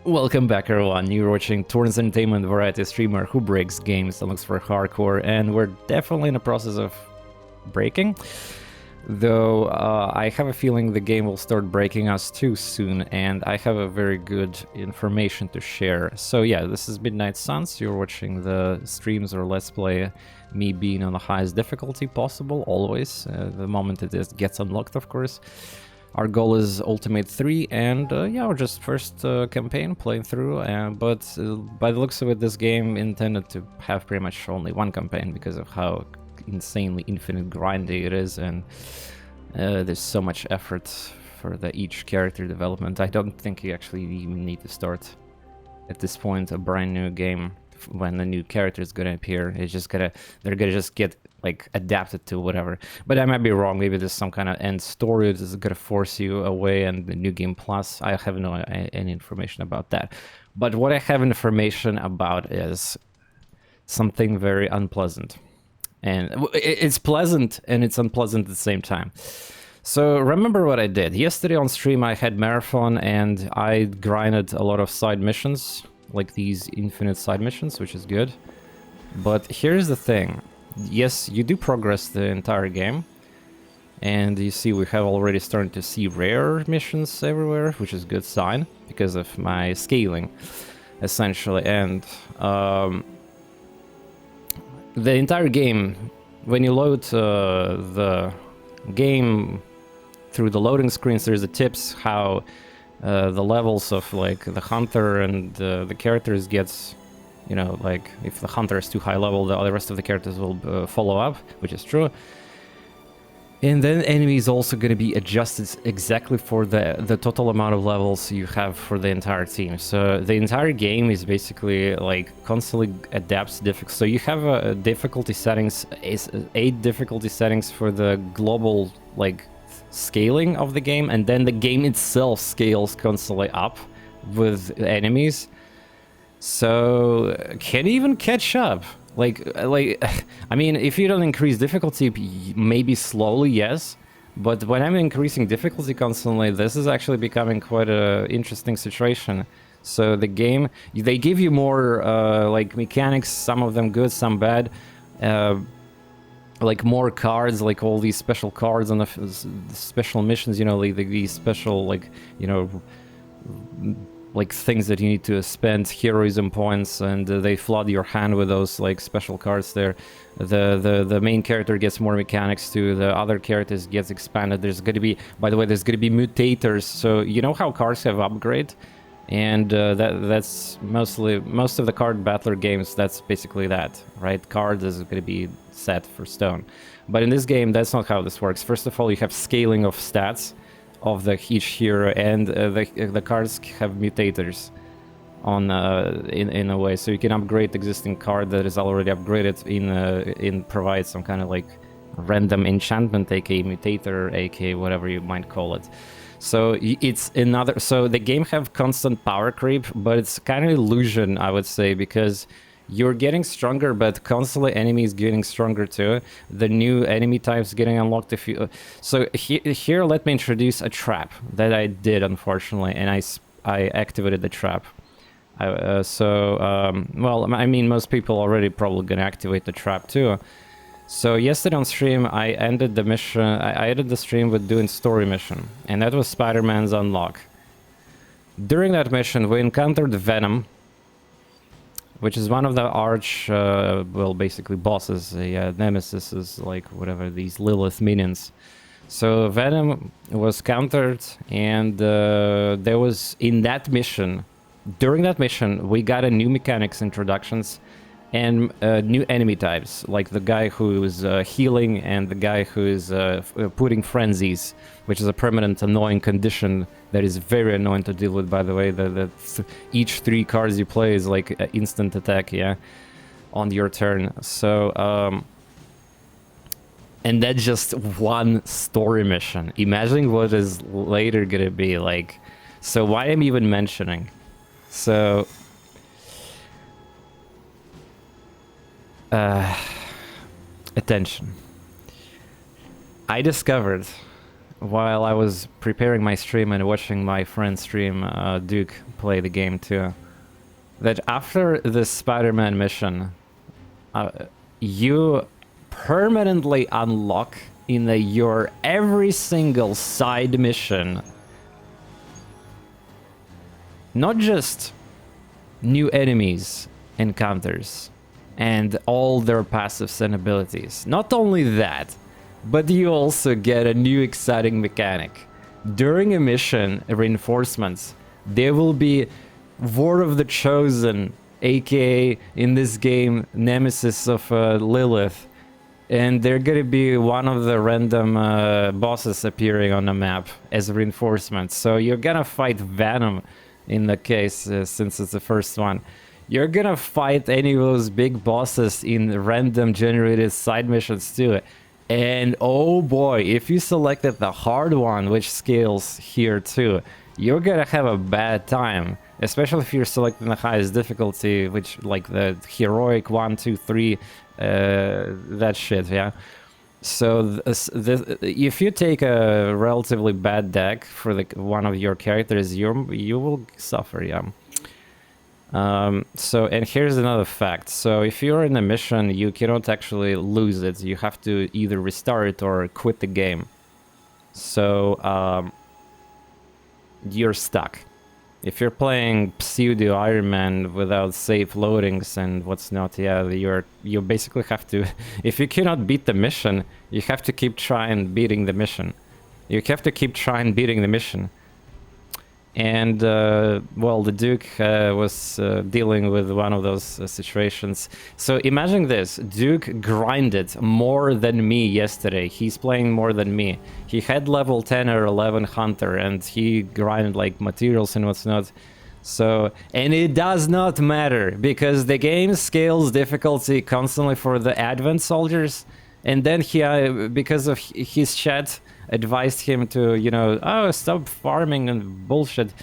Welcome back, everyone. You're watching TorNis Entertainment, variety streamer who breaks games and looks for hardcore, and we're definitely in the process of breaking. Though I have a feeling the game will start breaking us too soon, and I have a very good information to share. So yeah, this is Midnight Suns. You're watching the streams or let's play, me being on the highest difficulty possible, always. The moment it gets unlocked, of course. Our goal is Ultimate 3, and yeah, we're just first campaign playing through, but by the looks of it, this game intended to have pretty much only one campaign because of how insanely infinite grindy it is, and there's so much effort for each character development. I don't think you actually even need to start at this point a brand new game when the new character is gonna appear. It's just they're gonna just get like adapted to whatever. But I might be wrong. Maybe there's some kind of end story that's gonna force you away, and the new game plus. I have no any information about that. But what I have information about is something very unpleasant, and it's pleasant and it's unpleasant at the same time. So remember what I did yesterday on stream. I had marathon and I grinded a lot of side missions, like these infinite side missions, which is good. But here's the thing. Yes, you do progress the entire game, and you see we have already started to see rare missions everywhere, which is a good sign because of my scaling, essentially. And the entire game, when you load the game through the loading screens, there's the tips how the levels of like the hunter and the characters gets, you know, like if the hunter is too high level, the rest of the characters will follow up, which is true. And then enemy is also going to be adjusted exactly for the total amount of levels you have for the entire team. So the entire game is basically like constantly adapts difficulty. So you have difficulty settings, 8 difficulty settings for the global like scaling of the game, and then the game itself scales constantly up with enemies. So can you even catch up? Like, I mean, if you don't increase difficulty, maybe slowly, yes. But when I'm increasing difficulty constantly, this is actually becoming quite a interesting situation. So the game, they give you more like mechanics, some of them good, some bad. Like more cards, like all these special cards on the special missions, you know, like these special, like, you know, like things that you need to spend heroism points, and they flood your hand with those like special cards there. The main character gets more mechanics too, the other characters gets expanded. There's going to be, by the way, there's going to be mutators. So you know how cards have upgrade, and that's most of the card battler games, that's basically that, right? Cards is going to be set for stone. But in this game, that's not how this works. First of all, you have scaling of stats of each hero, and the cards have mutators on in a way, so you can upgrade existing card that is already upgraded in provide some kind of like random enchantment, aka mutator, aka whatever you might call it. So it's another, so the game have constant power creep, but it's kind of illusion, I would say, because you're getting stronger, but constantly enemies getting stronger too. The new enemy types getting unlocked. If you so here, let me introduce a trap that I did, unfortunately, and I activated the trap. Well, I mean, most people already probably gonna activate the trap too. So yesterday on stream, I ended the mission. I ended the stream with doing story mission, and that was Spider-Man's unlock. During that mission, we encountered Venom, which is one of the arch, well, basically bosses, nemesis is like whatever, these Lilith minions. So Venom was countered, and there was, in that mission, during that mission, we got a new mechanics introductions and new enemy types, like the guy who is healing and the guy who is putting frenzies, which is a permanent annoying condition that is very annoying to deal with, by the way. Each 3 cards you play is like an instant attack, yeah, on your turn. So, and that's just one story mission. Imagine what is later gonna be like. So why I'm even mentioning? So, attention. I discovered while I was preparing my stream and watching my friend stream, Duke play the game too, that after the Spider-Man mission, you permanently unlock in your every single side mission not just new enemies, encounters, and all their passives and abilities. Not only that, but you also get a new exciting mechanic. During a mission, reinforcements, there will be Ward of the Chosen, aka in this game, Nemesis of Lilith, and they're gonna be one of the random bosses appearing on the map as reinforcements. So you're gonna fight Venom in the case, since it's the first one. You're gonna fight any of those big bosses in random generated side missions too. And oh boy, if you selected the hard one, which scales here too, you're gonna have a bad time. Especially if you're selecting the highest difficulty, which like the heroic 1, 2, 3, that shit, yeah. So if you take a relatively bad deck for one of your characters, you will suffer, yeah. So, and here's another fact. So if you're in a mission, you cannot actually lose it. You have to either restart it or quit the game. So you're stuck. If you're playing pseudo Iron Man without safe loadings and what's not, yeah, you basically have to. If you cannot beat the mission, you have to keep trying beating the mission. You have to keep trying beating the mission. And well, the Duke was dealing with one of those situations. So imagine this: Duke grinded more than me yesterday. He's playing more than me. He had level 10 or 11 Hunter, and he grinded like materials and what's not. So, and it does not matter because the game scales difficulty constantly for the Advent soldiers, and then he, because of his chat, advised him to, you know, oh, stop farming and bullshit,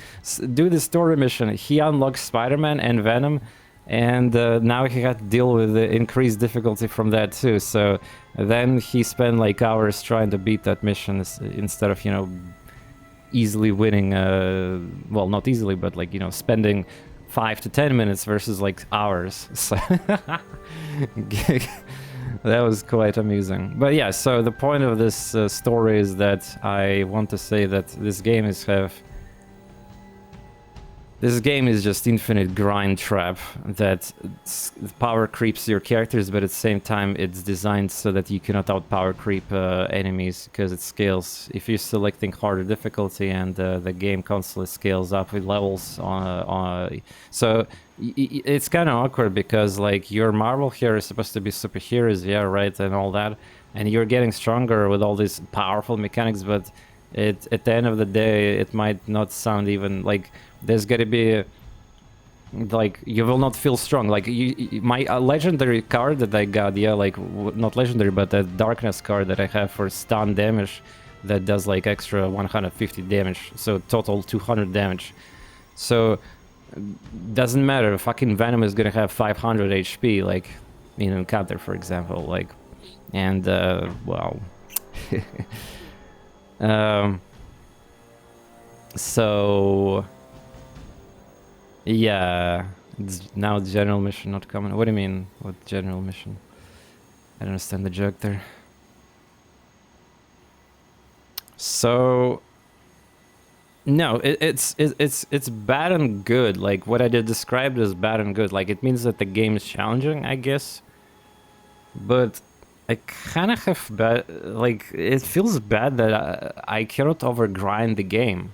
do the story mission. He unlocked Spider-Man and Venom, and now he had to deal with the increased difficulty from that too. So then he spent like hours trying to beat that mission instead of, you know, easily winning, well, not easily, but like, you know, spending 5 to 10 minutes versus like hours. So that was quite amusing. But yeah, so the point of this story is that I want to say that this game is just infinite grind trap that power creeps your characters, but at the same time it's designed so that you cannot outpower creep enemies because it scales. If you're selecting harder difficulty and the game constantly scales up with levels so it's kind of awkward because like your Marvel hero is supposed to be superheroes, yeah, right, and all that, and you're getting stronger with all these powerful mechanics, but at the end of the day it might not sound even like there's gonna be like you will not feel strong. Like my legendary card that I got, yeah, like not legendary but a darkness card that I have for stun damage that does like extra 150 damage, so total 200 damage. So doesn't matter, fucking Venom is gonna have 500 HP like in encounter, for example, like, and well so yeah, now the general mission not coming. What do you mean, what general mission? I don't understand the joke there. So no, it's bad and good. Like what I did described as bad and good. Like it means that the game is challenging, I guess. But I kind of have bad. Like it feels bad that I cannot overgrind the game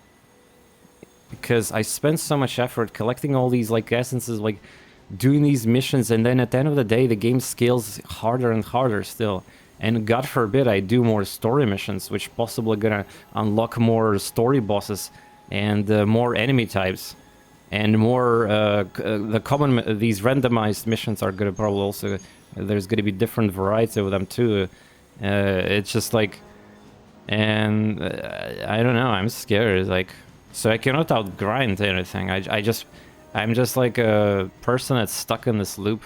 because I spent so much effort collecting all these like essences, like doing these missions, and then at the end of the day, the game scales harder and harder still. And God forbid I do more story missions, which possibly gonna unlock more story bosses and more enemy types, and more the common these randomized missions are gonna probably also there's gonna be different variety of them too. It's just like, and I don't know. I'm scared. Like, so I cannot outgrind anything. I'm just like a person that's stuck in this loop,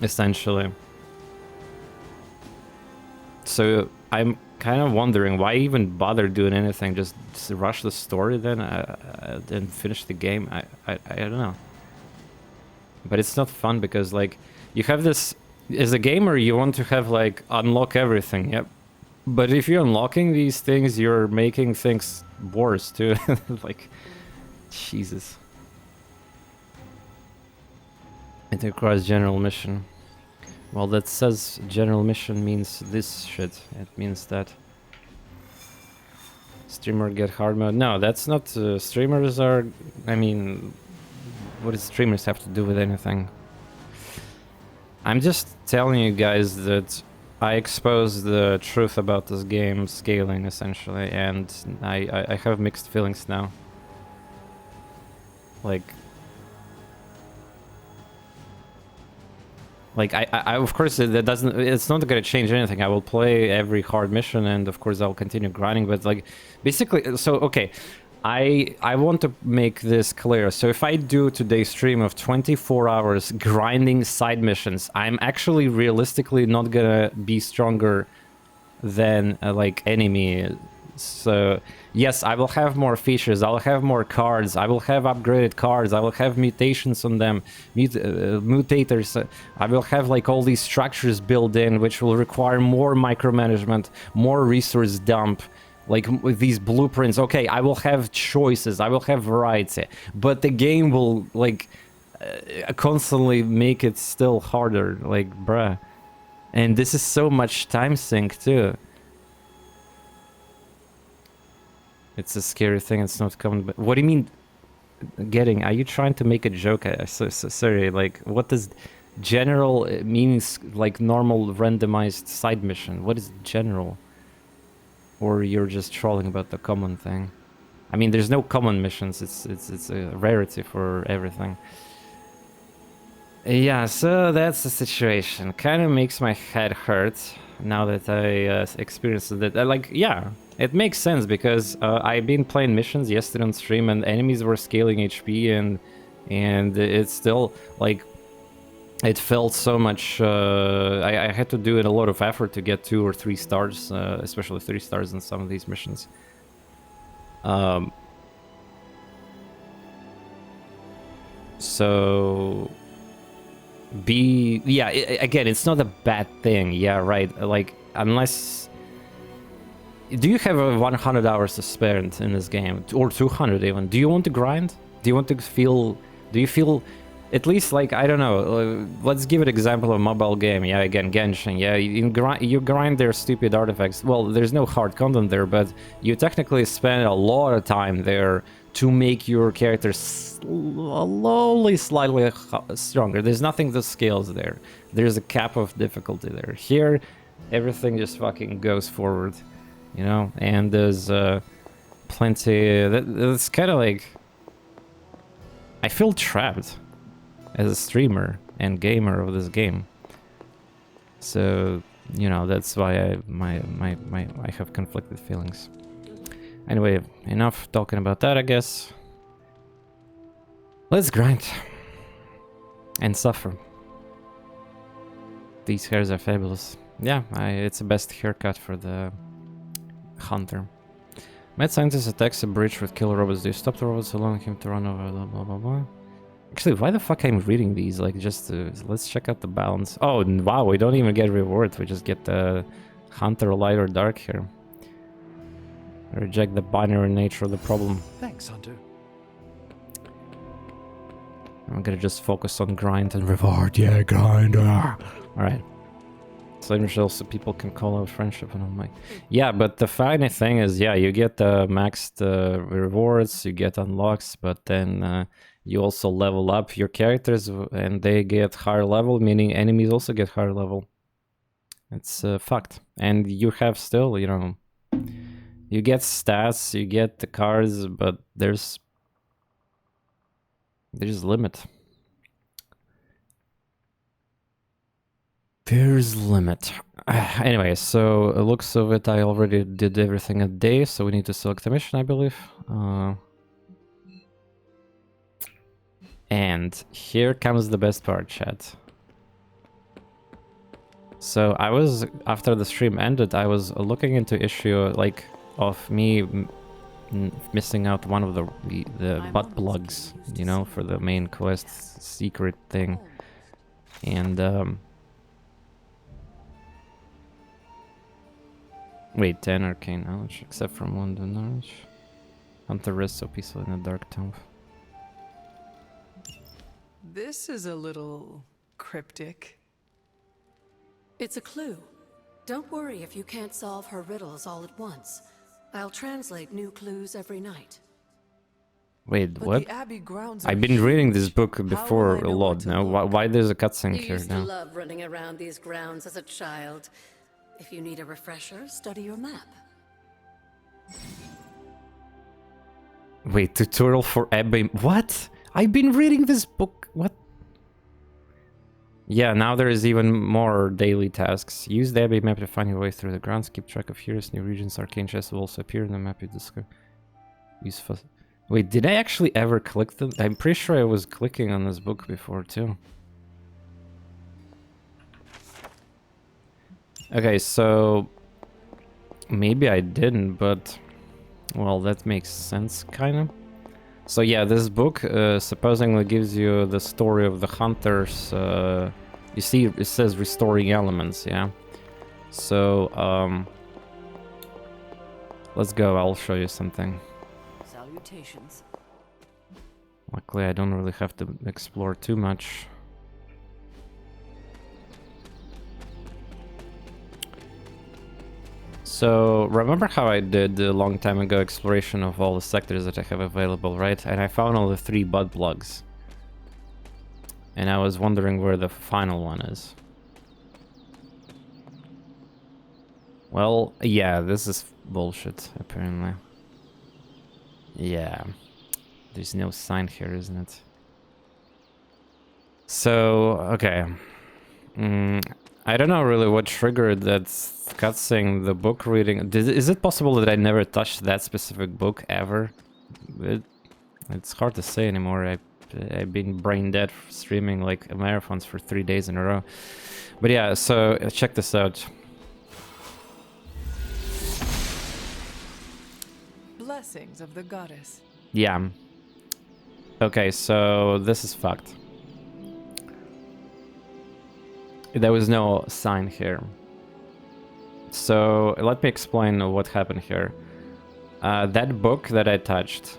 essentially. So I'm kind of wondering why even bother doing anything. Just rush the story then and finish the game. I don't know. But it's not fun because like you have this as a gamer, you want to have like unlock everything. Yep. But if you're unlocking these things, you're making things worse too. Like, Jesus. Enterprise general mission. Well, that says general mission means this shit. It means that streamer get hard mode. No, that's not. Streamers are. I mean, what does streamers have to do with anything? I'm just telling you guys that I exposed the truth about this game scaling essentially, and I have mixed feelings now. Like I of course that doesn't, it's not gonna change anything. I will play every hard mission and of course I'll continue grinding, but like basically, so okay, I want to make this clear. So if I do today's stream of 24 hours grinding side missions, I'm actually realistically not gonna be stronger than like enemy. So yes, I will have more features, I'll have more cards, I will have upgraded cards, I will have mutations on them, mutators, I will have like all these structures built in which will require more micromanagement, more resource dump, like with these blueprints. Okay, I will have choices, I will have variety, but the game will like constantly make it still harder, like bruh. And this is so much time sink too. It's a scary thing, it's not coming, but what do you mean getting? Are you trying to make a joke? Sorry, like what does general means, like normal randomized side mission? What is general? Or you're just trolling about the common thing? I mean, there's no common missions, it's a rarity for everything. Yeah, so that's the situation. Kind of makes my head hurt now that I experienced it. Like, yeah, it makes sense because I've been playing missions yesterday on stream and enemies were scaling HP and it's still like it felt so much. I had to do it a lot of effort to get 2 or 3 stars, especially 3 stars in some of these missions. So. Yeah, again, it's not a bad thing. Yeah, right. Like, unless... Do you have 100 hours to spend in this game? Or 200 even? Do you want to grind? Do you want to feel... Do you feel... At least, like, I don't know, let's give an example of a mobile game. Yeah, again, Genshin. Yeah, you grind their stupid artifacts. Well, there's no hard content there, but you technically spend a lot of time there to make your character slowly, slightly stronger. There's nothing that scales there. There's a cap of difficulty there. Here, everything just fucking goes forward, you know? And there's plenty... That's kind of like... I feel trapped as a streamer and gamer of this game. So, you know, that's why I have conflicted feelings. Anyway, enough talking about that, I guess. Let's grind. And suffer. These hairs are fabulous. Yeah, it's the best haircut for the hunter. Mad scientist attacks a bridge with killer robots. Do you stop the robots, allowing him to run over, blah blah blah blah. Actually, why the fuck I'm reading these? Like, just let's check out the balance. Oh, wow, we don't even get rewards. We just get the hunter light or dark here. Reject the binary nature of the problem. Thanks, Hunter. I'm gonna just focus on grind and reward. Yeah, grind. Alright. Slater shells so people can call out friendship and I'm like... Yeah, but the funny thing is, yeah, you get maxed rewards, you get unlocks, but then you also level up your characters and they get higher level, meaning enemies also get higher level. It's fucked. And you have still, you know... You get stats, you get the cards, but there's limit. There's limit. Anyway, so looks of it, I already did everything a day, so we need to select a mission, I believe. And here comes the best part, chat. So I was, after the stream ended, I was looking into issue, like, of me missing out one of the butt plugs, you know, for the main quest secret thing. And, wait, 10 arcane knowledge, except from one knowledge. Hunter rests so peaceful in a dark tomb. This is a little cryptic. It's a clue. Don't worry if you can't solve her riddles all at once. I'll translate new clues every night. Wait, But what? the Abbey grounds I've are been reading huge. this book How before will I a know lot where to now. look? Why there's a cutscene You here used to now? love running around these grounds as a child. If you need a refresher, study your map. Wait, tutorial for Abbey. What? I've been reading this book. What? Yeah, now there is even more daily tasks. Use the Abbey map to find your way through the grounds. Keep track of heroes, new regions, arcane chests will also appear in the map you discover. Use fast. Wait, did I actually ever click them? I'm pretty sure I was clicking on this book before too. Okay, so maybe I didn't, but well, that makes sense, kind of. So yeah, this book supposedly gives you the story of the hunters. You see, it says restoring elements, yeah. So let's go. I'll show you something. Salutations. Luckily, I don't really have to explore too much. So, remember how I did a long time ago exploration of all the sectors that I have available, right? And I found all the 3 butt plugs. And I was wondering where the final one is. Well, yeah, this is bullshit, apparently. Yeah. There's no sign here, isn't it? So, okay. I don't know really what triggered that cutscene, the book reading. Is it possible that I never touched that specific book ever? It's hard to say anymore. I've been brain dead streaming like marathons for 3 days in a row. But yeah, so check this out. Blessings of the goddess. Yeah. Okay, so this is fucked. There was no sign here. So let me explain what happened here. That book that I touched,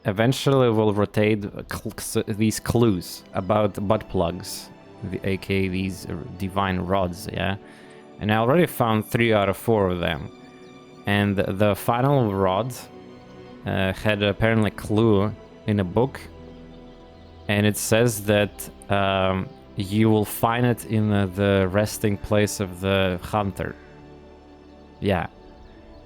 eventually will rotate these clues about butt plugs, aka these divine rods, yeah? And I already found 3 out of 4 of them. And the final rod had apparently a clue in a book. And it says that you will find it in the resting place of the hunter. Yeah.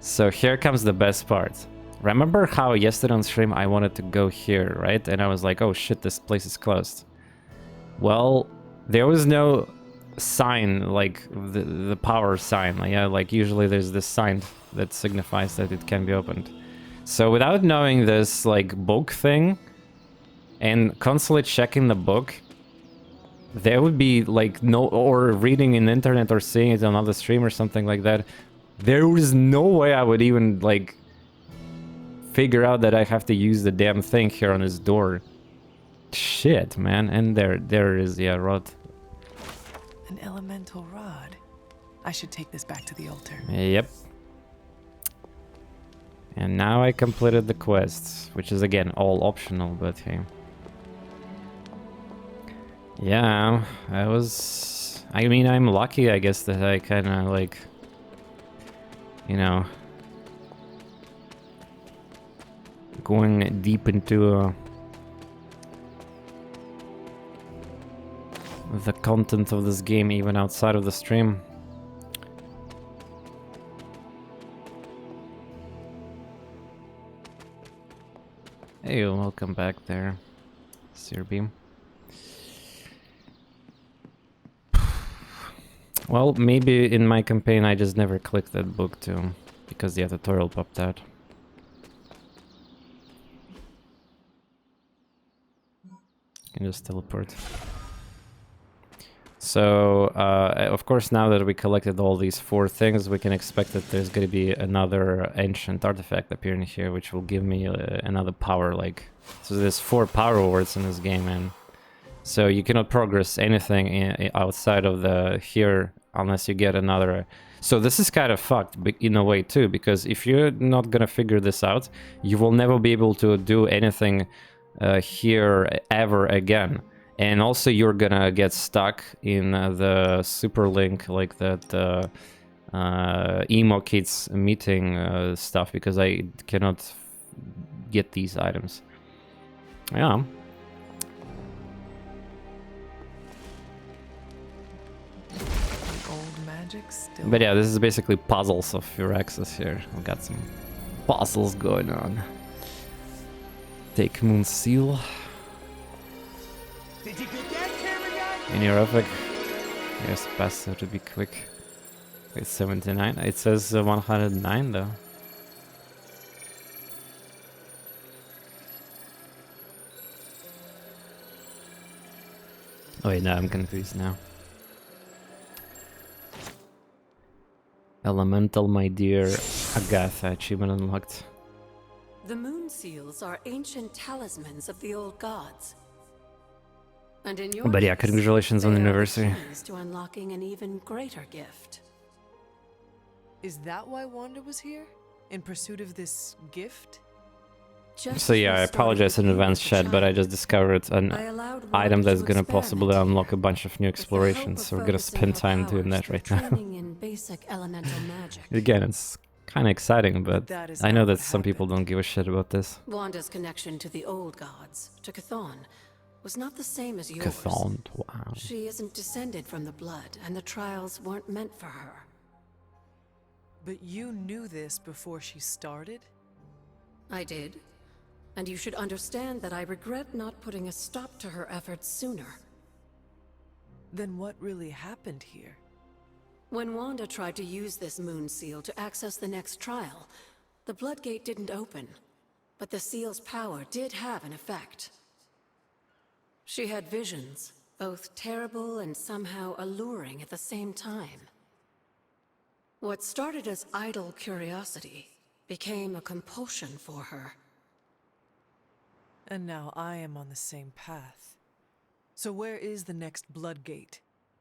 So here comes the best part. Remember how yesterday on stream I wanted to go here, right? And I was like, oh shit, this place is closed. Well, there was no sign, like the power sign. Yeah, like usually there's this sign that signifies that it can be opened. So without knowing this like book thing, and constantly checking the book, there would be like no, or reading in the internet or seeing it on another stream or something like that, there was no way I would even like figure out that I have to use the damn thing here on his door. Shit, man. And there is, yeah, rod. An elemental rod. I should take this back to the altar. Yep. And now I completed the quests, which is again all optional, but hey. Yeah, I mean, I'm lucky, I guess, that I kind of, like, you know, going deep into the content of this game, even outside of the stream. Hey, welcome back there, Sirbeam. Well, maybe in my campaign I just never clicked that book too, because the tutorial popped out. Can just teleport. So, of course, now that we collected all these 4 things, we can expect that there's going to be another ancient artifact appearing here, which will give me another power. Like, so there's 4 power words in this game, and so you cannot progress anything outside of the here unless you get another. So this is kind of fucked in a way too, because if you're not gonna figure this out, you will never be able to do anything here ever again. And also you're gonna get stuck in the super link, like that emo kids meeting stuff, because I cannot get these items. Yeah. But yeah, this is basically puzzles of Firaxis here. We've got some puzzles going on. Take Moon Seal. Did you get that, camera guy? Any Ruffic? Yes, pass to be quick. It's 79. It says 109 though. Oh wait, no, I'm confused now. Elemental, my dear Agatha, achievement unlocked. The moon seals are ancient talismans of the old gods. And in your But yeah, case, congratulations on the they are anniversary. keys to unlocking an even greater gift. Is that why Wanda was here? In pursuit of this gift? Just So as yeah, we I started apologize with in you advance, as a chat, but I child, just discovered an I allowed item Wanda that's to gonna possibly experiment unlock a bunch of new with the hope explorations, of so we're gonna focusing spend her time doing powers that through right now. training in basic elemental magic. Again, it's kind of exciting, but That is I know not that what some people happened. don't give a shit about this. Wanda's connection to the old gods, to Chthon, was not the same as yours. Chthon, wow. She isn't descended from the blood, and the trials weren't meant for her. But you knew this before she started? I did. And you should understand that I regret not putting a stop to her efforts sooner. Then what really happened here? When Wanda tried to use this moon seal to access the next trial, the Bloodgate didn't open. But the seal's power did have an effect. She had visions, both terrible and somehow alluring at the same time. What started as idle curiosity became a compulsion for her. And now I am on the same path. So where is the next Bloodgate?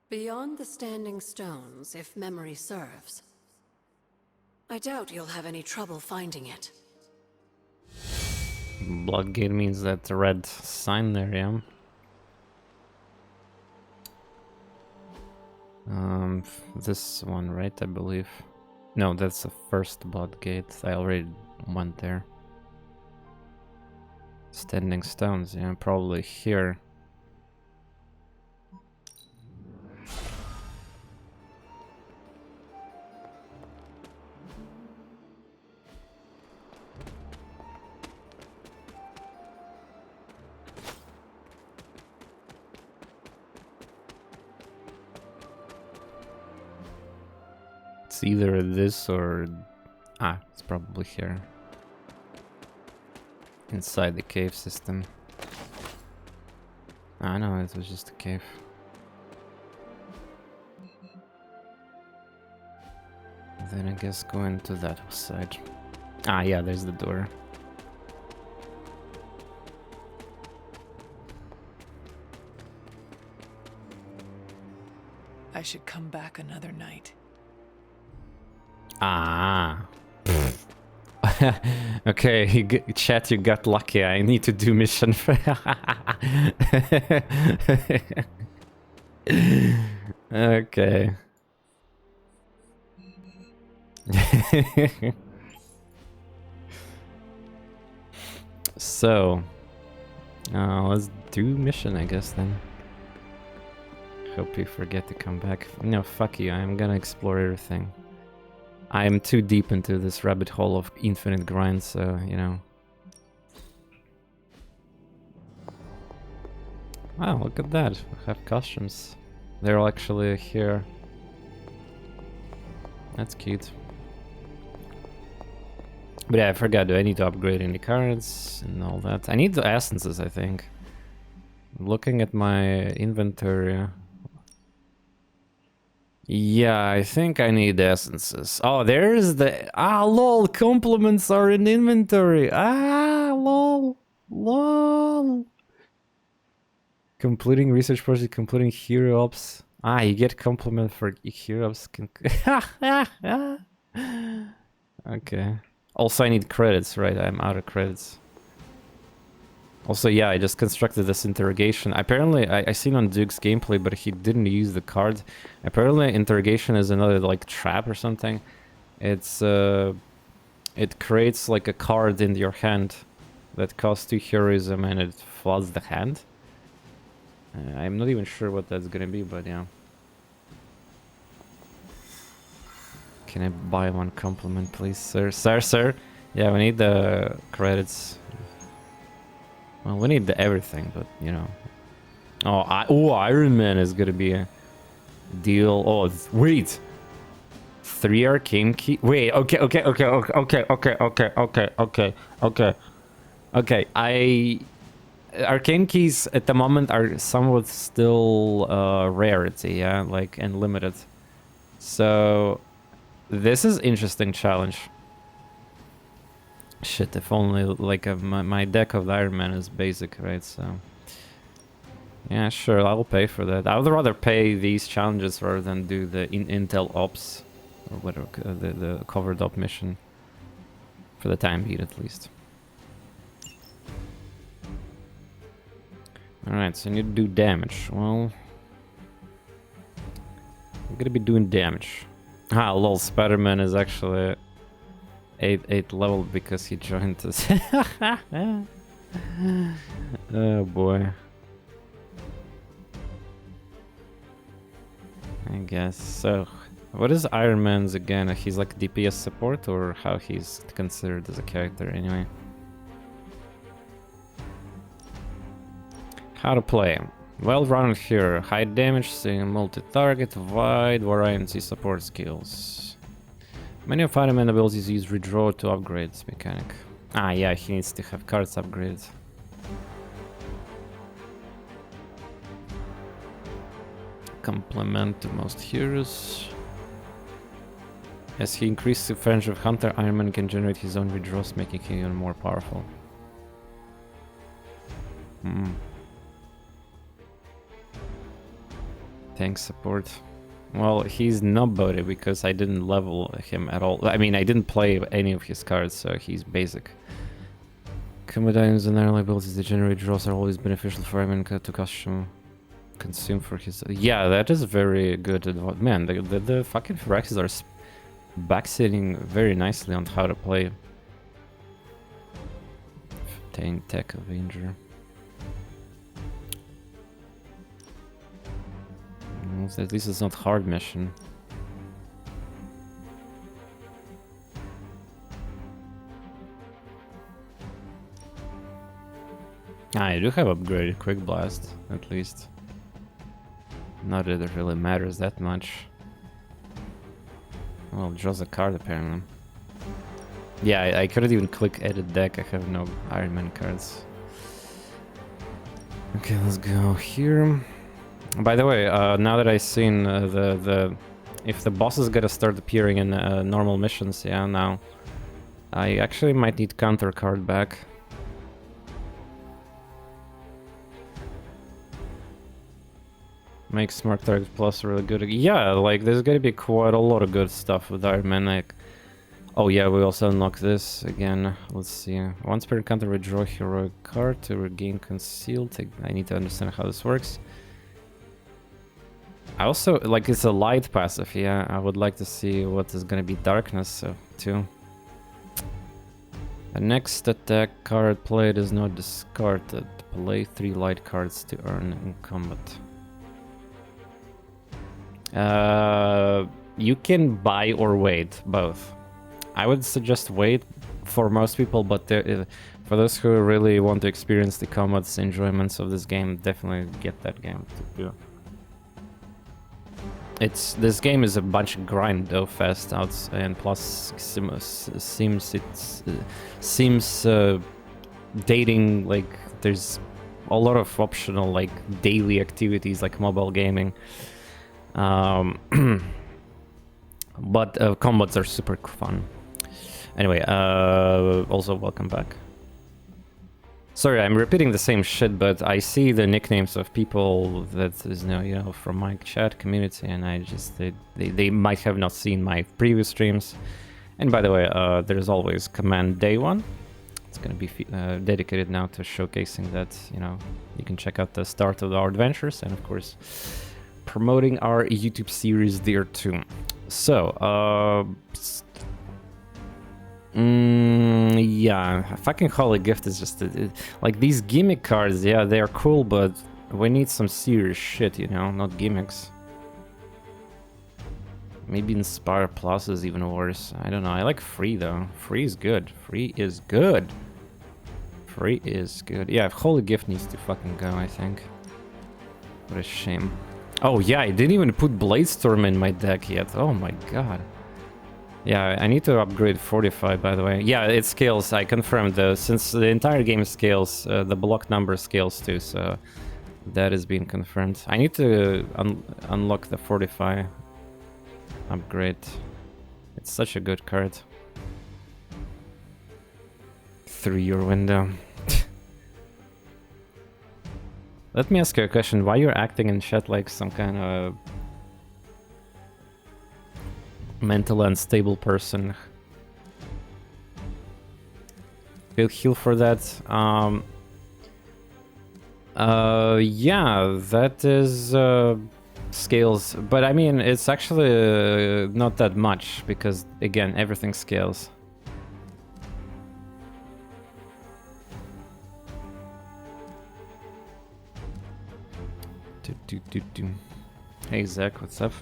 Beyond the Standing Stones, if memory serves. I doubt you'll have any trouble finding it. Bloodgate means that red sign there, yeah. This one, right, I believe. No, that's the first Bloodgate. I already went there. Standing Stones, yeah, probably here. It's either this or... Ah, it's probably here. Inside the cave system. I know, it was just a cave. Then I guess go into that side. Ah, yeah, there's the door. I should come back another night. Ah. Okay, chat, you got lucky. I need to do mission. Okay. So, let's do mission, I guess, then. Hope you forget to come back. No, fuck you. I'm gonna explore everything. I am too deep into this rabbit hole of infinite grind, so, you know. Wow, look at that. We have costumes. They're all actually here. That's cute. But yeah, I forgot. Do I need to upgrade any cards and all that? I need the essences, I think. Looking at my inventory, Yeah, I think I need essences. Oh, there's the... Ah, lol, compliments are in inventory. Ah, lol. Lol. Completing research project, completing hero ops. Ah, you get compliment for hero ops. Okay. Also, I need credits, right? I'm out of credits. Also, yeah, I just constructed this interrogation. Apparently, I seen on Duke's gameplay, but he didn't use the card. Apparently, interrogation is another, like, trap or something. It's, it creates, like, a card in your hand that costs 2 heroism and it floods the hand. I'm not even sure what that's gonna be, but yeah. Can I buy one compliment, please, sir? Sir? Yeah, we need the credits. Well, we need the everything, but, you know. Oh, Iron Man is gonna be a deal. Oh, wait! 3 arcane key. Wait, okay. Arcane keys at the moment are somewhat still rarity, yeah, like, and limited. So this is interesting challenge. Shit, if only like my deck of Iron Man is basic, right? So yeah, sure, I'll pay for that. I would rather pay these challenges rather than do the Intel Ops or whatever, the covered up mission for the time being, at least. Alright, so I need to do damage. Well, I'm gonna be doing damage. Ah, lol, Spider-Man is actually 8 level because he joined us. Oh boy. I guess so. What is Iron Man's again? He's like DPS support, or how he's considered as a character anyway? How to play. Well-rounded hero, high damage, multi-target, wide variety support skills. Many of Iron Man abilities use redraw to upgrade this mechanic. Ah, yeah, he needs to have cards upgraded. Complement to most heroes. As he increases the range of Hunter, Iron Man can generate his own redraws, making him even more powerful. Tank support. Well, he's nobody because I didn't level him at all. I mean, I didn't play any of his cards, so he's basic. Combat items and early abilities that generate draws are always beneficial for Iron Man to consume for his... Yeah, that is very good. Man, the fucking Firaxis are backsetting very nicely on how to play. Tank Tech Avenger. At least it's not hard mission. I do have upgraded Quick Blast, at least. Not that it really matters that much. Well, it draws a card apparently. Yeah, I couldn't even click edit deck, I have no Iron Man cards. Okay, let's go here. By the way, now that I've seen if the bosses gotta start appearing in normal missions, yeah, now I actually might need counter card back. Make Smart Target Plus really good. Yeah, like there's gonna be quite a lot of good stuff with Iron Man. Like, oh yeah, we also unlock this again. Let's see. Once per encounter, withdraw heroic card to regain concealed. I need to understand how this works. I also, like, it's a light passive, yeah. I would like to see what is gonna be darkness too. The next attack card played is not discarded. Play 3 light cards to earn in combat. You can buy or wait, both. I would suggest wait for most people, but for those who really want to experience the combat's enjoyments of this game, definitely get that game too. This game is a bunch of grind though fast outs, and plus seems dating, like there's a lot of optional like daily activities like mobile gaming. But combats are super fun. Anyway, also welcome back. Sorry, I'm repeating the same shit, but I see the nicknames of people that is now, you know, from my chat community, and I just they might have not seen my previous streams. And by the way, there's always command day one. It's gonna be dedicated now to showcasing that, you know, you can check out the start of our adventures, and of course, promoting our YouTube series there too. So, yeah, fucking Holy Gift is just like these gimmick cards. Yeah, they are cool, but we need some serious shit, you know, not gimmicks. Maybe Inspire Plus is even worse. I don't know. I like Free though. Free is good. Free is good. Free is good. Yeah, Holy Gift needs to fucking go, I think. What a shame. Oh yeah, I didn't even put Bladestorm in my deck yet. Oh my god. Yeah, I need to upgrade Fortify, by the way. Yeah, it scales, I confirmed. Since the entire game scales, the block number scales too, so that is being confirmed. I need to unlock the Fortify upgrade. It's such a good card. 3-year window. Let me ask you a question. Why you're acting in chat like some kind of mentally unstable person? Feel heal for that. Yeah, that is scales, but I mean it's actually not that much because again everything scales. Hey Zach, what's up?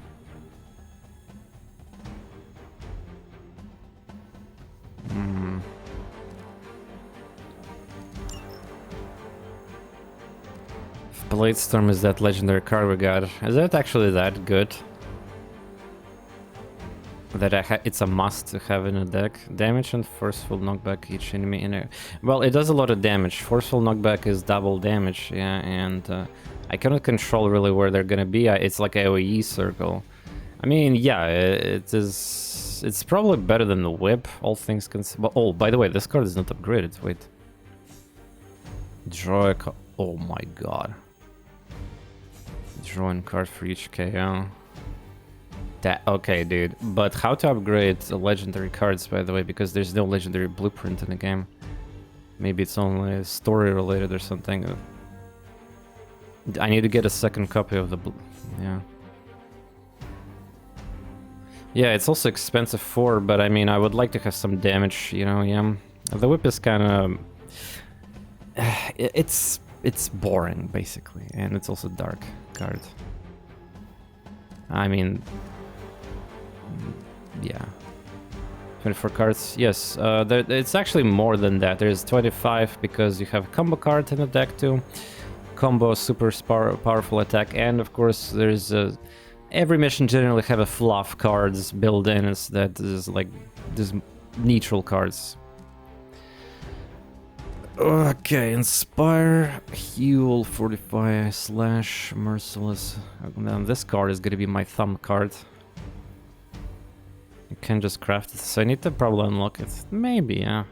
Bladestorm is that legendary card we got. Is it actually that good? That it's a must to have in a deck. Damage and forceful knockback each enemy in a... Well, it does a lot of damage. Forceful knockback is double damage, yeah, and I cannot control really where they're gonna be. It's like a AoE circle. I mean, yeah, it is... It's probably better than the whip, all things considered. Oh, by the way, this card is not upgraded. Wait. Draw a card. Oh my god. Drawing card for each KO. That okay, dude. But how to upgrade legendary cards, by the way, because there's no legendary blueprint in the game. Maybe it's only story related or something. I need to get a second copy of the yeah. Yeah, it's also expensive for, but I mean, I would like to have some damage, you know, yeah. The whip is kind of... It's boring, basically, and it's also dark card. I mean... Yeah. 24 cards, yes. It's actually more than that. There's 25 because you have combo card in the deck too. Combo, super powerful attack, and of course there's... Every mission generally have a fluff cards built in, that is like these neutral cards. Okay, Inspire, Heal, Fortify, Slash, Merciless. Now this card is gonna be my thumb card. You can just craft it, so I need to probably unlock it. Maybe, yeah.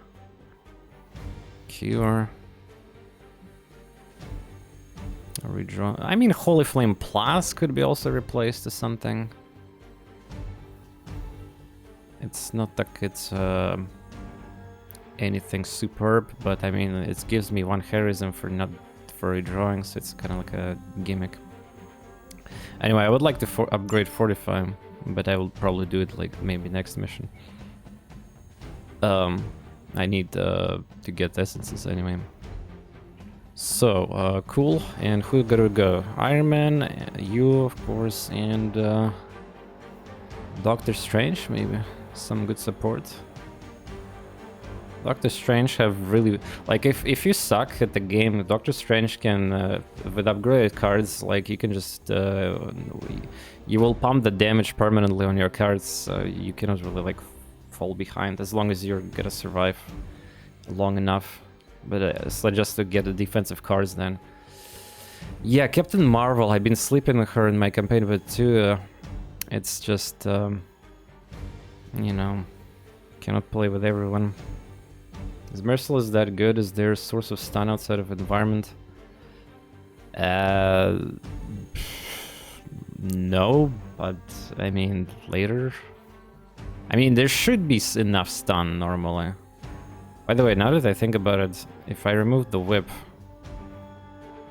Cure. Redraw. I mean, Holy Flame Plus could be also replaced to something. It's not like it's anything superb, but I mean, it gives me one heroism for redrawing, so it's kind of like a gimmick. Anyway, I would like to upgrade Fortify, but I will probably do it like maybe next mission. I need to get essences anyway. So, cool, and who gotta go? Iron Man, you, of course, and Doctor Strange, maybe. Some good support. Doctor Strange have really... Like, if you suck at the game, Doctor Strange can, with upgraded cards, like, you can just... you will pump the damage permanently on your cards, so you cannot really, like, fall behind, as long as you're gonna survive long enough. But so just to get the defensive cards then. Yeah, Captain Marvel, I've been sleeping with her in my campaign, but too, it's just... You know, cannot play with everyone. Is Merciless that good? Is there a source of stun outside of environment? No, but I mean, later. I mean, there should be enough stun normally. By the way, now that I think about it, if I remove the whip,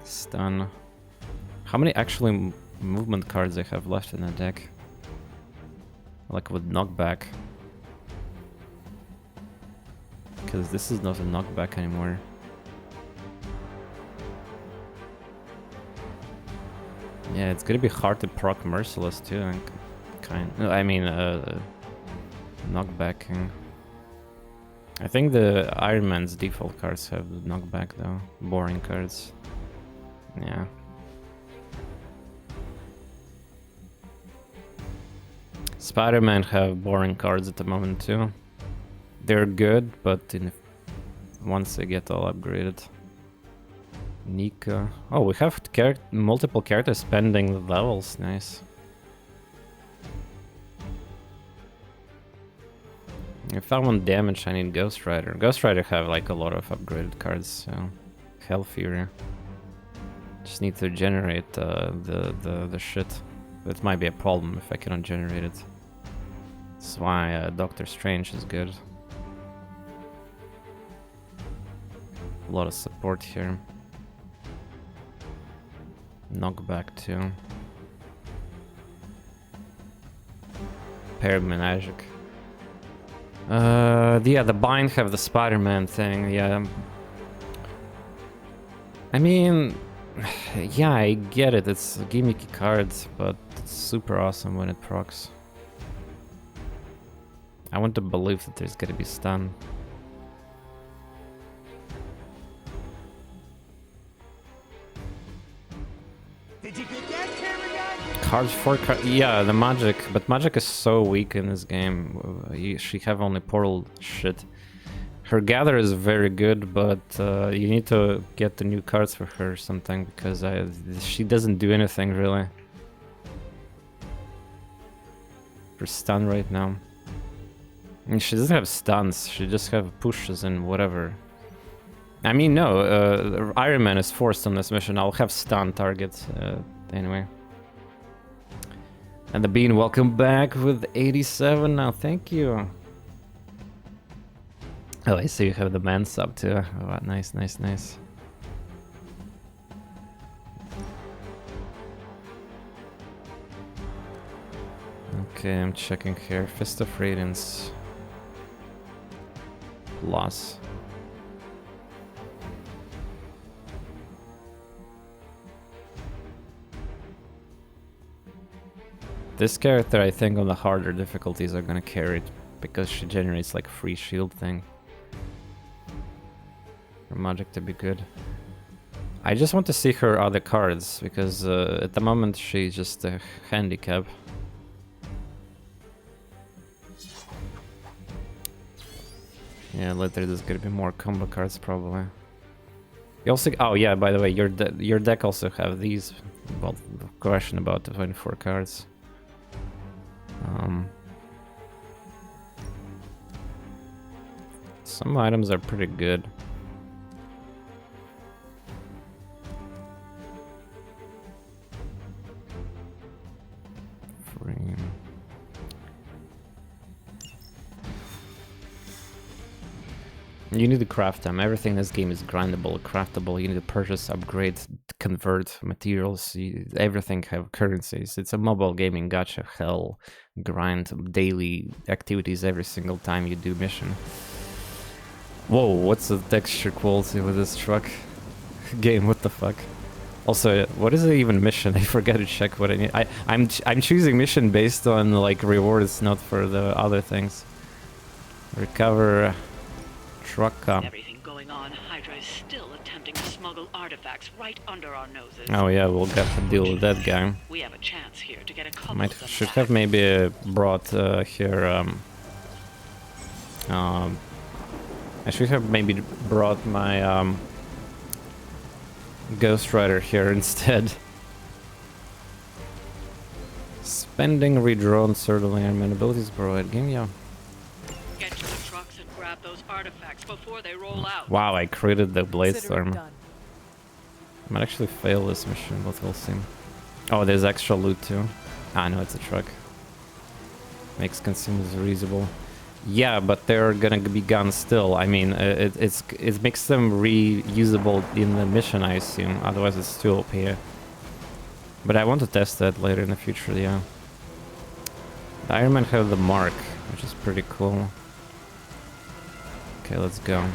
stun, how many actually movement cards I have left in the deck? Like with knockback. Because this is not a knockback anymore. Yeah, it's gonna be hard to proc Merciless too. Knockbacking. I think the Iron Man's default cards have knockback though. Boring cards. Yeah. Spider-Man have boring cards at the moment too. They're good, but once they get all upgraded. Nika. Oh, we have multiple characters spending levels. Nice. If I want damage, I need Ghost Rider. Ghost Rider have like a lot of upgraded cards, so Hell Fury. Just need to generate the shit. That might be a problem if I cannot generate it. That's why Doctor Strange is good. A lot of support here. Knockback too. Paramagic. Yeah, the bind have the Spider-Man thing, yeah. I mean, yeah, I get it, it's gimmicky cards, but it's super awesome when it procs. I want to believe that there's gonna be stun. Did you get that, camera guy? Cards for yeah, the magic, but magic is so weak in this game. She have only portal shit. Her gather is very good, but you need to get the new cards for her or something because she doesn't do anything really. For stun right now. And she doesn't have stuns. She just have pushes and whatever. I mean, no, Iron Man is forced on this mission. I'll have stun targets anyway. And the Bean, welcome back with 87 now. Thank you. Oh, I see you have the man sub too. Oh, nice, nice, nice. Okay, I'm checking here. Fist of Radiance. Loss. This character, I think, on the harder difficulties are gonna carry it because she generates like free shield thing. For magic to be good. I just want to see her other cards because at the moment she's just a handicap. Yeah, later there's gonna be more combo cards probably. You also, oh yeah, by the way, your deck also have these. Well, question about the 24 cards. Some items are pretty good. Frame. You need to craft them. Everything in this game is grindable, craftable. You need to purchase, upgrade, convert materials. Everything have currencies. It's a mobile gaming gacha hell. Grind daily activities every single time you do mission. Whoa, what's the texture quality with this truck? Game, what the fuck? Also, what is it even mission? I forgot to check what I need. I'm choosing mission based on like rewards, not for the other things. Recover truck. Everything going on, Hydra is still attempting to smuggle artifacts right under our noses. Oh yeah, we'll have to deal with that guy. We have a chance here to get a couple of them Should back. have maybe brought here. I should have maybe brought my Ghost Rider here instead. Spending redrawn certainly Iron Man abilities provide game, yeah. trap those artifacts before they roll out. Wow, I created the blade Consider it storm. done. I might actually fail this mission, but we'll see. Oh, there's extra loot too. Ah, no, it's a truck. Makes consumers reusable. Yeah, but they're gonna be guns still. I mean, it makes them reusable in the mission, I assume. Otherwise, it's too OP. But I want to test that later in the future. Yeah. The Iron Man have the mark, which is pretty cool. Okay, let's go.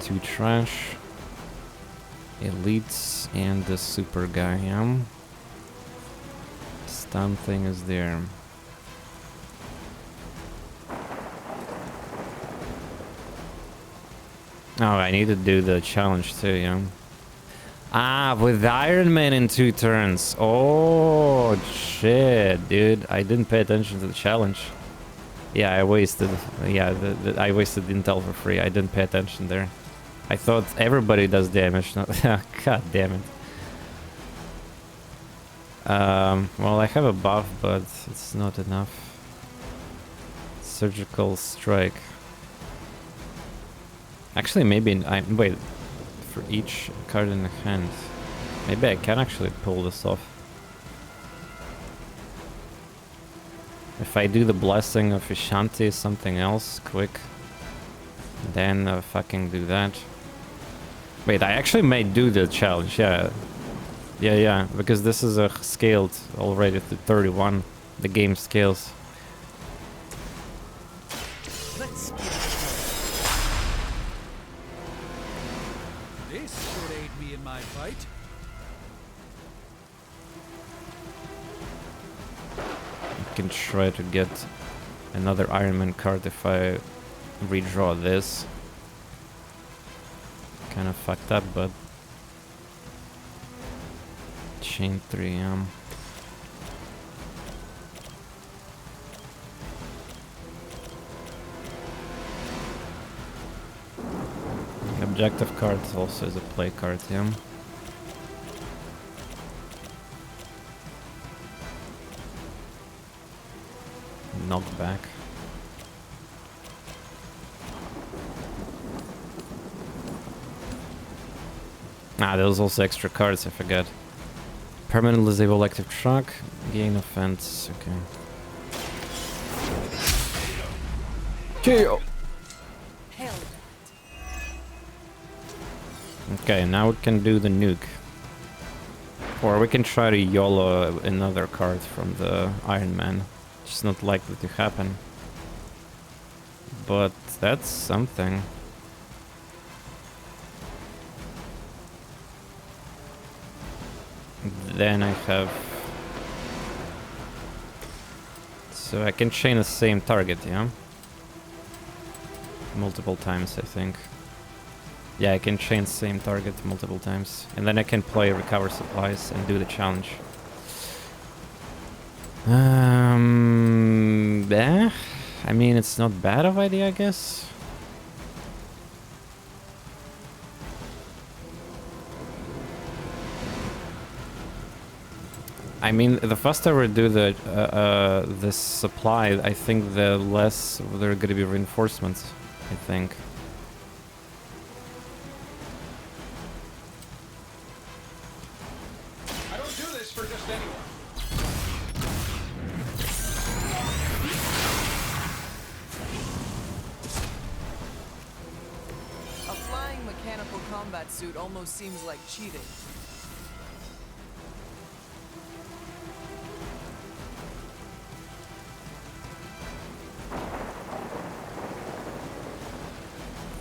2 trash, elites, and the super guy. Yeah. Stun thing is there. Oh, I need to do the challenge too, yeah. Ah, with Iron Man in 2 turns. Oh, shit, dude. I didn't pay attention to the challenge. Yeah, I wasted... Yeah, I wasted intel for free. I didn't pay attention there. I thought everybody does damage. God damn it. Well, I have a buff, but it's not enough. Surgical strike. Actually, maybe wait, for each card in the hand. Maybe I can actually pull this off. If I do the blessing of Ishanti, something else, quick, then fucking do that. Wait, I actually may do the challenge, yeah. Yeah, because this is scaled already to 31. The game scales. Let's get this should aid me in my fight. I can try to get another Iron Man card if I redraw this. Kind of fucked up, but chain 3. Objective card also is a play card, yeah. Knockback. Ah, there was also extra cards, I forgot. Permanent disable electric shock, gain offense, okay. KO! Hell. Okay, now we can do the nuke. Or we can try to YOLO another card from the Iron Man. It's not likely to happen. But that's something. Then I have... So I can chain the same target, yeah? Multiple times, I think. Yeah, I can chain same target multiple times. And then I can play recover supplies and do the challenge. Yeah. I mean, it's not bad of idea, I guess. I mean, the faster we do the this supply, I think the less there are going to be reinforcements, I think. I don't do this for just anyone. A flying mechanical combat suit almost seems like cheating.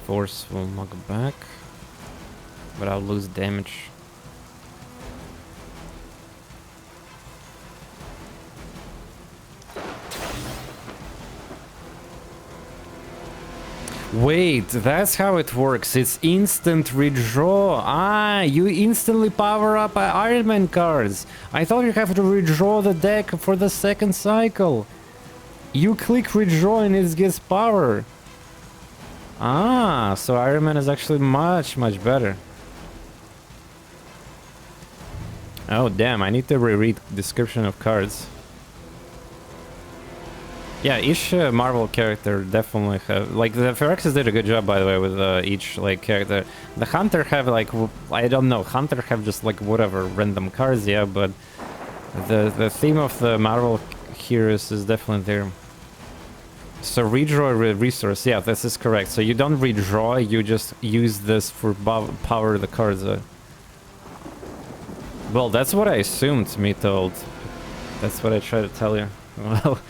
Force will knock back, but I'll lose damage. Wait, that's how it works. It's instant redraw. Ah, you instantly power up Iron Man cards. I thought you have to redraw the deck for the second cycle. You click redraw and it gets power. Ah, so Iron Man is actually much better. Oh damn, I need to reread description of cards. Yeah, each Marvel character definitely have, like, the Firaxis did a good job, by the way, with each, like, character. The Hunter have, like, I don't know, Hunter have just, like, whatever, random cards, yeah, but the theme of the Marvel heroes is definitely there. So redraw resource, yeah, this is correct. So you don't redraw, you just use this for power the cards. Well, that's what I assumed, me told. That's what I tried to tell you. Well,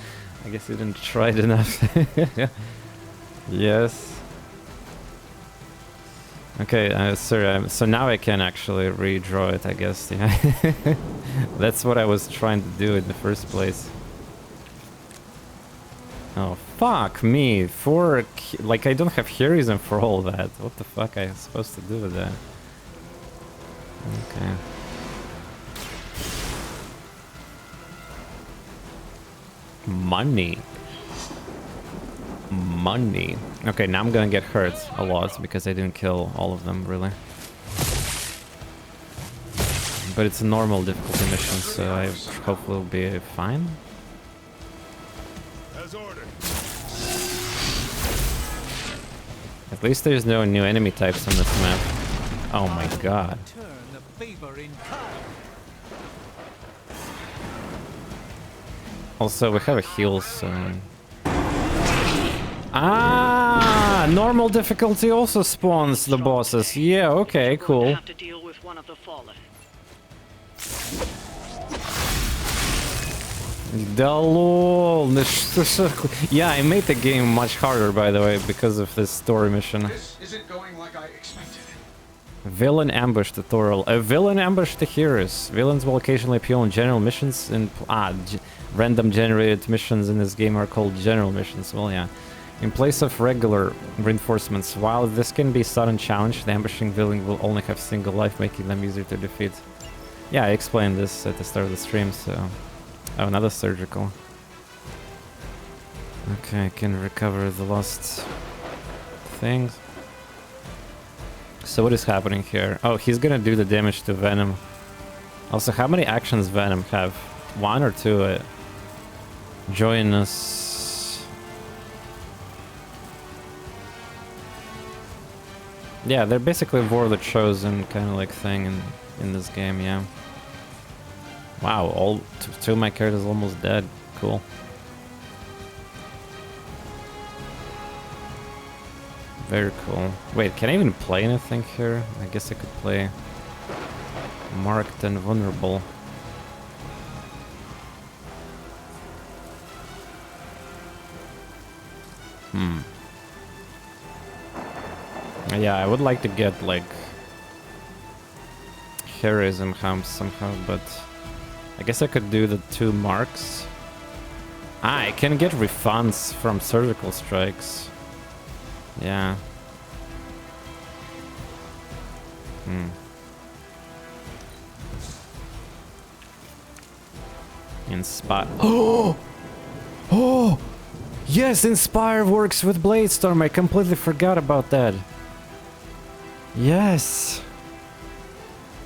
I guess you didn't try it enough. Yes. Okay, sir, so now I can actually redraw it, I guess, yeah. That's what I was trying to do in the first place. Oh, fuck me. Like, I don't have heroism for all that. What the fuck am I supposed to do with that? Okay. Money. Money. Okay, now I'm gonna get hurt a lot because I didn't kill all of them, really. But it's a normal difficulty mission, so I hopefully will be fine. As ordered. At least there's no new enemy types on this map. Oh my god. Turn the favor in kind. Also, we have a heal, so... Ah! Normal difficulty also spawns the bosses. Yeah, okay, cool. Have to deal with one of the fallen. Да лол, ну что ж... Yeah, I made the game much harder, by the way, because of this story mission. This isn't going like I expected. Villain ambush tutorial. A villain ambush to heroes. Villains will occasionally appear on general missions and random generated missions in this game are called general missions. Well, yeah. In place of regular reinforcements, while this can be sudden challenge, the ambushing villain will only have single life, making them easier to defeat. Yeah, I explained this at the start of the stream, so... Oh, another surgical. Okay, I can recover the lost things. So what is happening here? Oh, he's gonna do the damage to Venom. Also, how many actions Venom have? 1 or 2? Join us. Yeah, they're basically War of the Chosen kind of like thing in this game, yeah. Wow, all two of my characters almost dead. Cool. Very cool. Wait, can I even play anything here? I guess I could play Marked and Vulnerable. Yeah, I would like to get like heroism humps somehow, but I guess I could do the 2 marks. I can get refunds from surgical strikes. Yeah. Inspire. Oh! Oh! Yes, Inspire works with Bladestorm. I completely forgot about that. Yes.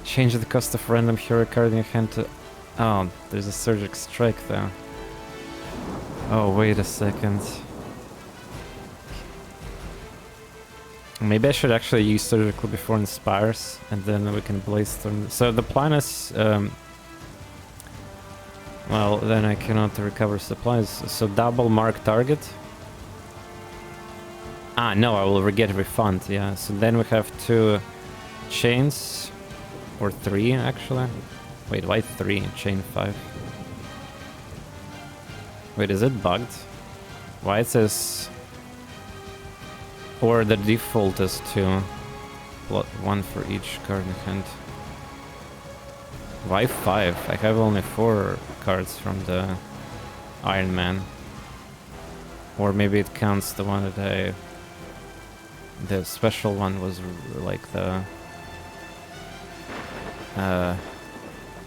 Change the cost of random hero card in your hand to... Oh, there's a surgical strike there. Oh, wait a second. Maybe I should actually use surgical before Inspires, and then we can Bladestorm. So the plan is... well, then I cannot recover supplies. So double mark target. Ah, no, I will get refund, yeah. So then we have 2 chains. Or 3, actually. Wait, why 3? Chain 5. Wait, is it bugged? Why it says... Or the default is 2. 1 for each card in hand. Why 5? I have only 4 cards from the Iron Man. Or maybe it counts the one that I... The special one was like the...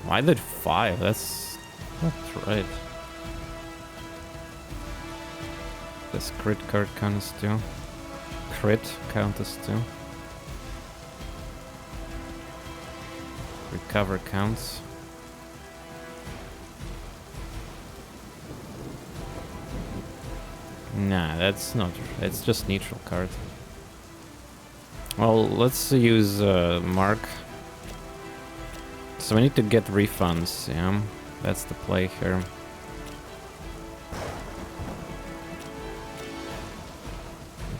Why did 5? That's not right. This crit card counts too. Crit count as 2. Recover counts. Nah, that's not. It's just neutral card. Well, let's use Mark. So we need to get refunds, yeah? That's the play here.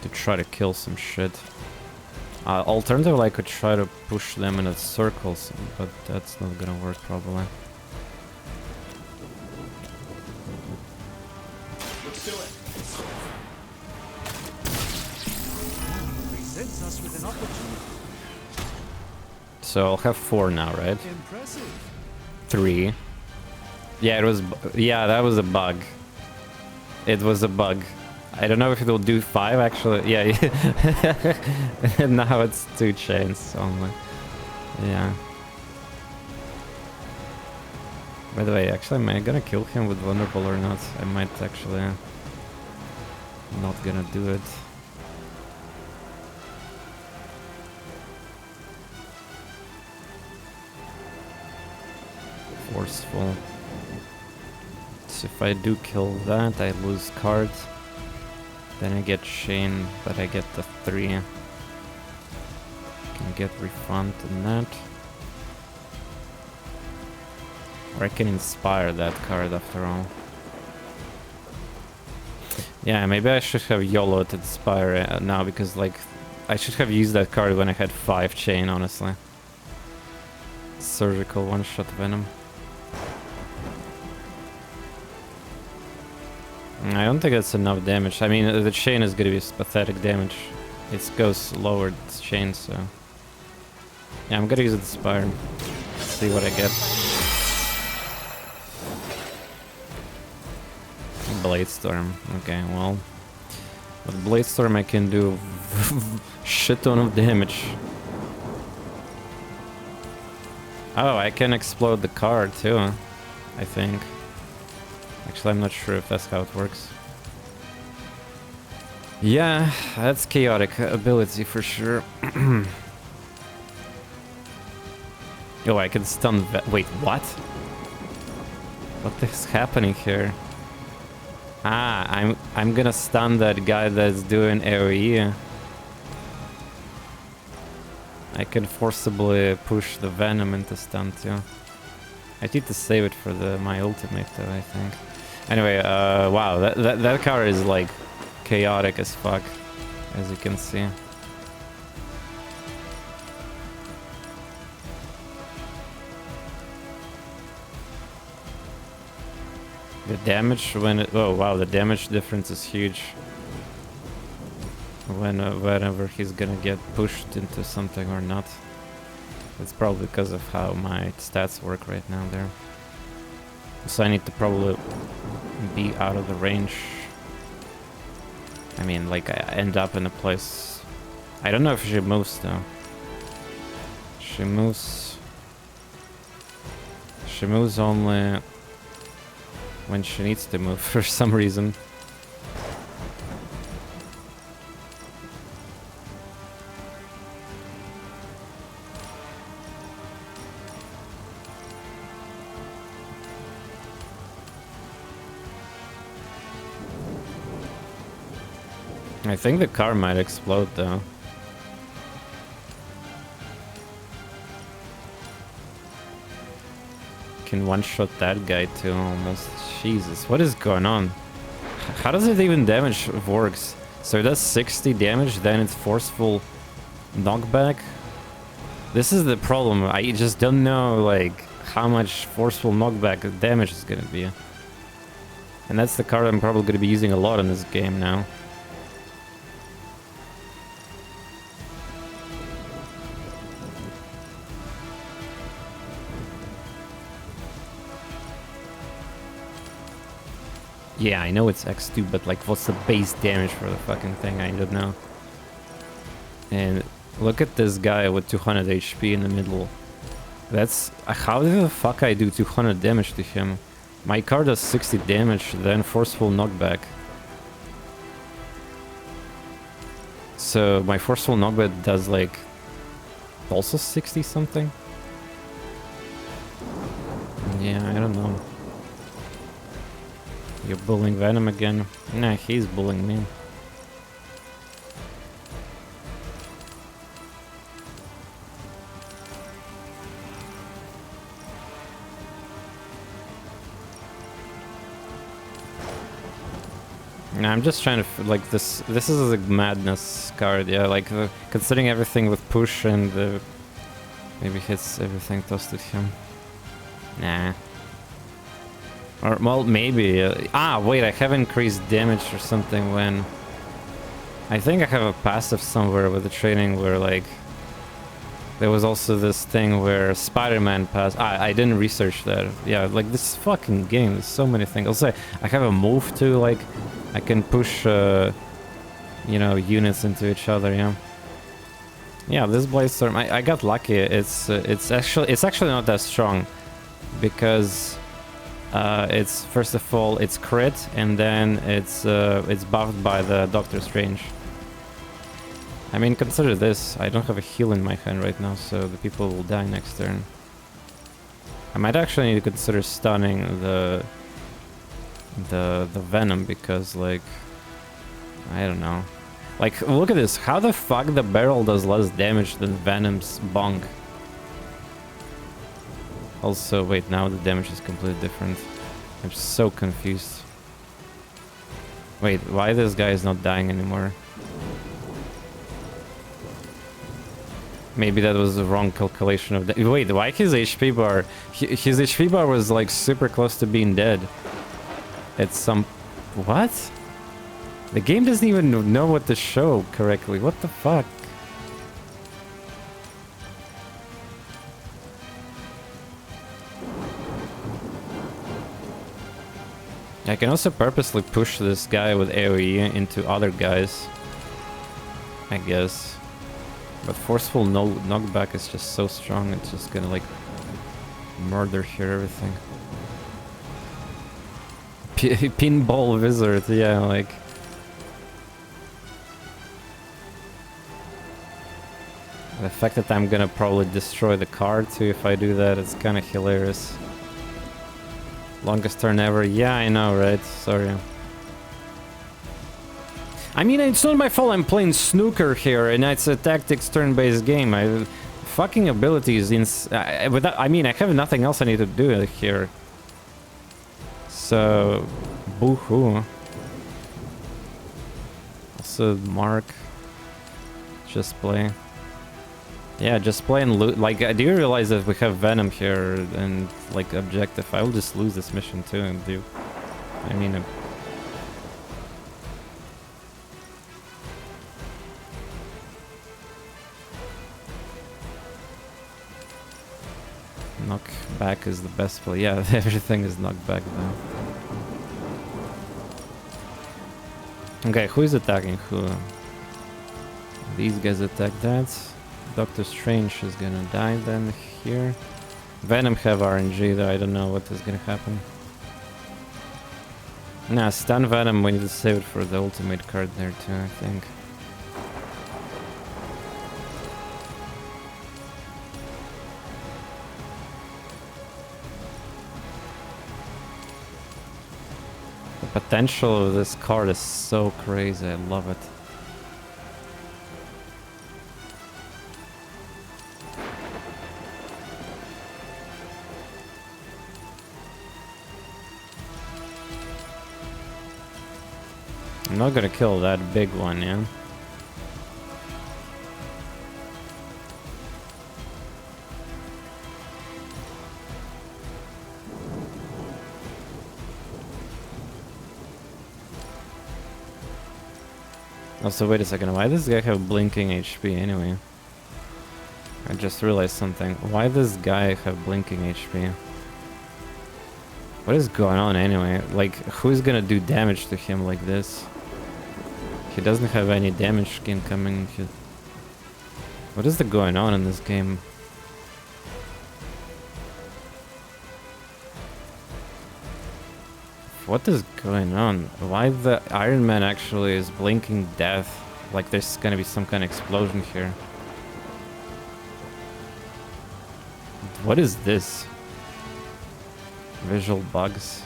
To try to kill some shit. Alternatively, I could try to push them in a circles, but that's not gonna work probably. Let's do it. Presents us with an opportunity. So I'll have 4 now, right? Impressive. 3. Yeah, it was. Yeah, that was a bug. It was a bug. I don't know if it'll do 5 actually. Yeah, now it's 2 chains only. Yeah. By the way, actually, am I gonna kill him with vulnerable or not? I might actually not gonna do it. Forceful. So if I do kill that, I lose cards. Then I get chain, but I get the 3. Can get refund in that. Or I can inspire that card after all. Yeah, maybe I should have YOLO'd inspire now, because like I should have used that card when I had 5 chain, honestly. Surgical one-shot venom. I don't think that's enough damage. I mean, the chain is gonna be pathetic damage. It goes lower, this chain, so... Yeah, I'm gonna use the Spire. See what I get. Blade Storm. Okay, well... With Blade Storm I can do shit ton of damage. Oh, I can explode the card too, I think. Actually, I'm not sure if that's how it works. Yeah, that's chaotic ability for sure. Oh, I can stun that. Wait, what? What is happening here? Ah, I'm gonna stun that guy that's doing AoE. I can forcibly push the Venom into stun too. I need to save it for my ultimate though, I think. Anyway, wow, that card is like chaotic as fuck, as you can see. The damage when it, oh wow, the damage difference is huge. Whenever he's gonna get pushed into something or not. It's probably because of how my stats work right now there. So I need to probably be out of the range. I mean, like, I end up in a place... I don't know if she moves, though. She moves... She moves only... when she needs to move, for some reason. I think the car might explode though. Can one-shot that guy too almost. Jesus, what is going on? How does it even damage Vorks? So it does 60 damage, then it's forceful knockback. This is the problem. I just don't know like how much forceful knockback damage is gonna be. And that's the card I'm probably gonna be using a lot in this game now. Yeah, I know it's X2, but like, what's the base damage for the fucking thing? I don't know. And look at this guy with 200 HP in the middle. That's... how the fuck I do 200 damage to him? My card does 60 damage, then forceful knockback. So my forceful knockback does like... also 60 something? Yeah, I don't know. You're bullying Venom again. Nah, he's bullying me. Nah, I'm just trying to like this. This is a madness card, yeah. Like considering everything with push and maybe hits everything toasted him. Nah. Or well, maybe. Wait, I have increased damage or something when. I think I have a passive somewhere with the training where like. There was also this thing where Spider-Man passed. I didn't research that. Yeah, like this fucking game. There's so many things. Also, I have a move too. Like, I can push, you know, units into each other. Yeah. Yeah, this Bladestorm. I got lucky. It's actually not that strong, because it's first of all it's crit, and then it's buffed by the Doctor Strange. I mean, consider this. I don't have a heal in my hand right now, so the people will die next turn. I might actually need to consider stunning the Venom, because, like, I don't know. Like, look at this. How the fuck the barrel does less damage than Venom's bonk? Also, wait, now the damage is completely different. I'm so confused. Wait, why this guy is not dying anymore? Maybe that was the wrong calculation of the. Wait, why his HP bar? His HP bar was like super close to being dead. It's some. What? The game doesn't even know what to show correctly. What the fuck? I can also purposely push this guy with AoE into other guys, I guess. But forceful knockback is just so strong, it's just gonna like murder here everything. Pinball wizard, yeah, like. The fact that I'm gonna probably destroy the card too if I do that, it's kinda hilarious. Longest turn ever, yeah, I know, right? Sorry. I mean, it's not my fault I'm playing snooker here, and it's a tactics turn-based game. Fucking abilities without, I mean, I have nothing else I need to do here. So, boo-hoo. Also, Mark. Just play. Yeah, just play and loot. Like, do you realize that we have Venom here and, like, objective? I will just lose this mission too and do... I mean... Knockback is the best play. Yeah, everything is knockback though. Okay, who is attacking who? These guys attack that. Doctor Strange is gonna die then here. Venom have RNG though, I don't know what is gonna happen. Nah, stun Venom, we need to save it for the ultimate card there too, I think. The potential of this card is so crazy, I love it. I'm not gonna kill that big one, yeah? Also, wait a second, why does this guy have blinking HP anyway? I just realized something. Why does this guy have blinking HP? What is going on anyway? Like, who's gonna do damage to him like this? He doesn't have any damage incoming. What is going on in this game? What is going on? Why the Iron Man actually is blinking death? Like there's gonna be some kind of explosion here. What is this? Visual bugs?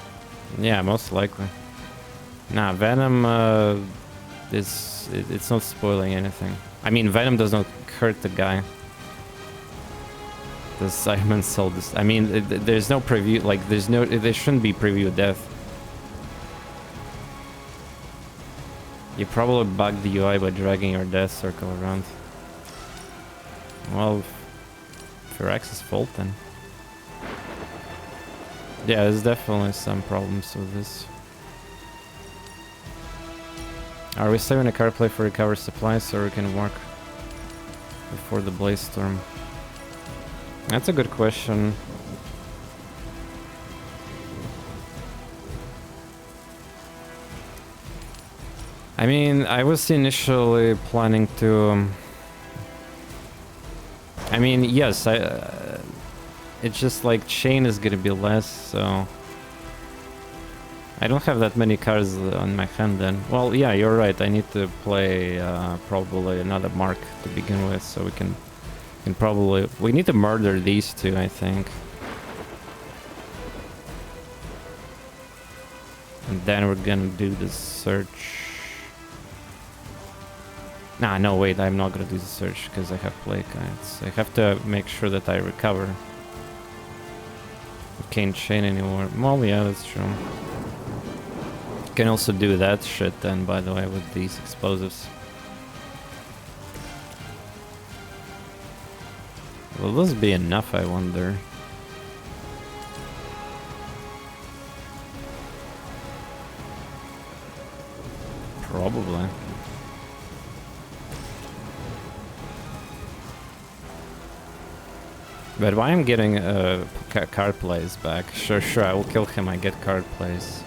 Yeah, most likely. Nah, Venom it's not spoiling anything. I mean, Venom does not hurt the guy. The Simon sold this. I mean, there's no preview. Like, there shouldn't be preview death. You probably bugged the UI by dragging your death circle around. Well, Firaxis' fault then. Yeah, there's definitely some problems with this. Are we saving a card play for recover supplies so we can work before the Blaze Storm? That's a good question. I mean, I was initially planning to... I mean, yes, it's just like chain is gonna be less, so... I don't have that many cards on my hand then. Well, yeah, you're right. I need to play probably another mark to begin with, so we can probably... We need to murder these two, I think. And then we're gonna do the search. Nah, no, wait, I'm not gonna do the search because I have play cards. I have to make sure that I recover. I can't chain anymore. Well, yeah, that's true. Can also do that shit then, by the way, with these explosives. Will this be enough, I wonder? Probably. But why I'm getting card plays back? Sure, I will kill him, I get card plays.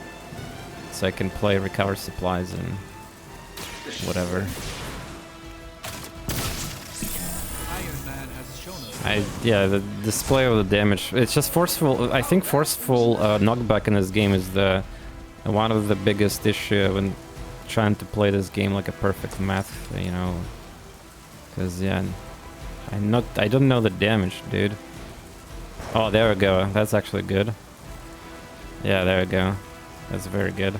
So I can play recover supplies and whatever. Iron Man has shown us. Yeah, the display of the damage. It's just forceful. I think forceful knockback in this game is the one of the biggest issue when trying to play this game like a perfect math, you know. Because yeah, I don't know the damage, dude. Oh, there we go. That's actually good. Yeah, there we go. That's very good.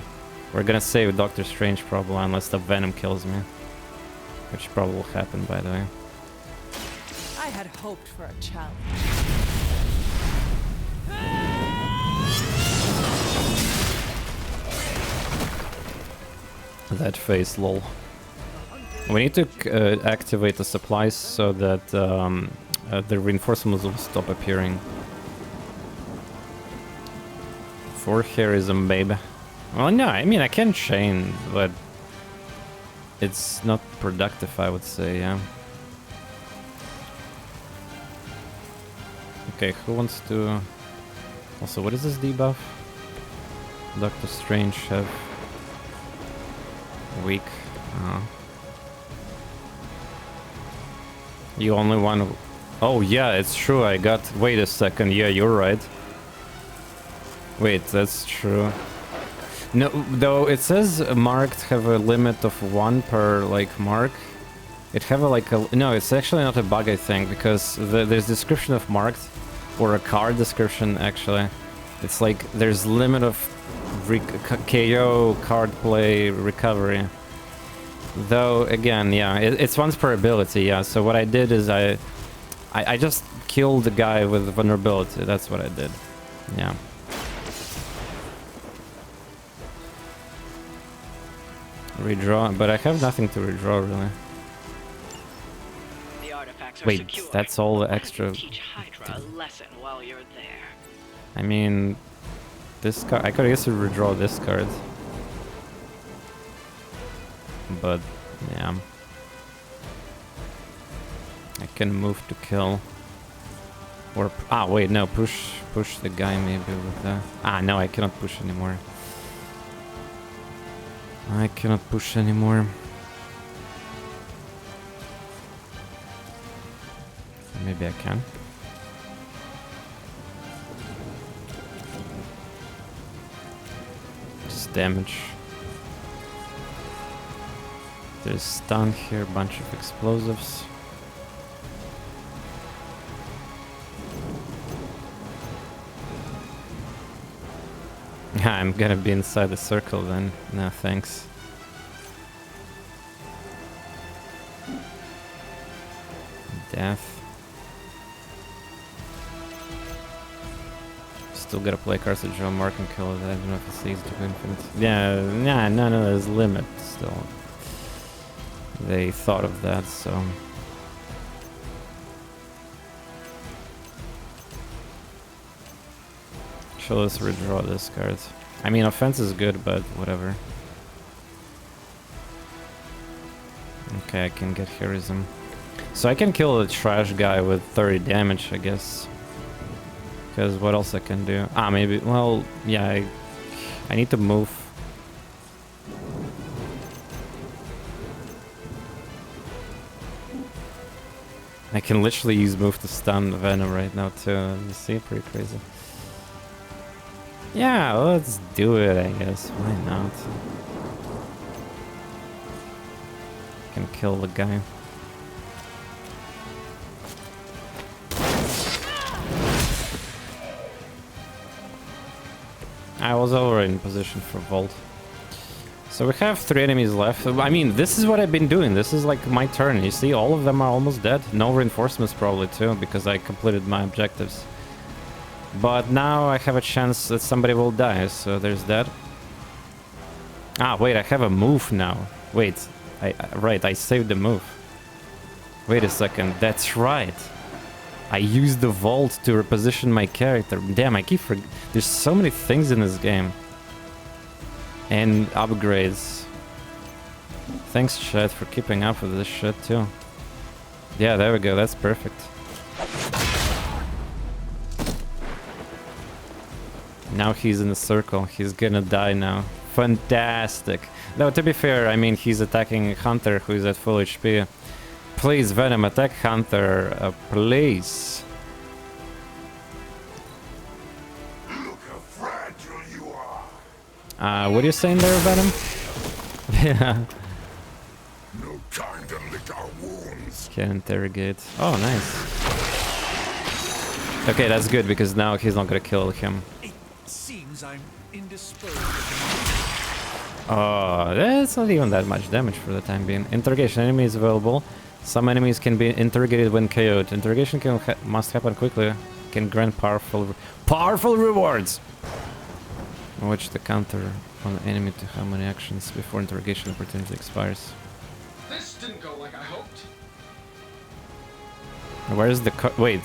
We're gonna save Doctor Strange probably, unless the Venom kills me. Which probably will happen, by the way. I had hoped for a challenge. That face, lol. We need to activate the supplies so that the reinforcements will stop appearing. For heroism, babe. Well, no, I mean, I can chain, but it's not productive, I would say, yeah. Okay, who wants to... Also, what is this debuff? Doctor Strange have... Weak. You only want... Oh, yeah, it's true, I got... Wait a second, yeah, you're right. Wait, that's true. No, though it says marked have a limit of 1 per, like, mark. It have a, like, a... No, it's actually not a bug, I think, because there's description of marked, or a card description, actually. It's like, there's limit of KO, card play, recovery. Though, again, yeah, it's once per ability, yeah. So what I did is I just killed the guy with vulnerability. That's what I did. Yeah. Redraw, but I have nothing to redraw, really. The artifacts are Wait, secure. that's all the Why don't extra... you teach Hydra a lesson while you're there. I mean... This card... I could guess to redraw this card. But, yeah. I can move to kill. Or... Ah, wait, no, push the guy maybe with the... Ah, no, I cannot push anymore. I cannot push anymore. Maybe I can. Just damage. There's stun here, bunch of explosives. I'm gonna be inside the circle then. No, thanks. Death. Still gotta play cards to draw mark and kill it. I don't know if it's easy to go infinite. Yeah, nah, no, there's limit still. They thought of that, so... So let's redraw this card. I mean, offense is good, but whatever. Okay, I can get heroism. So I can kill the trash guy with 30 damage, I guess. Because what else I can do? Ah, maybe... Well, yeah, I need to move. I can literally use move to stun Venom right now too. You see, pretty crazy. Yeah, let's do it, I guess. Why not? Can kill the guy. I was already in position for Volt. So we have 3 enemies left. I mean, this is what I've been doing. This is like my turn. You see, all of them are almost dead. No reinforcements probably too, because I completed my objectives. But now I have a chance that somebody will die, so there's that. Ah, wait, I have a move now. Wait, right, I saved the move. Wait a second, that's right. I used the vault to reposition my character. Damn, I keep forgetting. There's so many things in this game. And upgrades. Thanks, chat, for keeping up with this shit, too. Yeah, there we go, that's perfect. Now he's in the circle. He's gonna die now. Fantastic. Though, to be fair, I mean, he's attacking Hunter, who is at full HP. Please, Venom, attack Hunter, please. Look how fragile you are. What are you saying there, Venom? Yeah. No time to lick our wounds. Can interrogate. Oh, nice. Okay, that's good, because now he's not gonna kill him. Seems I'm indisposed. Oh, that's not even that much damage for the time being. Interrogation enemy is available. Some enemies can be interrogated when KO'd. Interrogation must happen quickly. Can grant powerful rewards. Watch the counter on the enemy to how many actions before interrogation opportunity expires. This didn't go like I hoped. Where's the wait?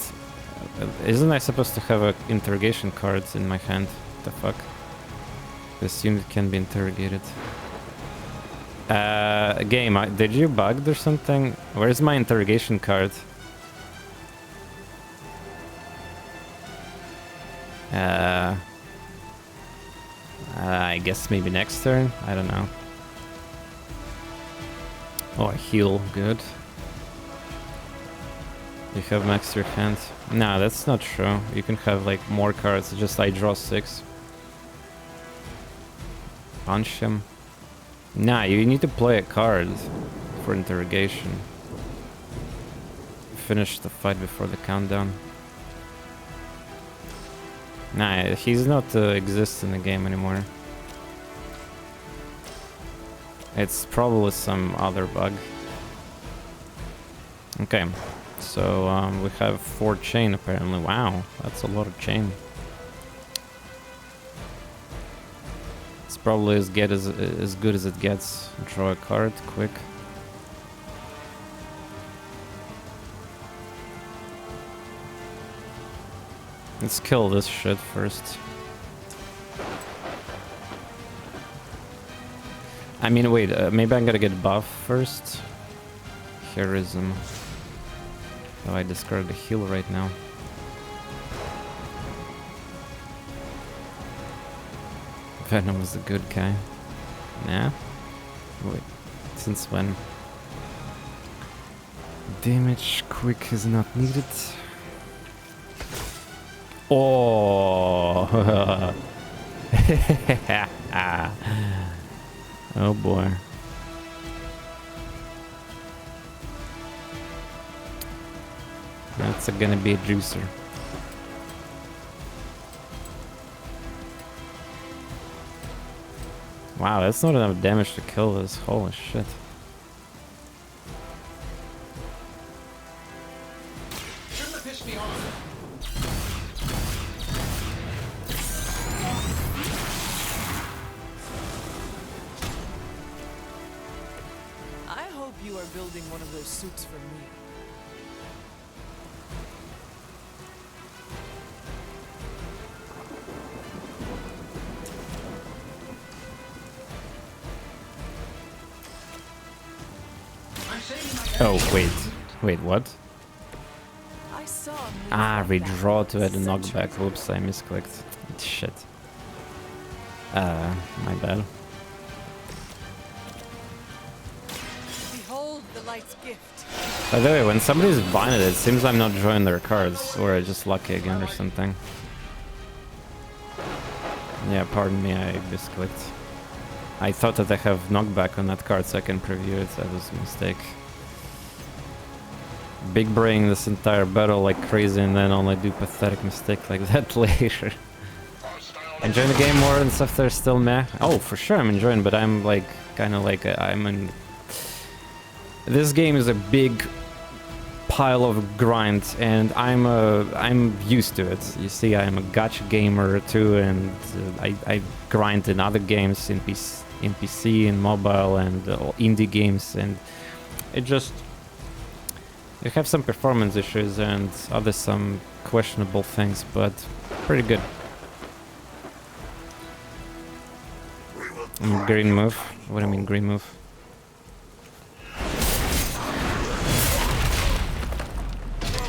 Isn't I supposed to have interrogation cards in my hand? What the fuck? This unit can be interrogated. Game, did you bugged or something? Where's my interrogation card? I guess maybe next turn? I don't know. Oh, I heal, good. You have max your hand. Nah, that's not true. You can have like more cards, just I draw 6. Punch him. Nah, you need to play a card for interrogation. Finish the fight before the countdown. Nah, he's not exist in the game anymore. It's probably some other bug. Okay, so we have 4 chain apparently. Wow, that's a lot of chain. It's probably as good as it gets. Draw a card quick. Let's kill this shit first. I mean, wait, maybe I'm gonna get buff first. Heroism. Oh, I discard the heal right now. Venom is a good guy. Nah. Wait, since when? Damage quick is not needed. Oh! Oh boy. That's gonna be a juicer. Wow, that's not enough damage to kill this. Holy shit. Shouldn't have pissed me off. I hope you are building one of those suits for me. I'm saving my Oh, energy. wait. Wait, what? I saw moves Ah, like that redraw to add a centuries knockback. ago. Whoops, I misclicked. Shit. My bad. Behold the light's gift. By the way, when somebody's binded, it seems I'm not drawing their cards, or I'm just lucky again or something. Yeah, pardon me, I misclicked. I thought that I have knockback on that card so I can preview it. That was a mistake. Big brain this entire battle like crazy and then only do pathetic mistake like that later. Enjoying the game more and stuff there's still meh? Oh, for sure I'm enjoying, but I'm like, kind of like, I'm in... This game is a big pile of grind and I'm used to it. You see, I'm a gacha gamer too, and I grind in other games, in PC, in mobile, and indie games, and it just... You have some performance issues and other some questionable things, but pretty good. Green move? What do you mean green move?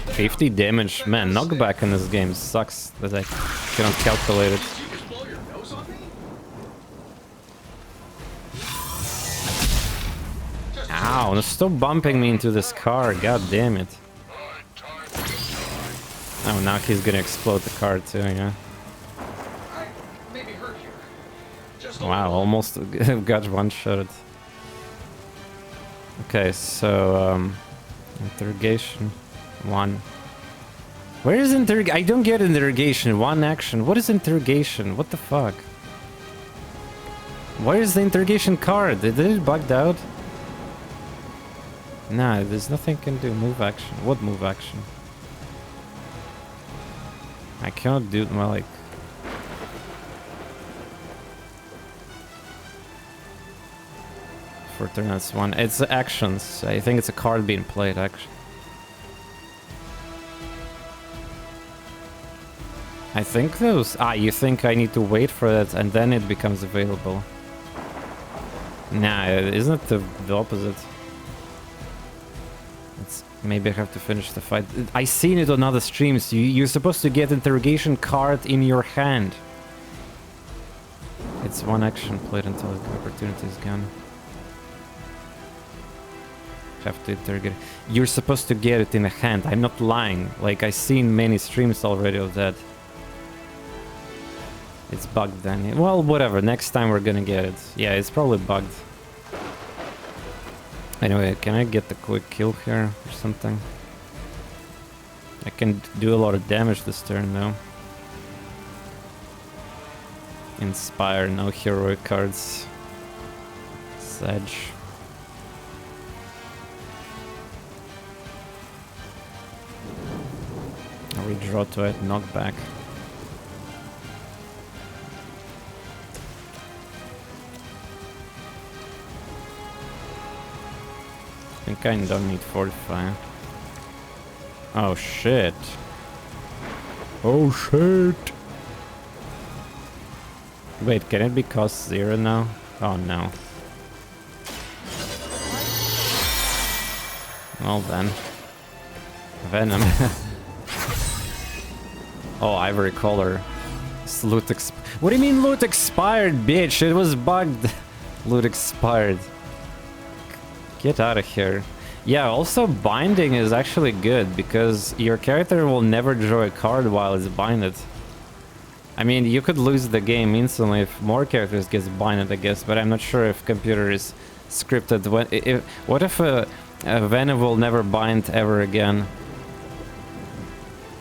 $50 damage, man, knockback in this game sucks that I cannot calculate it. Did you just blow your nose on me? Ow, no, stop bumping me into this car, god damn it. Oh, now he's gonna explode the car too, yeah. I may be hurt here. Just a Wow, little. almost got one-shotted. Okay, so, interrogation. 1. Where is interrogation? I don't get interrogation. 1 action. What is interrogation? What the fuck? Where is the interrogation card? Did it bugged out? Nah, there's nothing I can do. Move action. What move action? I cannot do it, well, like... For turn, that's 1. It's actions. I think it's a card being played, actually. I think those... Ah, you think I need to wait for that and then it becomes available. Nah, isn't it the opposite? It's, maybe I have to finish the fight. I seen it on other streams. You're supposed to get interrogation card in your hand. It's 1 action played until the opportunity is gone. Have to interrogate. You're supposed to get it in a hand. I'm not lying. Like, I seen many streams already of that. It's bugged then. Well, whatever. Next time we're gonna get it. Yeah, it's probably bugged. Anyway, can I get the quick kill here or something? I can do a lot of damage this turn though. Inspire, no heroic cards. Sedge. Redraw to it, knockback. I think I don't need fortify. Oh shit. Oh shit. Wait, can it be cost 0 now? Oh no. Well then. Venom. Oh, ivory color. It's loot what do you mean loot expired, bitch? It was bugged. Loot expired. Get out of here. Yeah, also binding is actually good because your character will never draw a card while it's binded. I mean, you could lose the game instantly if more characters gets binded, I guess, but I'm not sure if computer is scripted. What if a Venom will never bind ever again?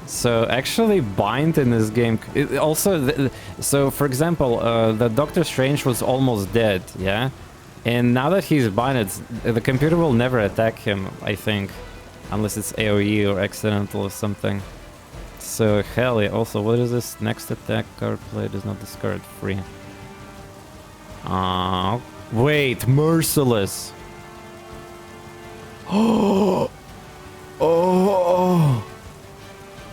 So actually bind in this game so for example the Doctor Strange was almost dead, yeah, and now that he's binded the computer will never attack him, I think, unless it's AoE or accidental or something. So hell yeah. Also, what is this? Next attack card play does not discard free. Wait, merciless. Oh.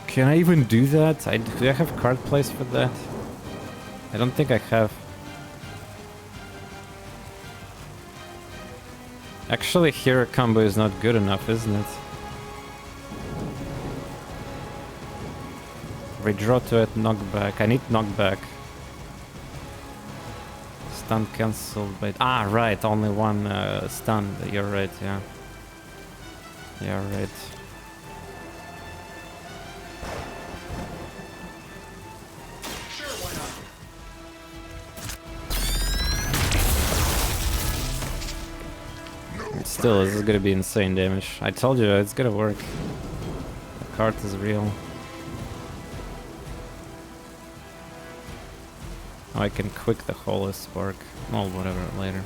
Can I even do that? Do I have card plays for that? I don't think I have. Actually, hero combo is not good enough, isn't it? Redraw to it, knockback. I need knockback. Stun cancelled by... Ah, right, only one stun. You're right, yeah. You're right. Still, this is gonna be insane damage. I told you, it's gonna work. The card is real. Oh, I can quick the Holy Spark. Well, whatever, later.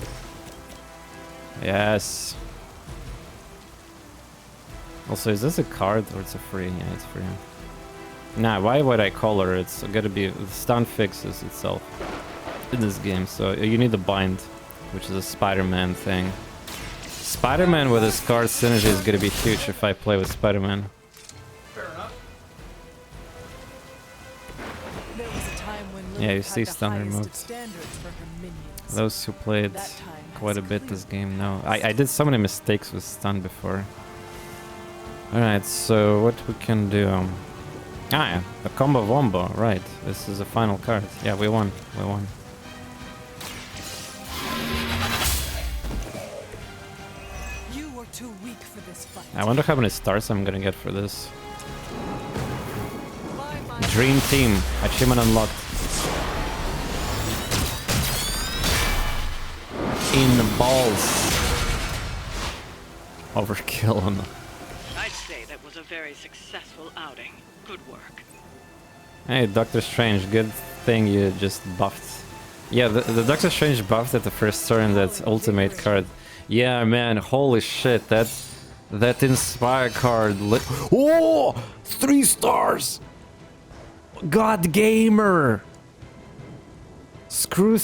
Yes. Also, is this a card or it's a free? Yeah, it's free. Nah, why would I call her? It's gotta be... The stun fixes itself in this game, so you need the bind, which is a Spider-Man thing. Spider-Man with his card synergy is gonna be huge if I play with Spider-Man. Fair enough. There was a time when Yeah, you Lilith see had the stun highest of removed. standards for her minions. Those who played That time quite a has bit this clearly game know. I did so many mistakes with stun before. Alright, so what we can do... Ah, yeah, a combo wombo, right. This is the final card. Yeah, we won. We won. You were too weak for this fight. I wonder how many stars I'm gonna get for this. Bye, Dream Team. Achievement unlocked. In the balls. Overkill on the... I'd say that was a very successful outing. Good work. Hey, Doctor Strange, good thing you just buffed. Yeah, the Doctor Strange buffed at the first turn, that ultimate card. Yeah, man, holy shit, that Inspire card oh! 3 stars! God Gamer! Screw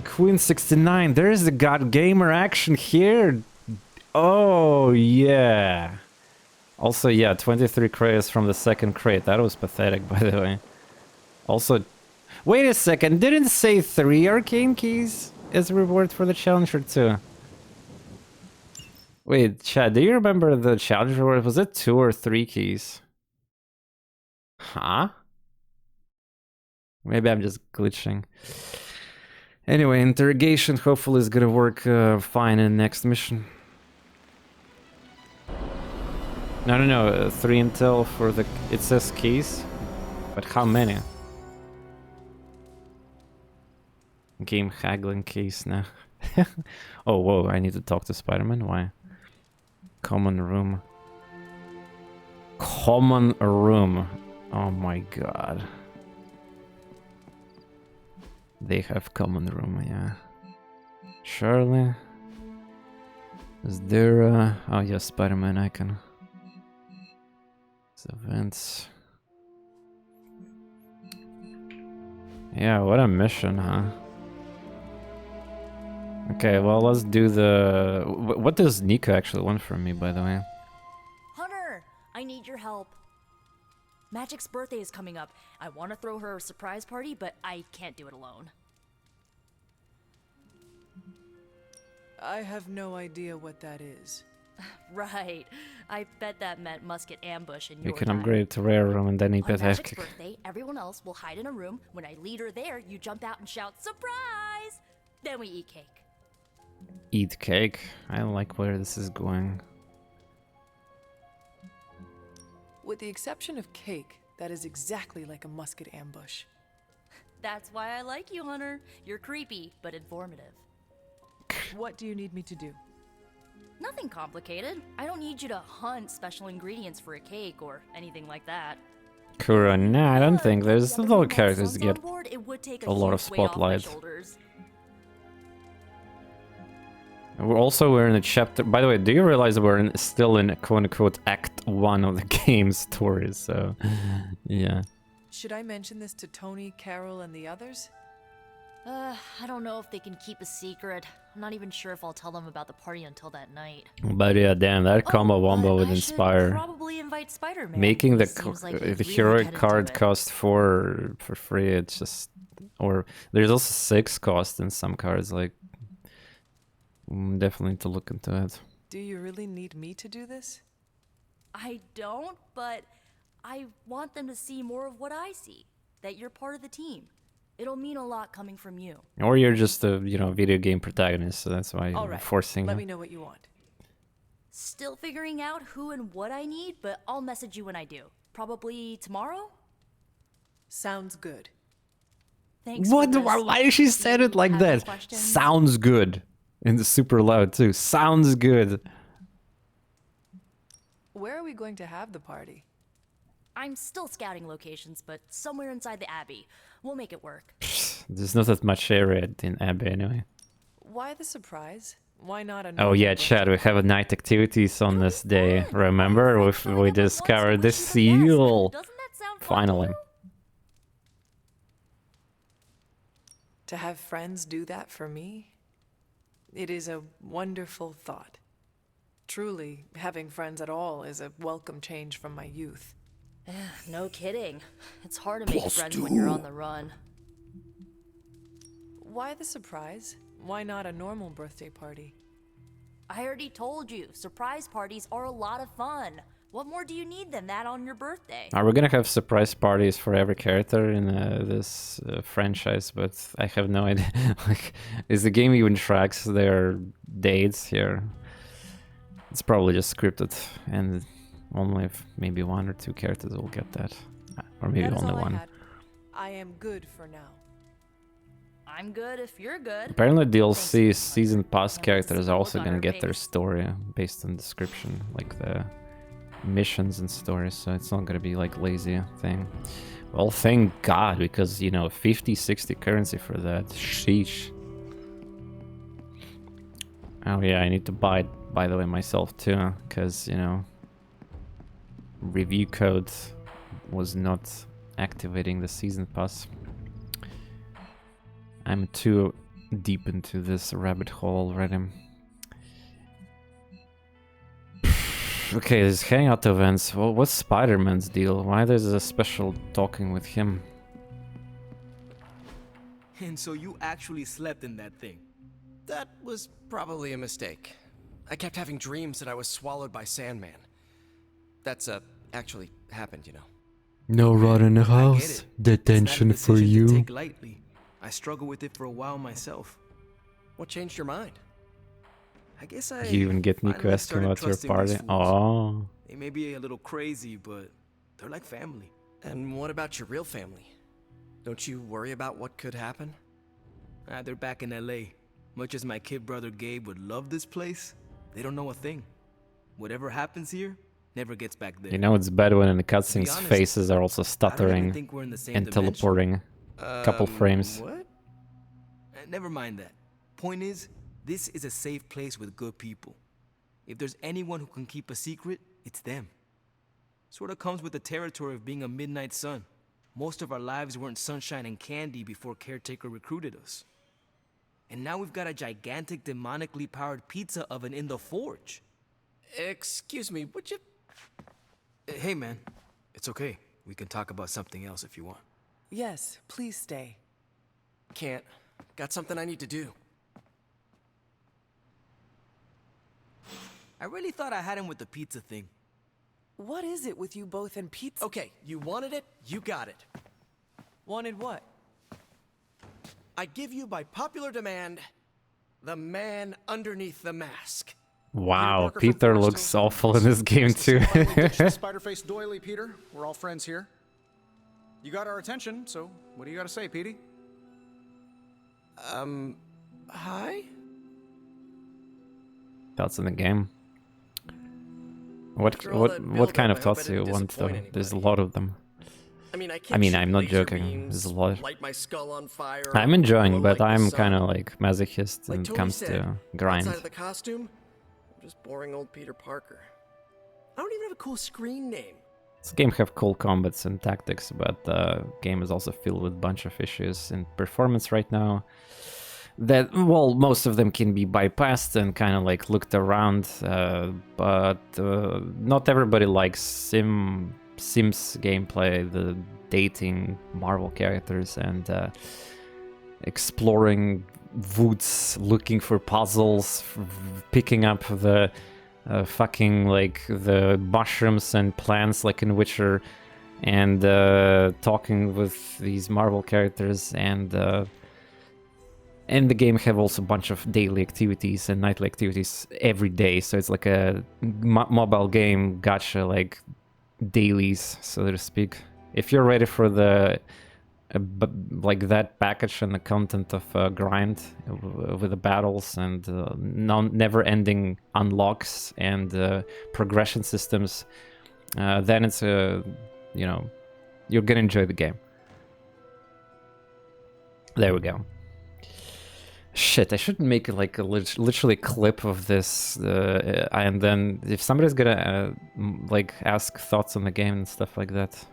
Queen 69, there is a God Gamer action here! Oh, yeah. Also, yeah, 23 crates from the second crate. That was pathetic, by the way. Also, wait a second, didn't it say 3 arcane keys as reward for the challenge or 2? Wait, Chad, do you remember the challenge reward? Was it 2 or 3 keys? Huh? Maybe I'm just glitching. Anyway, interrogation hopefully is gonna work fine in next mission. No, 3 intel for the... It says keys, but how many? Game haggling keys now. Oh, whoa, I need to talk to Spider-Man? Why? Common room. Common room. Oh my god. They have common room, yeah. Charlie. Is there a... Oh yeah, Spider-Man icon. Events. Yeah, what a mission, huh? Okay, well, let's do the... What does Nico actually want from me, by the way? Hunter, I need your help. Magic's birthday is coming up. I want to throw her a surprise party, but I can't do it alone. I have no idea what that is. Right. I bet that meant musket ambush in You your can time. upgrade to rare room and then eat On it. Magic's birthday, everyone else will hide in a room. When I lead her there, you jump out and shout, "Surprise!" Then we eat cake. Eat cake? I don't like where this is going. With the exception of cake, that is exactly like a musket ambush. That's why I like you, Hunter. You're creepy, but informative. What do you need me to do? Nothing complicated. I don't need you to hunt special ingredients for a cake or anything like that. Kura, nah, I don't think. There's a The lot other of characters sons get on board, it would take a lot of huge weight off my spotlight. shoulders. We're in a chapter. By the way, do you realize we're still in quote unquote Act 1 of the game's story? So, yeah. Should I mention this to Tony, Carol, and the others? I don't know if they can keep a secret. I'm not even sure if I'll tell them about the party until that night. But yeah, damn, that combo wombo would I should inspire. probably invite Spider-Man. Making the Seems like he's the really heroic headed to card it. cost 4 for free. It's just, or there's also 6 cost in some cards. Like, definitely need to look into it. Do you really need me to do this? I don't, but I want them to see more of what I see. That you're part of the team. It'll mean a lot coming from you. Or you're just a video game protagonist, so that's why All you're right. forcing Let it. me know what you want. Still figuring out who and what I need, but I'll message you when I do. Probably tomorrow? Sounds good. Thanks. What? Lucas. Why she said it like Have any that? questions? Sounds good. And it's super loud too. Sounds good. Where are we going to have the party? I'm still scouting locations, but somewhere inside the Abbey. We'll make it work. There's not that much area in Abbey anyway. Why the surprise? Why not a Oh normal yeah, birthday Chad, we have a night activities on this day. Remember? We discovered the seal. Doesn't that sound fun to Finally. you? To have friends do that for me? It is a wonderful thought. Truly, having friends at all is a welcome change from my youth. No kidding. It's hard to make friends when you're on the run. Why the surprise? Why not a normal birthday party? I already told you, surprise parties are a lot of fun. What more do you need than that on your birthday? Are we gonna have surprise parties for every character in this franchise? But I have no idea. Like, is the game even tracks their dates here? It's probably just scripted, and only if maybe 1 or 2 characters will get that, or maybe That is only all I one. had. I am good for now. I'm good if you're good. Apparently, DLC Thanks. season pass And characters are also look on gonna her get their face. story based on description, like the missions and stories. So it's not gonna be like lazy thing. Well, thank God, because 50, 60 currency for that. Sheesh. Oh yeah, I need to buy it, by the way, myself too, because review code was not activating the season pass. I'm too deep into this rabbit hole already. Okay, there's hangout events. Well, what's Spider-Man's deal? Why there's a special talking with him? And so you actually slept in that thing? That was probably a mistake. I kept having dreams that I was swallowed by Sandman. That's actually happened, you know. No rot in the I get house. it. Detention It's not a for decision to you. take lightly. I struggled with it for a while myself. What changed your mind? I guess I You even get me finally asking started about your trusting party. these fools. Oh. They may be a little crazy, but they're like family. And what about your real family? Don't you worry about what could happen? They're back in LA. Much as my kid brother Gabe would love this place, they don't know a thing. Whatever happens here never gets back there. It's bad when in the cutscenes honest, faces are also I don't even stuttering think we're in the same and dimension. teleporting. Couple frames. What? Never mind that. Point is, this is a safe place with good people. If there's anyone who can keep a secret, it's them. Sort of comes with the territory of being a midnight sun. Most of our lives weren't sunshine and candy before Caretaker recruited us. And now we've got a gigantic demonically powered pizza oven in the forge. Excuse me, would you... Hey man, it's okay. We can talk about something else if you want. Yes, please stay. Can't. Got something I need to do. I really thought I had him with the pizza thing. What is it with you both and pizza? Okay, you wanted it, you got it. Wanted what? I give you by popular demand, the man underneath the mask. Wow, Parker from Peter Forest looks Hills. awful in this game Nice to see too. you finally ditched the Spider-Face doily, Peter. We're all friends here. You got our attention, so what do you got to say, Petey? Hi? Thoughts in the game? What After all that what kind build-up, of I hope I thoughts do you didn't want though? disappoint There's a anybody. lot of them. I mean, I'm not laser joking. beams, There's a lot. light my skull on fire. I'm enjoying, glow but like the I'm sun. kind of like masochist when Like it Tony comes said, to grind. outside of the costume, I'm just boring old Peter Parker. I don't even have a cool screen name. This game have cool combats and tactics, but the game is also filled with a bunch of issues in performance right now. That, well, most of them can be bypassed and kind of like looked around, but not everybody likes Sims gameplay, the dating Marvel characters and exploring woods, looking for puzzles, picking up the fucking like the mushrooms and plants like in Witcher, and talking with these Marvel characters, and the game have also a bunch of daily activities and nightly activities every day, so it's like a mobile game gacha, like dailies, so to speak. If you're ready for the like that package and the content of grind with the battles and never-ending unlocks and progression systems, then it's you're gonna enjoy the game. There we go. Shit, I should make like a literally clip of this, and then if somebody's gonna like ask thoughts on the game and stuff like that,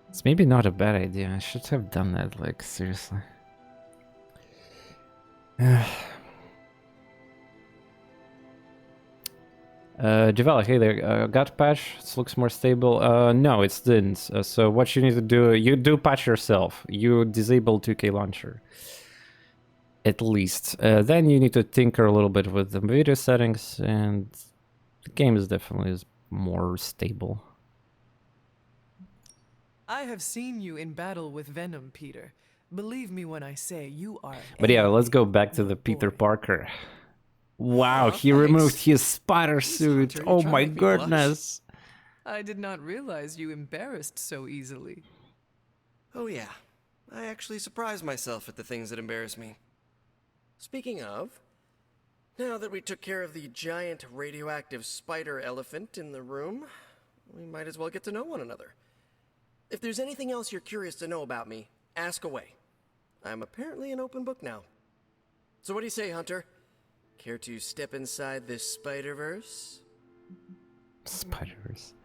it's maybe not a bad idea. I should have done that, like, seriously. Javel, hey there, got patch? It looks more stable. No, it didn't. So what you need to do, you do patch yourself. You disable 2K launcher. At least. Then you need to tinker a little bit with the video settings, and the game is definitely more stable. I have seen you in battle with Venom, Peter. Believe me when I say you are. But yeah, let's go back to the Peter Parker. Wow, he thanks. removed his spider suit. Hunter, Oh you're my trying to make me blush. goodness. I did not realize you embarrassed so easily. Oh yeah, I actually surprise myself at the things that embarrass me. Speaking of, now that we took care of the giant radioactive spider elephant in the room, we might as well get to know one another. If there's anything else you're curious to know about me, ask away. I'm apparently an open book now. So what do you say, Hunter? Care to step inside this Spider-Verse? Spider-Verse.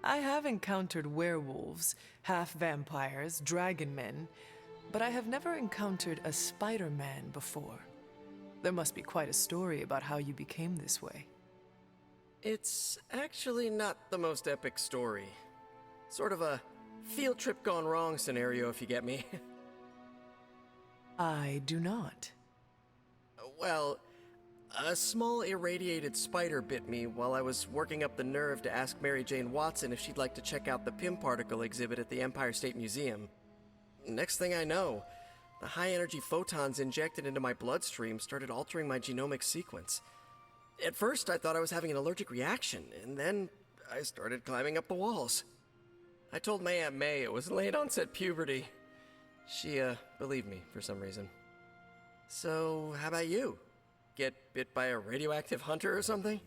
I have encountered werewolves, half-vampires, dragon men, but I have never encountered a Spider-Man before. There must be quite a story about how you became this way. It's actually not the most epic story. Sort of a field trip gone wrong scenario, if you get me. I do not. Well, a small irradiated spider bit me while I was working up the nerve to ask Mary Jane Watson if she'd like to check out the Pym particle exhibit at the Empire State Museum. Next thing I know, the high-energy photons injected into my bloodstream started altering my genomic sequence. At first, I thought I was having an allergic reaction, and then I started climbing up the walls. I told my Aunt May it was late-onset puberty. She, believed me for some reason. So, how about you? Get bit by a radioactive hunter or something?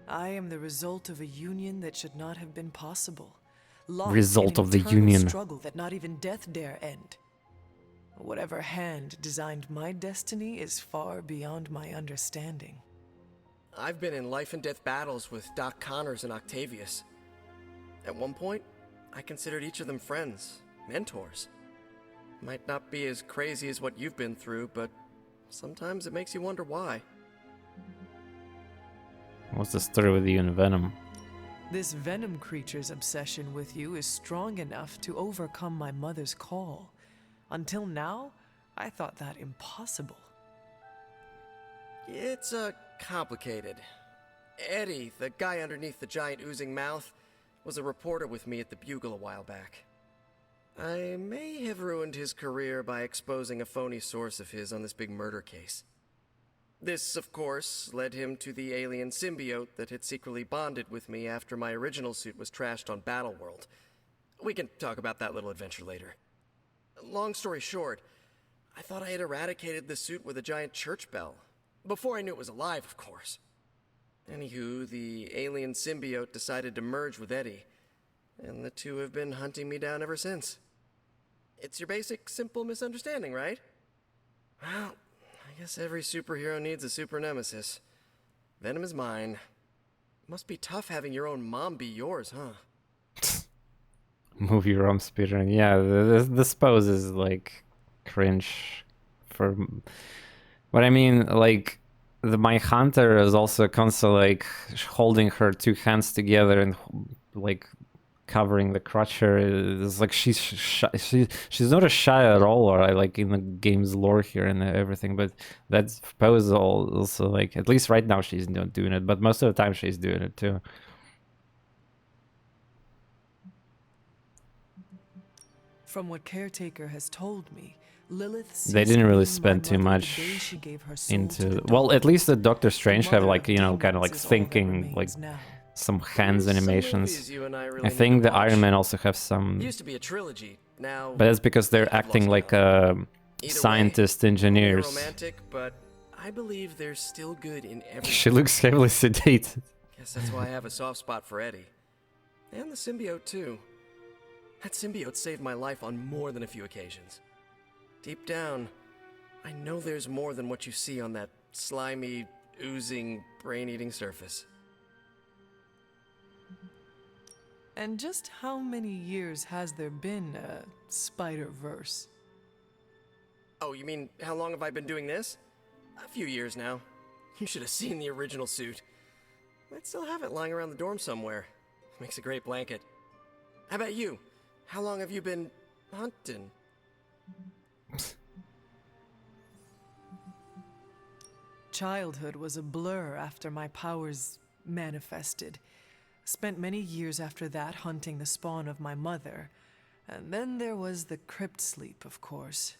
I am the result of a union that should not have been possible. Locked Result in an of the eternal union. struggle that not even death dare end. Whatever hand designed my destiny is far beyond my understanding. I've been in life and death battles with Doc Connors and Octavius. At one point, I considered each of them friends, mentors. Might not be as crazy as what you've been through, but sometimes it makes you wonder why. What's the story with you and Venom? This Venom creature's obsession with you is strong enough to overcome my mother's call. Until now, I thought that impossible. It's, complicated. Eddie, the guy underneath the giant oozing mouth, was a reporter with me at the Bugle a while back. I may have ruined his career by exposing a phony source of his on this big murder case. This, of course, led him to the alien symbiote that had secretly bonded with me after my original suit was trashed on Battleworld. We can talk about that little adventure later. Long story short, I thought I had eradicated the suit with a giant church bell. Before I knew it was alive, of course. Anywho, the alien symbiote decided to merge with Eddie, and the two have been hunting me down ever since. It's your basic, simple misunderstanding, right? Well, I guess every superhero needs a super nemesis. Venom is mine. Must be tough having your own mom be yours, huh? Move your arm speedrun. Yeah, this pose is like cringe for. But I mean, like, my hunter is also constantly like holding her two hands together and like covering the crutcher. It's like she's not a shy at all, or like in the game's lore here and everything. But that pose is also like, at least right now she's not doing it, but most of the time she's doing it too. From what Caretaker has told me, Lilith. They didn't really spend too much into. Well, at least the Doctor Strange have like, you know, kind of like thinking, like some hands animations. I think the Iron Man also have some. Used to be a trilogy. Now, but that's because they're acting like scientist engineers. Romantic, but I believe they're still good in everything. She looks heavily sedated. Guess that's why I have a soft spot for Eddie. And the symbiote too. That symbiote saved my life on more than a few occasions. Deep down, I know there's more than what you see on that slimy, oozing, brain-eating surface. And just how many years has there been a Spider-Verse? Oh, you mean how long have I been doing this? A few years now. You should have seen the original suit. I'd still have it lying around the dorm somewhere. Makes a great blanket. How about you? How long have you been hunting? Childhood was a blur after my powers manifested. Spent many years after that hunting the spawn of my mother. And then there was the crypt sleep, of course.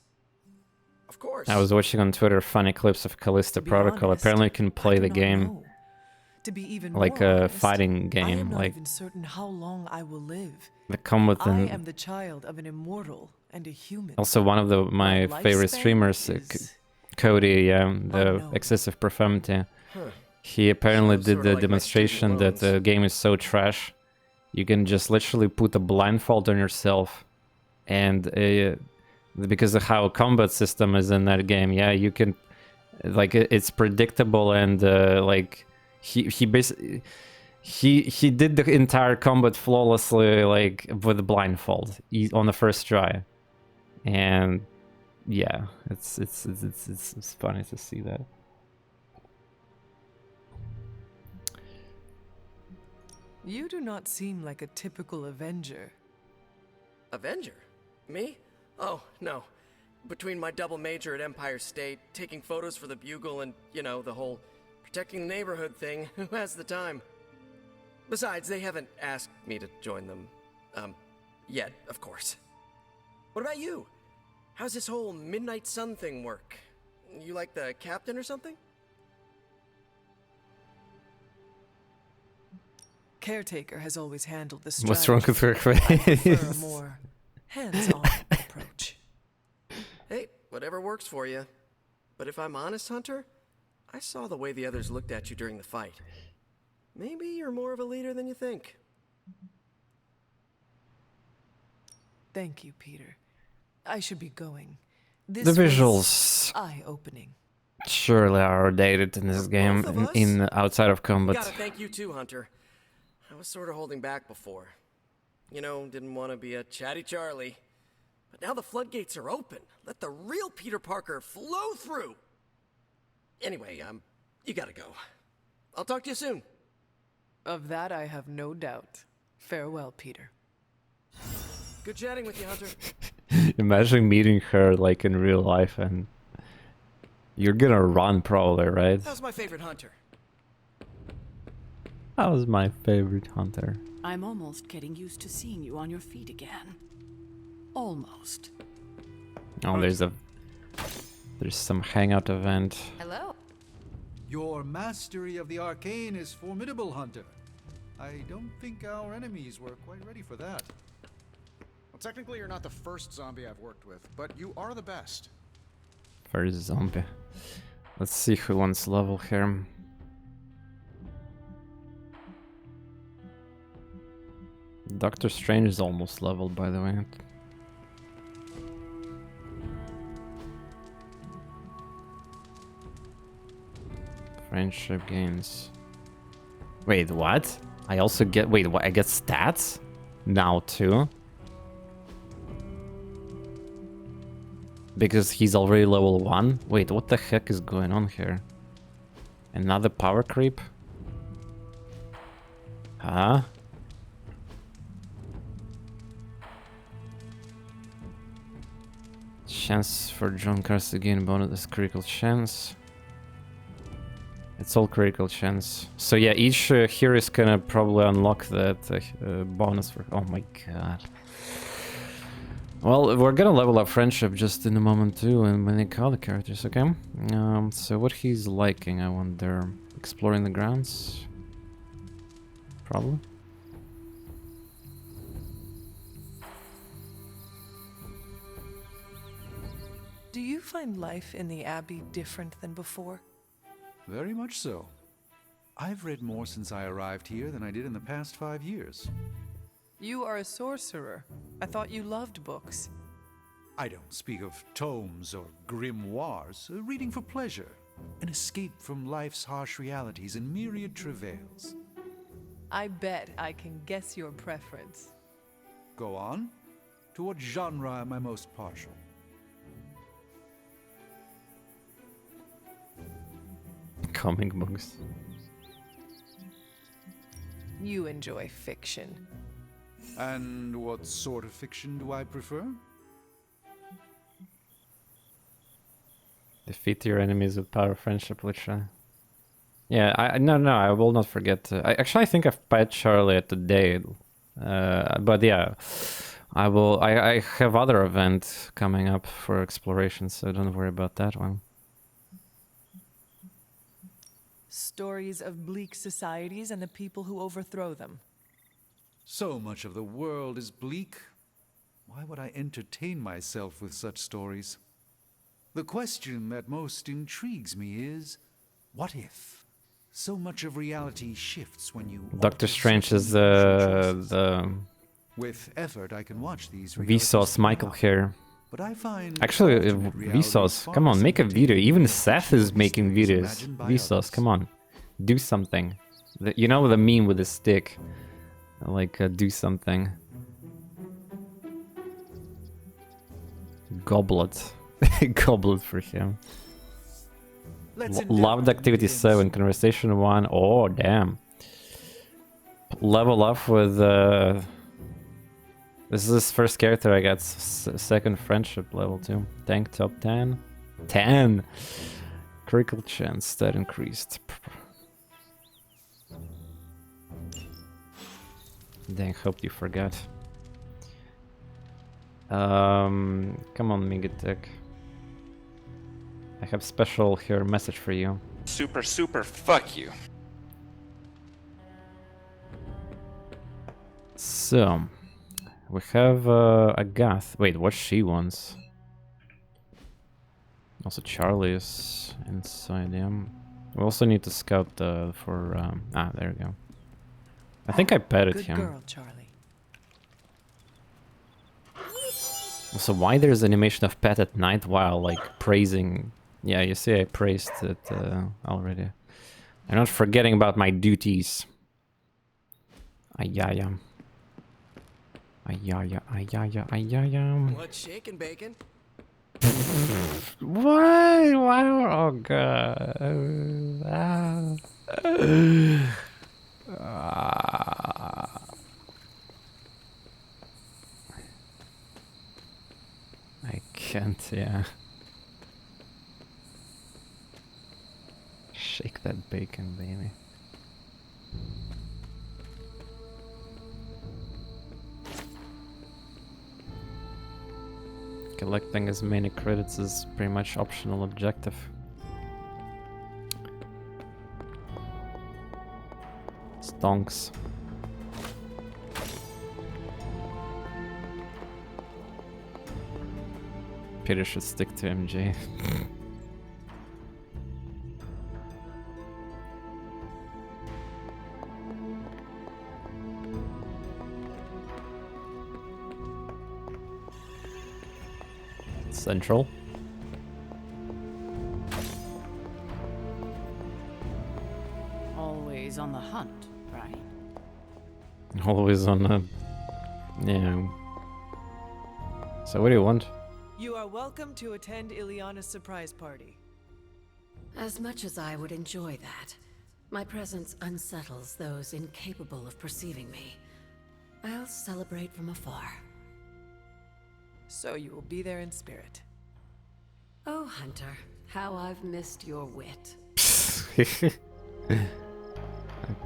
Of course. I was watching on Twitter funny clips of Callisto Protocol. Honest, apparently you can play the game know. To be even like more a honest, fighting I game. am not Like even certain how long I will live. the combat I and am the child of an immortal and a human. also one of my favorite streamers, Cody, the excessive profanity. He apparently did the demonstration that the game is so trash, you can just literally put a blindfold on yourself, and because of how combat system is in that game, yeah, you can, like, it's predictable, and like he basically he did the entire combat flawlessly, like with a blindfold on the first try, and yeah, it's funny to see that. You do not seem like a typical Avenger. Avenger? Me? Oh, no. Between my double major at Empire State, taking photos for the Bugle, and, you know, the whole protecting the neighborhood thing, who has the time? Besides, they haven't asked me to join them. Yet, of course. What about you? How's this whole Midnight Sun thing work? You like the captain or something? Caretaker has always handled the What's wrong with her face? I prefer a more hands-on approach. Hey, whatever works for you. But if I'm honest, Hunter, I saw the way the others looked at you during the fight. Maybe you're more of a leader than you think. Thank you, Peter. I should be going. The This visuals eye-opening. surely are outdated in this game, in outside of combat. Gotta thank you too, Hunter. I was sort of holding back before. You know, didn't want to be a chatty Charlie. But now the floodgates are open. Let the real Peter Parker flow through. Anyway, you gotta go. I'll talk to you soon. Of that I have no doubt. Farewell, Peter. Good chatting with you, Hunter. Imagine meeting her like in real life, and you're gonna run probably, right? How's my favorite Hunter? That was my favorite Hunter. I'm almost getting used to seeing you on your feet again. Almost. Oh, there's some hangout event. Hello. Your mastery of the arcane is formidable, Hunter. I don't think our enemies were quite ready for that. Well, technically you're not the first zombie I've worked with, but you are the best. First zombie. Let's see who wants level here. Doctor Strange is almost leveled, by the way. Friendship gains. Wait, what? I also get... Wait, what? I get stats? Now too? Because he's already level 1? Wait, what the heck is going on here? Another power creep? Huh? Chance for John Cars to gain bonus critical chance. It's all critical chance. So yeah, each hero is gonna probably unlock that bonus for... Oh my god. Well, we're gonna level up friendship just in a moment too, and many other characters, okay? So what he's liking, I wonder. Exploring the grounds? Probably. Do you find life in the Abbey different than before? Very much so. I've read more since I arrived here than I did in the past 5 years. You are a sorcerer. I thought you loved books. I don't speak of tomes or grimoires, reading for pleasure, an escape from life's harsh realities and myriad travails. I bet I can guess your preference. Go on. To what genre am I most partial? Comic books. You enjoy fiction. And what sort of fiction do I prefer? Defeat your enemies with power of friendship, which yeah, I will not forget. I think I've pet Charlie today, but yeah, I will. I have other event coming up for exploration, so don't worry about that one. Stories of bleak societies and the people who overthrow them. So much of the world is bleak. Why would I entertain myself with such stories? The question that most intrigues me is, what if so much of reality shifts when you... Doctor Strange is the... With effort, I can watch these Vsauce Michael here. But I find actually, Vsauce, come on, make a video. Even Seth is making videos. Vsauce, come on. Do something. You know the meme with the stick. Like, do something. Goblet. Goblet for him. Loved Activity 7, Conversation 1. Oh, damn. Level up with... This is his first character I got. Second friendship level 2. Tank top 10. 10! Critical chance that increased. Dang, hope you forgot. Come on, Megatech. I have special here message for you. Super, fuck you. So, we have a Gath. Wait, what she wants? Also, Charlie is inside him. We also need to scout for. There we go. I think I petted Good him. Girl, Charlie. So why there's animation of pet at night while like praising? Yeah, you see, I praised it already. I'm not forgetting about my duties. Ayaya. Ayaya, ayaya, ayaya. What's shaking, bacon? What? Why? Oh god. I can't, yeah. Shake that bacon, baby. Collecting as many credits is pretty much optional objective. Stonks. Peter should stick to MJ. Central. Always on the hunt, right? Always on the... Yeah. So what do you want? You are welcome to attend Ileana's surprise party. As much as I would enjoy that, my presence unsettles those incapable of perceiving me. I'll celebrate from afar. So you will be there in spirit. Oh, Hunter, how I've missed your wit. Okay,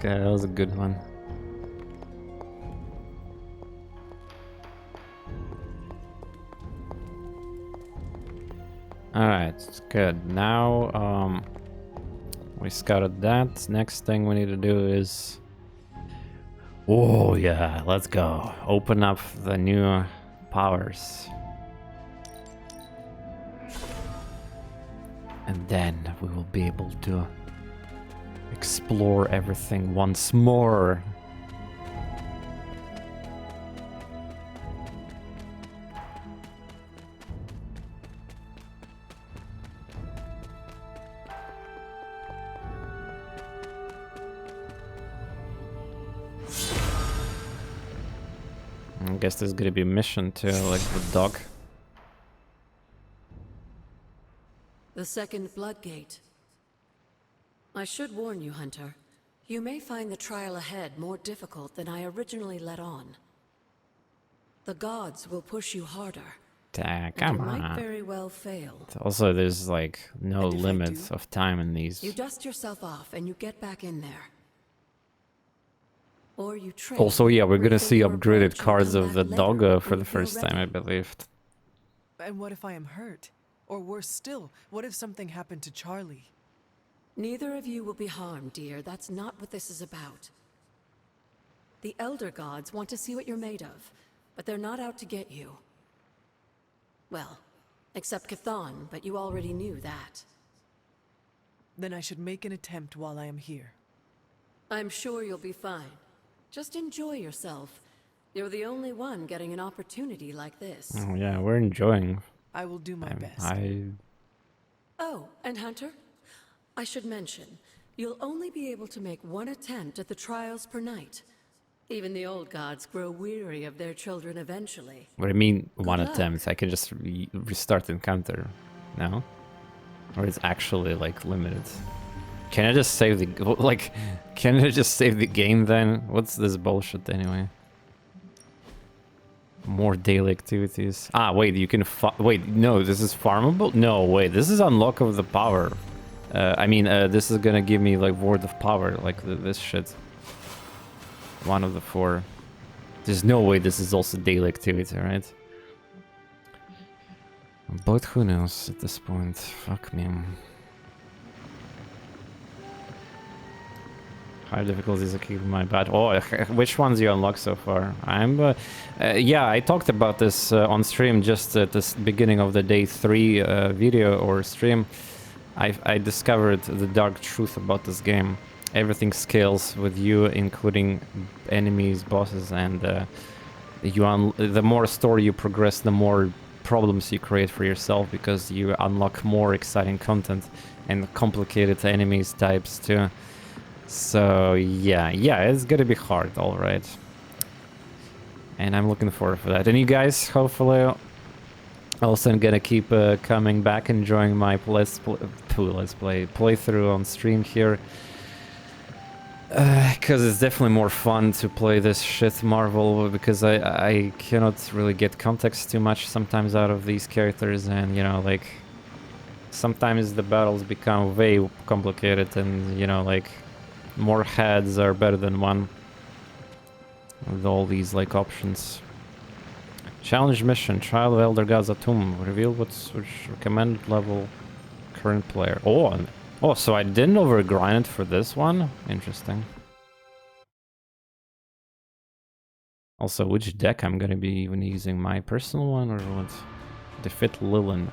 that was a good one. Alright, good. Now, we scouted that. Next thing we need to do is... Oh yeah, let's go. Open up the new powers. And then we will be able to explore everything once more. I guess there's gonna be a mission too, like the dog. The second Bloodgate. I should warn you, Hunter. You may find the trial ahead more difficult than I originally let on. The gods will push you harder. Come you on. might very well fail. Also, there's like no And if I limit do, of time in these. You dust yourself off and you get back in there. Or you train. Also, yeah, we're gonna rethink see your upgraded approach and cards come of back the later dog when for you the feel first time, I ready. believe. And what if I am hurt? Or worse still, what if something happened to Charlie? Neither of you will be harmed, dear. That's not what this is about. The Elder Gods want to see what you're made of, but they're not out to get you. Well, except Cathan, but you already knew that. Then I should make an attempt while I am here. I'm sure you'll be fine. Just enjoy yourself. You're the only one getting an opportunity like this. Oh yeah, we're enjoying. I will do my best. Oh, and Hunter? I should mention, you'll only be able to make one attempt at the trials per night. Even the old gods grow weary of their children eventually. What do you mean one luck. attempt? I can just restart the encounter. No? Or it's actually like limited. Can I just save the like? Can I just save the game then? What's this bullshit anyway? More daily activities. Ah, wait, you can wait. No, this is farmable. No, wait, this is unlock of the power. I mean, this is gonna give me like word of power, like this shit. One of the 4. There's no way this is also daily activity, right? But who knows at this point? Fuck me. High difficulties are keeping my bad. Oh, which ones you unlock so far? Yeah, I talked about this on stream just at the beginning of the day 3 video or stream. I discovered the dark truth about this game. Everything scales with you, including enemies, bosses, and the more story you progress, the more problems you create for yourself because you unlock more exciting content and complicated enemies types too. So yeah, it's gonna be hard, all right. And I'm looking forward for that. And you guys, hopefully, also gonna keep coming back, enjoying my playthrough on stream here. Because it's definitely more fun to play this shit Marvel, because I cannot really get context too much sometimes out of these characters, and you know, like sometimes the battles become way complicated, and you know, like more heads are better than one with all these like options. Challenge mission: Trial of Elder Gods Atum. Reveal which recommended level current player. Oh, so I didn't overgrind it for this one? Interesting. Also, which deck I'm gonna be even using? My personal one or what? Defeat Lilin.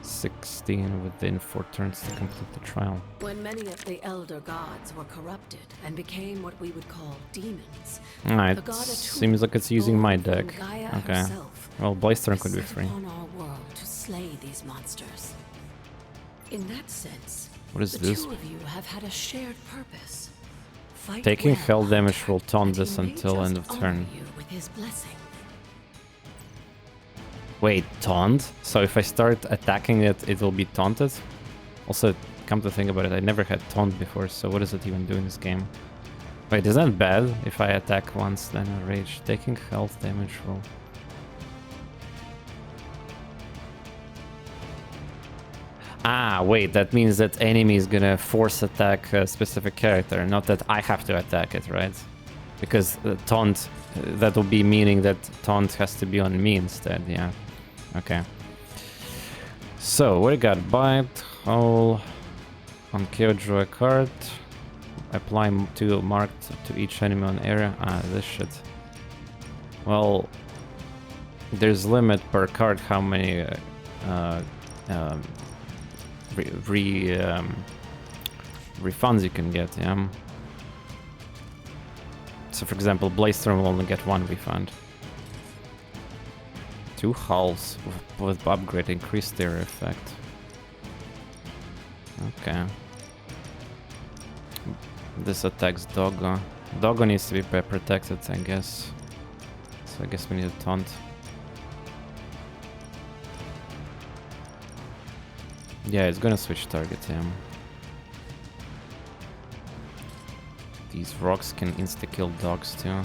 16 within 4 turns to complete the trial. When many of the elder gods were corrupted and became what we would call demons, Alright, seems like it's using my deck. Okay. Herself Well, Blaze-Storm could be free. upon our world to slay these monsters. In that sense, What is the this? two of you have had a shared purpose. Fight Taking well, hell damage Hunter, will taunt and he this may until just end of honor turn. you with his blessing. Wait, taunt? So if I start attacking it, it will be taunted? Also, come to think about it, I never had taunt before, so what does it even do in this game? Wait, is that bad? If I attack once, then I rage. Taking health damage will... Ah, wait, that means that enemy is gonna force attack a specific character, not that I have to attack it, right? Because taunt, that will be meaning that taunt has to be on me instead, yeah. Okay. So, what I got? Bite, Howl, on KO draw a card, apply 2 marked to each enemy on area. Ah, this shit. Well, there's limit per card how many refunds you can get, yeah. So for example, Blaze-Storm will only get 1 refund. 2 hulls with upgrade increase their effect. Okay. This attacks Doggo. Doggo needs to be protected, I guess. So I guess we need a taunt. Yeah, it's gonna switch target, yeah. These rocks can insta-kill dogs too.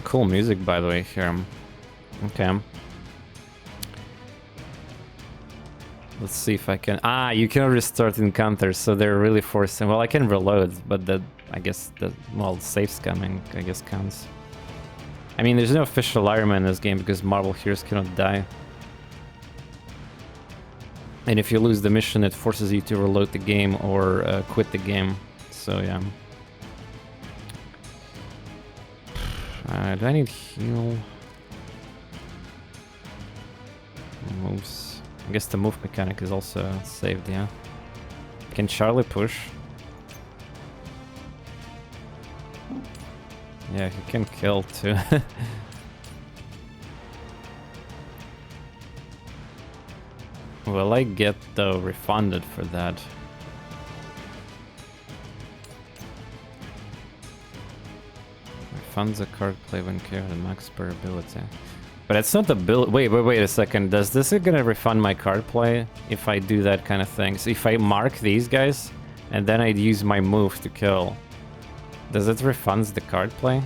Cool music, by the way, here. Okay. Let's see if I can... Ah, you can restart encounters, so they're really forcing... Well, I can reload, but that... I guess that... Well, safe scamming, I guess, counts. I mean, there's no official Iron Man in this game because Marvel heroes cannot die. And if you lose the mission, it forces you to reload the game or quit the game. So, yeah. Do I need heal? Moves. I guess the move mechanic is also saved, yeah. Can Charlie push? Yeah, he can kill too. Will I get though refunded for that? Refunds a card play when carried at max per ability. But it's not the build. Wait a second. Does this gonna refund my card play if I do that kind of thing? So if I mark these guys and then I'd use my move to kill, does it refunds the card play?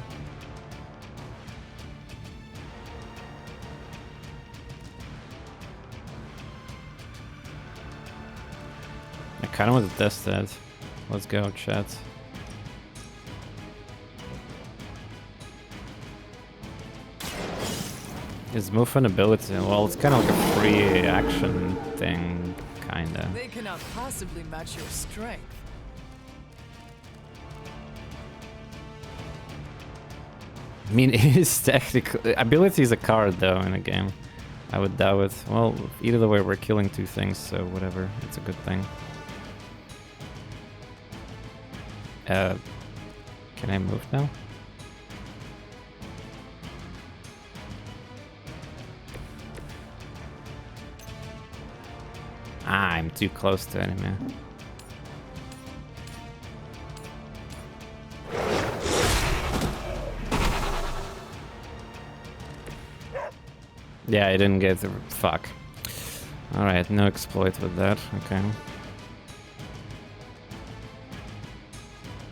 I kind of want to test that. Let's go, chat. Is move an ability? Well, it's kind of like a free action thing, kinda. They cannot possibly match your strength. I mean, it is technically... Ability is a card, though, in a game. I would doubt it. Well, either way, we're killing 2 things, so whatever. It's a good thing. Can I move now? Ah, I'm too close to enemy. Yeah, I didn't get the... Fuck. Alright, no exploit with that. Okay.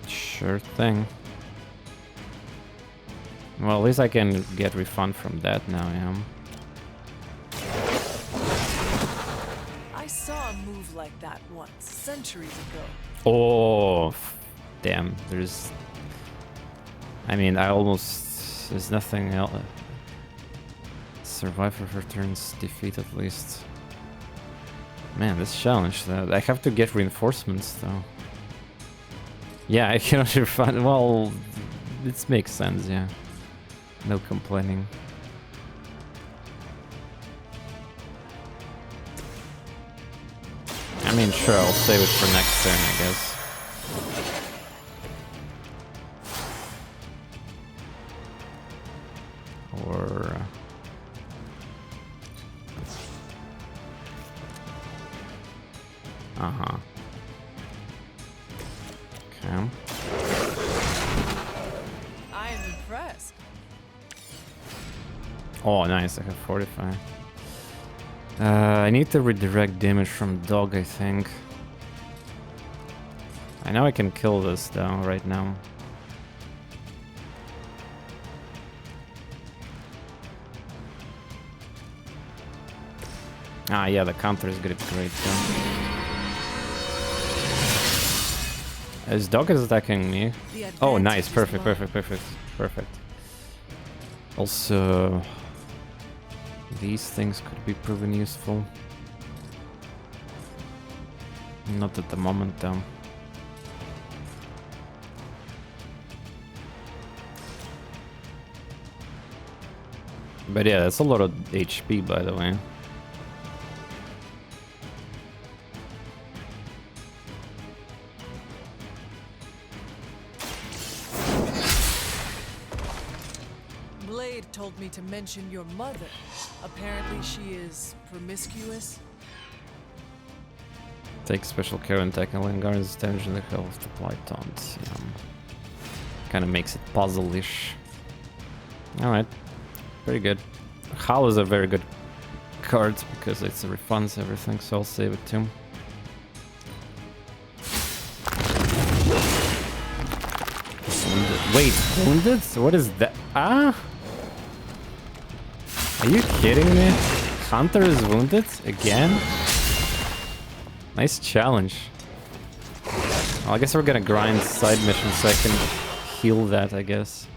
Sure thing. Well, at least I can get refund from that now, yeah. I saw a move like that once, centuries ago. Oh, damn. There's... I mean, I almost... There's nothing else. Survivor returns defeat at least. Man, this challenge, though. I have to get reinforcements, though. Yeah, I cannot refund. Well, this makes sense, yeah. No complaining. mean, sure, I'll save it for next turn, I guess. Or... Uh-huh. Okay. I am impressed. Oh, nice, I have 45. I need to redirect damage from dog, I think. I know I can kill this, though, right now. Ah, yeah, the counter is great, too. His dog is attacking me. Oh, nice. Perfect. Also, these things could be proven useful. Not at the moment, though. But yeah, that's a lot of HP, by the way. Told me to mention your mother. Apparently she is promiscuous. Take special care when tackling guards, damage in the health to apply taunts. Yeah. Kind of makes it puzzle-ish. Alright. Pretty good. Howl is a very good card because it refunds everything, so I'll save it too. Wounded. Wait, wounded? What is that? Ah? Are you kidding me? Hunter is wounded? Again? Nice challenge. Well, I guess we're gonna grind side missions so I can heal that, I guess.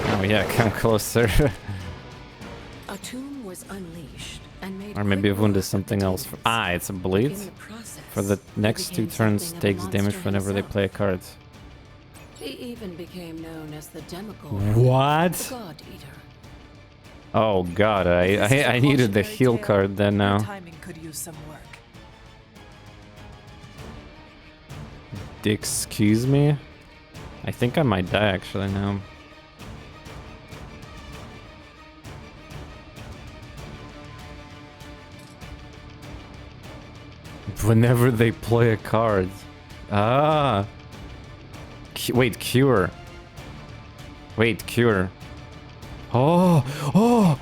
Oh yeah, come closer. A tomb was unleashed and made Or maybe a wound is something else. Ah, it's a bleed? For the next 2 turns takes damage whenever they play a card. He even became known as the Demigod. What? The God Eater. Oh god, I needed the heal card then now. Timing could use some work. Excuse me? I think I might die actually now. Whenever they play a card. Ah. Wait, cure. Wait, cure. Oh,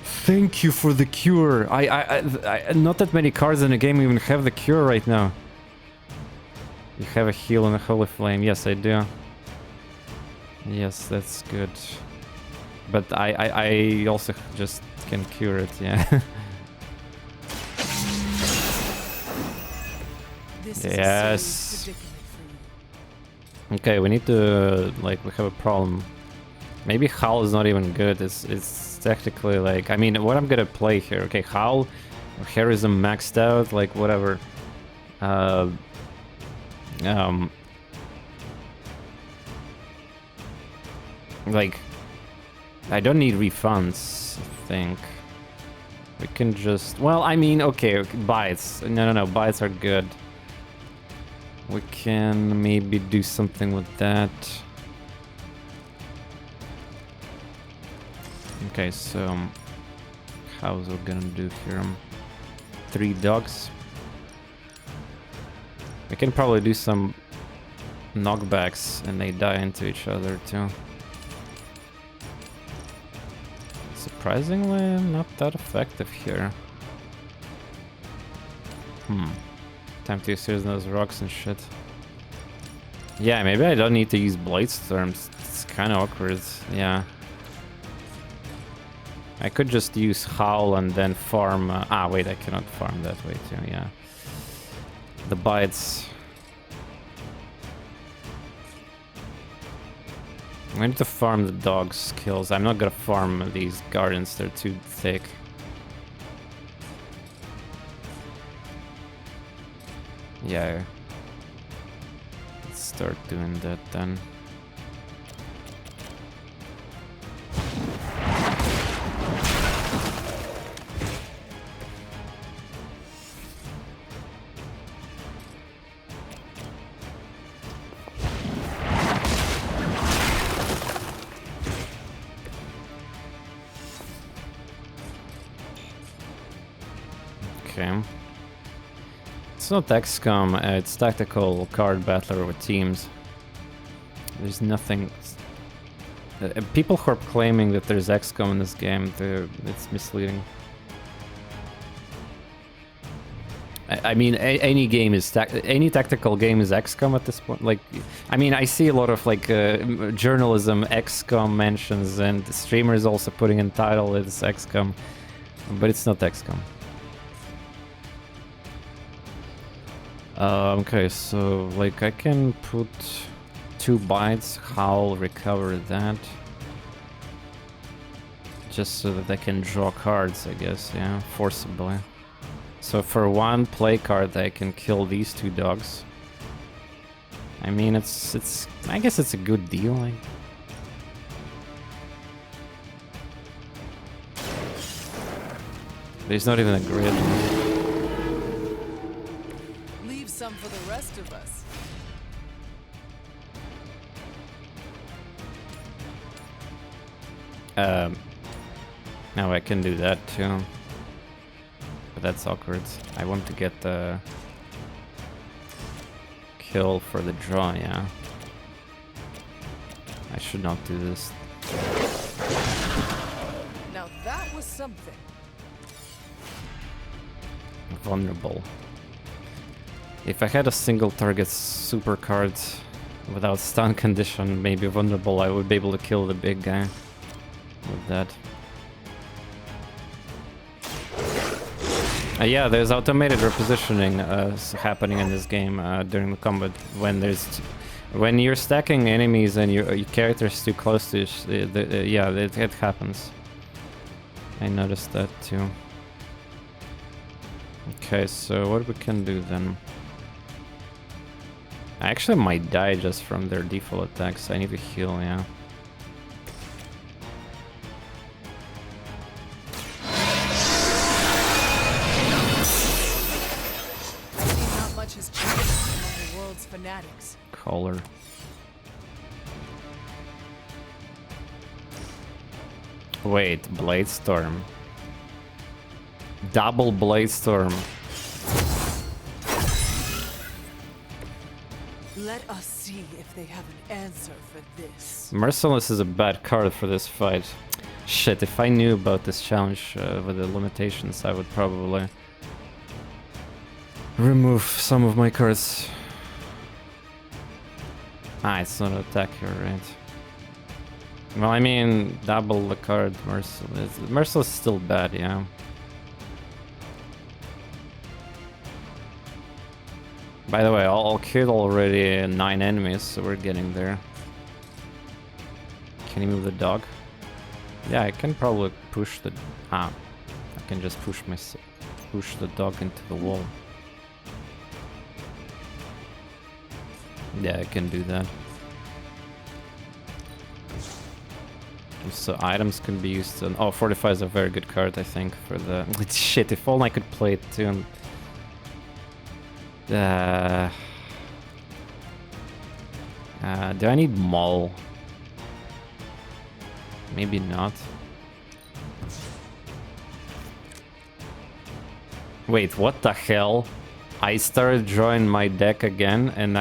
thank you for the cure. I not that many cards in the game even have the cure right now. You have a heal and a holy flame. Yes, I do. Yes, that's good. But I also just can cure it. Yeah. Yes. Okay, we need to, like, we have a problem. Maybe Howl is not even good. It's technically like, I mean, what I'm gonna play here? Okay, Howl, Heroism maxed out, like whatever. Like, I don't need refunds, I think. We can just, well, I mean, okay, bites. No, bites are good. We can maybe do something with that. Okay, so how's we gonna do here? 3 dogs. We can probably do some knockbacks and they die into each other too. Surprisingly, not that effective here. Time to use those rocks and shit. Yeah, maybe I don't need to use Blade Storms. It's kind of awkward. Yeah. I could just use Howl and then farm... wait, I cannot farm that way too, yeah. The bites... I need to farm the dog skills. I'm not gonna farm these guardians, they're too thick. Yeah. Let's start doing that then. Okay. It's not XCOM, it's tactical card battler with teams. There's nothing... people who are claiming that there's XCOM in this game, it's misleading. I mean, any game is any tactical game is XCOM at this point. Like, I mean, I see a lot of like journalism XCOM mentions, and streamers also putting in title it's XCOM, but it's not XCOM. Okay, so like I can put 2 bites, howl, recover that, just so that I can draw cards, I guess. Yeah, forcibly. So for 1 play card, I can kill these 2 dogs. I mean, it's. I guess it's a good deal. Like. There's not even a grid. Leave some for the rest of us. Now I can do that too. But that's awkward. I want to get the kill for the draw, yeah. I should not do this. Now that was something. Vulnerable. If I had a single target super card without stun condition, maybe vulnerable, I would be able to kill the big guy with that. Yeah, there's automated repositioning happening in this game during the combat. When you're stacking enemies and your character's too close to yeah, it happens. I noticed that too. Okay, so what we can do then? I actually might die just from their default attacks. I need to heal, yeah. Fanatics. Collar. Wait, Blade Storm. Double Blade Storm. Let us see if they have an answer for this. Merciless is a bad card for this fight. Shit, if I knew about this challenge with the limitations, I would probably remove some of my cards. Ah, it's not an attack here, right? Well, I mean, double the card, Merciless. Merciless is still bad, yeah. By the way, I'll kill already 9 enemies, so we're getting there. Can you move the dog? Yeah, I can probably push the... Ah, I can just push the dog into the wall. Yeah, I can do that. So items can be used on... Oh, Fortify is a very good card, I think, for the... Shit, if only I could play it too. Do I need Maul? Maybe not. Wait, what the hell? I started drawing my deck again, and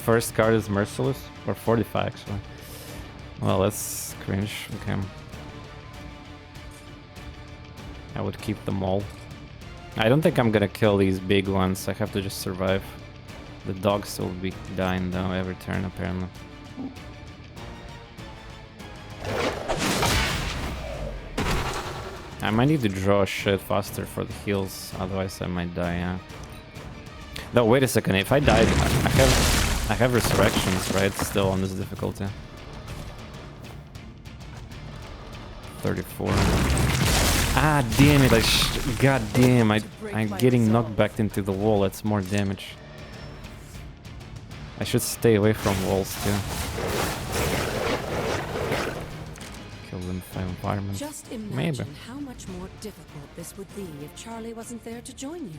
first card is Merciless, or Fortify actually. Well, that's cringe. Okay. I would keep them all. I don't think I'm gonna kill these big ones. I have to just survive. The dogs will be dying though every turn apparently. I might need to draw shit faster for the heals, otherwise I might die. Yeah. No, wait a second. If I died, I have resurrections, right? Still on this difficulty. 34. Ah, damn it! God damn! I'm getting knocked back into the wall. That's more damage. I should stay away from walls too. Kill them for environment. Just imagine Maybe. how much more difficult this would be if Charlie wasn't there to join you.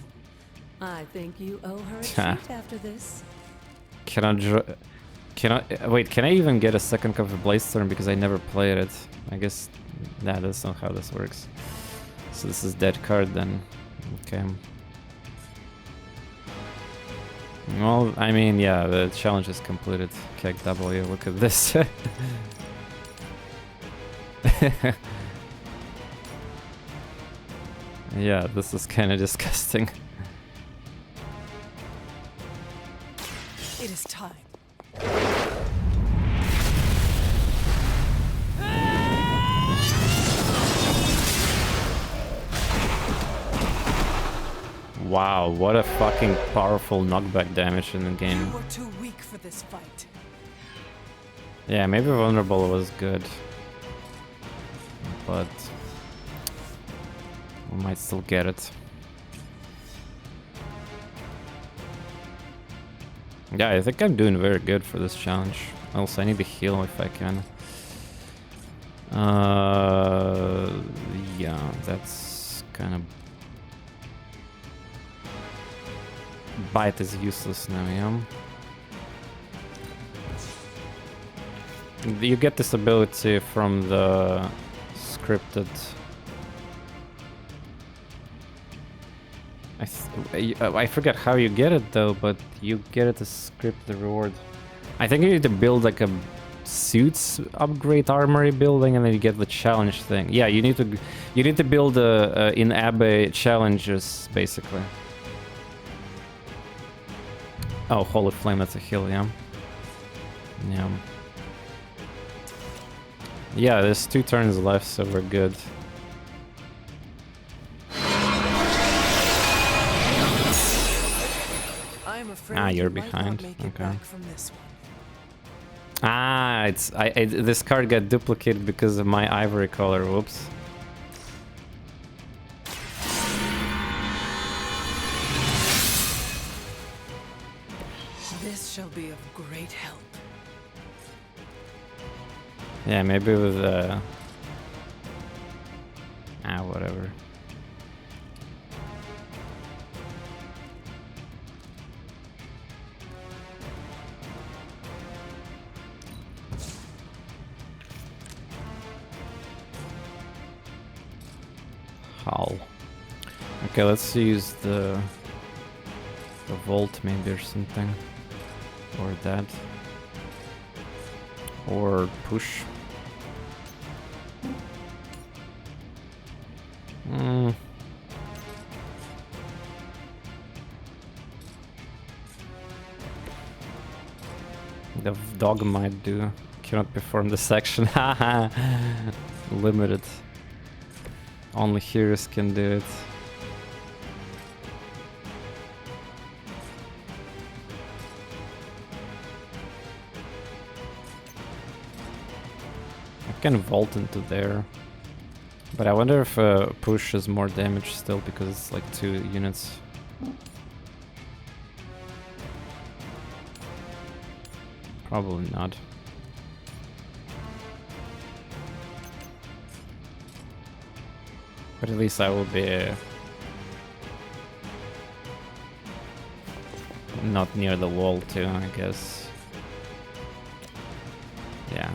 I think you owe her a treat after this. Can I wait, can I even get a second copy of Blade Storm because I never played it? I guess that's not how this works. So this is dead card then. Okay. Well, I mean, yeah, the challenge is completed. Keg W, look at this. Yeah, this is kind of disgusting. It is time. Wow, what a fucking powerful knockback damage in the game. You were too weak for this fight. Yeah, maybe vulnerable was good, but we might still get it. Yeah, I think I'm doing very good for this challenge. Also, I need to heal if I can. Yeah, that's kind of... Bite is useless now, yeah. You get this ability from the scripted... I forget how you get it though, but you get it as scripted reward. I think you need to build like a suits upgrade armory building, and then you get the challenge thing. Yeah, you need to build in Abbey challenges basically. Oh, holy flame, that's a heal, yeah. Yeah. Yeah, there's 2 turns left, so we're good. You're behind. Okay. It's this card got duplicated because of my ivory color. Whoops. This shall be of great help. Yeah, maybe with whatever. Hull. Okay, let's use the vault maybe or something, or that, or push. The dog might do. Cannot perform the section. Haha. Limited. Only heroes can do it. I can vault into there. But I wonder if push is more damage still because it's like 2 units. Probably not. But at least I will be not near the wall too, I guess. Yeah.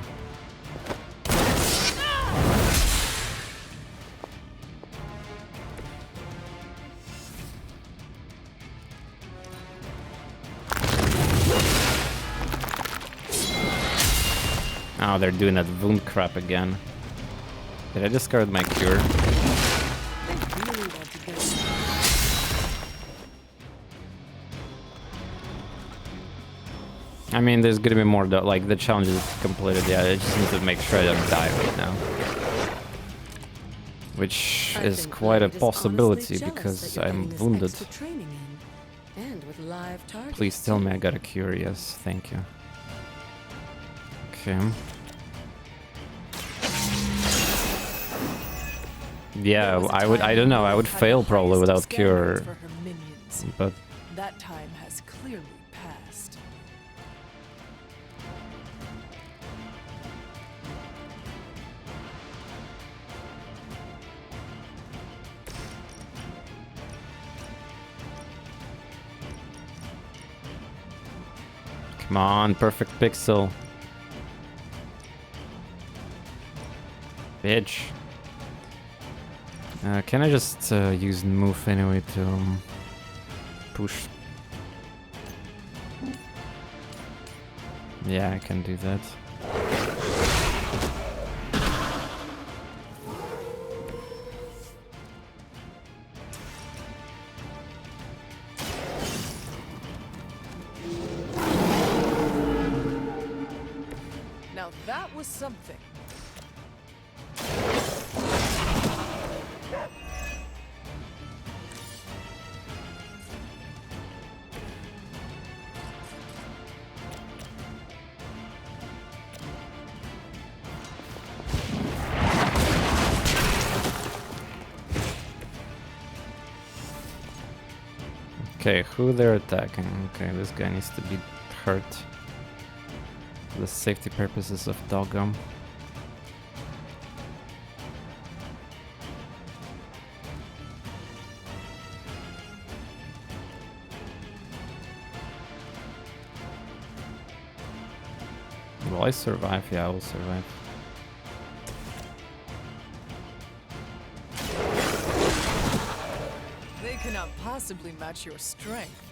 Oh, they're doing that wound crap again. Did I discard my cure? I mean, there's gonna be more, like, the challenge is completed, yeah, I just need to make sure I don't die right now. Which is quite a possibility, because I'm wounded. Please tell me I got a cure, yes, thank you. Okay. Yeah, I don't know, I would fail probably without cure, but... That time has clearly passed. Come on, perfect pixel. Bitch. Can I just use move anyway to push? Yeah, I can do that. Now that was something. Okay, who they're attacking? Okay, this guy needs to be hurt for the safety purposes of Dogum. Will I survive? Yeah, I will survive. They cannot possibly match your strength.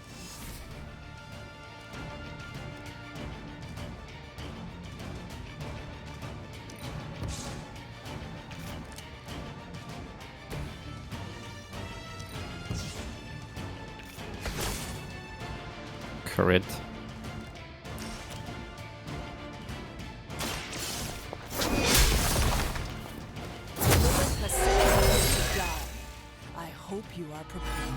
Crit. Lilith has sent you to die. I hope you are prepared.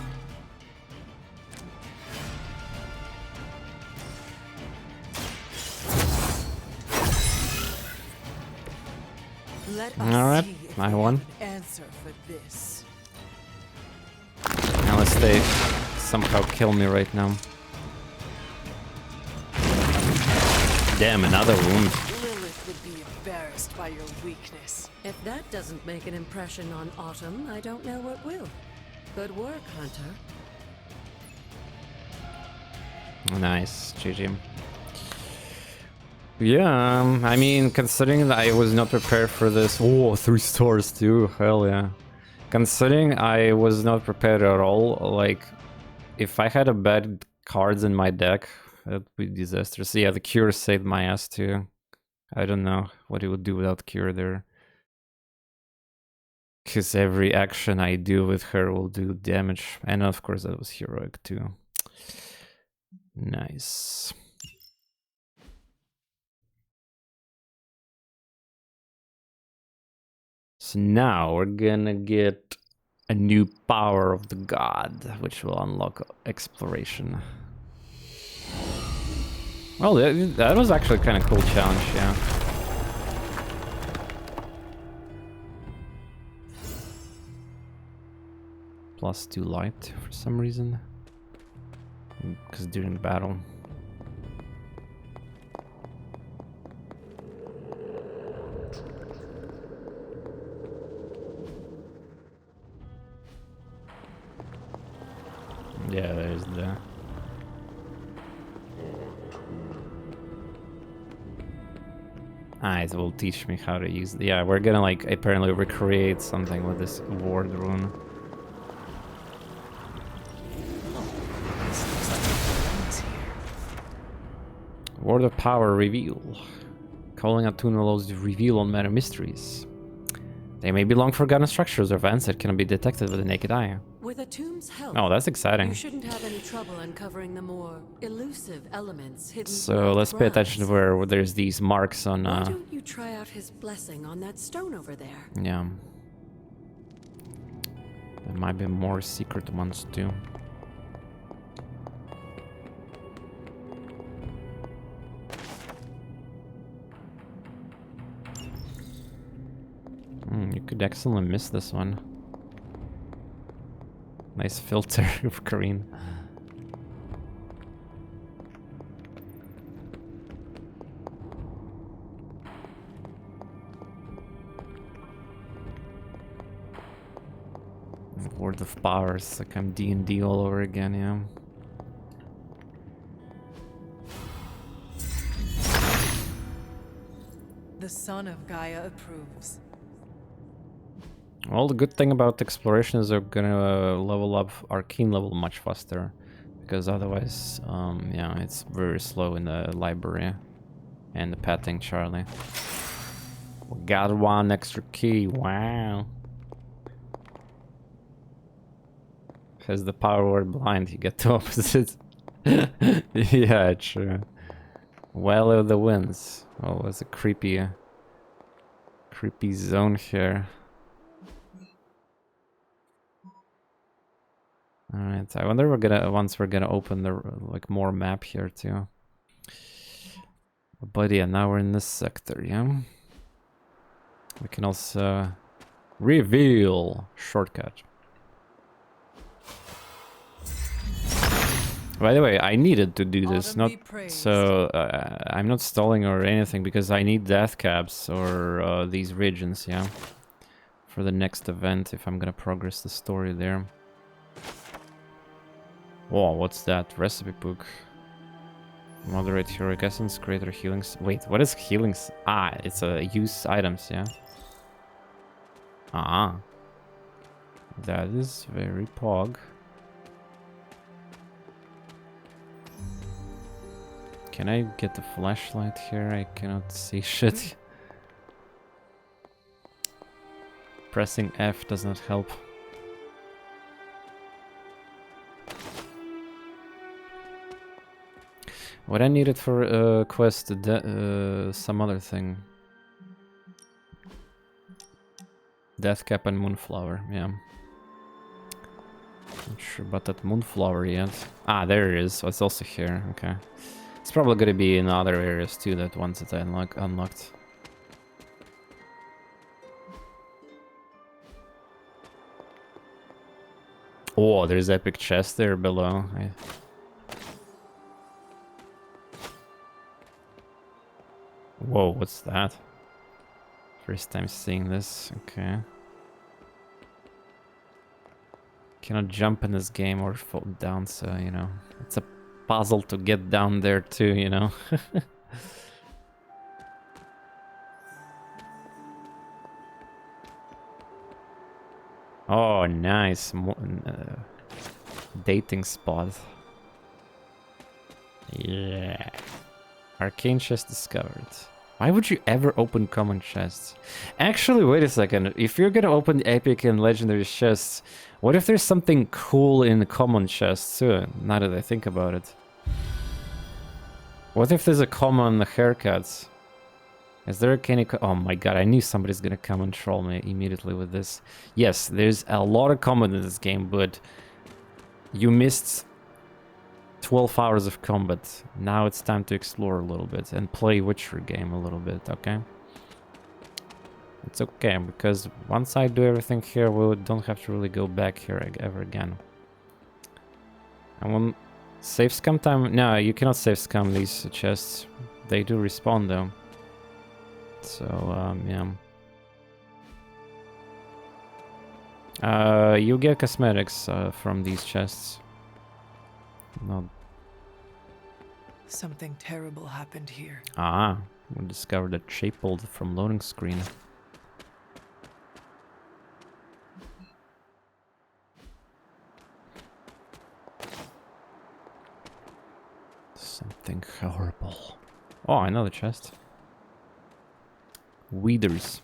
Let us Alright, see if I we won. have an answer for this. Unless they somehow kill me right now. Damn, another wound. Lilith would be embarrassed by your weakness. If that doesn't make an impression on Autumn, I don't know what will. Good work, Hunter. Nice, GG. Yeah, I mean, considering that I was not prepared for this... Oh, 3 stars too, hell yeah. Considering I was not prepared at all, like, if I had a bad cards in my deck, that would be disastrous. Yeah, the cure saved my ass too. I don't know what it would do without cure there. Because every action I do with her will do damage. And of course that was heroic too. Nice. So now we're gonna get a new power of the god, which will unlock exploration. Well, that was actually kind of cool challenge, yeah. +2 light for some reason. Because during battle. Yeah, there's the... Ah, it will teach me how to use... Yeah, we're gonna, like, apparently recreate something with this ward rune. Word of Power Reveal. Calling attuned allows to reveal unmet mysteries. They may be long-forgotten structures or events that cannot be detected with the naked eye. With a tomb's help, Oh, that's exciting. you shouldn't have any trouble uncovering the more elusive elements hidden. So let's pay attention to where there's these marks on... Why don't you try out his blessing on that stone over there? Yeah. There might be more secret ones too. You could excellently miss this one. Nice filter of green. Word of Power, it's like I'm D&D all over again, yeah. The son of Gaia approves. Well, the good thing about exploration is they're gonna level up Arcane level much faster. Because otherwise, yeah, it's very slow in the library. And the petting Charlie. We got one extra key, wow. Has the power word blind, you get the opposite. Yeah, true. Well of the winds. Oh, it's a creepy zone here. Alright, I wonder once we're gonna open the like more map here too. But yeah, now we're in this sector, yeah? We can also reveal shortcut. By the way, I needed to do this, not so I'm not stalling or anything because I need death caps or these regions, yeah, for the next event if I'm gonna progress the story there. Whoa, what's that? Recipe book. Moderate heroic essence, greater healings. Wait, what is healings? Ah, it's use items, yeah. Ah, that is very pog. Can I get the flashlight here? I cannot see shit. Pressing F does not help. What I needed for quest, some other thing. Death Cap and Moonflower, yeah. Not sure about that Moonflower yet. Ah, there it is. Oh, it's also here, okay. It's probably gonna be in other areas too, that ones that I unlocked. Oh, there's epic chest there below. Whoa, what's that? First time seeing this, okay. Cannot jump in this game or fall down, so, you know, it's a puzzle to get down there too, you know. Oh, nice. Dating spot. Yeah. Arcane chest discovered. Why would you ever open common chests? Actually, wait a second. If you're gonna open epic and legendary chests, what if there's something cool in the common chests too? Now that I think about it. What if there's a common haircuts? Is there any... Oh my god, I knew somebody's gonna come and troll me immediately with this. Yes, there's a lot of combat in this game, but you missed 12 hours of combat. Now it's time to explore a little bit and play Witcher game a little bit, okay? It's okay, because once I do everything here, we don't have to really go back here ever again. I want... Save scum time? No, you cannot save scum these chests. They do respawn though. So, yeah. You get cosmetics from these chests. No. Something terrible happened here. Ah, we discovered a shapehold from loading screen. Something horrible. Oh, I know the chest. Weeders.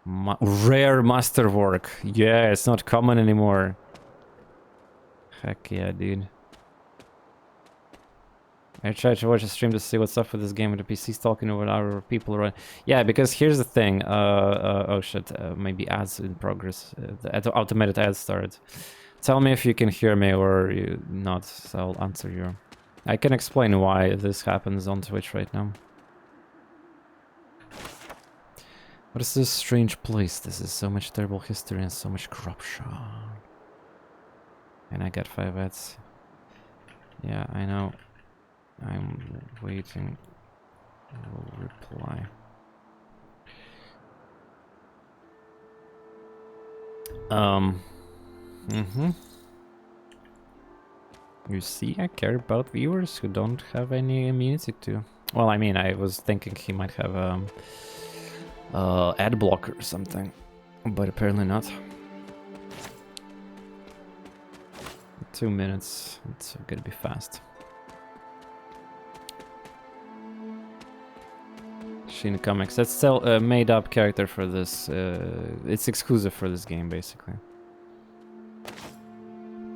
Rare masterwork. Yeah, it's not common anymore. Heck yeah, dude. I tried to watch a stream to see what's up with this game with the PC stalking over our people around. Yeah, because here's the thing. Oh shit, maybe ads in progress. The automated ads started. Tell me if you can hear me or you not, so I'll answer you. I can explain why this happens on Twitch right now. What is this strange place? This is so much terrible history and so much corruption. And I got 5 ads. Yeah, I know. I'm waiting. I will reply. You see, I care about viewers who don't have any immunity to. Well, I mean, I was thinking he might have ad blocker or something, but apparently not. 2 minutes. It's gonna be fast. Shin Comics. That's still a made-up character for this. It's exclusive for this game, basically.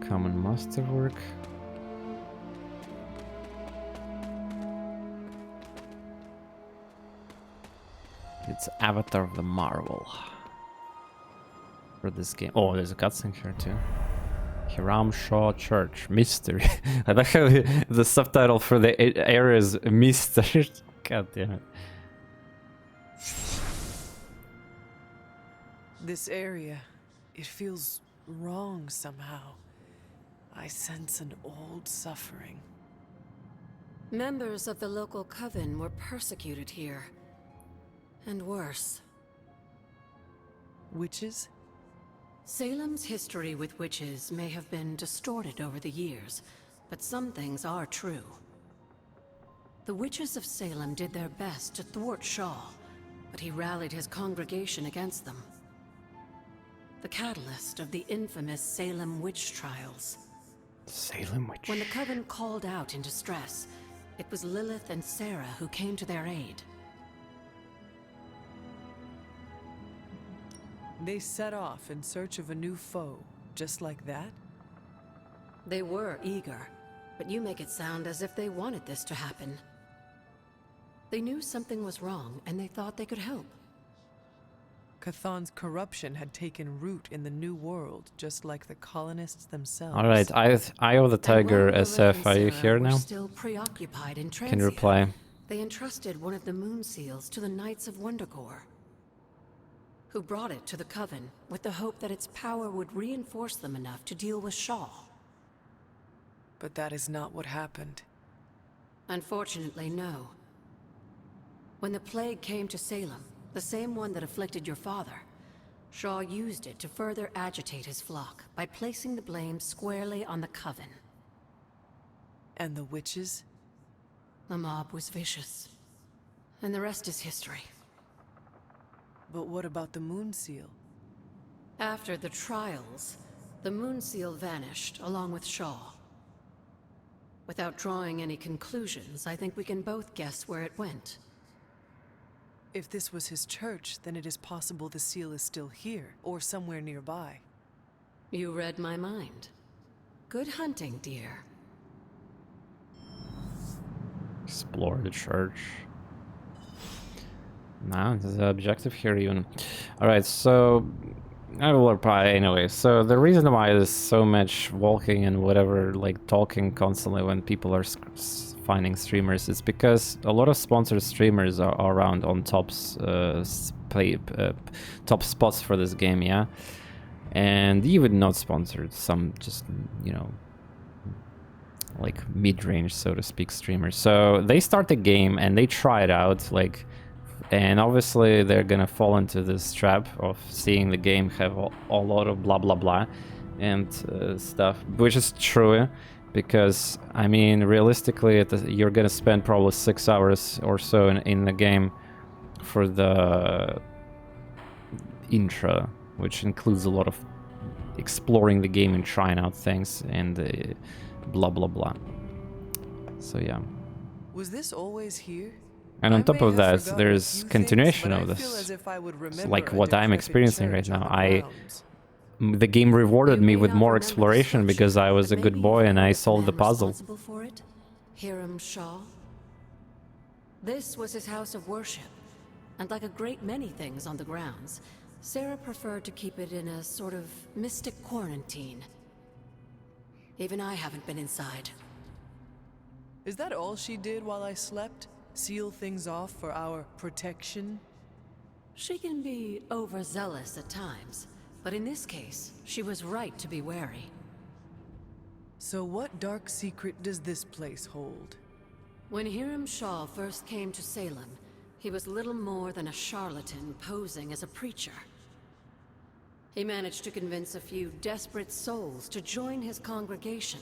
Common masterwork. It's Avatar of the Marvel for this game. Oh, there's a cutscene here too. Hiram Shaw Church Mystery. I like how the subtitle for the area is Mystery. God damn it. This area, it feels wrong somehow. I sense an old suffering. Members of the local coven were persecuted here. And worse. Witches? Salem's history with witches may have been distorted over the years, but some things are true. The witches of Salem did their best to thwart Shaw, but he rallied his congregation against them. The catalyst of the infamous Salem witch trials. Salem witch. When the coven called out in distress, it was Lilith and Sarah who came to their aid. They set off in search of a new foe, just like that? They were eager, but you make it sound as if they wanted this to happen. They knew something was wrong, and they thought they could help. Cathan's corruption had taken root in the New World, just like the colonists themselves. Alright, Eye of the Tiger SF, are you here now? Still preoccupied in Can you reply? They entrusted one of the moon seals to the Knights of Wondergore, who brought it to the Coven with the hope that its power would reinforce them enough to deal with Shaw. But that is not what happened. Unfortunately, no. When the plague came to Salem, the same one that afflicted your father, Shaw used it to further agitate his flock by placing the blame squarely on the Coven. And the witches? The mob was vicious. And the rest is history. But what about the moon seal? After the trials, the moon seal vanished along with Shaw. Without drawing any conclusions, I think we can both guess where it went. If this was his church, then it is possible the seal is still here, or somewhere nearby. You read my mind. Good hunting, dear. Explore the church. No, there's an objective here even. Alright, so I will reply anyway. So the reason why there's so much walking and whatever, like talking constantly when people are finding streamers, it's because a lot of sponsored streamers are around on top spots for this game, yeah? And even not sponsored, some just, you know, like mid-range, so to speak, streamers. So they start the game and they try it out, like, and obviously they're gonna fall into this trap of seeing the game have a lot of blah blah blah and stuff, which is true, because I mean realistically you're gonna spend probably 6 hours or so in the game for the intro, which includes a lot of exploring the game and trying out things and blah blah blah. So yeah. Was this always here? And on top of that, there's continuation of this. Like what I'm experiencing right now. The game rewarded me with more exploration because I was a good boy and I solved the puzzle. For it? Hiram Shaw? This was his house of worship, and like a great many things on the grounds, Sarah preferred to keep it in a sort of mystic quarantine. Even I haven't been inside. Is that all she did while I slept? Seal things off for our protection? She can be overzealous at times, but in this case, she was right to be wary. So what dark secret does this place hold? When Hiram Shaw first came to Salem, he was little more than a charlatan posing as a preacher. He managed to convince a few desperate souls to join his congregation,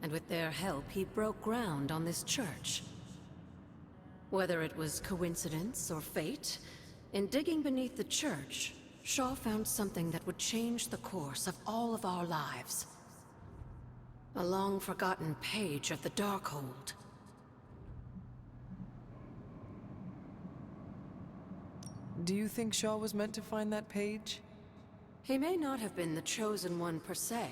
and with their help, he broke ground on this church. Whether it was coincidence or fate, in digging beneath the church, Shaw found something that would change the course of all of our lives. A long-forgotten page of the Darkhold. Do you think Shaw was meant to find that page? He may not have been the chosen one per se,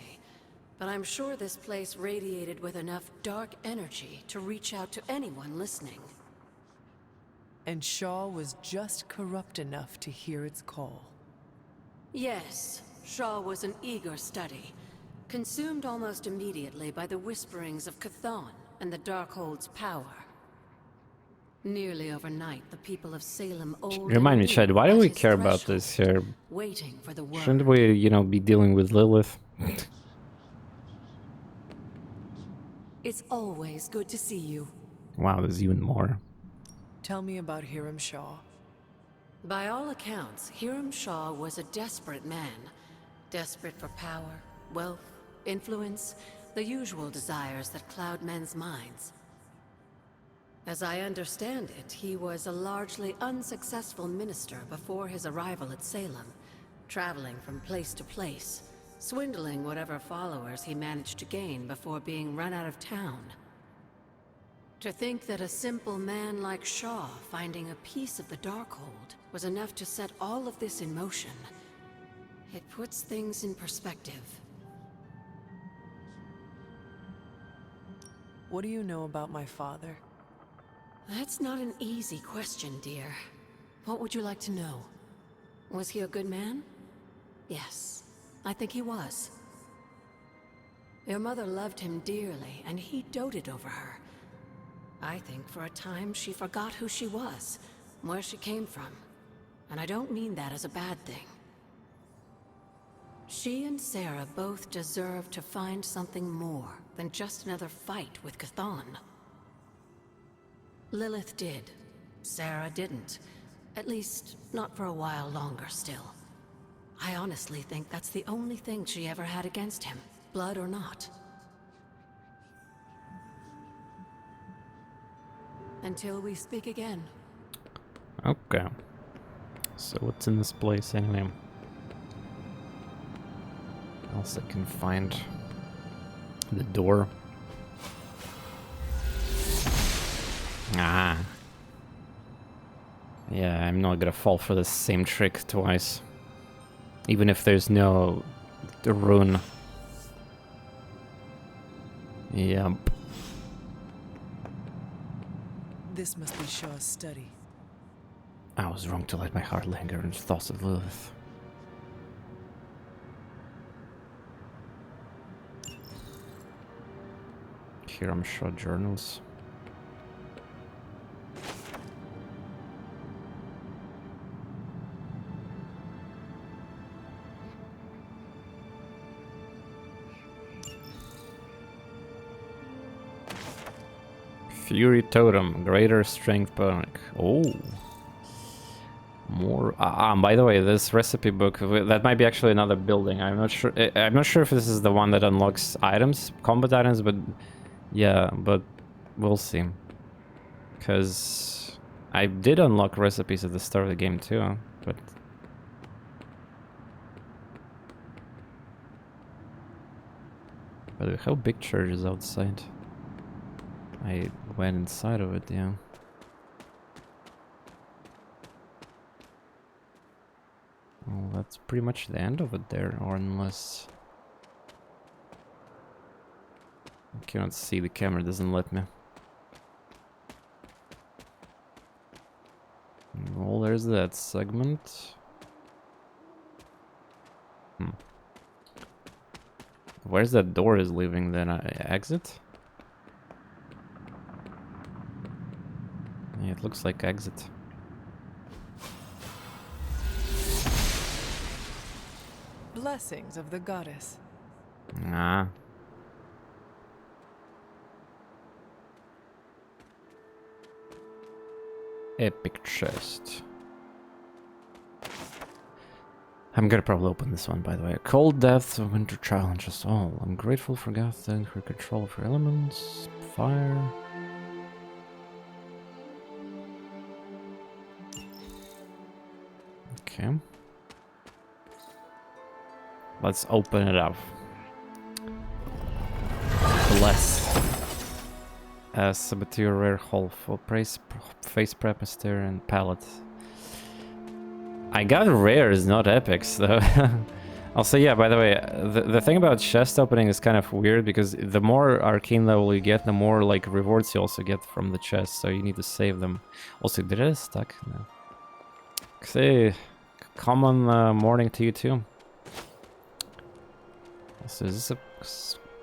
but I'm sure this place radiated with enough dark energy to reach out to anyone listening. And Shaw was just corrupt enough to hear its call. Yes, Shaw was an eager study, consumed almost immediately by the whisperings of Chthon and the Darkhold's power. Nearly overnight, the people of Salem old Remind me, and Chad, new why do at we his care about threshold, this here? waiting for the word. Shouldn't we, you know, be dealing with Lilith? It's always good to see you. Wow, there's even more. Tell me about Hiram Shaw. By all accounts, Hiram Shaw was a desperate man. Desperate for power, wealth, influence, the usual desires that cloud men's minds. As I understand it, he was a largely unsuccessful minister before his arrival at Salem, traveling from place to place, swindling whatever followers he managed to gain before being run out of town. To think that a simple man like Shaw finding a piece of the Darkhold was enough to set all of this in motion, it puts things in perspective. What do you know about my father? That's not an easy question, dear. What would you like to know? Was he a good man? Yes, I think he was. Your mother loved him dearly, and he doted over her. I think for a time she forgot who she was, where she came from. And I don't mean that as a bad thing. She and Sarah both deserve to find something more than just another fight with Chthon. Lilith did. Sarah didn't. At least, not for a while longer still. I honestly think that's the only thing she ever had against him, blood or not. Until we speak again. Okay. So what's in this place anyway? Else I can find the door. Ah. Yeah, I'm not gonna fall for the same trick twice. Even if there's no rune. Yep. This must be Shaw's study. I was wrong to let my heart linger in thoughts of Lilith. Hiram Shaw journals. Fury Totem, Greater Strength Perk. Oh. More. By the way, this recipe book, that might be actually another building. I'm not sure. I'm not sure if this is the one that unlocks items, combat items, but yeah, but we'll see. Because I did unlock recipes at the start of the game too, but by the way, how big church is outside? I went inside of it, yeah. Well, that's pretty much the end of it there, or unless... I cannot see, the camera doesn't let me. Well, there's that segment. Where's that door is leaving then? Exit? Yeah, it looks like exit. Blessings of the goddess. Ah. Epic chest. I'm gonna probably open this one, by the way. Cold depths of winter challenges all. I'm grateful for Gath and her control of her elements. Fire. Okay. Let's open it up. Bless. Saboteur rare hole for face prep, mysterious and palette. I got rares, not epics, though. Also, yeah, by the way, the thing about chest opening is kind of weird because the more arcane level you get, the more like rewards you also get from the chest, so you need to save them. Also, did I stuck? No. Say, common morning to you too. So is this a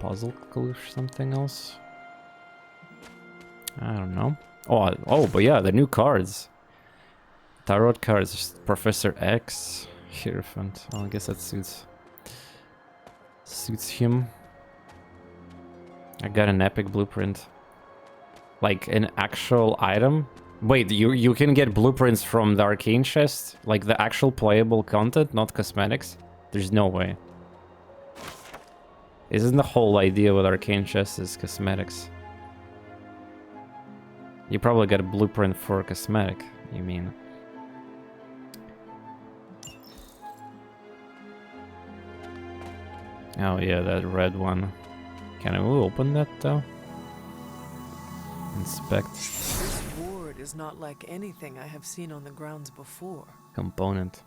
puzzle clue or something else? I don't know. Oh, but yeah, the new cards. Tarot cards, Professor X, Hierophant. Well, I guess that suits him. I got an epic blueprint. Like an actual item. Wait, you can get blueprints from the arcane chest? Like the actual playable content, not cosmetics? There's no way. Isn't the whole idea with arcane chest is cosmetics? You probably got a blueprint for a cosmetic, you mean? Oh yeah, that red one. Can I open that though? Inspect. This ward is not like anything I have seen on the grounds before. Component.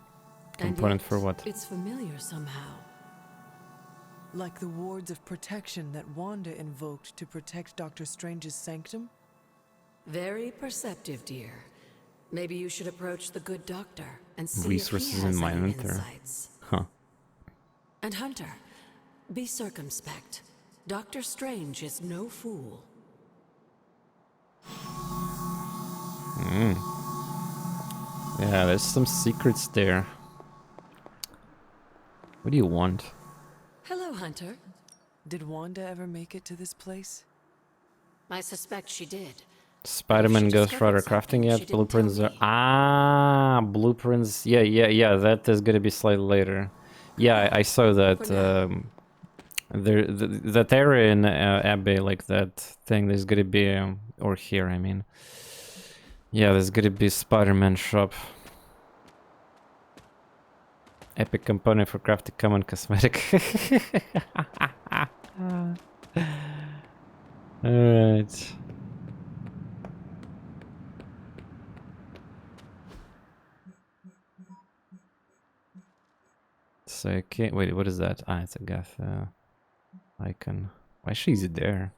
Component for what? It's familiar somehow. Like the wards of protection that Wanda invoked to protect Dr. Strange's sanctum? Very perceptive, dear. Maybe you should approach the good doctor and see Resources if he has in my any inventory. insights. Huh. And Hunter, be circumspect. Dr. Strange is no fool. Yeah, there's some secrets there. What do you want? Hello, Hunter. Did Wanda ever make it to this place? I suspect she did. Spider-Man Ghost Rider crafting yet? Blueprints are... blueprints. Yeah, that is gonna be slightly later. Yeah, I saw that. That area in Abbey, like that thing, there's gonna be... or here, I mean. Yeah, there's gonna be Spider-Man shop. Epic component for crafting common cosmetic. Alright. So I can't... Wait, what is that? Ah, it's a gacha icon. Why is she there?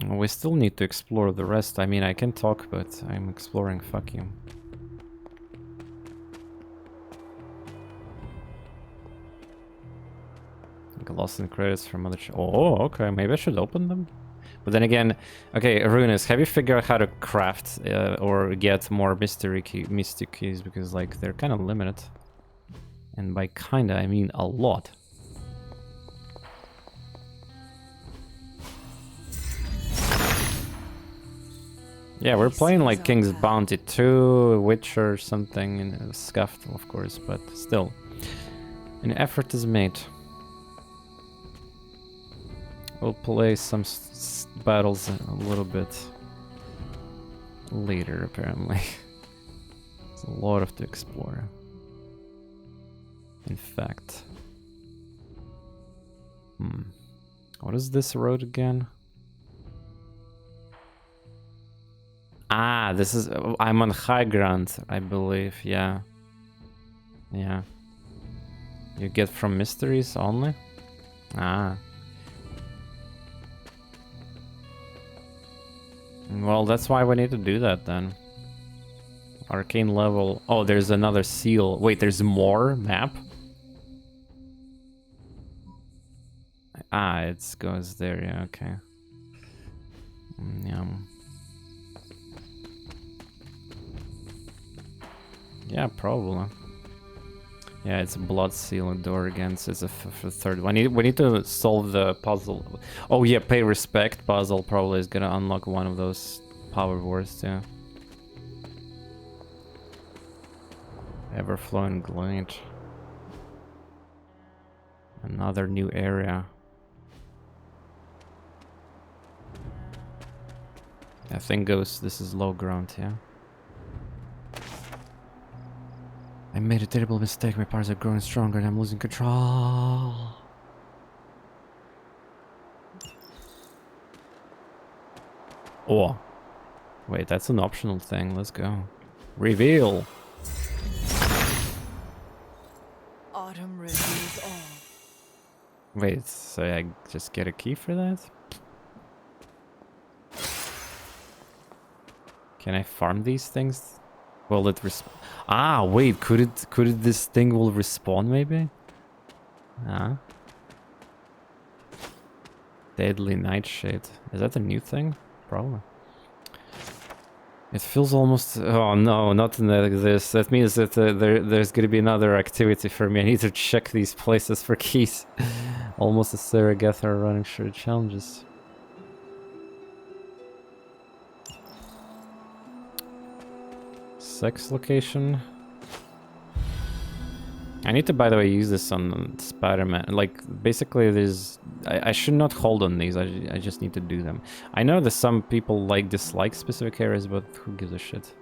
We still need to explore the rest. I mean, I can talk, but I'm exploring. Fuck you. Lost in credits from other... Oh, okay. Maybe I should open them. But then again... Okay, Runes, have you figured out how to craft or get more mystic keys? Because, like, they're kind of limited. And by kinda, I mean a lot. Yeah, we're playing like King's Bounty 2, Witcher, something, and Scuffed, of course, but still. An effort is made. We'll play some battles a little bit later, apparently. There's a lot to explore. In fact. What is this road again? Ah, this is... I'm on high ground, I believe, yeah. Yeah. You get from mysteries only? Ah. Well, that's why we need to do that then. Arcane level... Oh, there's another seal. Wait, there's more map? Ah, it goes there, yeah, okay. Yeah. Yeah, probably. Yeah, it's a blood seal door again, so it's a third one. We need to solve the puzzle. Oh yeah, pay respect puzzle probably is gonna unlock one of those power wars too. Ever-flowing glade. Another new area. I think this is low ground, yeah. I made a terrible mistake. My powers are growing stronger and I'm losing control. Oh. Wait, that's an optional thing. Let's go. Reveal. Autumn reveals all. Wait, so I just get a key for that? Can I farm these things? Will it Ah, wait, could it this thing will respawn maybe? Ah. Deadly Nightshade. Is that a new thing? Probably. It feels almost... Oh no, not like this. That means that there's gonna be another activity for me. I need to check these places for keys. Almost as Sarah Gether running through challenges. Sex location. I need to, by the way, use this on Spider-Man. Like, basically, there's... I should not hold on these. I just need to do them. I know that some people dislike specific areas, but who gives a shit?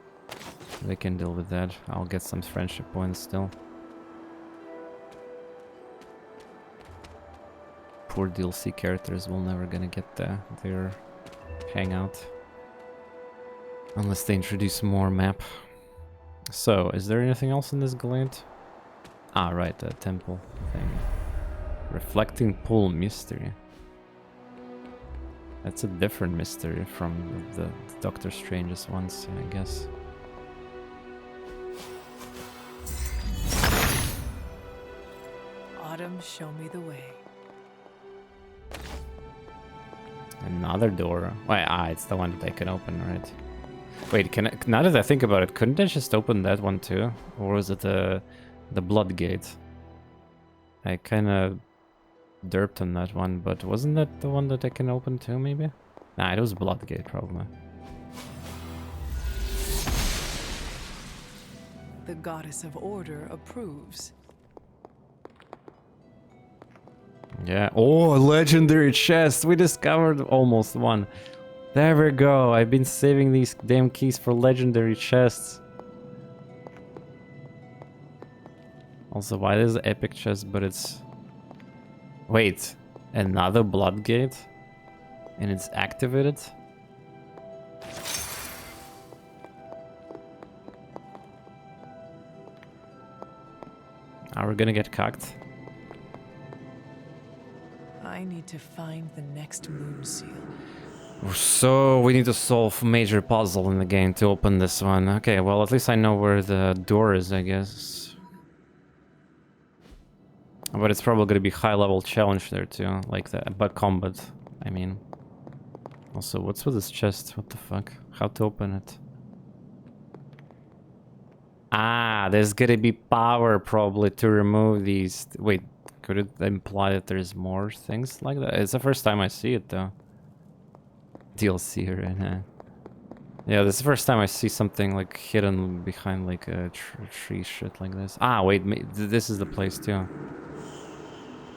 They can deal with that. I'll get some friendship points still. Poor DLC characters will never gonna get their hangout. Unless they introduce more map. So, is there anything else in this glade? Ah, right, the temple thing. Reflecting pool mystery. That's a different mystery from the Doctor Strange's ones, I guess. Autumn, show me the way. Another door. Wait, it's the one that I can open, right? Wait, now that I think about it, couldn't I just open that one too? Or was it the blood gate? I kind of derped on that one, but wasn't that the one that I can open too, maybe? Nah, it was blood gate, probably. The goddess of order approves. Yeah. Oh, a legendary chest! We discovered almost one. There we go. I've been saving these damn keys for legendary chests. Also, why is epic chest, but it's... Wait, another blood gate? And it's activated? Are we gonna get cocked? I need to find the next moon seal. So we need to solve a major puzzle in the game to open this one. Okay, well at least I know where the door is, I guess. But it's probably gonna be high level challenge there too, like the but combat, I mean. Also, what's with this chest? What the fuck? How to open it? Ah, there's gonna be power probably to remove these. Wait, could it imply that there's more things like that? It's the first time I see it though. DLC right now. Yeah, this is the first time I see something like hidden behind like a tree shit like this. Ah, wait, this is the place too.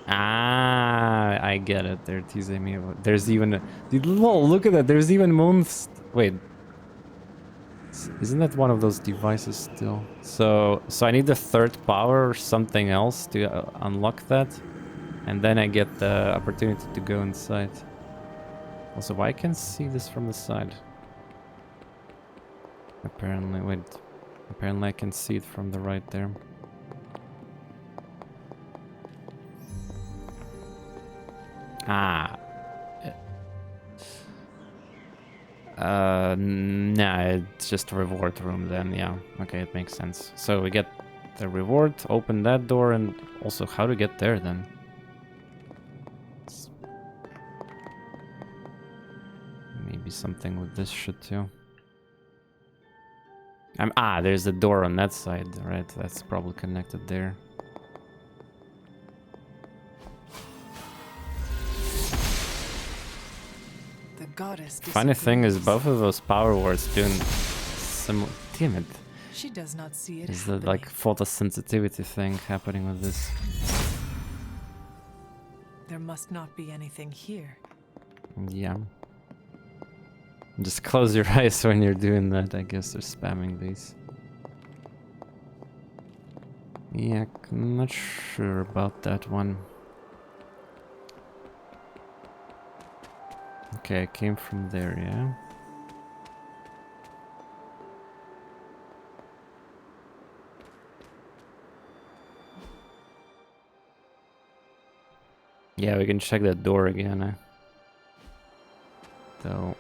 Ah, I get it. They're teasing me about. There's even a... Dude, lol, look at that. There's even moons. Wait. Isn't that one of those devices still? So I need the third power or something else to unlock that. And then I get the opportunity to go inside. Also, why I can't see this from the side? Apparently, wait. Apparently I can see it from the right there. Ah. Nah, it's just a reward room then, yeah. Okay, it makes sense. So we get the reward, open that door, and also how to get there then. Maybe something with this shit too. There's the door on that side, right? That's probably connected there. The goddess. Funny thing is, both of those power words doing similar. Damn it! She does not see it. Is the like photosensitivity thing happening with this? There must not be anything here. Yeah. Just close your eyes when you're doing that. I guess they're spamming these. Yeah, I'm not sure about that one. Okay, I came from there, yeah. Yeah, we can check that door again. Though.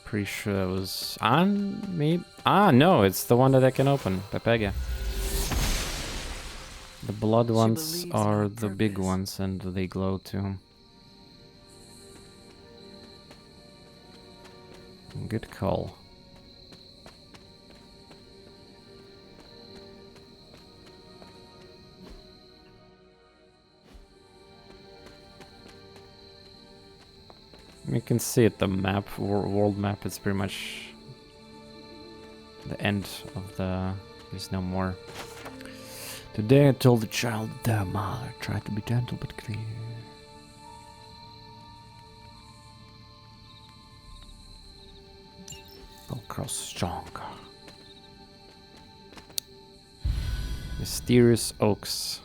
Pretty sure that was on, maybe? Ah, no, it's the one that I can open. Pepega. The blood ones are the big ones, and they glow too. Good call. You can see it, the map, world map, it's pretty much the end of the... There's no more. Today I told the child, their mother, try to be gentle but clear. Will cross stronger. Mysterious oaks.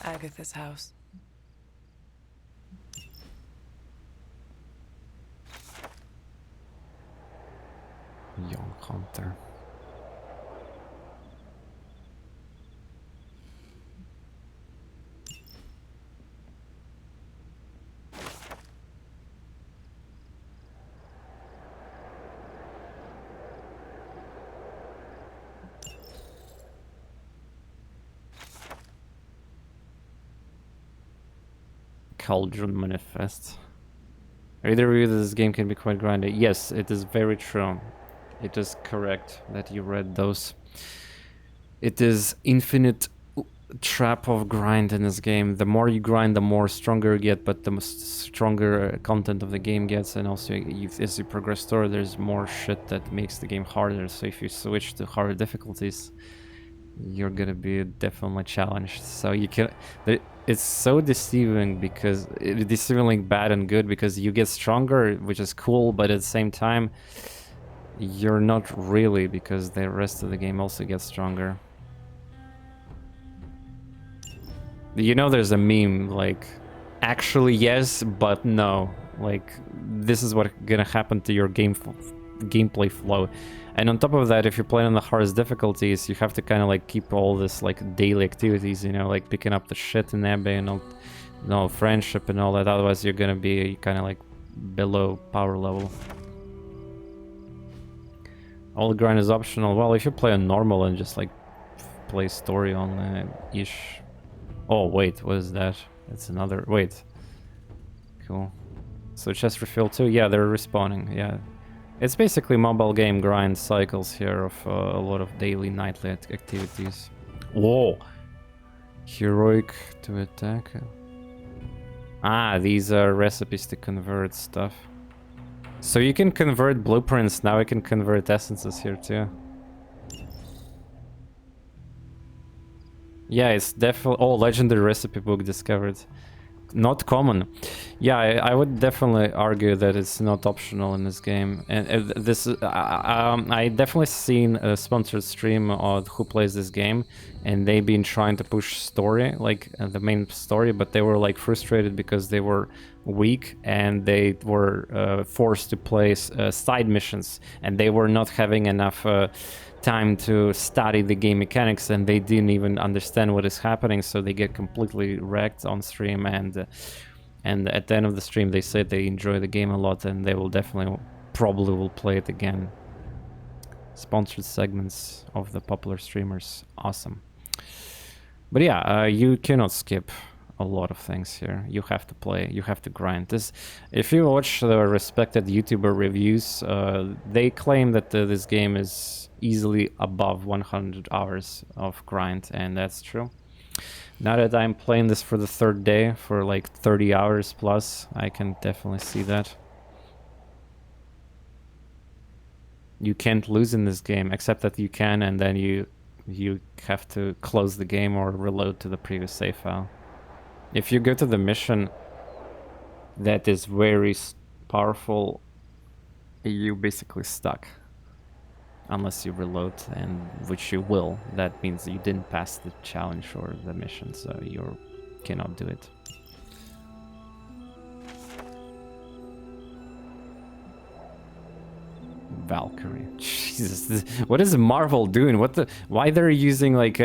Agatha's house. Young hunter. Cauldron Manifest. Either of this game can be quite grindy. Yes, it is very true. It is correct that you read those. It is infinite trap of grind in this game. The more you grind, the more stronger you get, but the stronger content of the game gets, and also as you progress through, there's more shit that makes the game harder. So if you switch to harder difficulties, you're gonna be definitely challenged. So you can... It's so deceiving because... Deceivingly bad and good because you get stronger, which is cool, but at the same time, you're not really, because the rest of the game also gets stronger. You know, there's a meme like, actually yes, but no. Like, this is what's gonna happen to your gameplay flow. And on top of that, if you're playing on the hardest difficulties, you have to kind of like keep all this like daily activities, you know, like picking up the shit in Abbey and all, friendship and all that. Otherwise, you're gonna be kind of like below power level. All the grind is optional. Well, if you play on normal and just like play story on ish. Oh wait, what is that? That's another. Wait. Cool. So chest refill too. Yeah, they're respawning. Yeah. It's basically mobile game grind cycles here of a lot of daily, nightly activities. Whoa! Heroic to attack. Ah, these are recipes to convert stuff. So you can convert blueprints, now I can convert essences here too. Yeah, it's definitely... Oh, legendary recipe book discovered. Not common. Yeah, I would definitely argue that it's not optional in this game. And this, I definitely seen a sponsored stream of who plays this game, and they've been trying to push story, like the main story, but they were like frustrated because they were weak and they were forced to play side missions, and they were not having enough time to study the game mechanics, and they didn't even understand what is happening, so they get completely wrecked on stream. And at the end of the stream they said they enjoy the game a lot and they will definitely probably will play it again. Sponsored segments of the popular streamers, awesome. But yeah, you cannot skip a lot of things here. You have to play, you have to grind this. If you watch the respected YouTuber reviews, they claim that this game is easily above 100 hours of grind, and that's true. Now that I'm playing this for the third day for like 30 hours plus, I can definitely see that. You can't lose in this game, except that you can, and then you have to close the game or reload to the previous save file. If you go to the mission that is very powerful, you basically stuck. unless you reload, and which you will. That means you didn't pass the challenge or the mission, so you cannot do it. Valkyrie. Jesus, what is Marvel doing? What the? Why they're using like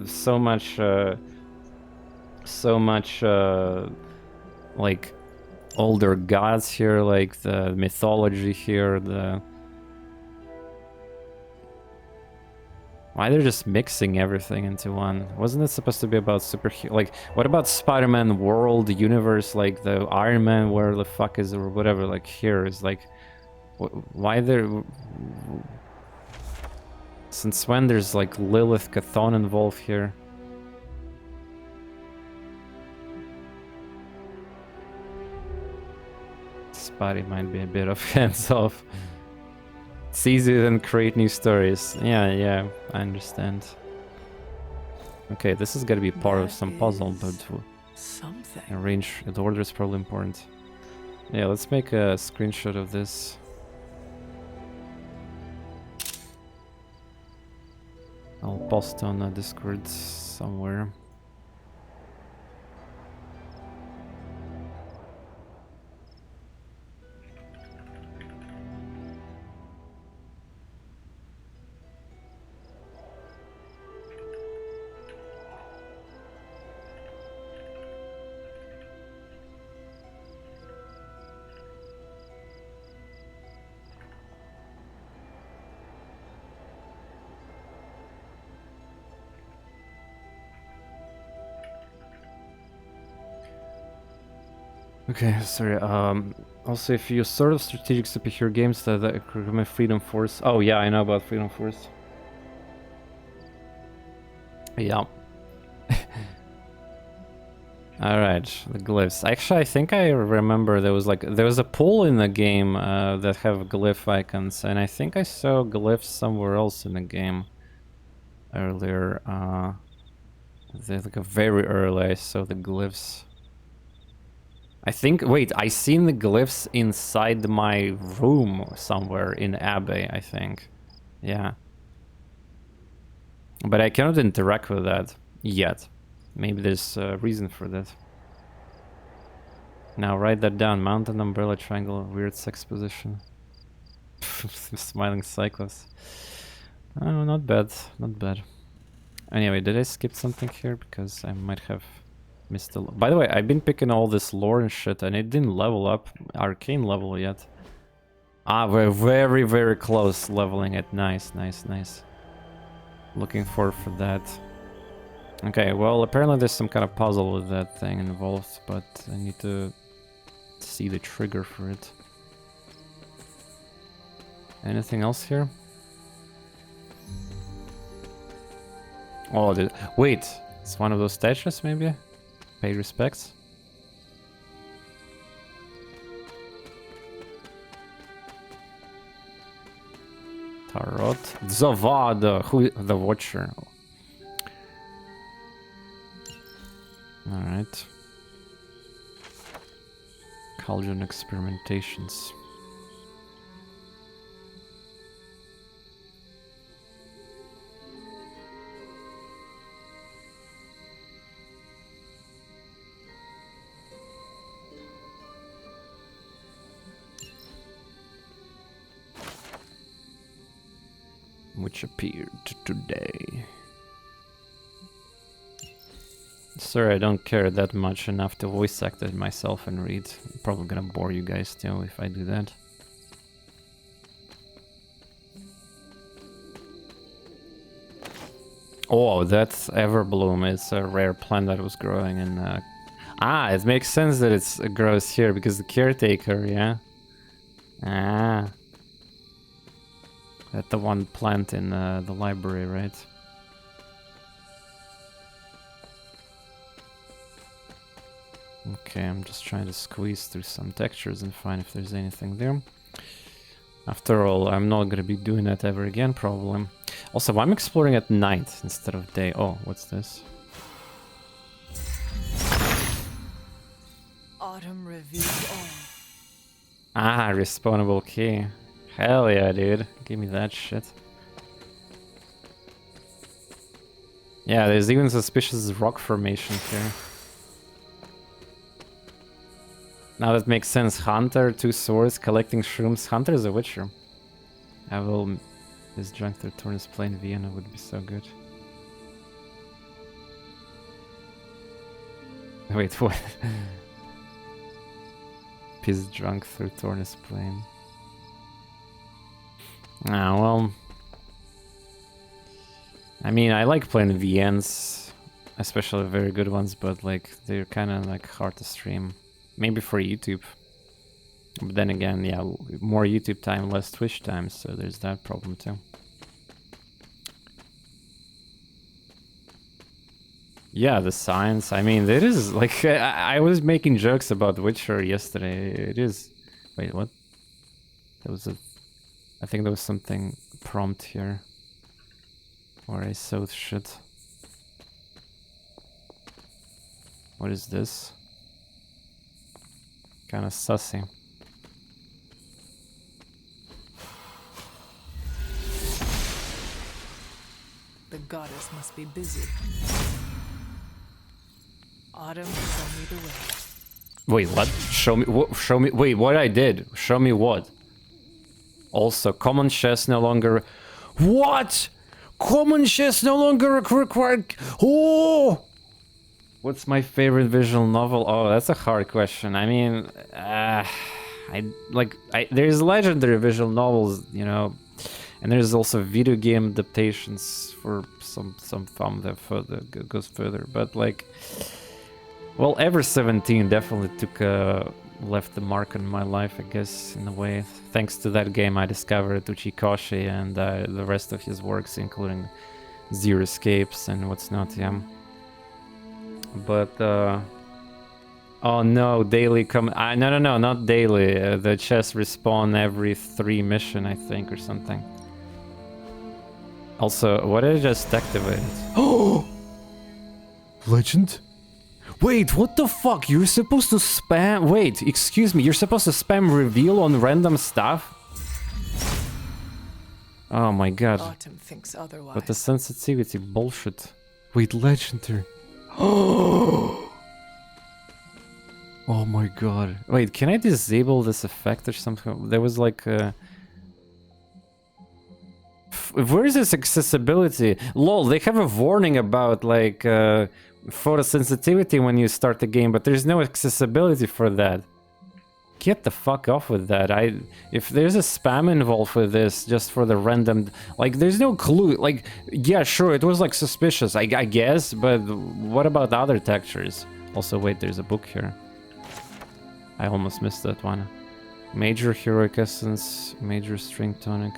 so much, like older gods here, like the mythology here, the. Why they're just mixing everything into one? Wasn't it supposed to be about superhero? Like, what about Spider-Man world, universe, like the Iron Man, where the fuck is, or whatever? Like here is like. Why there? Since when there's like Lilith Chthon involved here? Spotty might be a bit of hands off. It's easier than create new stories. Yeah, I understand. Okay, this is gonna be part of some puzzle, but something. Arrange the order is probably important. Yeah, let's make a screenshot of this. I'll post on Discord somewhere. Okay, sorry. Also, if you sort of strategic superhero games that recommend Freedom Force. Oh yeah, I know about Freedom Force. Yeah. All right, the glyphs. Actually, I think I remember there was a pool in the game that have glyph icons, and I think I saw glyphs somewhere else in the game earlier. There's like a very early I saw the glyphs. I think, wait, I seen the glyphs inside my room somewhere in Abbey, I think. Yeah. But I cannot interact with that yet. Maybe there's a reason for that. Now write that down. Mountain, umbrella, triangle, weird sex position. Smiling cyclops. Oh, not bad, not bad. Anyway, did I skip something here? Because I might have... missed a lot. By the way, I've been picking all this lore and shit, and it didn't level up arcane level yet. Ah, we're very, very close leveling it. Nice. Looking forward for that. Okay, well, apparently there's some kind of puzzle with that thing involved, but I need to see the trigger for it. Anything else here? Oh, wait, it's one of those statues, maybe? Pay respects. Tarot. Zavada, who the Watcher. Alright. Cauldron experimentations. Which appeared today. Sorry, I don't care that much enough to voice act it myself and read. I'm probably gonna bore you guys too if I do that. Oh, that's Everbloom. It's a rare plant that was growing in... Ah, it makes sense that it grows here because the caretaker, yeah? Ah. That's the one plant in the library, right? Okay, I'm just trying to squeeze through some textures and find if there's anything there. After all, I'm not gonna be doing that ever again, probably. Also, I'm exploring at night instead of day. Oh, what's this? Autumn revealed all. Ah, respawnable key. Hell yeah, dude. Give me that shit. Yeah, there's even suspicious rock formation here. Now that makes sense. Hunter, 2 swords, collecting shrooms. Hunter is a witcher. I will disjunct the TorNis plane Vienna would be so good. Wait, what? Piss drunk through TorNis plane. Ah, well. I mean, I like playing VNs, especially very good ones, but like they're kind of like hard to stream. Maybe for YouTube. But then again, yeah, more YouTube time, less Twitch time, so there's that problem too. Yeah, the science. I mean, it is like I was making jokes about Witcher yesterday. It is. Wait, what? There was a. I think there was something prompt here, where I sowed shit. What is this? Kind of sussy. The goddess must be busy. Autumn is only the way. Wait, what? Show me. Show me. Wait, what I did? Show me what? Also, common chest no longer. What? Common chest no longer required. Oh! What's my favorite visual novel? Oh, that's a hard question. I mean, there's legendary visual novels, you know, and there's also video game adaptations for some fun that further goes further. But like, well, Ever 17 definitely left the mark on my life, I guess, in a way. Thanks to that game, I discovered Uchikoshi and the rest of his works, including Zero Escapes and what's not. Yeah. But oh no, daily no, not daily. The chests respawn every 3 mission, I think, or something. Also, what did I just activate? Oh, legend. Wait, what the fuck? You're supposed to spam. Wait, excuse me. You're supposed to spam reveal on random stuff. Oh my god. Autumn thinks otherwise. But the sensitivity bullshit. Wait, legendary. Oh my god. Wait, can I disable this effect or something? There was like a... Where is this accessibility? Lol, they have a warning about like photosensitivity when you start the game, but there's no accessibility for that. Get the fuck off with that. If there's a spam involved with this, just for the random, like, there's no clue. Like, yeah, sure, it was like suspicious, I guess, but what about the other textures? Also, wait, there's a book here. I almost missed that one. Major heroic essence, major strength tonic.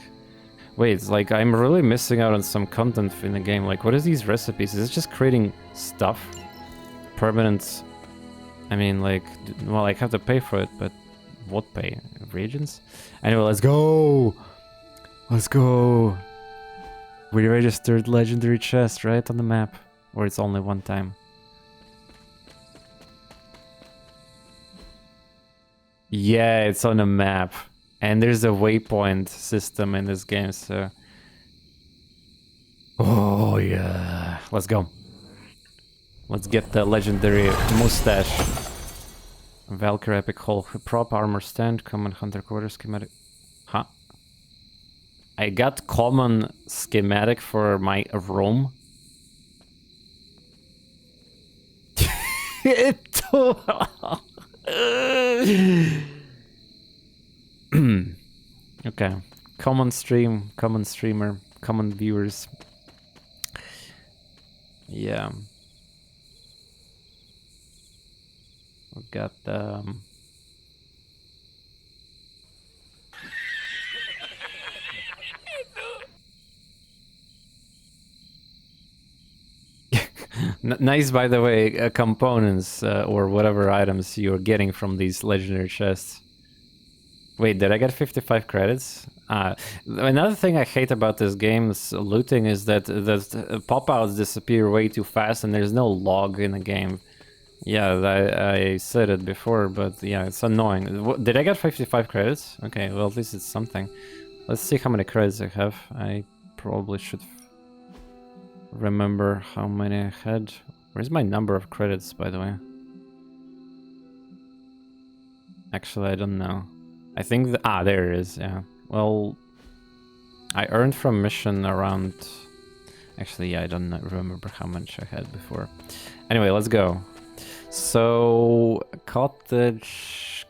Wait, it's like I'm really missing out on some content in the game. Like, what is these recipes? Is it just creating stuff? Permanent. I mean, like, well, I have to pay for it, but what pay? Reagents? Anyway, let's go! Let's go! We registered legendary chest right on the map. Or it's only one time. Yeah, it's on a map. And there's a waypoint system in this game, so... Oh, yeah. Let's go. Let's get the legendary mustache. Valkyrie Epic Hull. Prop armor stand. Common hunter quarter schematic. Huh? I got common schematic for my room. Okay. Common stream, common streamer, common viewers. Yeah. We got nice, by the way, components or whatever items you're getting from these legendary chests. Wait, did I get 55 credits? Another thing I hate about this game's looting is that the pop-outs disappear way too fast and there's no log in the game. Yeah, I said it before, but yeah, it's annoying. Did I get 55 credits? Okay, well, at least it's something. Let's see how many credits I have. I probably should... remember how many I had. Where's my number of credits, by the way? Actually, I don't know. I think there it is, yeah. Well, I earned from mission around... Actually, yeah, I don't remember how much I had before. Anyway, let's go. So, cottage.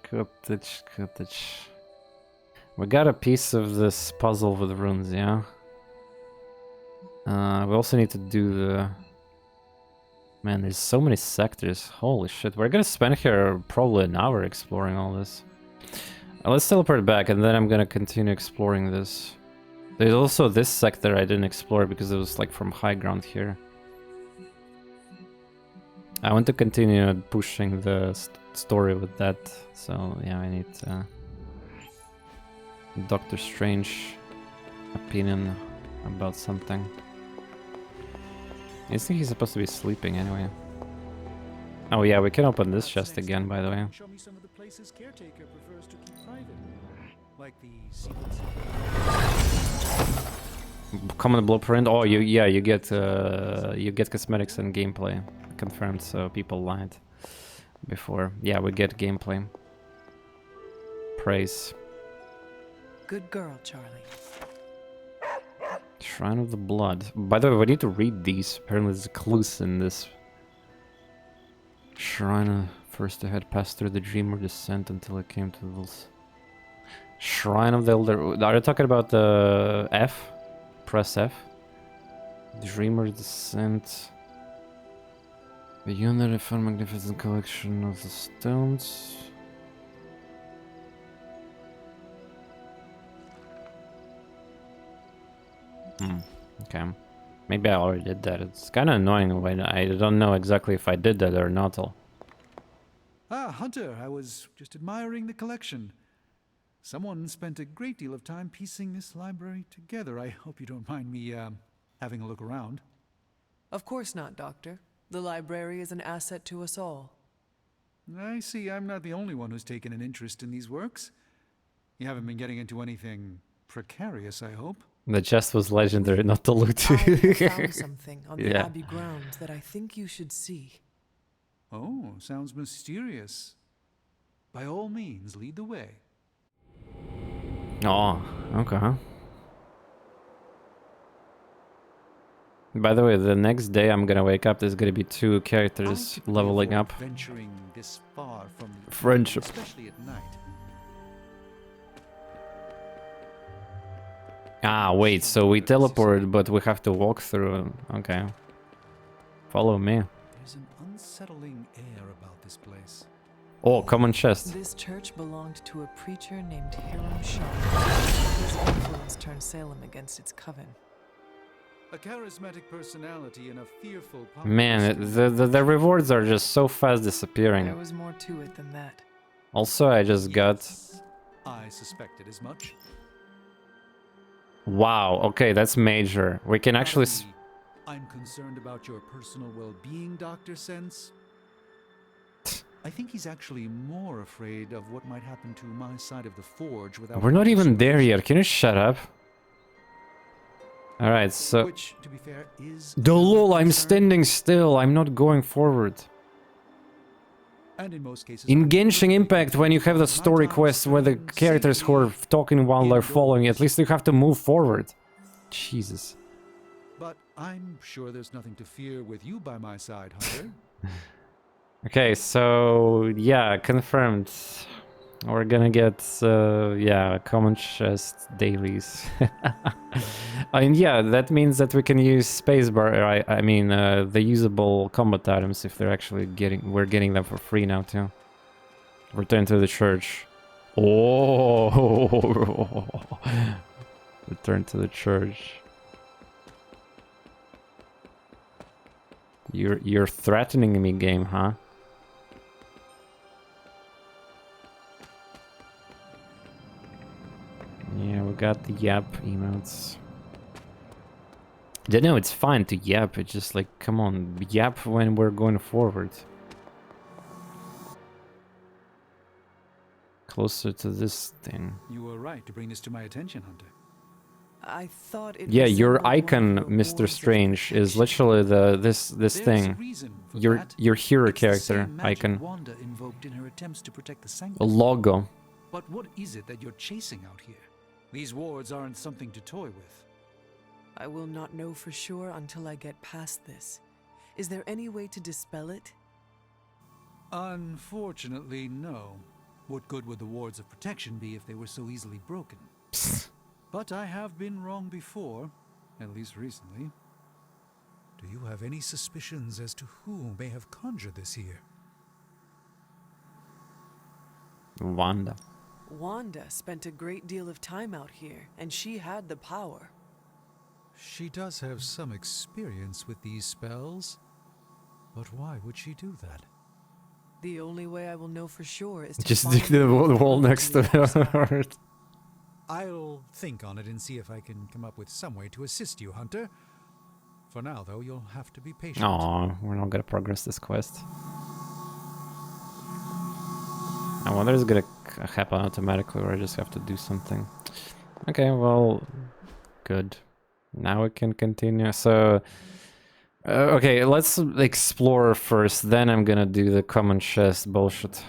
We got a piece of this puzzle with runes, yeah? We also need to do the... Man, there's so many sectors. Holy shit, we're gonna spend here probably an hour exploring all this. Let's teleport back, and then I'm gonna continue exploring this. There's also this sector I didn't explore because it was like from high ground here. I want to continue pushing the story with that, so yeah, I need Doctor Strange opinion about something. I think he's supposed to be sleeping anyway. Oh yeah, we can open this chest again, by the way. Show me some of the places caretaker prefers to keep private, like the secrets. Common blueprint. Oh, you get cosmetics and gameplay confirmed. So people lied before. Yeah, we get gameplay. Praise. Good girl, Charlie. Shrine of the Blood. By the way, we need to read these. Apparently, there's clues in this. Shrine first ahead, passed through the Dreamer descent until it came to the Shrine of the Elder. Are you talking about the F? Press F. Dreamer descent. Beyond that, I found a magnificent collection of the stones. Okay. Maybe I already did that. It's kind of annoying when I don't know exactly if I did that or not. Ah, Hunter, I was just admiring the collection. Someone spent a great deal of time piecing this library together. I hope you don't mind me, having a look around. Of course not, Doctor. The library is an asset to us all. I see I'm not the only one who's taken an interest in these works. You haven't been getting into anything precarious, I hope. The chest was legendary, not the loot. I have found something on the Abbey grounds that I think you should see. Oh, sounds mysterious. By all means, lead the way. Oh, okay. By the way, the next day I'm gonna wake up, there's gonna be 2 characters leveling up. Venturing this far from Friendship. Especially at night. Ah, wait, so we teleported, but we have to walk through. Okay. Follow me. There's an unsettling air about this place. Oh, common chest. This church belonged to a preacher named Hiram Shaw. His influence turned Salem against its coven. A charismatic personality and a fearful Man, the rewards are just so fast disappearing. There was more to it than that. Also, I just got... I suspected as much. Wow, okay, that's major. We can actually... I'm concerned about your personal well-being, Dr. Sense. I think he's actually more afraid of what might happen to my side of the forge without... We're not even there yet. Can you shut up? Alright, so... Which, to be fair, is... The lol, I'm standing still. I'm not going forward. And in most cases... In Genshin Impact, when you have the story quests where the characters who are talking while they're following, at least you have to move forward. Jesus. But I'm sure there's nothing to fear with you by my side, Hunter. Okay, so yeah, confirmed. We're gonna get common chest dailies. And yeah, that means that we can use spacebar. I mean, the usable combat items if they're actually we're getting them for free now too. Return to the church. Oh, return to the church. You're threatening me, game, huh? Yeah, we got the yap emotes. No, it's fine to yap. It's just like, come on, yap when we're going forward. Closer to this thing. You were right to bring this to my attention, Hunter. I thought it Yeah, your resembled one of icon, your Mr. wards of Strange, is protection. literally this There's a thing. reason for Your that. hero It's the character same magic icon. Wanda invoked in her attempts to protect the A sanctum. logo. But what is it that you're chasing out here? These wards aren't something to toy with. I will not know for sure until I get past this. Is there any way to dispel it? Unfortunately, no. What good would the wards of protection be if they were so easily broken? But I have been wrong before, at least recently. Do you have any suspicions as to who may have conjured this here? Wanda. Wanda spent a great deal of time out here, and she had the power. She does have some experience with these spells, but why would she do that? The only way I will know for sure is to Just find dig the wall next to her. I'll think on it and see if I can come up with some way to assist you, Hunter. For now, though, you'll have to be patient. Aw, we're not gonna progress this quest. I wonder if it's gonna happen automatically or I just have to do something. Okay, well, good. Now we can continue. So, okay, let's explore first, then I'm gonna do the common chest bullshit.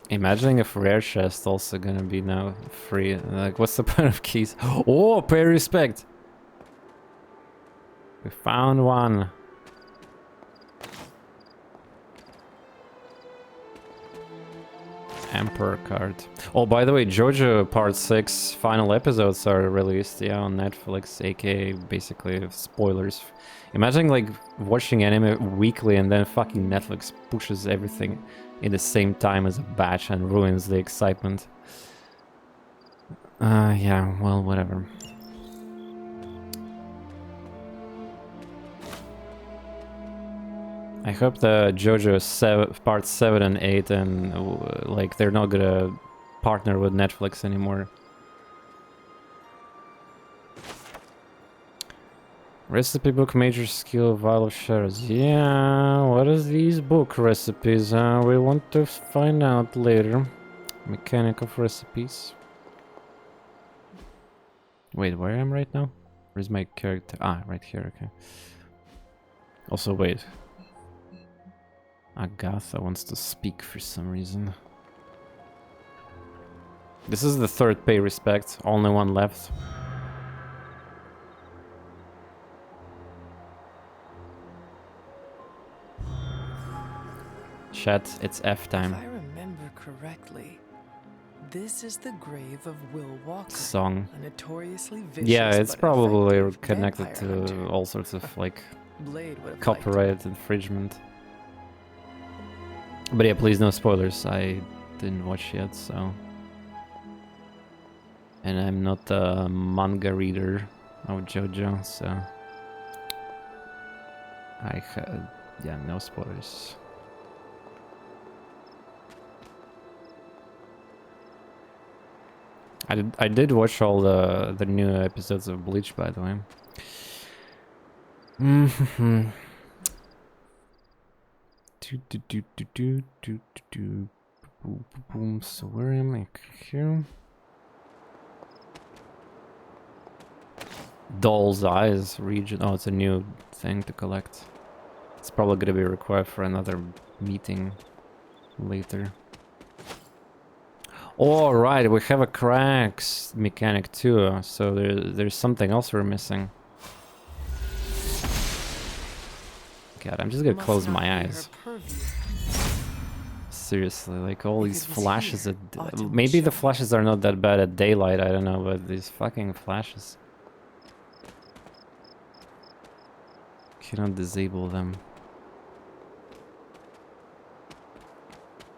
Imagining if rare chest also gonna be now free. Like, what's the point of keys? Oh, pay respect! We found one. Emperor card. Oh, by the way, JoJo Part 6 final episodes are released, yeah, on Netflix, aka basically spoilers. Imagine like watching anime weekly and then fucking Netflix pushes everything in the same time as a batch and ruins the excitement. Yeah, well, whatever. I hope the JoJo Part 7 and 8 and like they're not gonna partner with Netflix anymore. Recipe book, major skill, vial of shares. Yeah, what is these book recipes? We want to find out later. Mechanic of recipes. Wait, where am I right now? Where's my character? Ah, right here, okay. Also, wait. Agatha wants to speak for some reason. This is the third pay respect, only one left. Chat, it's F time. If I remember correctly, this is the grave of Will Walker, Song. a notoriously vicious Yeah, it's but probably effective connected vampire to hunter. all sorts of like Blade would have copyright infringement. But yeah, please no spoilers. I didn't watch yet, so. And I'm not a manga reader of JoJo, so. I had, yeah, no spoilers. I did watch all the new episodes of Bleach, by the way. So where am I? Here. Doll's Eyes region. Oh, it's a new thing to collect. It's probably gonna be required for another meeting later. All right, we have a cracks mechanic too. So there's something else we're missing. God, I'm just gonna close my eyes. Seriously, like all these flashes at maybe the flashes are not that bad at daylight, I don't know, but these fucking flashes. Cannot disable them.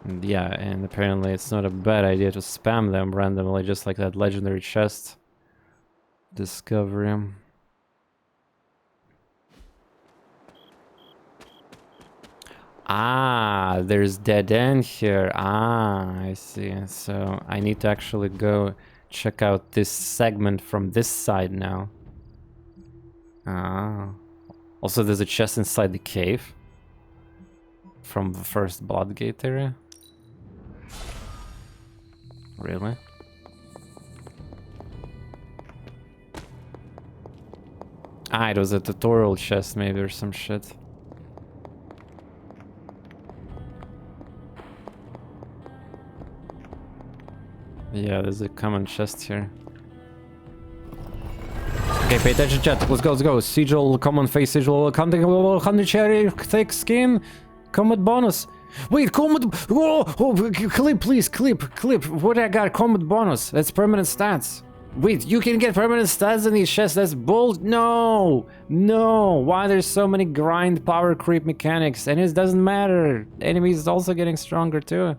And yeah, and apparently it's not a bad idea to spam them randomly, just like that legendary chest discovery. Ah, there's dead end here. Ah, I see. So I need to actually go check out this segment from this side now. Ah. Also, there's a chest inside the cave from the first Bloodgate area. Really? Ah, it was a tutorial chest maybe or some shit. Yeah, there's a common chest here. Okay, pay attention, chat. Let's go, let's go. Sigil, common face sigil, hunting, 100 cherry, thick skin, combat bonus. Wait, combat. Oh, clip, please, clip. What I got? Combat bonus. That's permanent stats. Wait, you can get permanent stats in these chests. That's bold. No. Why there's so many grind power creep mechanics? And it doesn't matter. Enemies is also getting stronger too.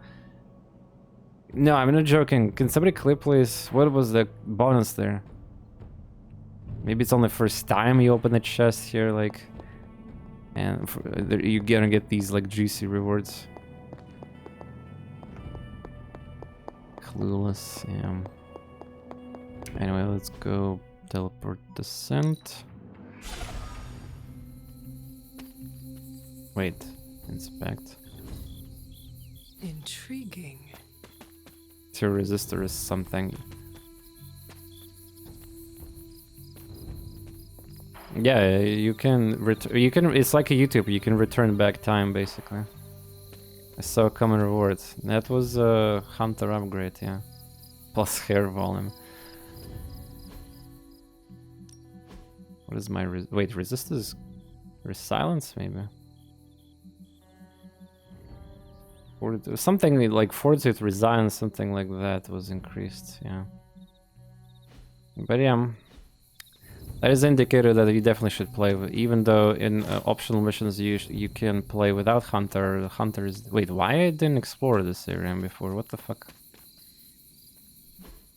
No, I'm not joking. Can somebody clip, please? What was the bonus there? Maybe it's only first time you open the chest here, like, and you're gonna get these like juicy rewards. Clueless, yeah. Anyway, let's go teleport descent. Wait, inspect. Intriguing. Your resistor is something. Yeah, you can it's like a YouTube, you can return back time basically. I saw a common reward. That was a hunter upgrade, yeah. Plus hair volume. What is my wait, resistance? Silence maybe? Or something like fortitude, resilience, something like that was increased, yeah. But yeah. That is an indicator that you definitely should play with, even though in optional missions you can play without Hunter. The Hunter is... Wait, why I didn't explore this area before? What the fuck?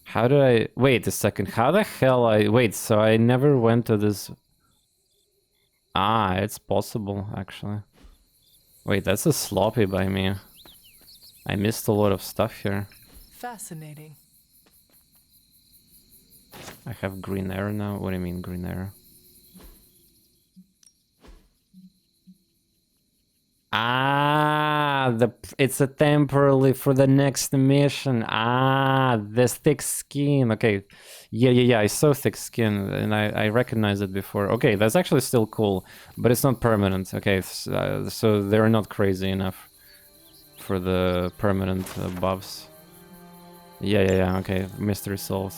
How did I... Wait a second, how the hell I... Wait, so I never went to this... Ah, it's possible, actually. Wait, that's a sloppy by me. I missed a lot of stuff here. Fascinating. I have green arrow now. What do you mean green arrow? Ah, it's a temporarily for the next mission. Ah, the thick skin. Okay, yeah. I saw thick skin and I recognized it before. Okay, that's actually still cool, but it's not permanent. Okay, so they're not crazy enough for the permanent buffs. Yeah. Okay, mystery solved.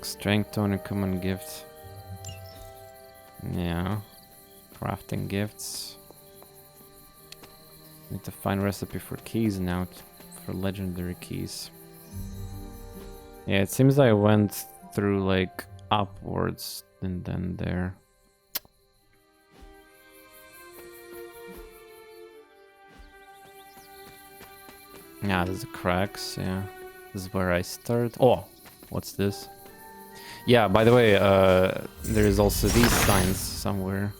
Strength tone and common gift. Yeah. Crafting gifts. Need to find recipe for keys now, for legendary keys. Yeah, it seems I went through like upwards and then there. Yeah, there's the cracks, yeah. This is where I start. Oh, what's this? Yeah, by the way, there is also these signs somewhere.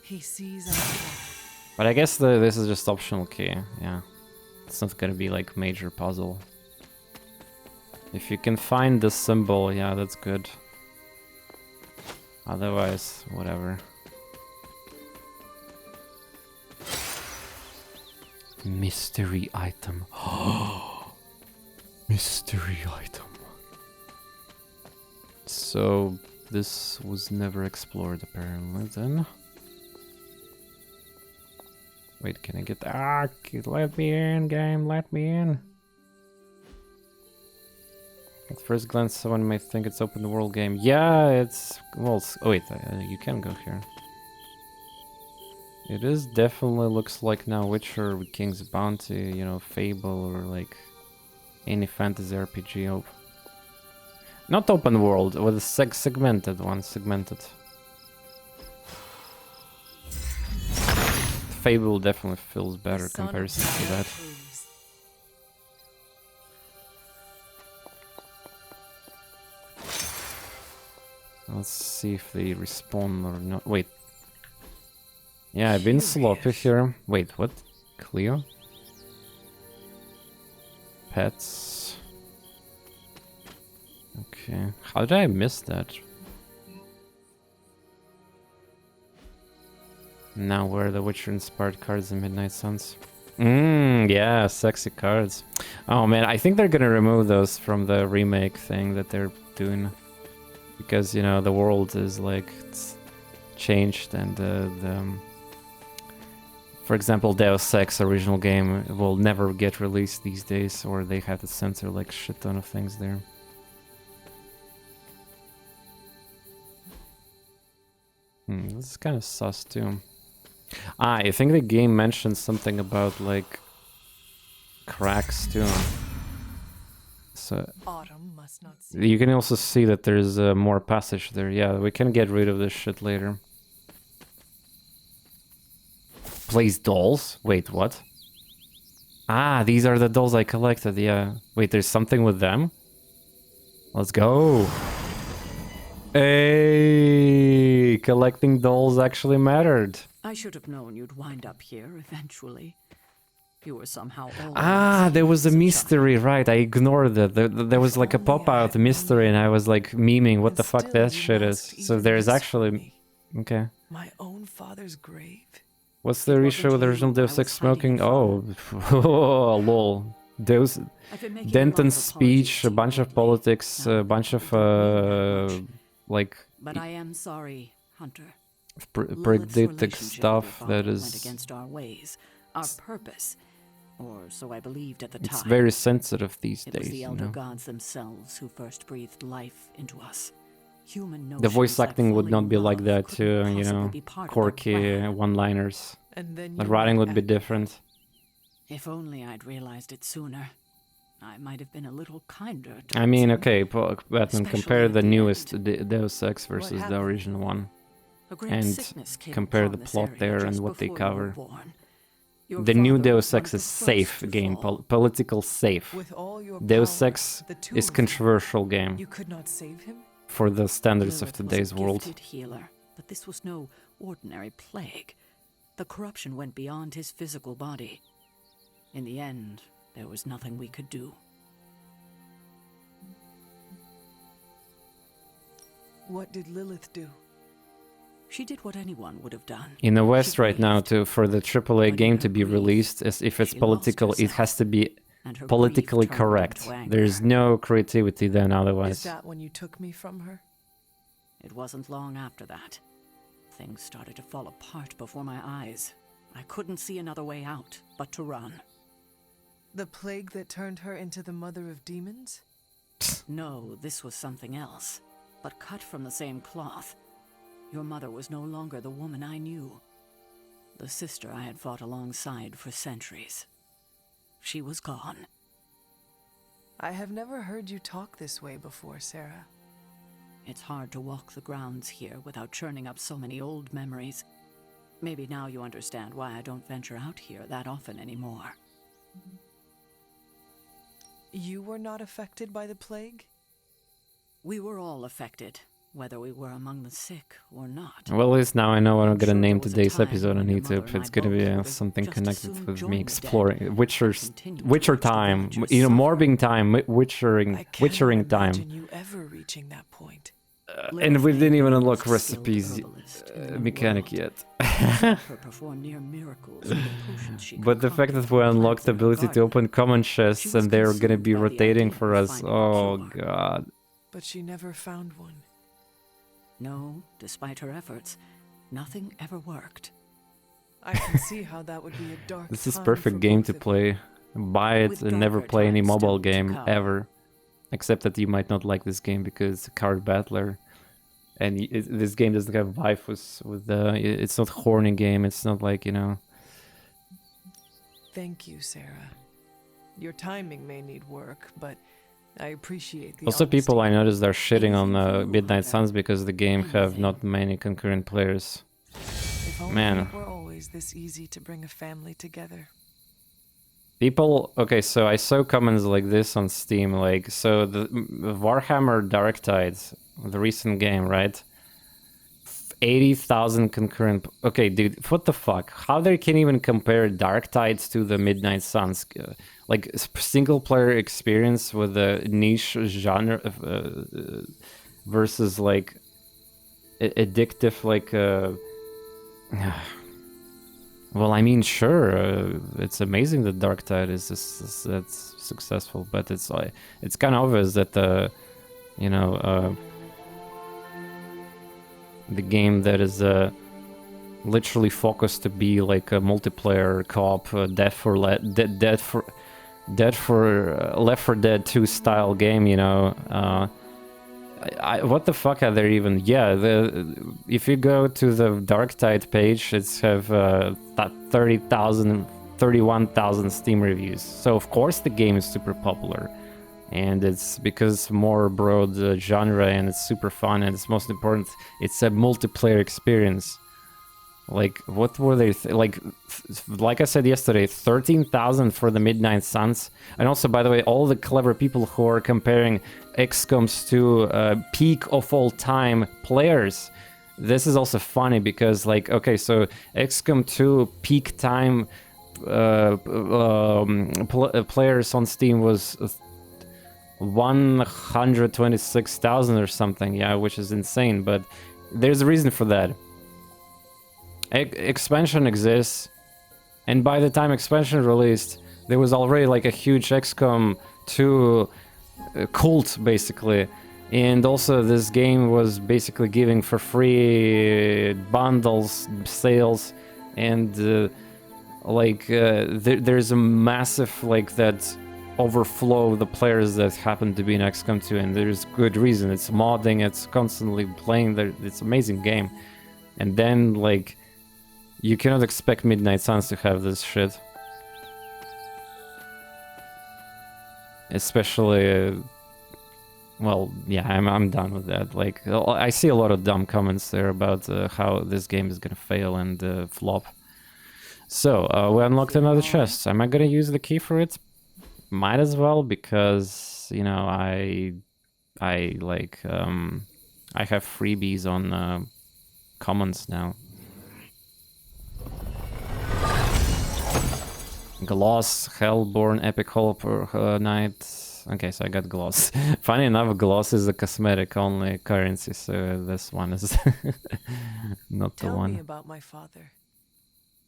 He sees us. But I guess this is just optional key, yeah. It's not gonna be like major puzzle. If you can find the symbol, yeah, that's good. Otherwise, whatever. Mystery item. Mystery item. So, this was never explored apparently then. Wait, can I get... Ah, let me in, game, let me in. At first glance, someone may think it's open world game. Yeah, it's... Well, oh wait, you can go here. It is definitely looks like now Witcher, King's Bounty, you know, Fable, or like any fantasy RPG. Not open world, with a segmented one, segmented. Fable definitely feels better comparison to that. Let's see if they respawn or not. Wait. Yeah, I've been sloppy here. Wait, what? Cleo? Pets. Okay. How did I miss that? Now where are the Witcher inspired cards in Midnight Suns? Yeah, sexy cards. Oh man, I think they're gonna remove those from the remake thing that they're doing. Because, you know, the world is like, it's changed and for example, Deus Ex original game will never get released these days, or they have to censor like a shit ton of things there. This is kind of sus too. I think the game mentioned something about like cracks too. So Autumn must not see. you can also see that there's more passage there. Yeah, we can get rid of this shit later. Plays dolls? Wait, what? Ah, these are the dolls I collected, yeah. Wait, there's something with them? Let's go. Hey, collecting dolls actually mattered. I should have known you'd wind up here eventually. You were somehow Ah, there was a mystery, right? I ignored it. There was like a pop-out mystery and I was like memeing what the fuck that shit is. So there's actually... Okay. My own father's grave? What's the issue with the original Deus Ex smoking? Oh, lol. Deus... Denton's speech, a bunch of politics, a bunch of, like... But I am sorry, Hunter. Predictive stuff that went is... against our ways, our purpose, or so I believed at the time. It's very sensitive these It was days, the you elder know? gods themselves who first breathed life into us. Human The voice notions like acting would not falling be in like love that couldn't too, you know? possibly be part of the Quirky plan. one-liners. And then The you writing went would be at- different. If only I'd realized it sooner, I might have been a little kinder. I mean, towards okay, him. Batman, Especially compare at the the newest end. Deus Ex versus the happened? original one. A great And sickness came compare upon the this plot area there and just what they before you were cover. born. Your The new father Deus was one Ex of is the safe first to game, fall. political safe. With all your Deus power, Ex the two is of you, controversial game You could not save him? for the standards of Lilith was a today's world. gifted healer, but this was no ordinary plague. The corruption went beyond his physical body. In the end, there was nothing we could do. What did Lilith do? She did what anyone would have done. In the West She right now, grieved. for the AAA But game in to her be grief, released, if it's she political, lost it has to be and her grief politically turned correct. into anger. There's no creativity then Is otherwise. that when you took me from her? It wasn't long after that. Things started to fall apart before my eyes. I couldn't see another way out but to run. The plague that turned her into the mother of demons? No, this was something else, but cut from the same cloth. Your mother was no longer the woman I knew. The sister I had fought alongside for centuries. She was gone. I have never heard you talk this way before, Sarah. It's hard to walk the grounds here without churning up so many old memories. Maybe now you understand why I don't venture out here that often anymore. You were not affected by the plague? We were all affected, whether we were among the sick or not. Well, at least now I know what I'm gonna Sure, name there was a today's time episode on when your YouTube. mother and It's I gonna be both would have something just as connected soon with joined me the exploring dead. Continued to Witcher watch the time, villagers you know, suffer. morbing time, Witchering I cannot Witchering time. imagine you ever reaching that point. And we didn't even unlock was a skilled recipes herbalist in the mechanic world. yet. Her perform near miracles with the potions she But the fact that we concocted unlocked the from plants in her ability to garden. open common chests She was and they're gonna consumed be by the rotating idea for of us. finding a Oh cure. god. But she never found one. No, despite her efforts, nothing ever worked. I can see how that would be a dark This is time perfect for game both to of you. play. Buy it With and never darker play any times mobile still to game come. ever. Except that you might not like this game because it's a card battler. And this game doesn't have waifus with the... It's not horny game, it's not like, you know... Thank you, Sarah. Your timing may need work, but I appreciate the Also, people I honesty. noticed are shitting on Anything for you, Midnight Hunter. Suns because the game have Anything. not many concurrent players. If only Man. it were always this easy to bring a family together. People, okay, so I saw comments like this on Steam, like, so the Warhammer Dark Tides, the recent game, right? 80,000 concurrent. Okay, dude, what the fuck? How they can even compare Dark Tides to the Midnight Suns? Like single player experience with a niche genre versus like addictive, like Well, I mean, sure, it's amazing that Dark Tide is that's successful, but it's kind of obvious that you know, the game that is literally focused to be like a multiplayer co-op, Dead for Left 4 Dead 2 style game, you know. What the fuck are there even? Yeah, if you go to the Dark Tide page, it's have 31,000 Steam reviews. So of course the game is super popular, and it's because more broad genre, and it's super fun, and it's most important, it's a multiplayer experience. Like, what were they like I said yesterday, 13,000 for the Midnight Suns. And also, by the way, all the clever people who are comparing XCOMs to peak of all time players, this is also funny because, like, okay, so XCOM 2 peak time players on Steam was 126,000 or something, yeah, which is insane, but there's a reason for that. Expansion exists, and by the time expansion released, there was already like a huge XCOM 2 cult, basically. And also this game was basically giving for free bundles, sales, and there's a massive like that overflow of the players that happen to be in XCOM 2, and there's good reason. It's modding, it's constantly playing, it's an amazing game. And then like you cannot expect Midnight Suns to have this shit. Especially, well, yeah, I'm done with that. Like, I see a lot of dumb comments there about how this game is gonna fail and flop. So, we unlocked another chest. Am I gonna use the key for it? Might as well, because, you know, I have freebies on commons now. Gloss, Hellborn, Epic Hollow Knight. Okay, so I got Gloss. Funny enough, Gloss is a cosmetic only currency, so this one is not the one. Tell me about my father.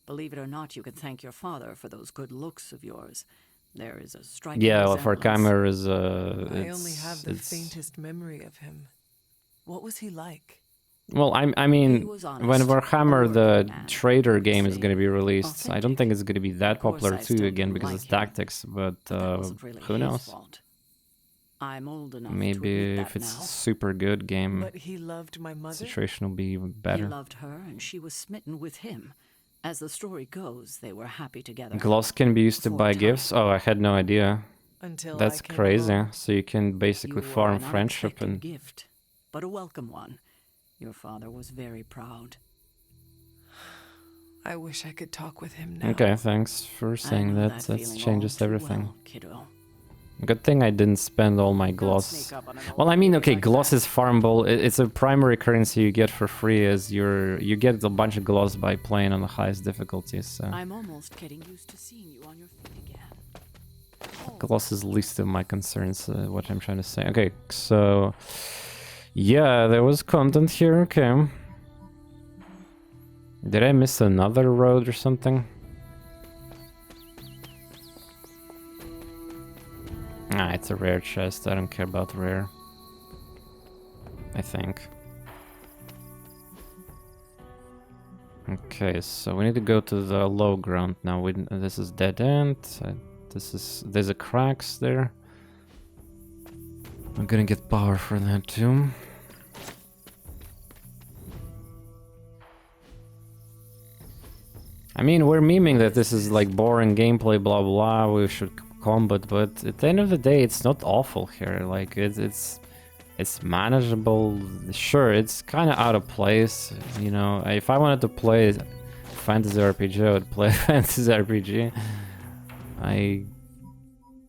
Believe it or not, you can thank your father for those good looks of yours. There is a striking well, for Chimer is I only have the faintest memory of him. What was he like? Well, I mean, when Warhammer the Trader game is going to be released, I don't think it's going to be that popular too, again, because it's tactics, but who knows? I'm old enough maybe if it's a super good game, but he loved my mother? Situation will be even better. He loved her, and she was smitten with him. As the story goes, they were happy together. Gloss can be used to buy gifts? Oh, I had no idea. Until that's crazy. So you can basically farm friendship and... gift, but a welcome one. Your father was very proud. I wish I could talk with him now. Okay, thanks for saying that. That changes everything. Well, kiddo. Good thing I didn't spend all my gloss. Well, I mean, okay, gloss is farmable. It's a primary currency you get for free, as you get a bunch of gloss by playing on the highest difficulties. So. I'm almost getting used to seeing you on your feet again. Gloss is least of my concerns. What I'm trying to say. Okay, so. Yeah, there was content here, okay. Did I miss another road or something? Ah, it's a rare chest, I don't care about rare. I think. Okay, so we need to go to the low ground now. This is dead end. There's a cracks there. I'm gonna get power for that too. I mean, we're memeing that this is like boring gameplay, blah blah, we should combat, but at the end of the day, it's not awful here. Like it's manageable. Sure, it's kind of out of place. You know, if I wanted to play fantasy RPG, I would play fantasy RPG. I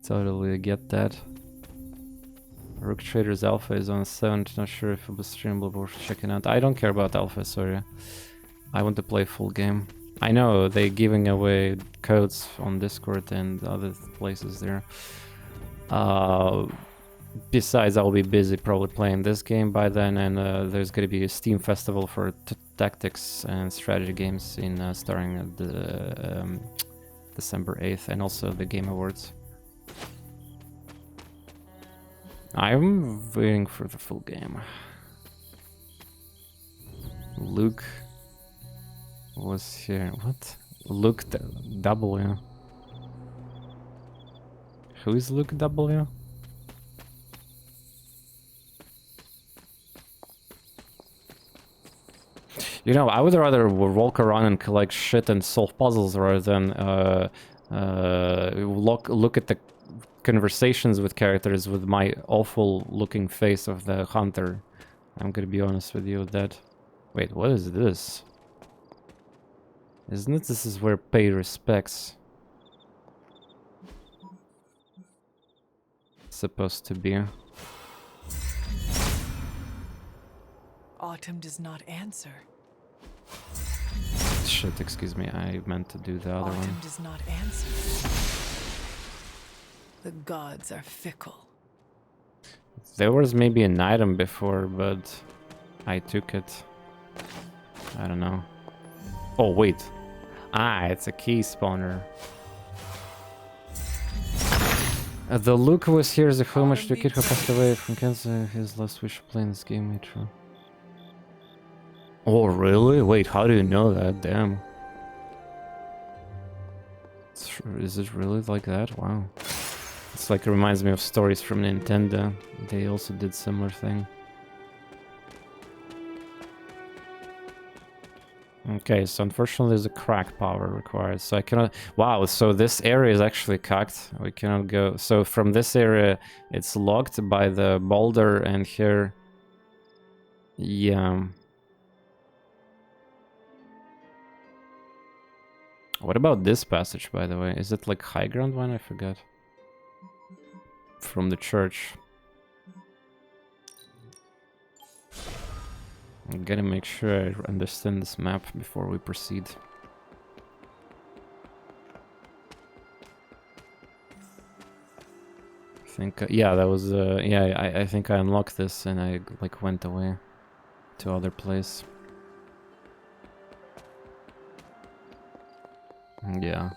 totally get that. Rook Traders Alpha is on 7, not sure if it was streamable, worth checking out. I don't care about Alpha, sorry. I want to play full game. I know they're giving away codes on Discord and other places there. Besides, I'll be busy probably playing this game by then, and there's gonna be a Steam festival for tactics and strategy games in starting at the December 8th, and also the Game Awards. I'm waiting for the full game. Luke was here. What? Luke W. Who is Luke W? You know, I would rather walk around and collect shit and solve puzzles rather than look at the conversations with characters with my awful looking face of the hunter. I'm gonna be honest with you with that. Wait, what is this? Isn't it this is where pay respects supposed to be? Autumn does not answer. Shit, excuse me, I meant to do the other Autumn one. does not answer. The gods are fickle. There was maybe an item before, but I took it. I don't know. Oh, wait. Ah, it's a key spawner. The Luke who was here is a homage to a kid who passed away from cancer. His last wish to play in this game, made true. Oh, really? Wait, how do you know that? Damn. Is it really like that? Wow. It's like it reminds me of stories from Nintendo. They also did similar thing. Okay, so unfortunately there's a crack power required, so I cannot... Wow, so this area is actually cocked. We cannot go... So from this area, it's locked by the boulder, and here... Yeah... What about this passage, by the way? Is it like high ground one? I forgot. From the church. I gotta make sure I understand this map before we proceed. I think, yeah, that was, yeah, I think I unlocked this and I, like, went away to other place. Yeah.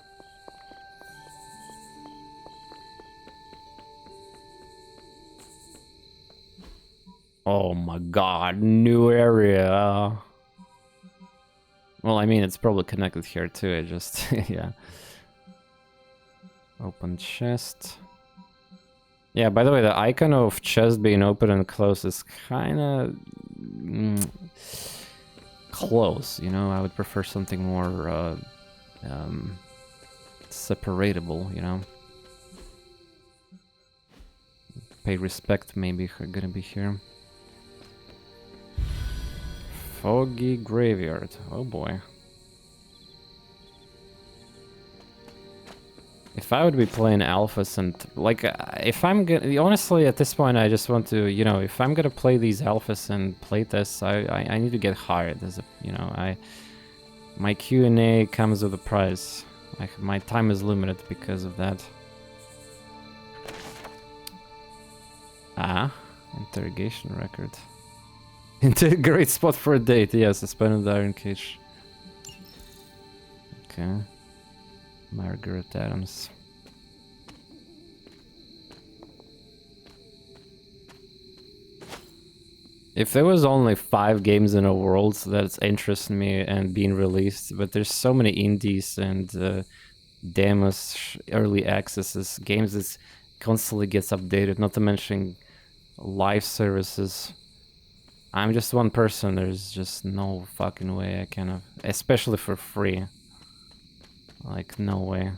Oh my god, new area. Well, I mean, it's probably connected here too, it just, yeah. Open chest. Yeah, by the way, the icon of chest being open and closed is kind of close, you know? I would prefer something more separatable, you know? Pay respect maybe gonna be here. Foggy graveyard. Oh boy. If I would be playing alphas and like if I'm gonna honestly at this point I just want to, you know, if I'm gonna play these alphas and play tests, I need to get hired as a, you know, my Q&A comes with a price. My time is limited because of that. Ah, interrogation record. Great spot for a date, yeah, suspended iron cage. Okay. Margaret Adams. If there was only 5 games in a world that's interesting me and being released, but there's so many indies and demos, early accesses, games that constantly gets updated, not to mention live services. I'm just one person, there's just no fucking way I can, especially for free. Like, no way.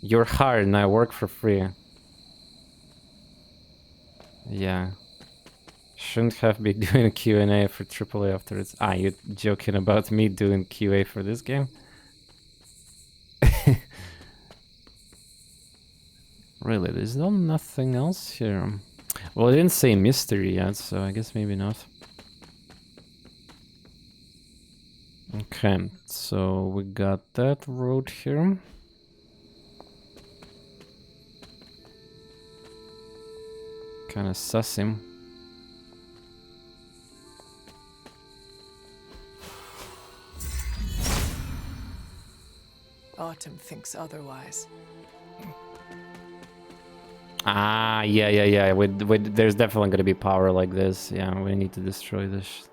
You're hired and I work for free. Yeah. Shouldn't have been doing a Q&A for AAA afterwards. Ah, you joking about me doing QA for this game? Really, there's nothing else here. Well, I didn't say mystery yet, so I guess maybe not. Okay, so we got that road here. Kinda sus him. Autumn thinks otherwise. Ah, yeah. There's definitely gonna be power like this. Yeah, we need to destroy this.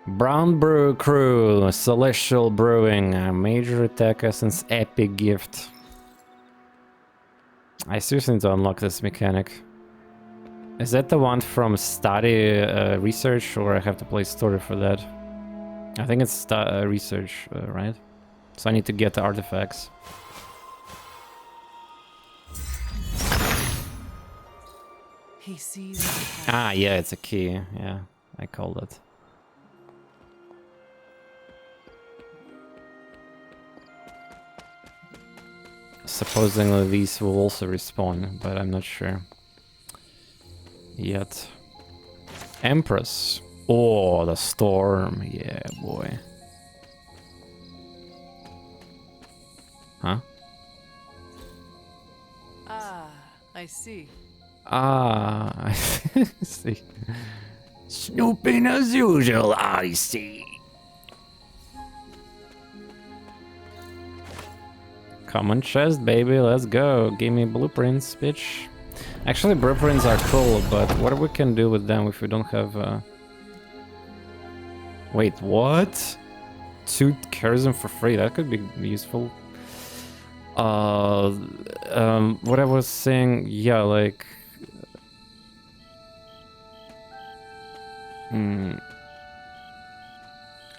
Brown Brew Crew, Celestial Brewing, Major Attack Essence, Epic Gift. I seriously need to unlock this mechanic. Is that the one from study research, or I have to play story for that? I think it's research, right? So I need to get the artifacts. He sees. Ah, yeah, it's a key. Yeah, I called it. Supposedly these will also respawn, but I'm not sure yet. Empress. Oh, the storm. Yeah, boy. Huh? Ah, I see. Ah, I see. Snooping as usual, I see. Common chest, baby, let's go. Give me blueprints, bitch. Actually, blueprints are cool, but what we can do with them if we don't have... Wait, what? 2 charism for free, that could be useful. What I was saying, yeah, like...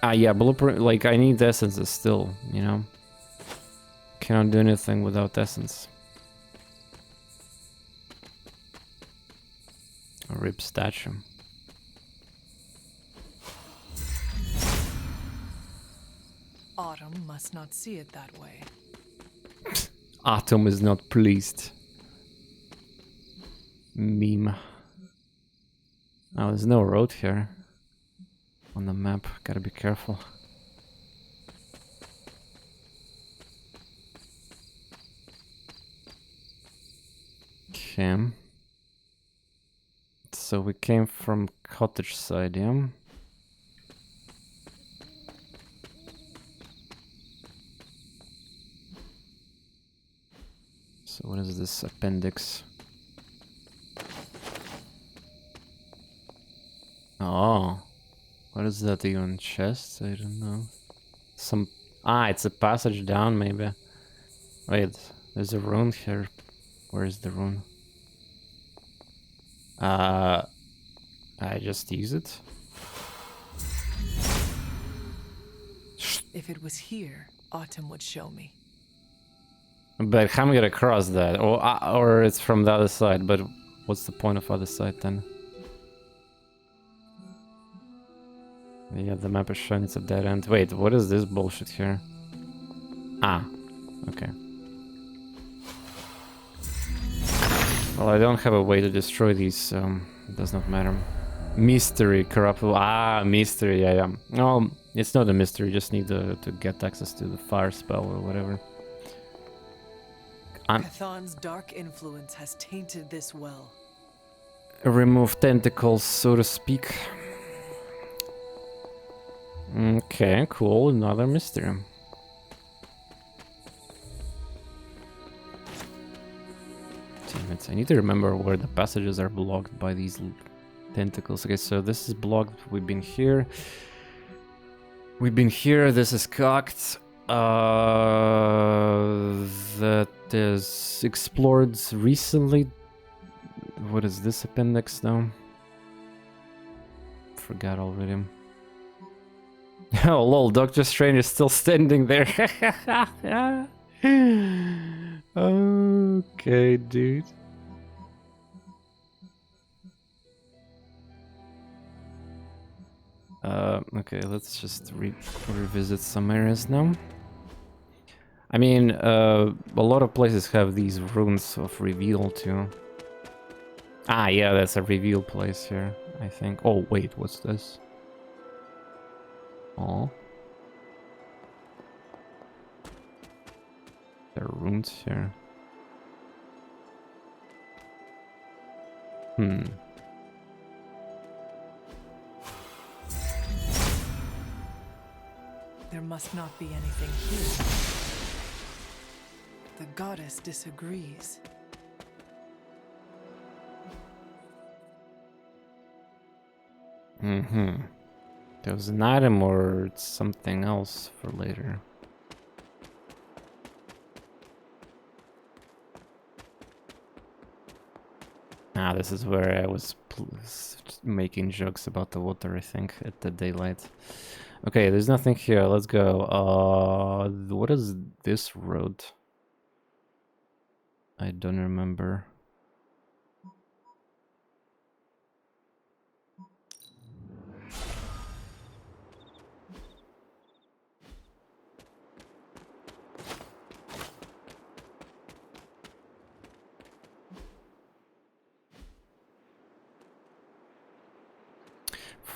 Ah, yeah, blueprint, like, I need essences still, you know? Cannot do anything without essence. A rib statue. Autumn must not see it that way. Autumn is not pleased. Meme. Oh, there's no road here on the map. Gotta be careful. Okay. So we came from cottage side, yeah? So what is this appendix? Oh. What is that even? Chest? I don't know. Some... Ah, it's a passage down, maybe. Wait, there's a rune here. Where is the rune? I just use it. If it was here, Autumn would show me. But how am I gonna cross that? Or it's from the other side, but what's the point of other side then? Yeah, the map is showing it's a dead end. Wait, what is this bullshit here? Ah, okay. Well, I don't have a way to destroy these, so it does not matter. Mystery, corruptible. Ah, mystery, yeah. No, it's not a mystery, you just need to get access to the fire spell or whatever. Cathan's dark influence has tainted this well. Remove tentacles, so to speak. Okay, cool, another mystery. Damn it, I need to remember where the passages are blocked by these tentacles. Okay, so this is blocked, we've been here. We've been here, this is cocked. That is explored recently. What is this appendix now? Forgot already. Oh lol, Doctor Strange is still standing there. Okay, dude. Okay, let's just revisit some areas now. I mean, a lot of places have these runes of reveal too. Ah, yeah, that's a reveal place here, I think. Oh, wait, what's this? Oh. There are runes here. There must not be anything here. The goddess disagrees. There was an item or something else for later. Ah, this is where I was making jokes about the water, I think, at the daylight. Okay, there's nothing here. Let's go. What is this road? I don't remember.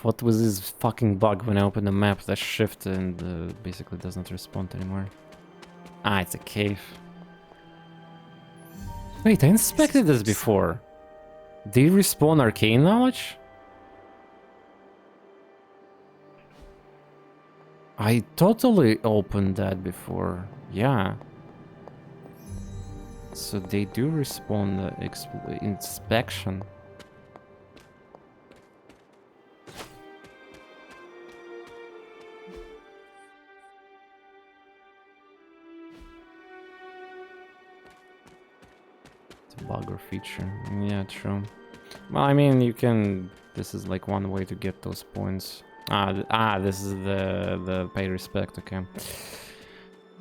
What was this fucking bug when I open the map that shift and basically does not respond anymore? Ah, it's a cave. Wait, I inspected this before. Did he respawn arcane knowledge? I totally opened that before. Yeah. So they do respawn the inspection. Bug or feature. Yeah, true. Well, I mean, you can... This is like one way to get those points. This is the pay respect, okay.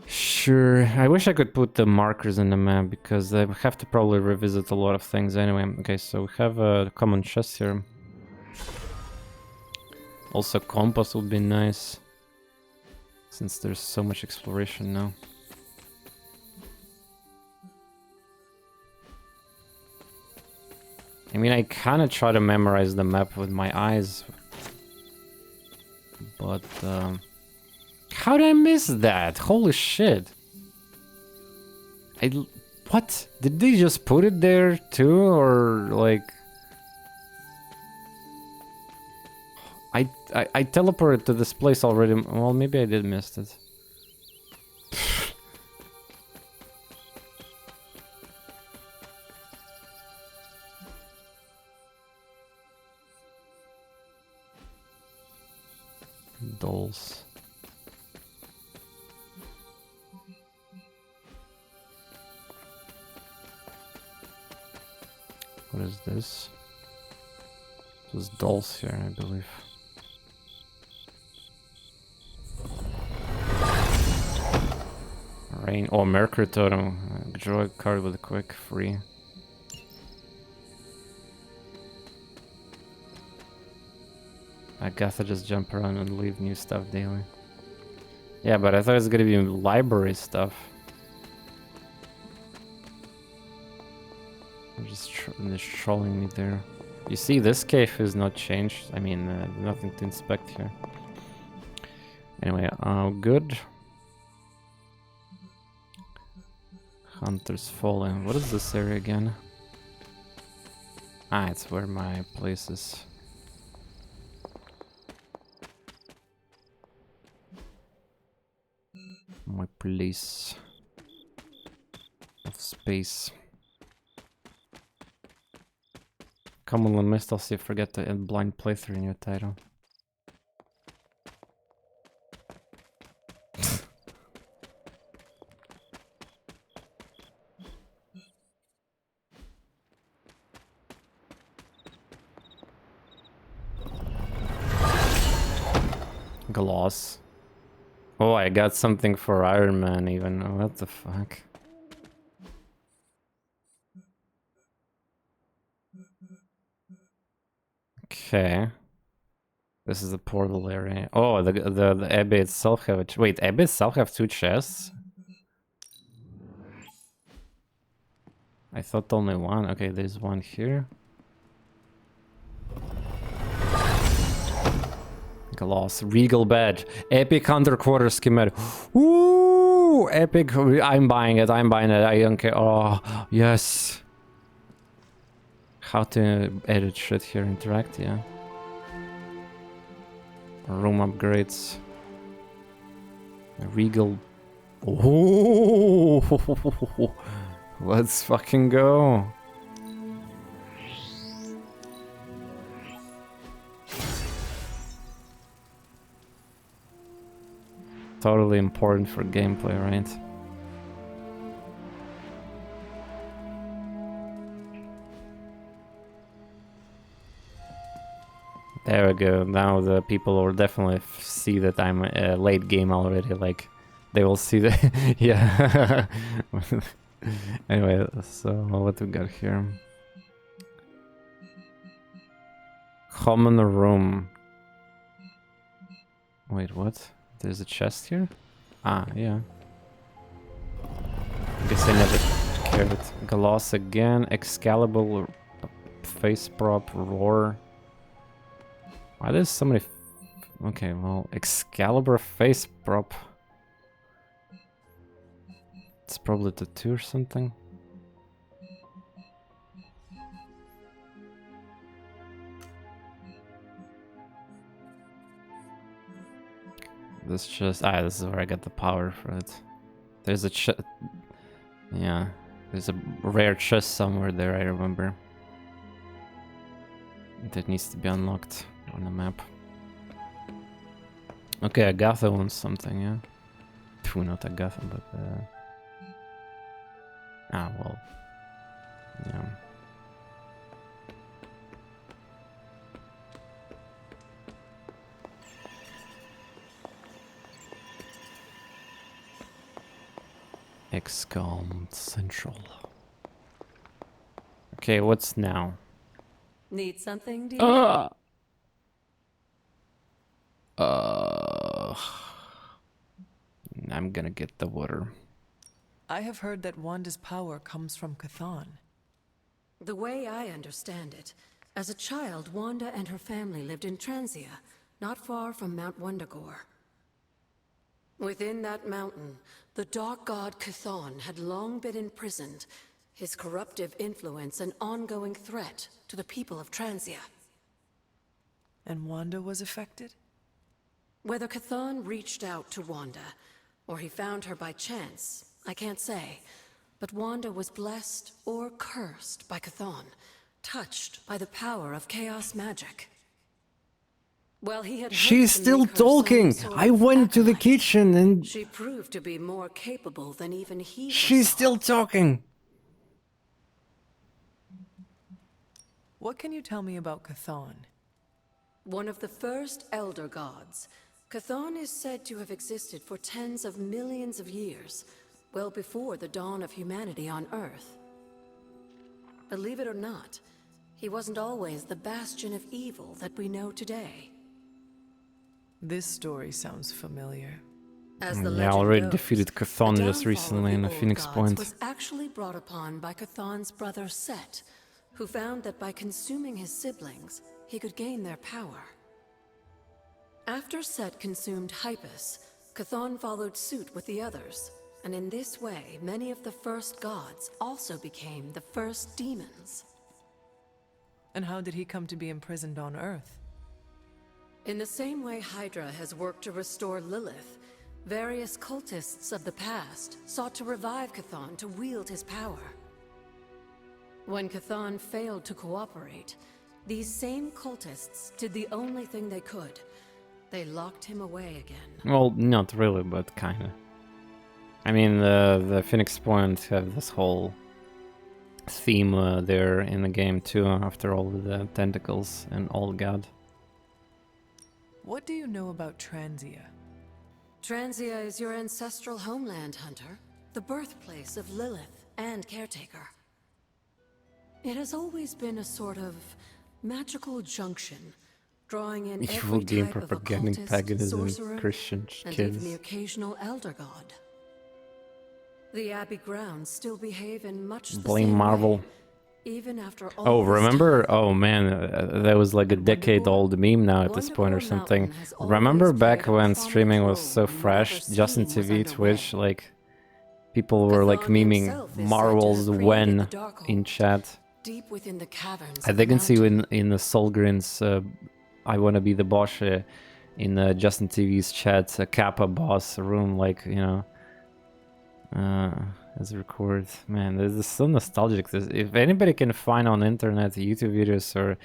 Sure. I wish I could put the markers in the map, because I have to probably revisit a lot of things anyway. Okay, so we have a common chest here. Also, compass would be nice, since there's so much exploration now. I mean, I kind of try to memorize the map with my eyes, but how did I miss that? Holy shit! What? Did they just put it there too, or like? I teleported to this place already. Well, maybe I did miss it. Dolls. What is this? There's dolls here, I believe. Rain. Oh, Mercury Totem. Draw a card with a quick free. I guess I just jump around and leave new stuff daily. Yeah, but I thought it was gonna be library stuff. I'm just trolling me there. You see, this cave is not changed. I mean, nothing to inspect here. Anyway, good. Hunter's Fallen. What is this area again? Ah, it's where my place is. My place of space. Commonly missed, I'll see if forget to add blind playthrough in your title. Gloss. Oh, I got something for Iron Man even. Oh, what the fuck? Okay. This is the portal area. Oh, the Abbey itself have a... Wait, Abbey itself have 2 chests? I thought only one. Okay, there's one here. Gloss, Regal Badge, Epic Underquarter Schematic. Ooh, Epic. I'm buying it. I'm buying it. I don't care. Oh, yes. How to edit shit here? Interact, yeah. Room upgrades. Regal. Oh, let's fucking go. Totally important for gameplay, right? There we go. Now the people will definitely see that I'm late game already. Like, they will see that. Yeah. Anyway, so what we got here? Common room. Wait, what? There's a chest here? Ah, yeah. I guess I never cared. Gloss again. Excalibur. Face prop. Roar. Why there's so many... Okay, well, Excalibur face prop. It's probably tattoo or something. This just... Ah, this is where I got the power for it. There's a chest... Yeah, there's a rare chest somewhere there, I remember. That needs to be unlocked on the map. Okay, Agatha wants something, yeah? Phew, not Agatha, but... Ah, well... Yeah. XCOM Central. Okay, what's now? Need something, dear? I'm gonna get the water. I have heard that Wanda's power comes from Chthon. The way I understand it, as a child, Wanda and her family lived in Transia, not far from Mount Wundagore. Within that mountain, the dark god Chthon had long been imprisoned, his corruptive influence an ongoing threat to the people of Transia. And Wanda was affected? Whether Chthon reached out to Wanda, or he found her by chance, I can't say. But Wanda was blessed or cursed by Chthon, touched by the power of chaos magic. Well, he had She's still talking! I went to the kitchen and... She proved to be more capable than even he. She's still talking! What can you tell me about Chthon? One of the first Elder Gods, Chthon is said to have existed for tens of millions of years, well before the dawn of humanity on Earth. Believe it or not, he wasn't always the bastion of evil that we know today. This story sounds familiar. As the Yeah, I already legend goes, defeated Chthon the just downfall recently of in the a old Phoenix gods Point. was actually brought upon by Chthon's brother Set, who found that by consuming his siblings, he could gain their power. After Set consumed Hypus, Chthon followed suit with the others, and in this way, many of the first gods also became the first demons. And how did he come to be imprisoned on Earth? In the same way Hydra has worked to restore Lilith, various cultists of the past sought to revive Chthon to wield his power. When Chthon failed to cooperate, these same cultists did the only thing they could. They locked him away again. Well, not really, but kinda. I mean, the Phoenix Point have this whole theme there in the game too, after all with the tentacles and Old God. What do you know about Transia? Transia is your ancestral homeland, Hunter. The birthplace of Lilith and Caretaker. It has always been a sort of magical junction, drawing in Evil every game type of propagating occultist, paganism, sorcerer, Christian and kids. even the occasional elder god. The Abbey grounds still behave in much the Blame same Marvel. way, even after all Oh, this remember? time. Oh man, that was like a decade-old meme now at this point or something. Remember back when streaming was so fresh, just in TV, Twitch, like people were like memeing Marvel's when in chat. Deep within the caverns I of the think I can see mountain. in the Solgrin's I Wanna Be the Boss in Justin TV's chat, a Kappa boss room, like, you know, as record. Man, this is so nostalgic. If anybody can find on internet YouTube videos or,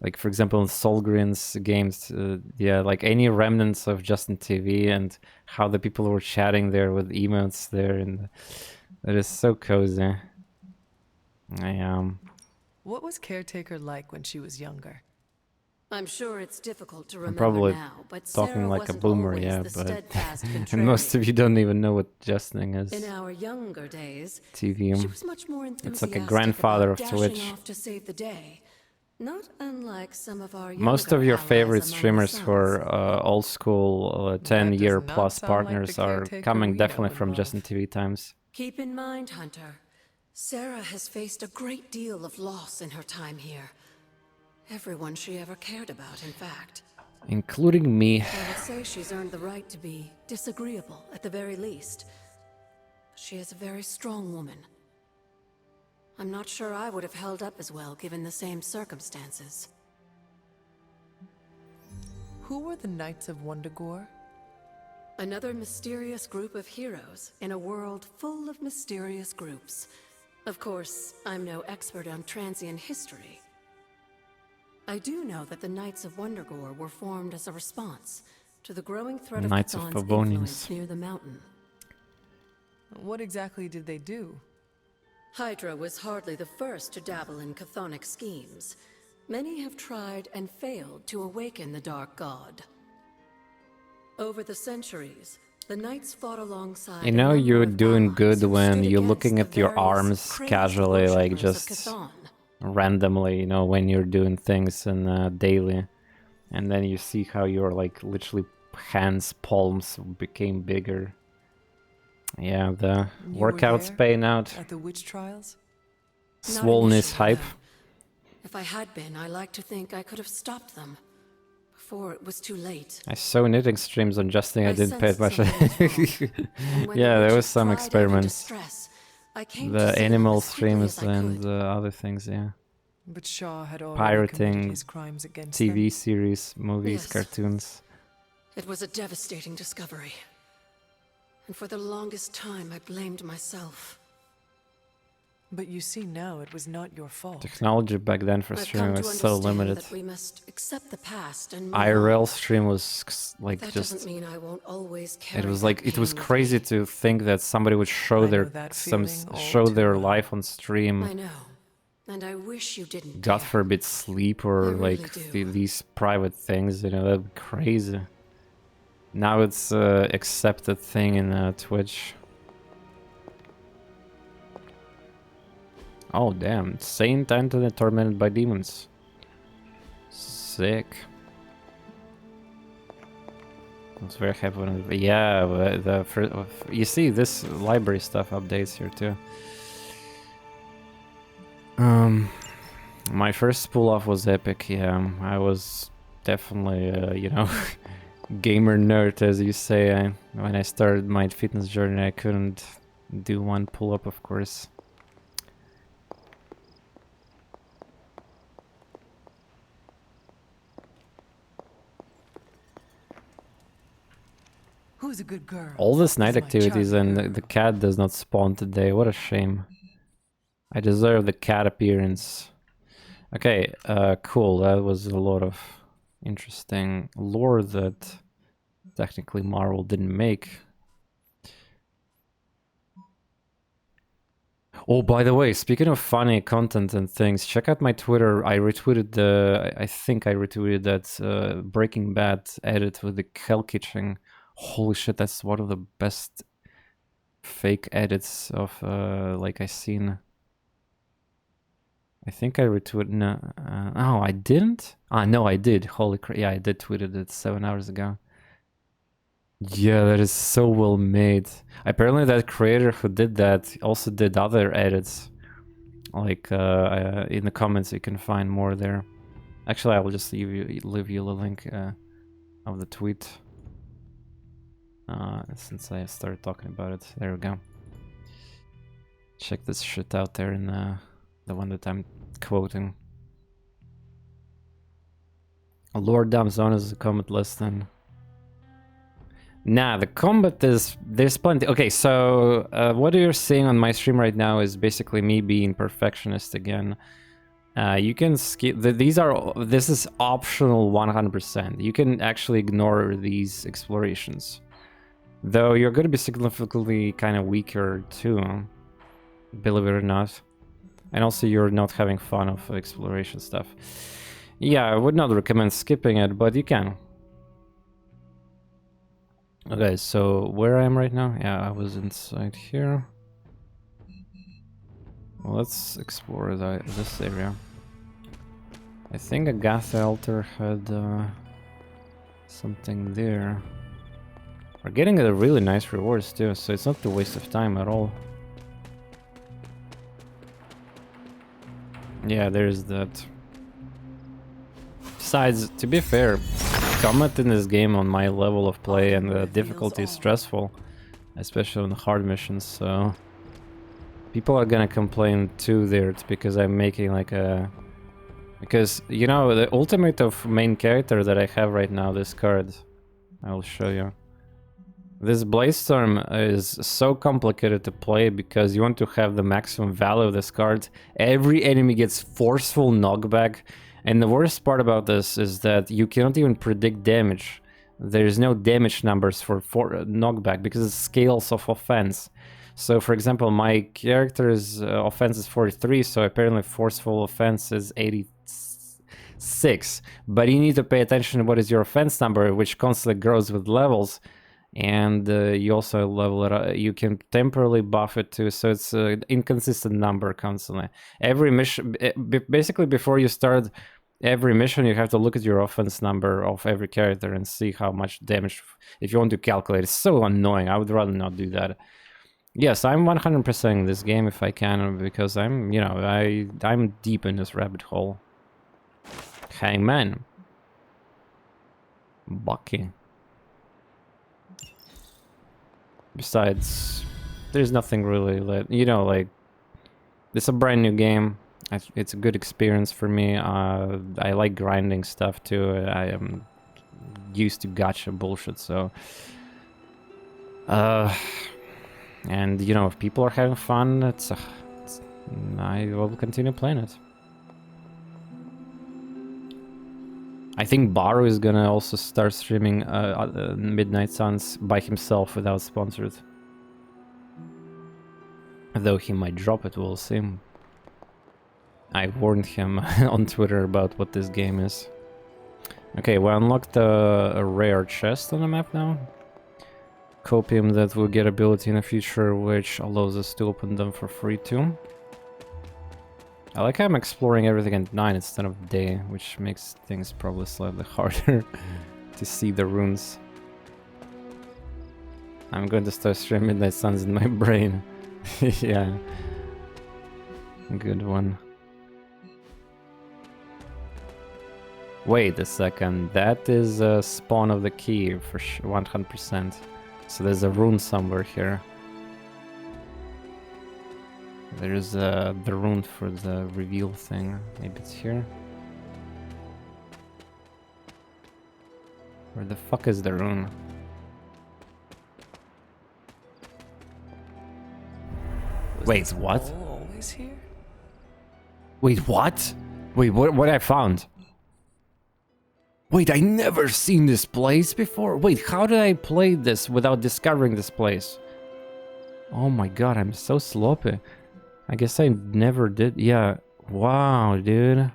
like, for example, in Solgren's games, yeah, like any remnants of Justin TV and how the people were chatting there with emotes there, and that is so cozy. What was Caretaker like when she was younger? I'm sure it's difficult to remember probably now, but talking Sarah like a wasn't boomer, always yeah, the but steadfast and most of you don't even know what Justin is. In our younger days, TV. she was much more enthusiastic It's like a grandfather of about Twitch. dashing off to save the day. Not unlike some of our Most younger of your allies favorite among the streamers who Suns. are old school 10-year not plus sound like the partners are caretaker coming we know definitely and from love. Justin TV times. Keep in mind, Hunter, Sarah has faced a great deal of loss in her time here. Everyone she ever cared about, in fact. Including me. I would say she's earned the right to be disagreeable, at the very least. She is a very strong woman. I'm not sure I would have held up as well given the same circumstances. Who were the Knights of Wundagore? Another mysterious group of heroes in a world full of mysterious groups. Of course, I'm no expert on transient history. I do know that the Knights of Wundagore were formed as a response to the growing threat of Knights of Chthon's Favonians. influence near the mountain. What exactly did they do? Hydra was hardly the first to dabble in chthonic schemes. Many have tried and failed to awaken the Dark God. Over the centuries, the Knights fought alongside You know a number you're of doing allies good who when stood you're against looking the at your various arms crazed casually, like worshippers of just Chthon. randomly, you know, when you're doing things and daily, and then you see how your like literally hands, palms became bigger. Yeah, the You were workouts there paying out. at the witch trials? Not Swollenness initially, hype. no. If I had been, I like to think I could have stopped them before it was too late. I saw knitting streams on Justin. I didn't pay sensed much. something was wrong, and when Yeah, the there was witches some cried out in experiments. distress, I came to The see them animal as quickly streams as I and could. other things. Yeah, But Shaw had already committed pirating his crimes against TV them. series, movies, Yes. cartoons. It was a devastating discovery. And for the longest time, I blamed myself. But you see now it was not your fault. Technology back then for I've streaming come to was so understand limited. that we must accept the past and move IRL on. stream was like That just. doesn't mean I won't always carry It was that like it was pain with crazy me. to think that somebody would show I know their that some feeling all show too their well. life on stream. I know. And I wish you didn't. God dare. forbid sleep or I really like do. these private things. You know, that'd be crazy. Now it's accepted thing in Twitch. Oh damn! Saint Anthony tormented by demons. Sick. I was very happy when it, yeah. The first, you see this library stuff updates here too. My first pull off was epic. Yeah, I was definitely you know gamer nerd, as you say. When I started my fitness journey, I couldn't do one pull up, of course. Who's a good girl? All this night Is my activities charming and the cat does not spawn today. What a shame. I deserve the cat appearance. Okay, cool. That was a lot of interesting lore that technically Marvel didn't make. Oh, by the way, speaking of funny content and things, check out my Twitter. I retweeted the, I think I retweeted that Breaking Bad edit with the Hell Kitchen. Holy shit, that's one of the best fake edits of like I seen. I think I retweeted. No, oh, I didn't. No, I did. Holy crap! Yeah, I did tweeted it 7 hours ago. Yeah, that is so well made. Apparently, that creator who did that also did other edits. Like in the comments, you can find more there. Actually, I will just leave you the link of the tweet. Since I started talking about it, there we go. Check this shit out there in the one that I'm quoting. Lord Damzon is a comment less than Nah, the combat is... There's plenty... Okay, so what you're seeing on my stream right now is basically me being perfectionist again. You can skip... This is optional 100%. You can actually ignore these explorations. Though you're going to be significantly kind of weaker too, believe it or not. And also you're not having fun of exploration stuff. Yeah, I would not recommend skipping it, but you can. Okay, so where I am right now? Yeah, I was inside here. Well, let's explore this area. I think Agatha altar had something there. We're getting a really nice rewards too, so it's not a waste of time at all. Yeah, there's that. Besides, to be fair, combat in this game on my level of play and the difficulty is stressful, especially on the hard missions, so people are gonna complain too there. It's because I'm making like a... Because, you know, the ultimate of main character that I have right now, this card, I will show you. This Blazestorm is so complicated to play because you want to have the maximum value of this card. Every enemy gets forceful knockback. And the worst part about this is that you cannot even predict damage. There's no damage numbers for knockback because it's scales of offense. So, for example, my character's offense is 43, so apparently forceful offense is 86. But you need to pay attention to what is your offense number, which constantly grows with levels. And you also level it up. You can temporarily buff it too, so it's an inconsistent number constantly. Every mission, basically before you start every mission, you have to look at your offense number of every character and see how much damage, if you want to calculate. It's so annoying. I would rather not do that. Yes, I'm 100%ing this game if I can, because I'm, you know, I'm deep in this rabbit hole. Hangman. Bucky. Besides, there's nothing really, you know, like, it's a brand new game. It's a good experience for me. I like grinding stuff too. I am used to gacha bullshit, so... and, you know, if people are having fun, I will continue playing it. I think Baru is gonna also start streaming Midnight Suns by himself without sponsored. Though he might drop it, we'll see. I warned him on Twitter about what this game is. Okay, we unlocked a rare chest on the map now. Copium that will get ability in the future, which allows us to open them for free too. I like how I'm exploring everything at night instead of day, which makes things probably slightly harder to see the runes. I'm going to start streaming Midnight Suns in my brain. Yeah. Good one. Wait a second, that is a spawn of the key for 100%. So there's a rune somewhere here. There's the rune for the reveal thing. Maybe it's here. Where the fuck is the rune? Wait, what? Always here? Wait, what? Wait, what I found? Wait, I never seen this place before. Wait, how did I play this without discovering this place? Oh my god, I'm so sloppy. I guess I never did. Yeah. Wow, dude.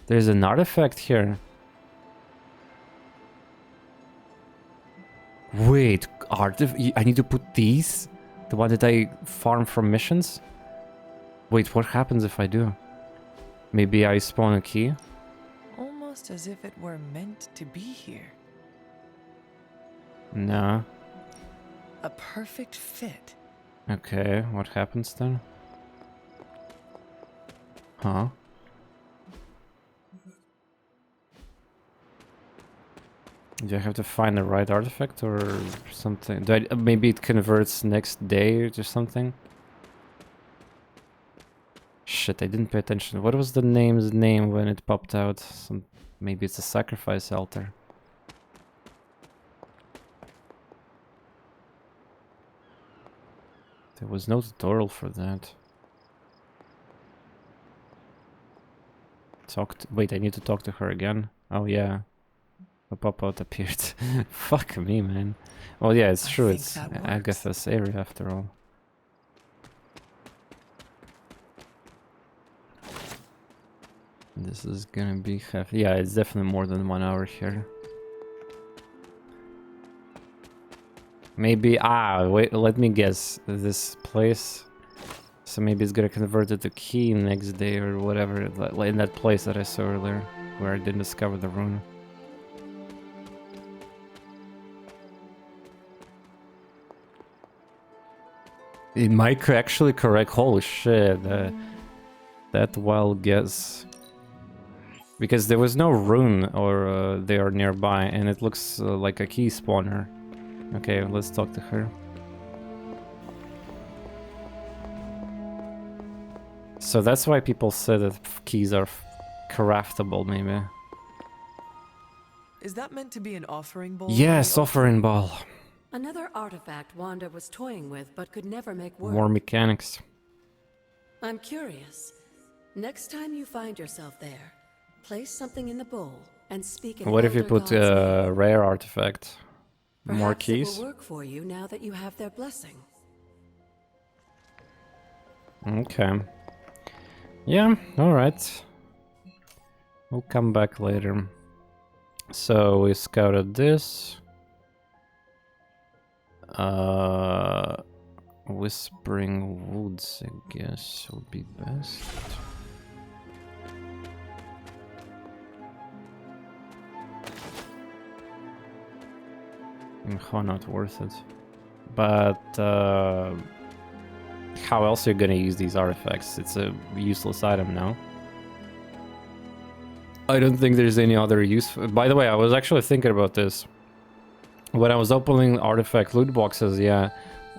There's an artifact here. Wait, I need to put these? The one that I farm from missions? Wait, what happens if I do? Maybe I spawn a key? Almost as if it were meant to be here. No. A perfect fit. Okay, what happens then? Huh? Do I have to find the right artifact or something? Maybe it converts next day or something? Shit, I didn't pay attention. What was the name's name when it popped out? Maybe it's a sacrifice altar. There was no tutorial for that. Wait, I need to talk to her again. Oh yeah. A pop-out appeared. Fuck me, man. Well, yeah, it's true. It's Agatha's area after all. This is gonna be half. Yeah, it's definitely more than 1 hour here. Maybe. Wait, let me guess. This place. So maybe it's gonna convert it to key next day or whatever. In that place that I saw earlier, where I didn't discover the rune. It might actually correct. Holy shit. That wild guess. Because there was no rune or they are nearby, and it looks like a key spawner. Okay, let's talk to her. So that's why people say that keys are craftable, maybe. Is that meant to be an offering bowl? Yes, offering ball. Another artifact Wanda was toying with but could never make work. More mechanics. I'm curious. Next time you find yourself there, place something in the bowl and speak in What if you put a rare artifact? More keys? Perhaps it will work for you now that you have their blessing. Okay. Yeah, alright. We'll come back later. So we scouted this. Whispering Woods, I guess, would be best. How not worth it. But how else are you gonna use these artifacts? It's a useless item now. I don't think there's any other use. By the way, I was actually thinking about this. When I was opening artifact loot boxes, yeah,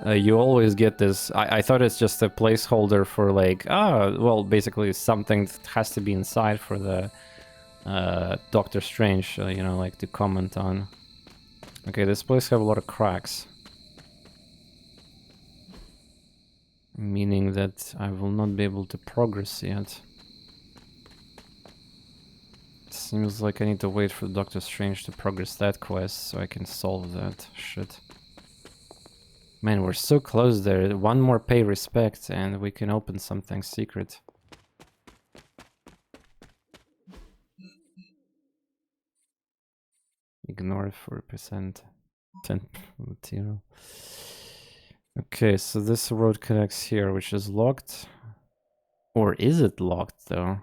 you always get this. I thought it's just a placeholder for like, well, basically something that has to be inside for the Doctor Strange, you know, like to comment on. Okay, this place have a lot of cracks. Meaning that I will not be able to progress yet. Seems like I need to wait for Doctor Strange to progress that quest so I can solve that shit. Man, we're so close there. One more pay respect and we can open something secret. Ignore 4%. 10 material. Okay, so this road connects here, which is locked. Or is it locked though?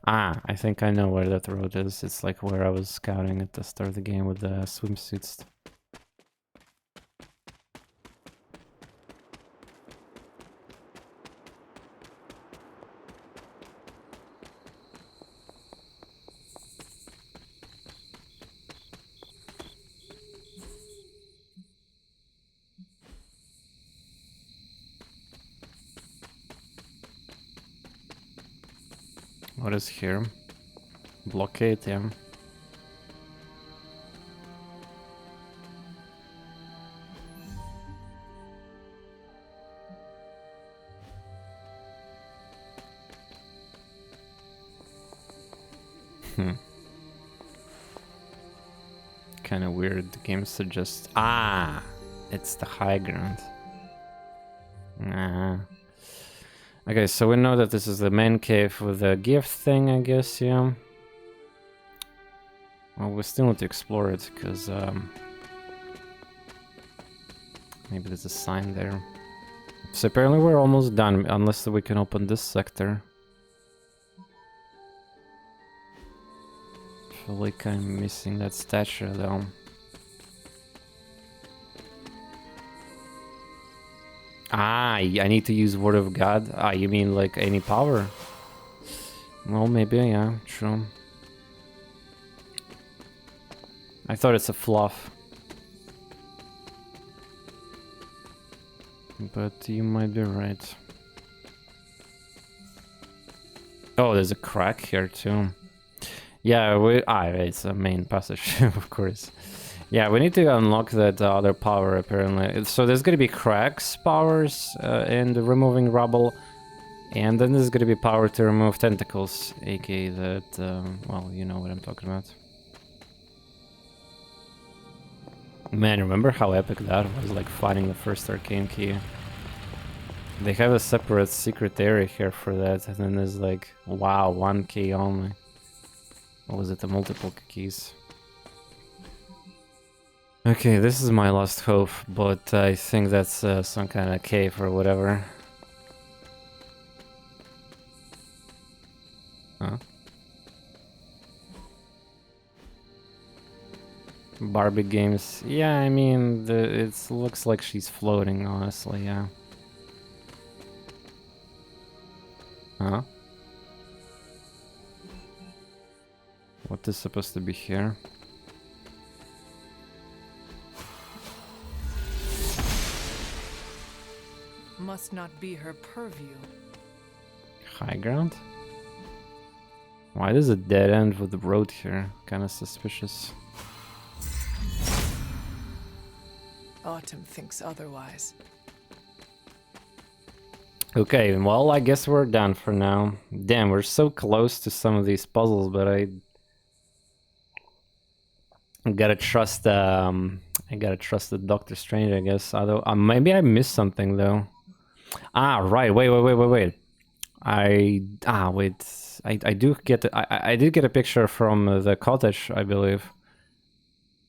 I think I know where that road is. It's like where I was scouting at the start of the game with the swimsuits. What is here? Blockade, yeah. Kind of weird. The game suggests. It's the high ground. Okay, so we know that this is the man cave with the gift thing, I guess, yeah. Well, we still need to explore it, because maybe there's a sign there. So apparently we're almost done, unless we can open this sector. I feel like I'm missing that statue, though. I need to use Word of God. You mean like any power? Well, maybe, yeah, true. I thought it's a fluff. But you might be right. Oh, there's a crack here too. Yeah, it's a main passage, of course. Yeah, we need to unlock that other power apparently. So there's gonna be cracks powers and removing rubble, and then there's gonna be power to remove tentacles, aka that. Well, you know what I'm talking about. Man, remember how epic that was? Like finding the first arcane key. They have a separate secret area here for that, and then there's like, wow, 1 key only. Or was it the multiple keys? Okay, this is my last hope, but I think that's some kind of cave or whatever. Huh? Barbie games. Yeah, I mean, it looks like she's floating, honestly, yeah. Huh? What is supposed to be here? Must not be her purview. High ground? Why there's a dead end with the road here? Kinda suspicious. Autumn thinks otherwise. Okay, well, I guess we're done for now. Damn, we're so close to some of these puzzles, but I gotta trust the Doctor Strange, I guess. Although maybe I missed something though. Ah, right. Wait. I do get I did get a picture from the cottage, I believe.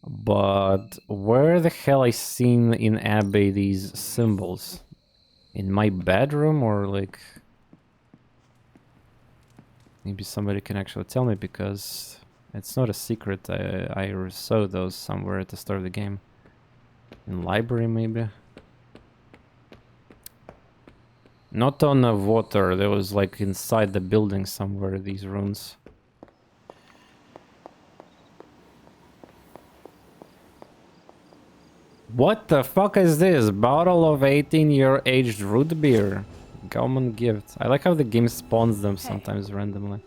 But where the hell I seen in Abbey these symbols? In my bedroom or like... Maybe somebody can actually tell me, because it's not a secret. I saw those somewhere at the start of the game. In library maybe? Not on the water, there was like inside the building somewhere, these runes. What the fuck is this? Bottle of 18-year aged root beer. Government gift. I like how the game spawns them sometimes randomly.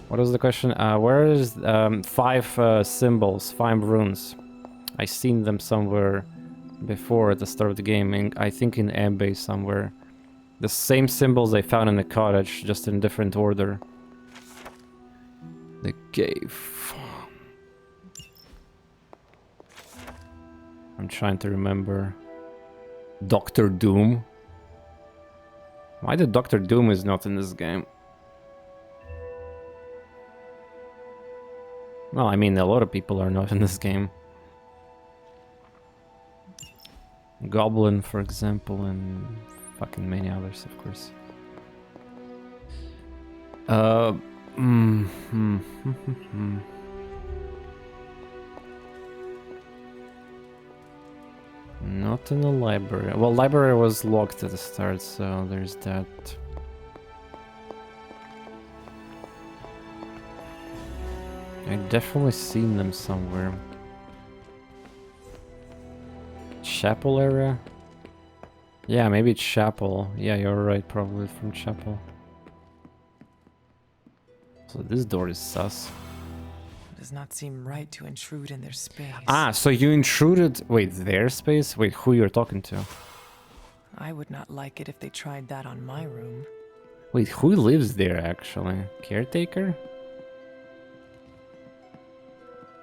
What was the question? Where is 5 symbols, 5 runes? I seen them somewhere before at the start of the game. I think in Abbey somewhere. The same symbols I found in the cottage, just in different order. The cave. I'm trying to remember. Doctor Doom. Why the Doctor Doom is not in this game? Well, I mean, a lot of people are not in this game. Goblin, for example, and fucking many others, of course. Not in the library. Well, library was locked at the start, so there's that. I definitely seen them somewhere. Chapel area? Yeah, maybe it's chapel. Yeah, you're right, probably from chapel. So this door is sus. It does not seem right to intrude in their space. Ah, so you intruded... Wait, their space? Wait, who you're talking to? I would not like it if they tried that on my room. Wait, who lives there, actually? Caretaker?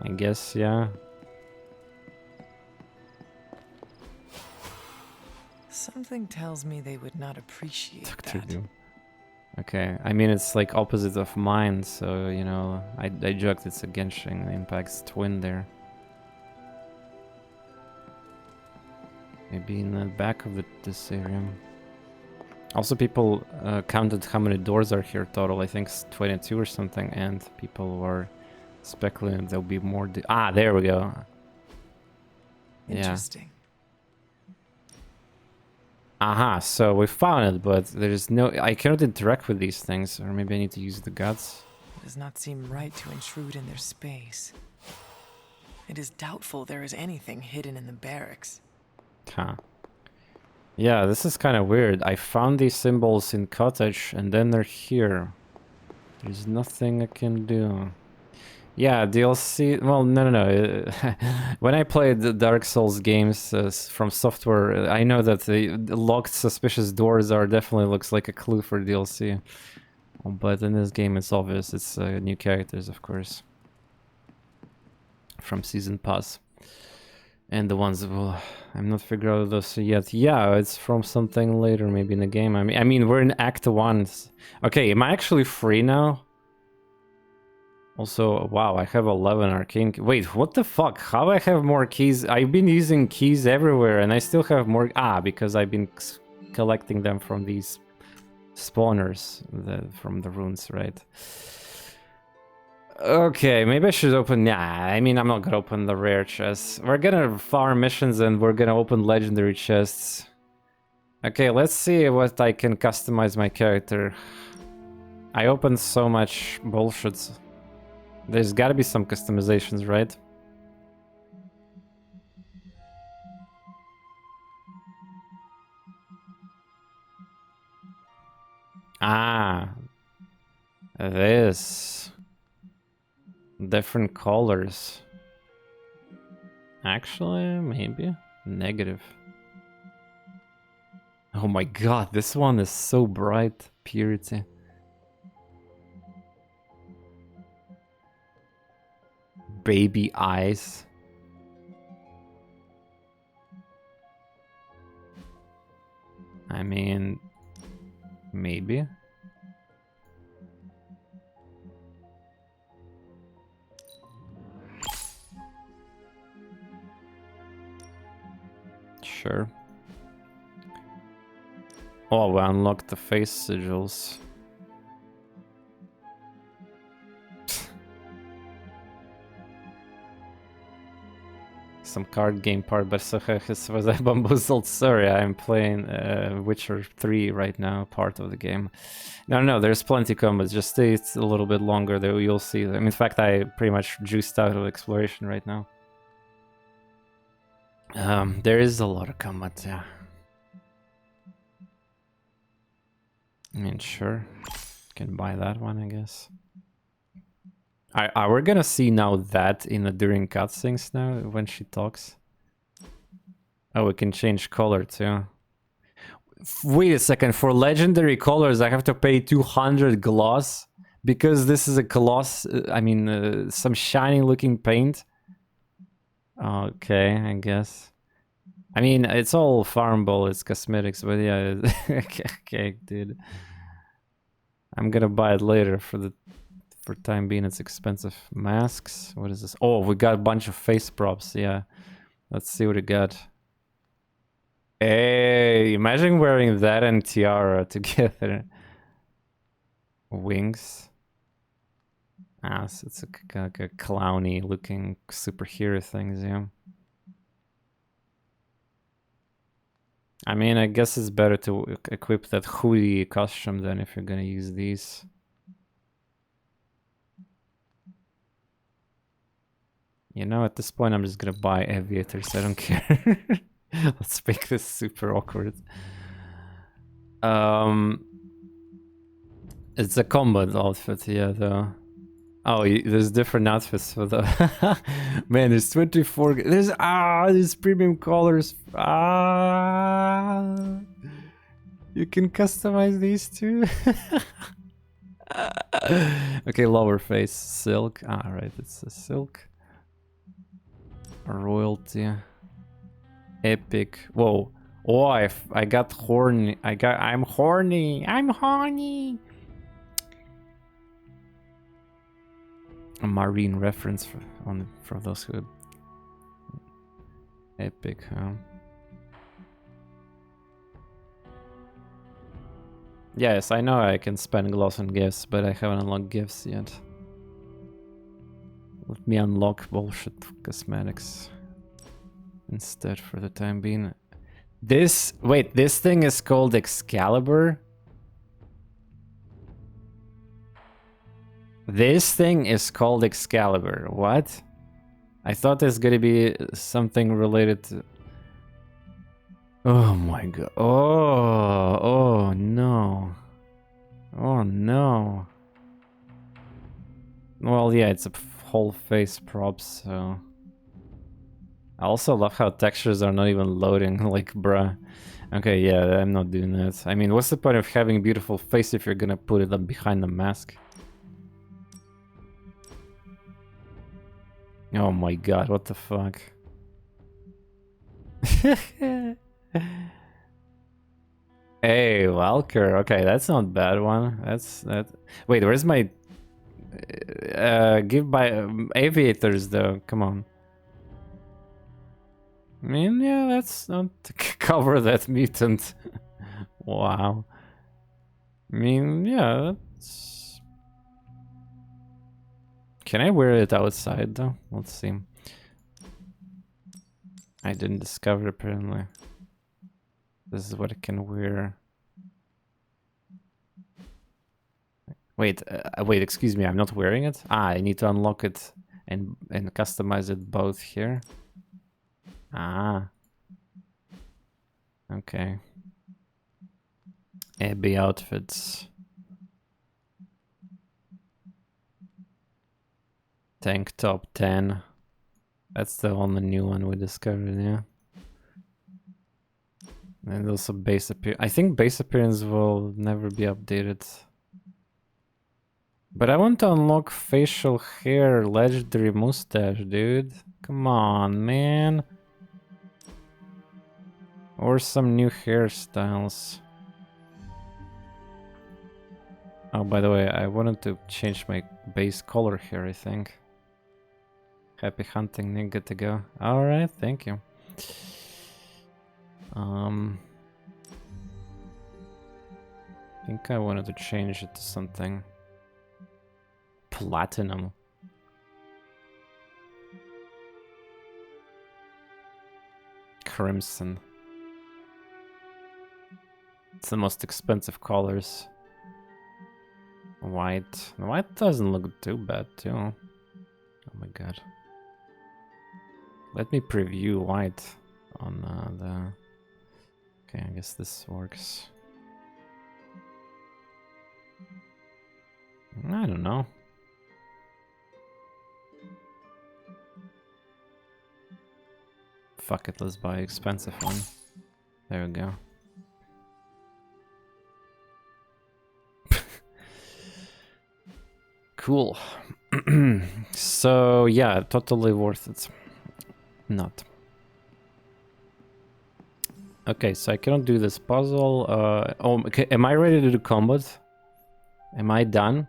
I guess, yeah. Something tells me they would not appreciate Dr. that. Doom. Okay, I mean, it's like opposite of mine, so, you know, I joked it's a Genshin Impact's twin there. Maybe in the back of this area. Also, people counted how many doors are here total. I think it's 22 or something, and people were speculating there'll be more. Ah, there we go. Interesting. Aha, so we found it, but there's no... I cannot interact with these things, or maybe I need to use the guts. It does not seem right to intrude in their space. It is doubtful there is anything hidden in the barracks. Huh. Yeah, this is kind of weird. I found these symbols in cottage, and then they're here. There's nothing I can do. Yeah, DLC. Well, no. When I played the Dark Souls games from software, I know that the locked suspicious doors are definitely looks like a clue for DLC. But in this game, it's obvious. It's new characters, of course, from Season Pass. And the ones, well, I'm not figuring out those yet. Yeah, it's from something later, maybe in the game. I mean, we're in Act 1. Okay, am I actually free now? Also, wow, I have 11 arcane. Wait, what the fuck? How I have more keys? I've been using keys everywhere, and I still have more. Ah, because I've been collecting them from these spawners, from the runes, right? Okay, maybe I should open... Nah, I mean, I'm not gonna open the rare chests. We're gonna farm missions and we're gonna open legendary chests. Okay, let's see what I can customize my character. I opened so much bullshit. There's gotta be some customizations, right? Ah. This. Different colors. Actually, maybe. Negative. Oh my god, this one is so bright. Purity. Baby eyes. I mean, maybe. Sure. Oh, we unlocked the face sigils. Some card game part, but was I bamboozled? Sorry, I'm playing Witcher 3 right now, part of the game. No, there's plenty combats. Just stay a little bit longer, though. You'll see them. In fact, I pretty much juiced out of exploration right now. There is a lot of combat, yeah. I mean, sure. Can buy that one, I guess. Are we gonna see now that during cutscenes now when she talks? Oh, we can change color too. Wait a second, for legendary colors I have to pay 200 gloss because this is a gloss. I mean, some shiny looking paint. Okay, I guess. I mean, it's all farmable, it's cosmetics, but yeah, okay, dude. I'm gonna buy it later for time being. It's expensive. Masks, what is this? Oh, we got a bunch of face props, yeah. Let's see what we got. Hey, imagine wearing that and tiara together. Wings. Ah, so it's like a clowny looking superhero things, yeah. I mean, I guess it's better to equip that hoodie costume than if you're gonna use these. You know, at this point, I'm just gonna buy aviators. I don't care. Let's make this super awkward. It's a combat outfit, yeah, though. Oh, there's different outfits for the... Man, there's 24... There's premium colors. You can customize these too. Okay, lower face, silk. Right, it's a silk. Royalty. Epic. Whoa. Oh, I got horny. I'm horny. I'm horny. A marine reference for those who... Epic, huh? Yes, I know I can spend gloss on gifts, but I haven't unlocked gifts yet. Let me unlock bullshit cosmetics instead for the time being. Wait, this thing is called Excalibur? This thing is called Excalibur. What? I thought it's gonna be something related to... Oh my god. Oh no. Oh no. Well, yeah, it's a whole face props, so... I also love how textures are not even loading, like, bruh. Okay, yeah, I'm not doing that. I mean, what's the point of having a beautiful face if you're gonna put it up behind the mask? Oh my god, what the fuck? Hey, Valkyr. Okay, that's not a bad one. That's that. Wait, where's my give by aviators though? Come on. I mean, yeah, let's not cover that mutant. Wow. I mean, yeah, that's... Can I wear it outside though? Let's see. I didn't discover apparently. This is what I can wear. Wait, wait, excuse me, I'm not wearing it? Ah, I need to unlock it and customize it both here. Ah. Okay. Abby outfits. Tank top 10. That's the only new one we discovered, yeah. And also base appearance. I think base appearance will never be updated. But I want to unlock facial hair, legendary mustache, dude. Come on, man. Or some new hairstyles. Oh, by the way, I wanted to change my base color here, I think. Happy hunting, Nick, good to go. Alright, thank you. I think I wanted to change it to something platinum. Crimson. It's the most expensive colors. White. The white doesn't look too bad too. Oh my god. Let me preview white on the... Okay, I guess this works. I don't know. Fuck it, let's buy an expensive one. There we go. Cool. So yeah, totally worth it. Not. Okay, so I cannot do this puzzle. Oh, okay. Am I ready to do combat? Am I done?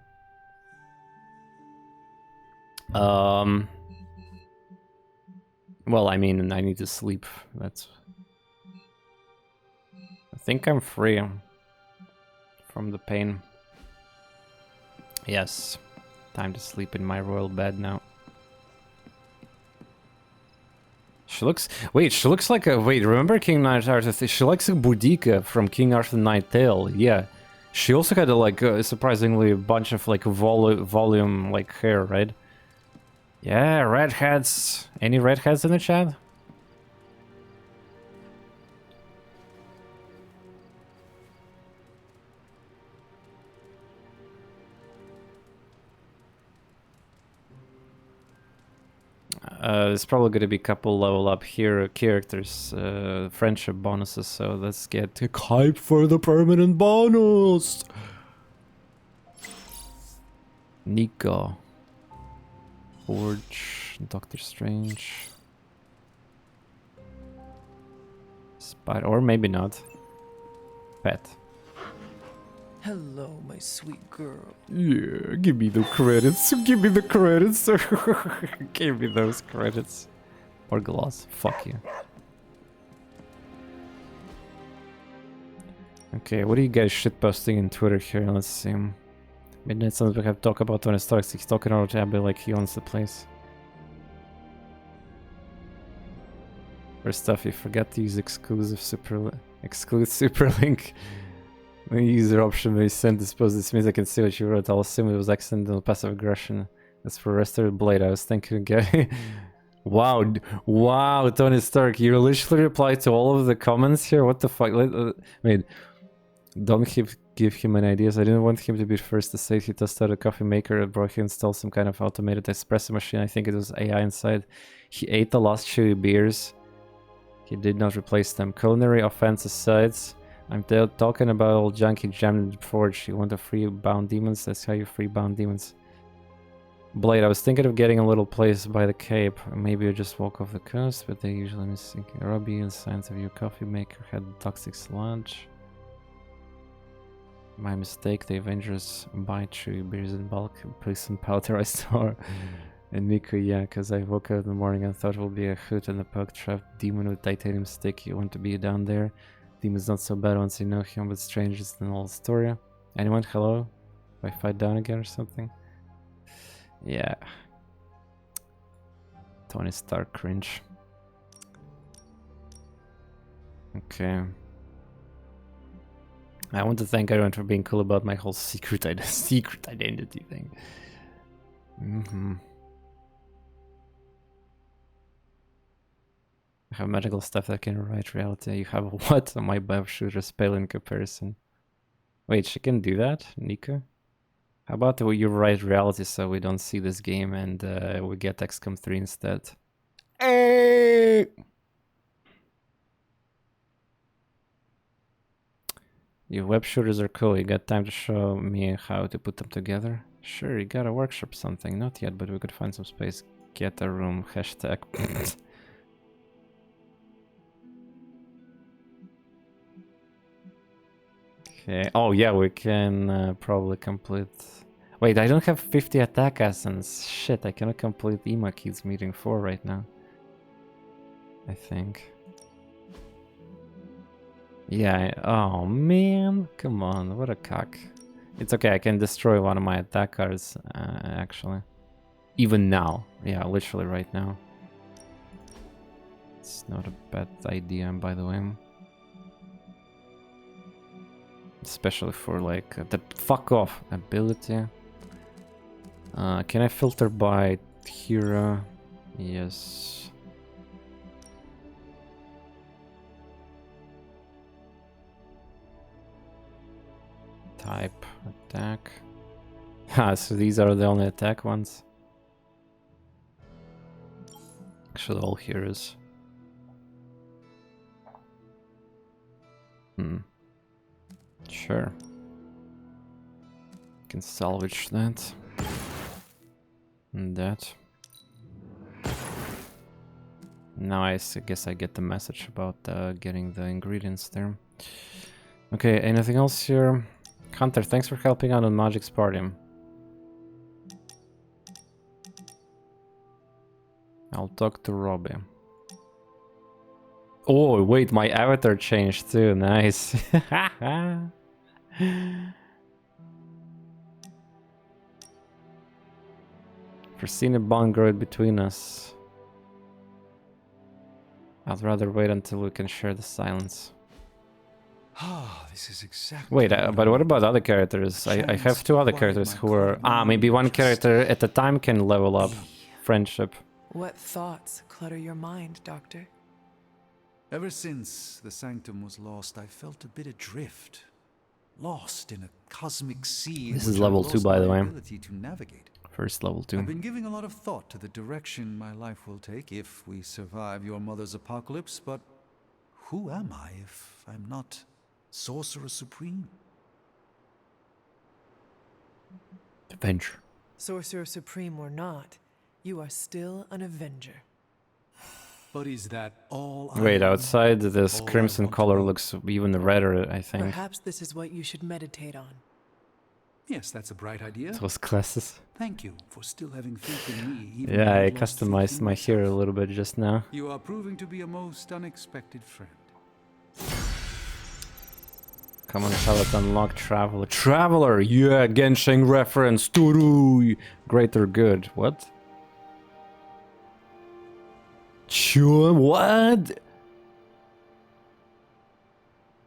Well, I mean, I need to sleep. That's... I think I'm free from the pain. Yes. Time to sleep in my royal bed now. She looks... Wait, she looks like a... Wait, remember King Arthur? She looks like Boudica from King Arthur Night Tale. Yeah. She also had a, like, surprisingly a bunch of, like, volume, like, hair, right? Yeah, redheads. Any redheads in the chat? There's probably going to be a couple level up hero characters, friendship bonuses, so let's get hype for the permanent bonus! Nico. Forge, Doctor Strange. Spider, or maybe not. Pet. Hello, my sweet girl. Yeah, give me the credits. Give me the credits. Give me those credits. Or gloss. Fuck you. Okay, what are you guys shitposting in Twitter here? Let's see. Midnight Suns we have talk about TorNis Starks. He's talking about Abby like he owns the place. First off, you forgot to use exclusive superlink. The user option may send dispose. This means I can see what you wrote. I'll assume it was accidental passive aggression. That's for Restored Blade. I was thinking again. Wow, wow, Tony Stark, you literally replied to all of the comments here. What the fuck? Wait, Don't give him any ideas. I didn't want him to be first to say he tested a coffee maker and brought he installed some kind of automated espresso machine. I think it was AI inside. He ate the last chewy beers. He did not replace them. Culinary offense aside, I'm talking about old junkie jammed in the forge. You want to free bound demons? That's how you free bound demons. Blade, I was thinking of getting a little place by the Cape. Maybe you just walk off the coast, but they usually miss thinking. Robbie and signs of your coffee maker had toxic sludge. My mistake, the Avengers buy chewy beers in bulk, put some powder I saw. And Nico, yeah, because I woke up in the morning and thought it would be a hoot and a pug trap demon with titanium stick. You want to be down there. Demon's not so bad once you know him, but strangers than all story. Anyone? Hello? If I fight down again or something? Yeah. Tony Stark cringe. Okay. I want to thank everyone for being cool about my whole secret identity thing. I have magical stuff that can rewrite reality. You have what? My Bev shooter's pale in comparison. Wait, she can do that, Nika? How about you write reality so we don't see this game and we get XCOM 3 instead? Hey! Your web shooters are cool. You got time to show me how to put them together? Sure, you gotta workshop something. Not yet, but we could find some space. Get a room. Hashtag. Okay. Oh yeah, we can probably complete... Wait, I don't have 50 attack essence. Shit, I cannot complete Ema Kids meeting 4 right now. I think. Yeah, oh man, come on, what a cock. It's okay, I can destroy one of my attack cards, actually. Even now, yeah, literally right now. It's not a bad idea, by the way. Especially for like the fuck off ability. Can I filter by hero? Yes. Type attack. Ah, so these are the only attack ones. Actually, all heroes. Sure. Can salvage that. And that. Now I guess I get the message about getting the ingredients there. Okay, anything else here? Hunter, thanks for helping out on Magic's party. I'll talk to Robbie. Oh, wait, my avatar changed too. Nice. Foreseen a bond growth between us. I'd rather wait until we can share the silence. Ah, this is exactly. Wait, but what about other characters? I have two other characters who are... maybe one character at a time can level up friendship. What thoughts clutter your mind, Doctor? Ever since the Sanctum was lost, I felt a bit adrift. Lost in a cosmic sea. This is level 2, by the way. To navigate. First level 2. I've been giving a lot of thought to the direction my life will take if we survive your mother's apocalypse, but who am I if I'm not Sorcerer Supreme? Avenger. Sorcerer Supreme or not, you are still an Avenger. But is that all? Wait, outside this crimson color looks even redder, I think. Perhaps this is what you should meditate on. Yes, that's a bright idea. Those classes. Thank you for still having faith in me. Even Yeah, I customized my hero a little bit just now. You are proving to be a most unexpected friend. Come on, tell it, unlock Traveler. Traveler! Yeah, Genshin reference! Turu! Greater good. What? Sure, what?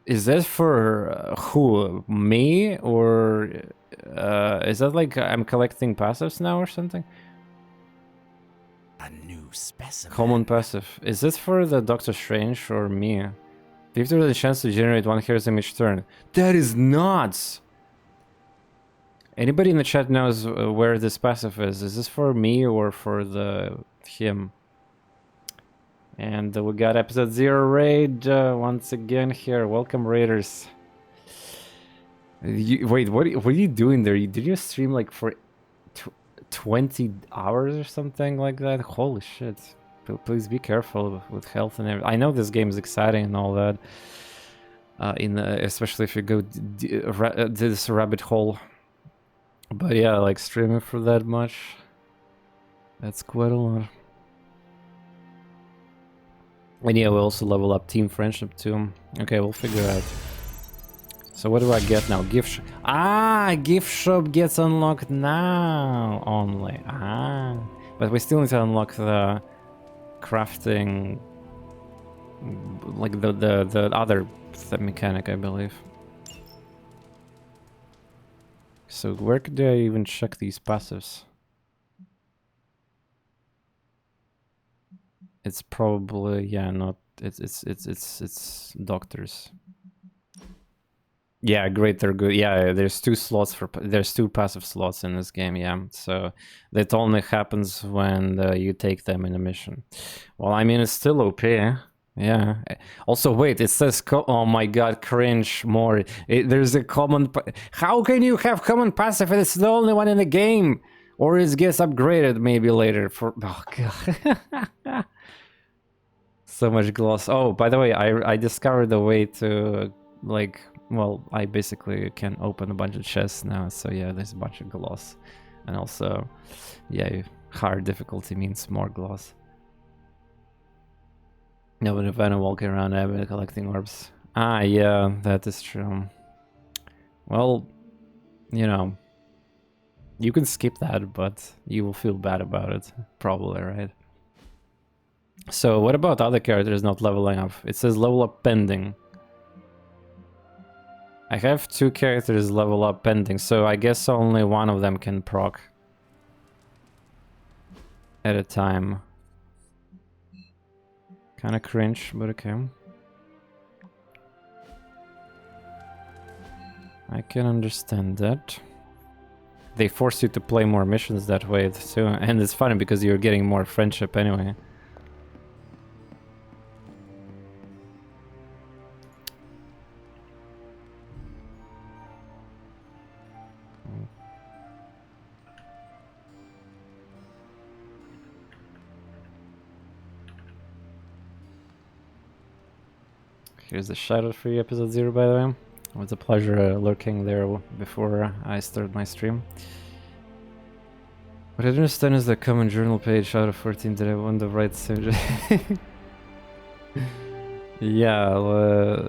Is that for who? Me? Or is that like I'm collecting passives now or something? A new specimen. Common passive. Is this for the Doctor Strange or me? If there's a chance to generate 1 heroism each turn. That is nuts! Anybody in the chat knows where this passive is? Is this for me or for him? And we got episode 0 raid once again here. Welcome, raiders. Wait, what are you doing there? Did you stream like for 20 hours or something like that? Holy shit. Please be careful with health and everything. I know this game is exciting and all that. Especially if you go this rabbit hole. But yeah, like streaming for that much. That's quite a lot. And yeah, we also level up team friendship too. Okay, we'll figure out. So what do I get now? Gift shop. Gift shop gets unlocked now only. But we still need to unlock the crafting, like the other mechanic, I believe. So where could I even check these passives? It's probably, yeah, not. It's doctors. Yeah, great, they're good. Yeah, there's 2 slots there's 2 passive slots in this game, yeah. So that only happens when you take them in a mission. Well, I mean, it's still OP, yeah. Also, wait, it says, oh my god, cringe more. There's a common, how can you have common passive if it's the only one in the game? Or it gets upgraded maybe later for, oh god. So much gloss. Oh, by the way, I discovered a way to, like, well, I basically can open a bunch of chests now, so yeah, there's a bunch of gloss. And also, yeah, higher difficulty means more gloss. No, but if I'm walking around, I've been collecting orbs. Yeah, that is true. Well, you know, you can skip that, but you will feel bad about it, probably, right? So, what about other characters not leveling up? It says level up pending. I have 2 characters level up pending, so I guess only one of them can proc at a time. Kinda cringe, but okay. I can understand that. They force you to play more missions that way too, and it's funny because you're getting more friendship anyway. Here's the shout-out for you, episode 0, by the way. It was a pleasure lurking there before I started my stream. What I don't understand is the common journal page out of 14 that I want the right subject. Yeah,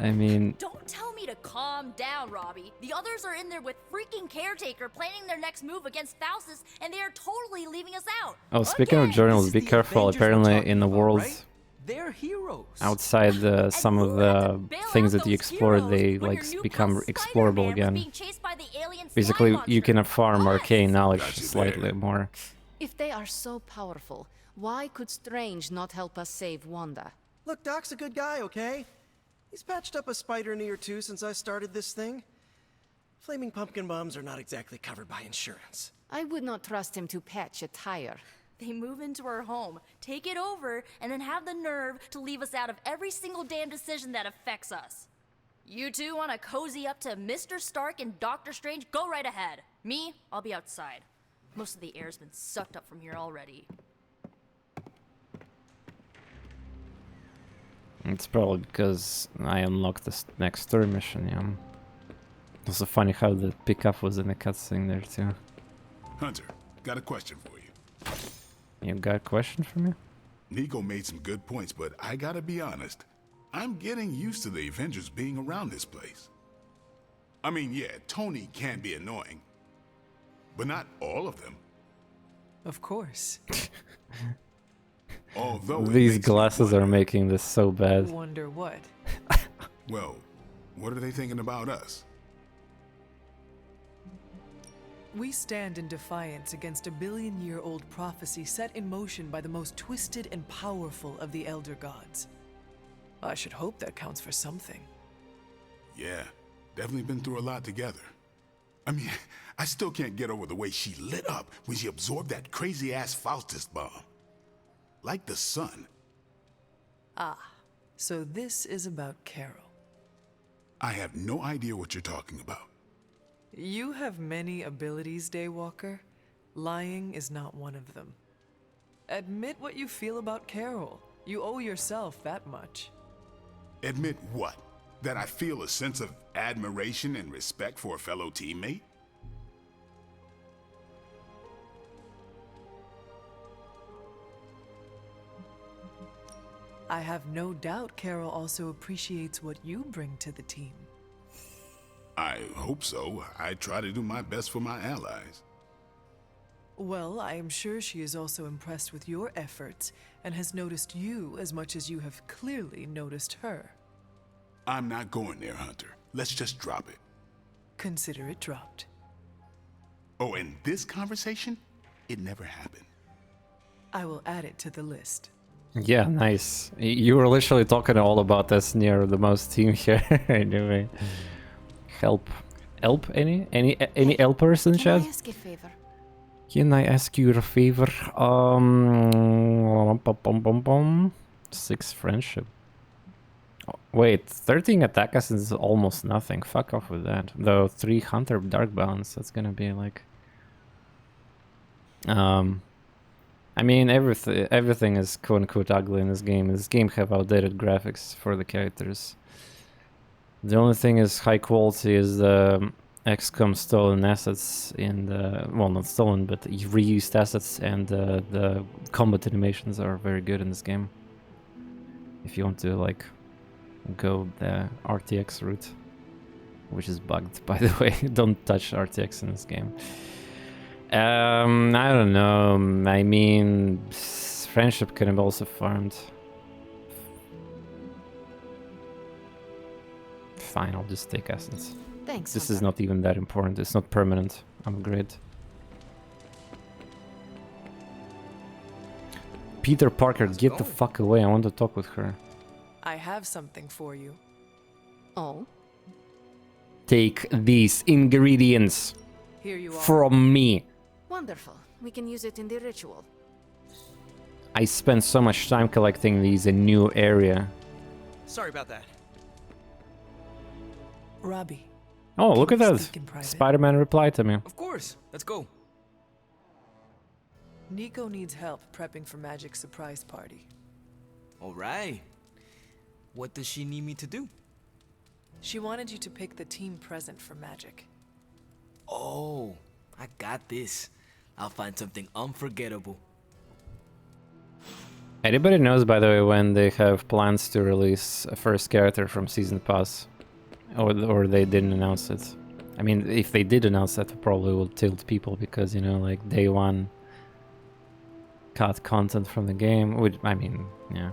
I mean... Don't tell me to calm down, Robbie. The others are in there with freaking Caretaker planning their next move against Faustus, and they are totally leaving us out. Oh, speaking of journals, be careful. Apparently in the world... They're heroes. Outside some of the things that you explore, they like become explorable again. Basically, you can farm arcane knowledge slightly more. If they are so powerful, why could Strange not help us save Wanda? Look, Doc's a good guy, okay? He's patched up a spider knee or 2 since I started this thing. Flaming pumpkin bombs are not exactly covered by insurance. I would not trust him to patch a tire. They move into our home, take it over, and then have the nerve to leave us out of every single damn decision that affects us. You two want to cozy up to Mr. Stark and Doctor Strange? Go right ahead. Me, I'll be outside. Most of the air's been sucked up from here already. It's probably because I unlocked this next story mission, yeah. Also funny how the pickup was in the cutscene there too. Hunter, got a question for you. You got a question for me? Nico made some good points, but I gotta be honest. I'm getting used to the Avengers being around this place. I mean, yeah, Tony can be annoying, but not all of them. Of course. Although these glasses are making this so bad. Wonder what? Well, what are they thinking about us? We stand in defiance against a billion-year-old prophecy set in motion by the most twisted and powerful of the Elder Gods. I should hope that counts for something. Yeah, definitely been through a lot together. I mean, I still can't get over the way she lit up when she absorbed that crazy-ass Faustus bomb. Like the sun. Ah, so this is about Carol. I have no idea what you're talking about. You have many abilities, Daywalker. Lying is not one of them. Admit what you feel about Carol. You owe yourself that much. Admit what? That I feel a sense of admiration and respect for a fellow teammate? I have no doubt Carol also appreciates what you bring to the team. I hope so. I try to do my best for my allies. Well, I am sure she is also impressed with your efforts and has noticed you as much as you have clearly noticed her. I'm not going there, Hunter. Let's just drop it. Consider it dropped. Oh, and this conversation? It never happened. I will add it to the list. Yeah, nice. You were literally talking all about this near the most team here. Anyway, help any helpers in chat? Can I ask a favor? Can I ask you a favor? 6 friendship. Oh, wait, 13 attack assist is almost nothing. Fuck off with that. Though 3 hunter dark balance, that's gonna be like. I mean, everything is quote-unquote ugly in this game. This game have outdated graphics for the characters. The only thing is high quality is the XCOM stolen assets in the... Well, not stolen, but reused assets, and the combat animations are very good in this game. If you want to, like, go the RTX route. Which is bugged, by the way. Don't touch RTX in this game. I don't know. I mean, friendship can be also farmed. Fine, I'll just take essence. Thanks. This is not even that important. It's not permanent. I'm great. Peter Parker, get the fuck away. I want to talk with her. I have something for you. Oh? Take these ingredients Here you are. from me. Wonderful. We can use it in the ritual. I spent so much time collecting these in new area. Sorry about that. Robbie. Oh, look at we that. speak in private? Spider-Man replied to me. Of course. Let's go. Nico needs help prepping for Magic's surprise party. All right. What does she need me to do? She wanted you to pick the team present for Magic. Oh, I got this. I'll find something unforgettable. Anybody knows, by the way, when they have plans to release a first character from Season Pass? Or they didn't announce it? I mean, if they did announce that, it probably will tilt people because, you know, like, day one cut content from the game. Which, I mean, yeah.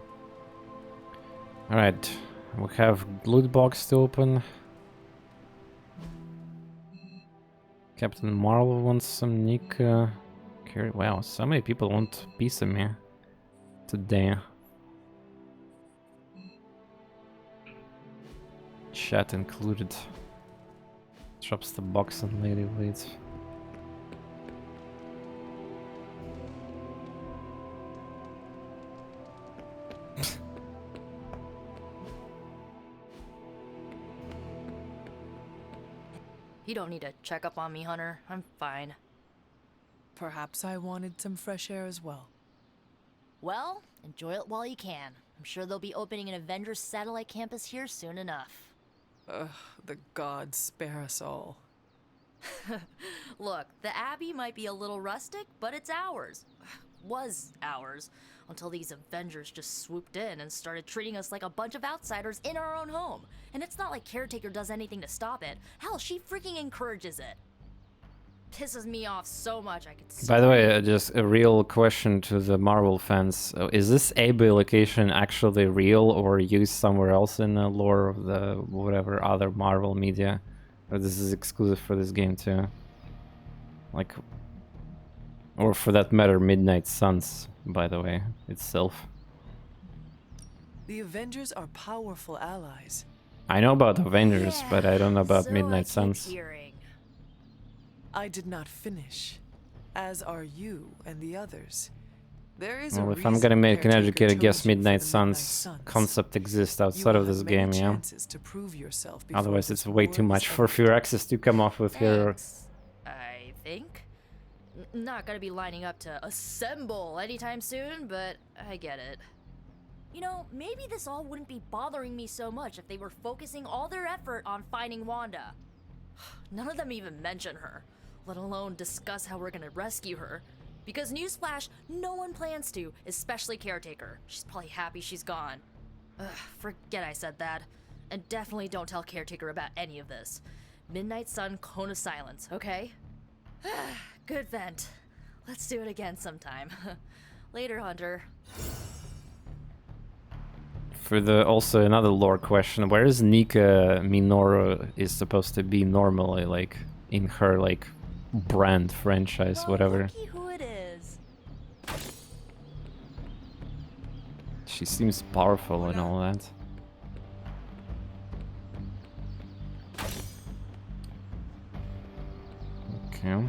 Alright, we have loot box to open. Captain Marvel wants some Nika. Wow, so many people want a piece of me today. Chat included. Drops the box and lady waits. You don't need to check up on me, Hunter. I'm fine. Perhaps I wanted some fresh air as well. Well, enjoy it while you can. I'm sure they'll be opening an Avengers satellite campus here soon enough. Ugh, the gods spare us all. Look, the Abbey might be a little rustic, but it's ours. Was ours. Until these Avengers just swooped in and started treating us like a bunch of outsiders in our own home. And it's not like Caretaker does anything to stop it. Hell, she freaking encourages it. Pisses me off so much I could By the way, just a real question to the Marvel fans. Is this Abbey location actually real or used somewhere else in the lore of the whatever other Marvel media? Or this is exclusive for this game too? Like, or for that matter, Midnight Suns, by the way, itself. The Avengers are powerful allies. I know about Avengers, Yeah, but I don't know about so Midnight I keep Suns. hearing. I did not finish, as are you and the others. There is Well, a if I'm reason gonna make an Caretaker educated guess, chose you for Midnight the Suns concept exists outside of this game, yeah? Otherwise, it's way too much for Firaxis to come off with here. Thanks, I think. Not gonna be lining up to assemble anytime soon, but I get it. You know, maybe this all wouldn't be bothering me so much if they were focusing all their effort on finding Wanda. None of them even mention her, let alone discuss how we're gonna rescue her. Because newsflash, no one plans to, especially Caretaker. She's probably happy she's gone. Ugh, forget I said that. And definitely don't tell Caretaker about any of this. Midnight Sun, Cone of Silence, okay? Good vent. Let's do it again sometime. Later, Hunter. For the also another lore question, where is Nika Minoru is supposed to be normally, like in her like brand franchise, whatever? Looky who it is. She seems powerful and all that. Okay.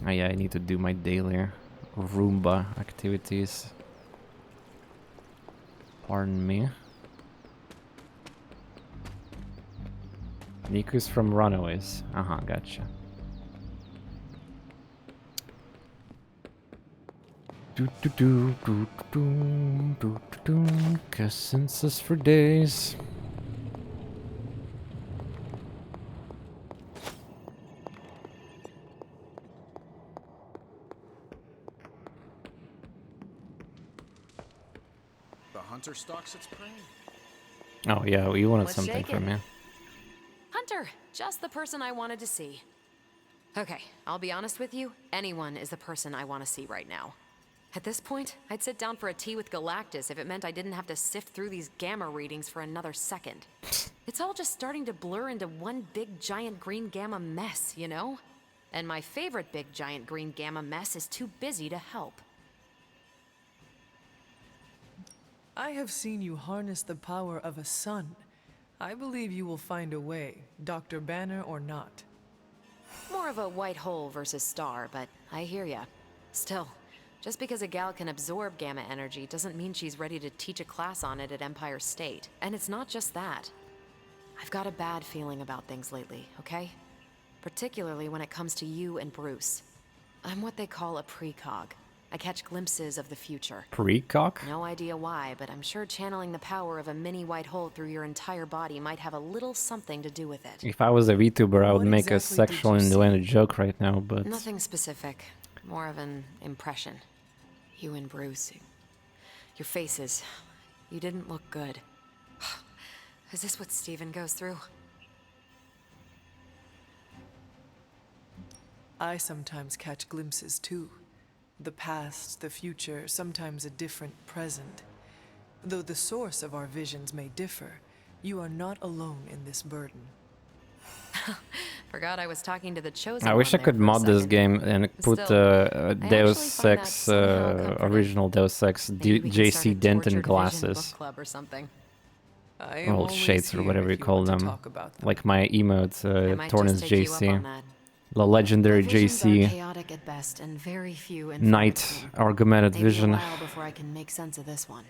Oh yeah, I need to do my daily Roomba activities. Pardon me. Niku's from Runaways. Gotcha. Consensus for days. The hunter stalks its prey. Oh yeah, you wanted Let's something shake from it. me. Hunter, just the person I wanted to see. Okay, I'll be honest with you, anyone is the person I want to see right now. At this point, I'd sit down for a tea with Galactus if it meant I didn't have to sift through these gamma readings for another second. It's all just starting to blur into one big giant green gamma mess, you know? And my favorite big giant green gamma mess is too busy to help. I have seen you harness the power of a sun. I believe you will find a way, Dr. Banner or not. More of a white hole versus star, but I hear ya. Still, just because a gal can absorb gamma energy doesn't mean she's ready to teach a class on it at Empire State. And it's not just that. I've got a bad feeling about things lately, okay? Particularly when it comes to you and Bruce. I'm what they call a precog. I catch glimpses of the future. Precog? No idea why, but I'm sure channeling the power of a mini white hole through your entire body might have a little something to do with it. If I was a VTuber, I would What make a exactly did sexual you see? innuendo joke right now, but Nothing specific. More of an impression. You and Bruce. Your faces. You didn't look good. Is this what Steven goes through? I sometimes catch glimpses too. The past, the future, sometimes a different present. Though the source of our visions may differ, you are not alone in this burden. Forgot I was talking to the chosen I wish I one could there for a mod this second. game and put Still, I Deus actually find that Ex, somehow comforting. original Deus Ex Maybe we can start a JC Denton tortured vision glasses. book club or something. I am Well, always shades or here whatever you if you call want to them. talk about them. Like my emote, I might TorNis just take you up JC. on that. The legendary My visions are JC. chaotic at best and very few in Night augmented Maybe vision. a while before I can make sense of this one.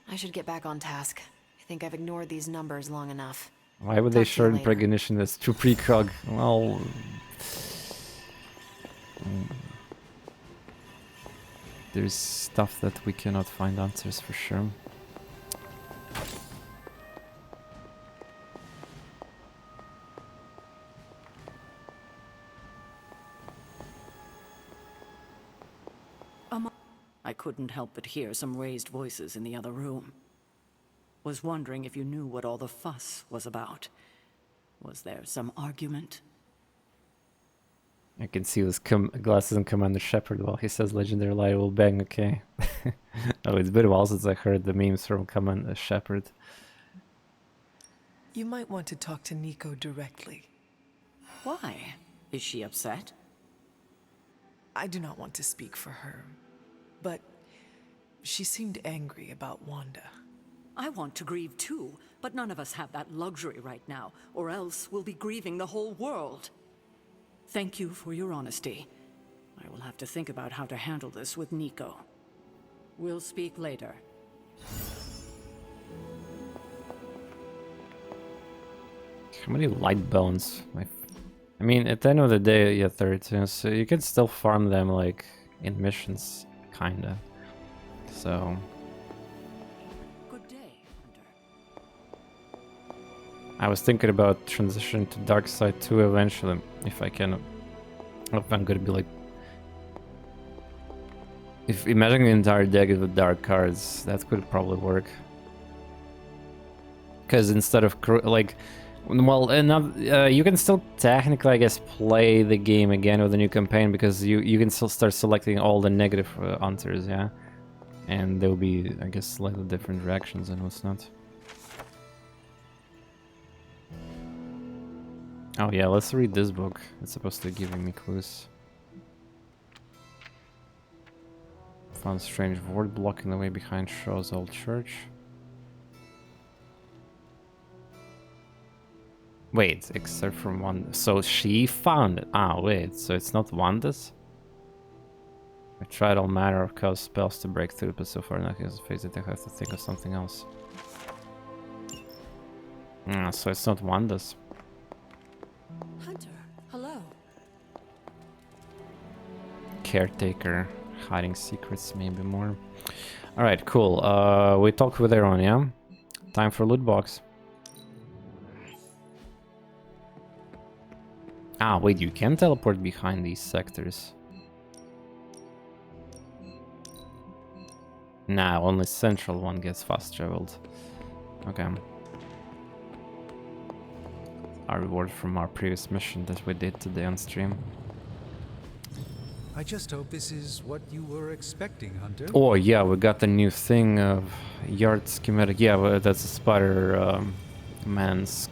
I should get back on task. I think I've ignored these numbers long enough. Why would they Talk to you shorten later. precognition as to precog? Well, there's stuff that we cannot find answers for sure. I couldn't help but hear some raised voices in the other room. Was wondering if you knew what all the fuss was about. Was there some argument? I can see those glasses on Commander Shepard while he says legendary light will bang, okay. Oh, it's been a while since I heard the memes from Commander Shepard. You might want to talk to Nico directly. Why? Is she upset? I do not want to speak for her, but She seemed angry about Wanda. I want to grieve too, but none of us have that luxury right now, or else we'll be grieving the whole world. Thank you for your honesty. I will have to think about how to handle this with Nico. We'll speak later. How many light bones? I mean, at the end of the day, yeah, 32, so you can still farm them, like, in missions, kinda. So... Good day, Hunter. I was thinking about transitioning to Dark Side 2 eventually, if I can. If I'm gonna be like... If imagining the entire deck with dark cards, that could probably work. Because instead of, like... Well, you can still technically, I guess, play the game again with a new campaign, because you can still start selecting all the negative hunters, yeah? And there'll be, I guess, slightly different reactions and what's not. Oh yeah, let's read this book. It's supposed to be giving me clues. Found strange ward blocking the way behind Shaw's old church. Wait, except from Wanda. So she found it. Ah, wait, so it's not Wanda's? I tried all manner of chaos spells to break through, but so far nothing has faced it. I have to think of something else. So it's not Wanda's. Hunter, hello. Caretaker, hiding secrets, maybe more. Alright, cool. We talked with Aaron, yeah? Time for loot box. Ah, wait, you can teleport behind these sectors. Nah, only central one gets fast traveled. Okay. Our reward from our previous mission that we did today on stream. I just hope this is what you were expecting, Hunter. Oh yeah, we got the new thing of yard schematic. Yeah, well, that's a spider man's...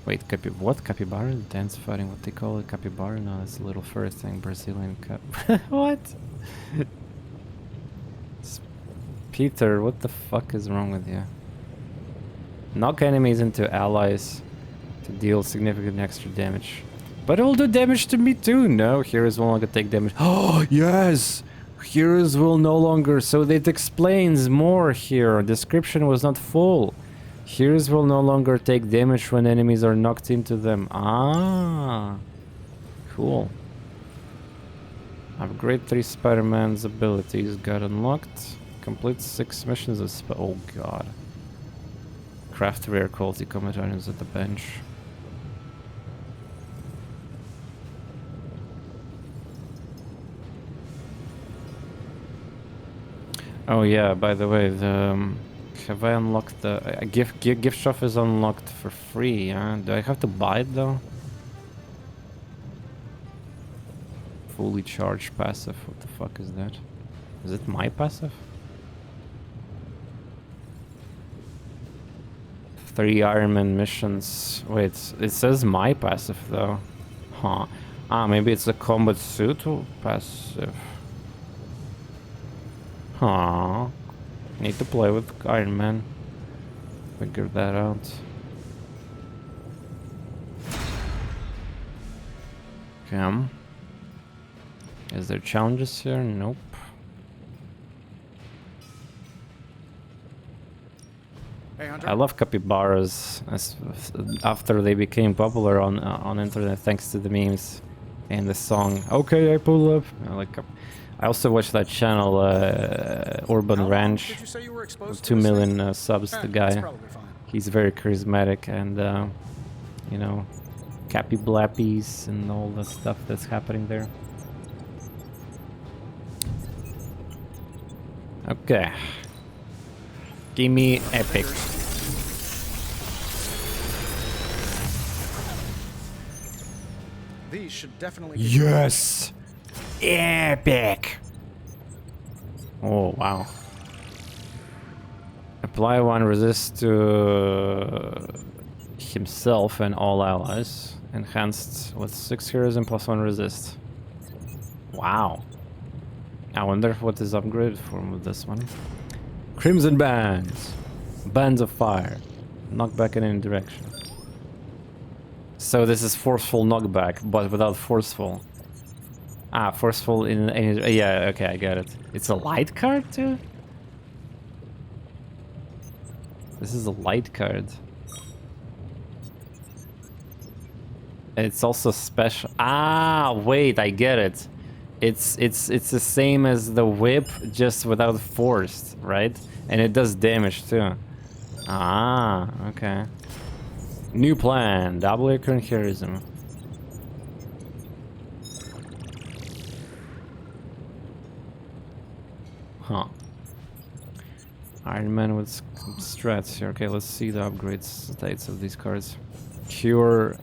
Wait, what? Capybara? Dance fighting, what they call it? Capybara? No, that's a little fur thing. Brazilian cap... What? Peter, what the fuck is wrong with you? Knock enemies into allies to deal significant extra damage. But it'll do damage to me too. No, heroes will no longer take damage. Oh, yes! Heroes will no longer... So that explains more here. Description was not full. Heroes will no longer take damage when enemies are knocked into them. Ah, cool. Upgrade 3 Spider-Man's abilities got unlocked. Complete 6 missions of oh god. Craft rare quality combat items at the bench. Oh yeah, by the way, the have I unlocked the gift shop is unlocked for free, huh? Do I have to buy it though? Fully charged passive, what the fuck is that? Is it my passive? 3 Iron Man missions. Wait, it says my passive though. Huh. Ah, maybe it's a combat suit passive. Huh. Need to play with Iron Man. Figure that out. Okay. Is there challenges here? Nope. Hey, Hunter. I love capybaras after they became popular on internet thanks to the memes and the song. Okay, I pull up. I also watched that channel, Urban Ranch, with 2 million subs, the guy. He's very charismatic and, you know, cappy blappies and all the stuff that's happening there. Okay. Give me epic. These should definitely... Yes! Epic! Oh, wow. Apply 1 resist to himself and all allies. Enhanced with 6 heroes and +1 resist. Wow. I wonder what is upgraded from with this one. Crimson bands. Bands of fire. Knockback in any direction. So this is forceful knockback, but without forceful. Ah, forceful in any... Yeah, okay, I got it. It's a light card too? This is a light card. It's also special. Ah, wait, I get it. It's the same as the whip, just without force, right? And it does damage too. Ah, okay. New plan. Double your current heroism. Huh. Iron Man with strats here. Okay, let's see the upgrade states of these cards. Cure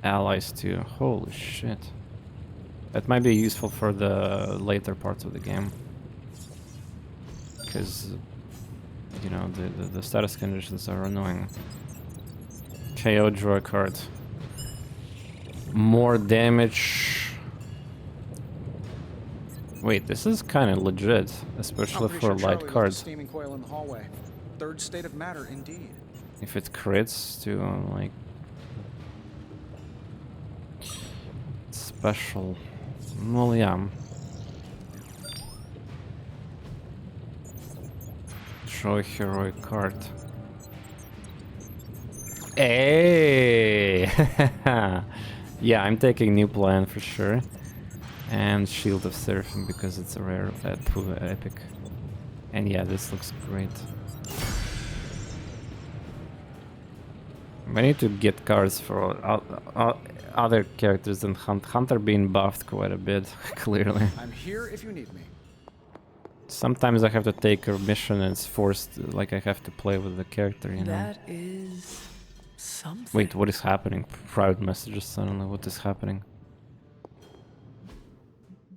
allies too. Holy shit. That might be useful for the later parts of the game. Because, you know, the status conditions are annoying. KO, draw a card. More damage. Wait, this is kind of legit, especially for light cards. Steaming coil in the hallway. Third state of matter, indeed. If it crits to like special, well, yeah. Show a heroic card. Hey! Yeah, I'm taking new plan for sure. And Shield of Seraphim because it's a rare epic. And yeah, this looks great. I need to get cards for other characters than Hunter being buffed quite a bit, clearly. I'm here if you need me. Sometimes I have to take a mission and it's forced, like I have to play with the character, you know. That is something. Wait, what is happening? Private messages suddenly, what is happening?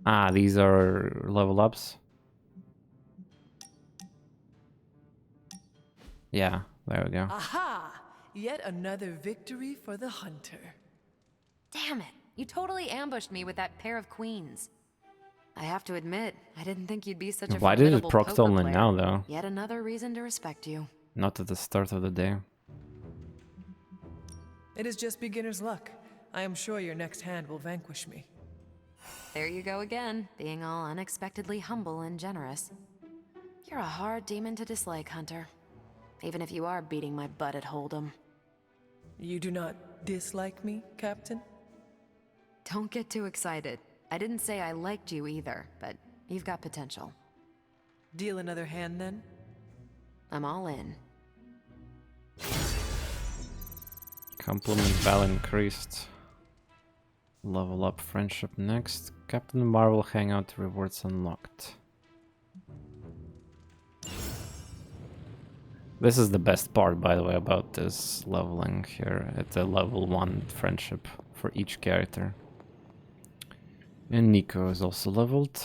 Ah, these are level ups. Yeah, there we go. Aha! Yet another victory for the hunter. Damn it. You totally ambushed me with that pair of queens. I have to admit, I didn't think you'd be such a Why did it formidable proc poker only player. now, though? Yet another reason to respect you. Not at the start of the day. It is just beginner's luck. I am sure your next hand will vanquish me. There you go again, being all unexpectedly humble and generous. You're a hard demon to dislike, Hunter. Even if you are beating my butt at Hold'em. You do not dislike me, Captain? Don't get too excited. I didn't say I liked you either, but you've got potential. Deal another hand then? I'm all in. Compliment value increased. Level up friendship next. Captain Marvel hangout rewards unlocked. This is the best part, by the way, about this leveling here at the level 1 friendship for each character. And Nico is also leveled.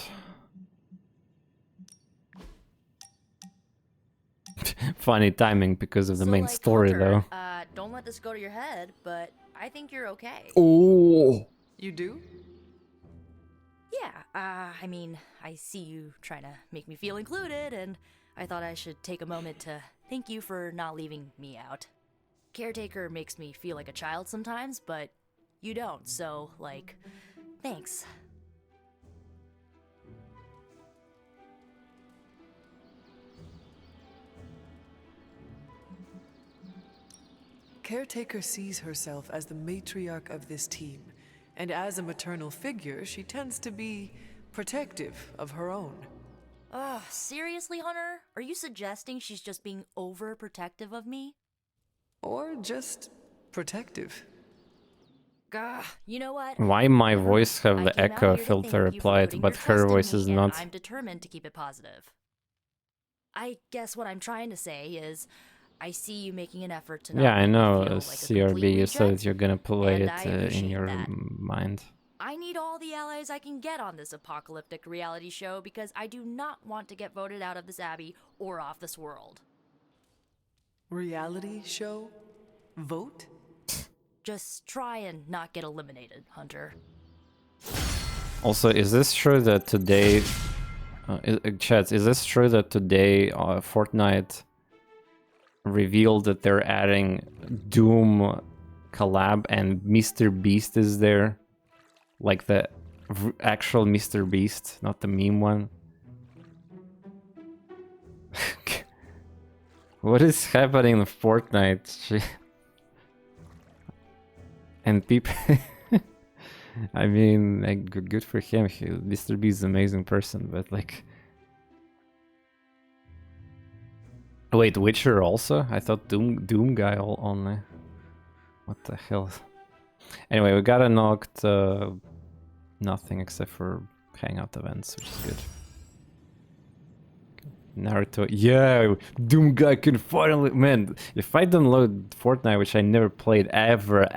Funny timing because of the main story, Hunter, though. Don't let this go to your head, but I think you're okay. Oh! You do? Yeah, I mean, I see you trying to make me feel included, and I thought I should take a moment to thank you for not leaving me out. Caretaker makes me feel like a child sometimes, but you don't, so, like, thanks. Caretaker sees herself as the matriarch of this team, and as a maternal figure, she tends to be protective of her own. Seriously, Hunter? Are you suggesting she's just being overprotective of me? Or just protective. Gah, you know what? Why my voice have I the came out echo here to filter thank you for applied, putting but your her trust in voice me, is and not? I'm determined to keep it positive. I guess what I'm trying to say is, I see you making an effort to not Yeah, I make me know, feel like a CRB, complete you said reject, you're gonna play and it I in appreciate your that. mind. I need all the allies I can get on this apocalyptic reality show because I do not want to get voted out of this abbey or off this world. Reality show? Vote? Just try and not get eliminated, Hunter. Also, is this true that today Chats, is this true that today Fortnite revealed that they're adding Doom collab and Mr. Beast is there? Like the actual Mr. Beast, not the meme one? What is happening in Fortnite? And people... I mean, like, good for him. Mr. Beast is an amazing person, but like... Wait, Witcher also? I thought Doom guy only. What the hell? Anyway, we got unlocked nothing except for hangout events, which is good. Naruto, yeah, Doom guy can finally, man. If I download Fortnite, which I never played ever,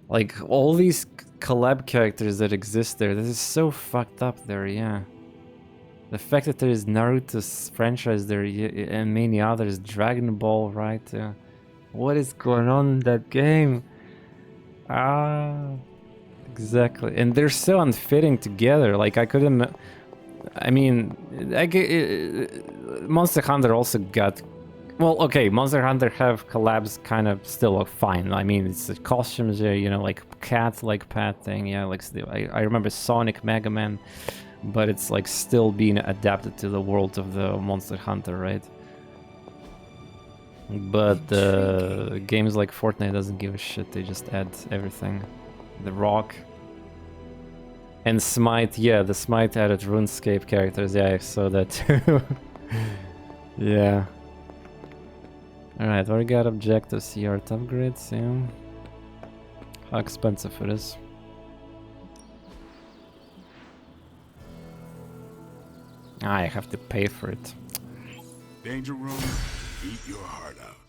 like all these collab characters that exist there, this is so fucked up there, yeah. The fact that there is Naruto's franchise there and many others, Dragon Ball, right? What is going on in that game? Exactly. And they're so unfitting together. Like I couldn't. I mean, Monster Hunter also got. Well, okay, Monster Hunter have collabs kind of still fine. I mean, it's the costumes there, you know, like cat, like pet thing. Yeah, like I remember Sonic, Mega Man, but it's like still being adapted to the world of the Monster Hunter, right? But games like Fortnite doesn't give a shit. They just add everything. The Rock. And Smite, yeah, the Smite added RuneScape characters, yeah, I saw that too. Yeah. Alright, we got objectives here, upgrades, yeah. How expensive it is. I have to pay for it. Danger room, eat your heart out.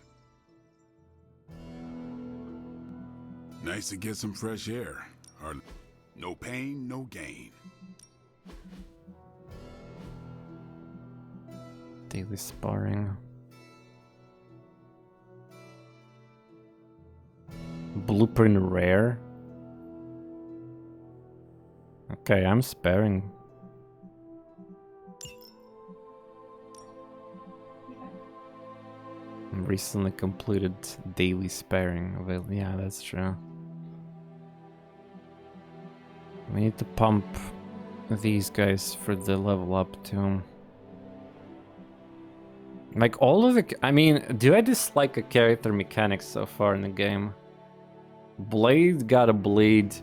Nice to get some fresh air. No pain, no gain. Daily sparring. Blueprint rare. Okay, I'm sparing. Recently completed daily sparing. Well, yeah, that's true. We need to pump these guys for the level up too. Like all of the... I mean, do I dislike a character mechanics so far in the game? Blade gotta bleed.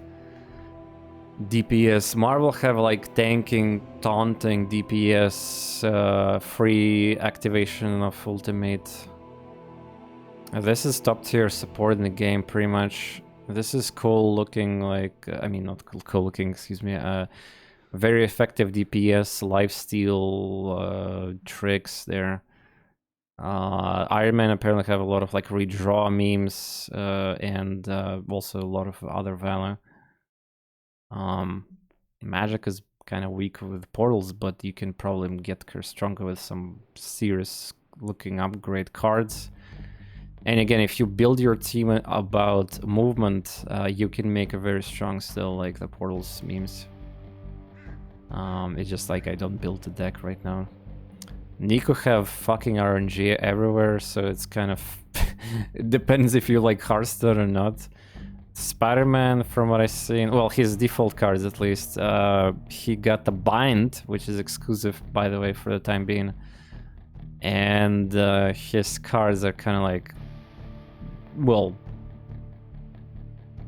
DPS. Marvel have like tanking, taunting, DPS, free activation of ultimate. This is top tier support in the game pretty much. This is cool looking, like, I mean, not cool looking, excuse me, very effective DPS, lifesteal tricks there. Iron Man apparently have a lot of like redraw memes and also a lot of other value. Magic is kind of weak with portals, but you can probably get stronger with some serious looking upgrade cards. And again, if you build your team about movement, you can make a very strong still, like the portals memes. It's just like I don't build the deck right now. Nico have fucking RNG everywhere, so it's kind of... it depends if you like Hearthstone or not. Spider-Man, from what I've seen, well, his default cards at least, he got the bind, which is exclusive, by the way, for the time being. And his cards are kind of like... well,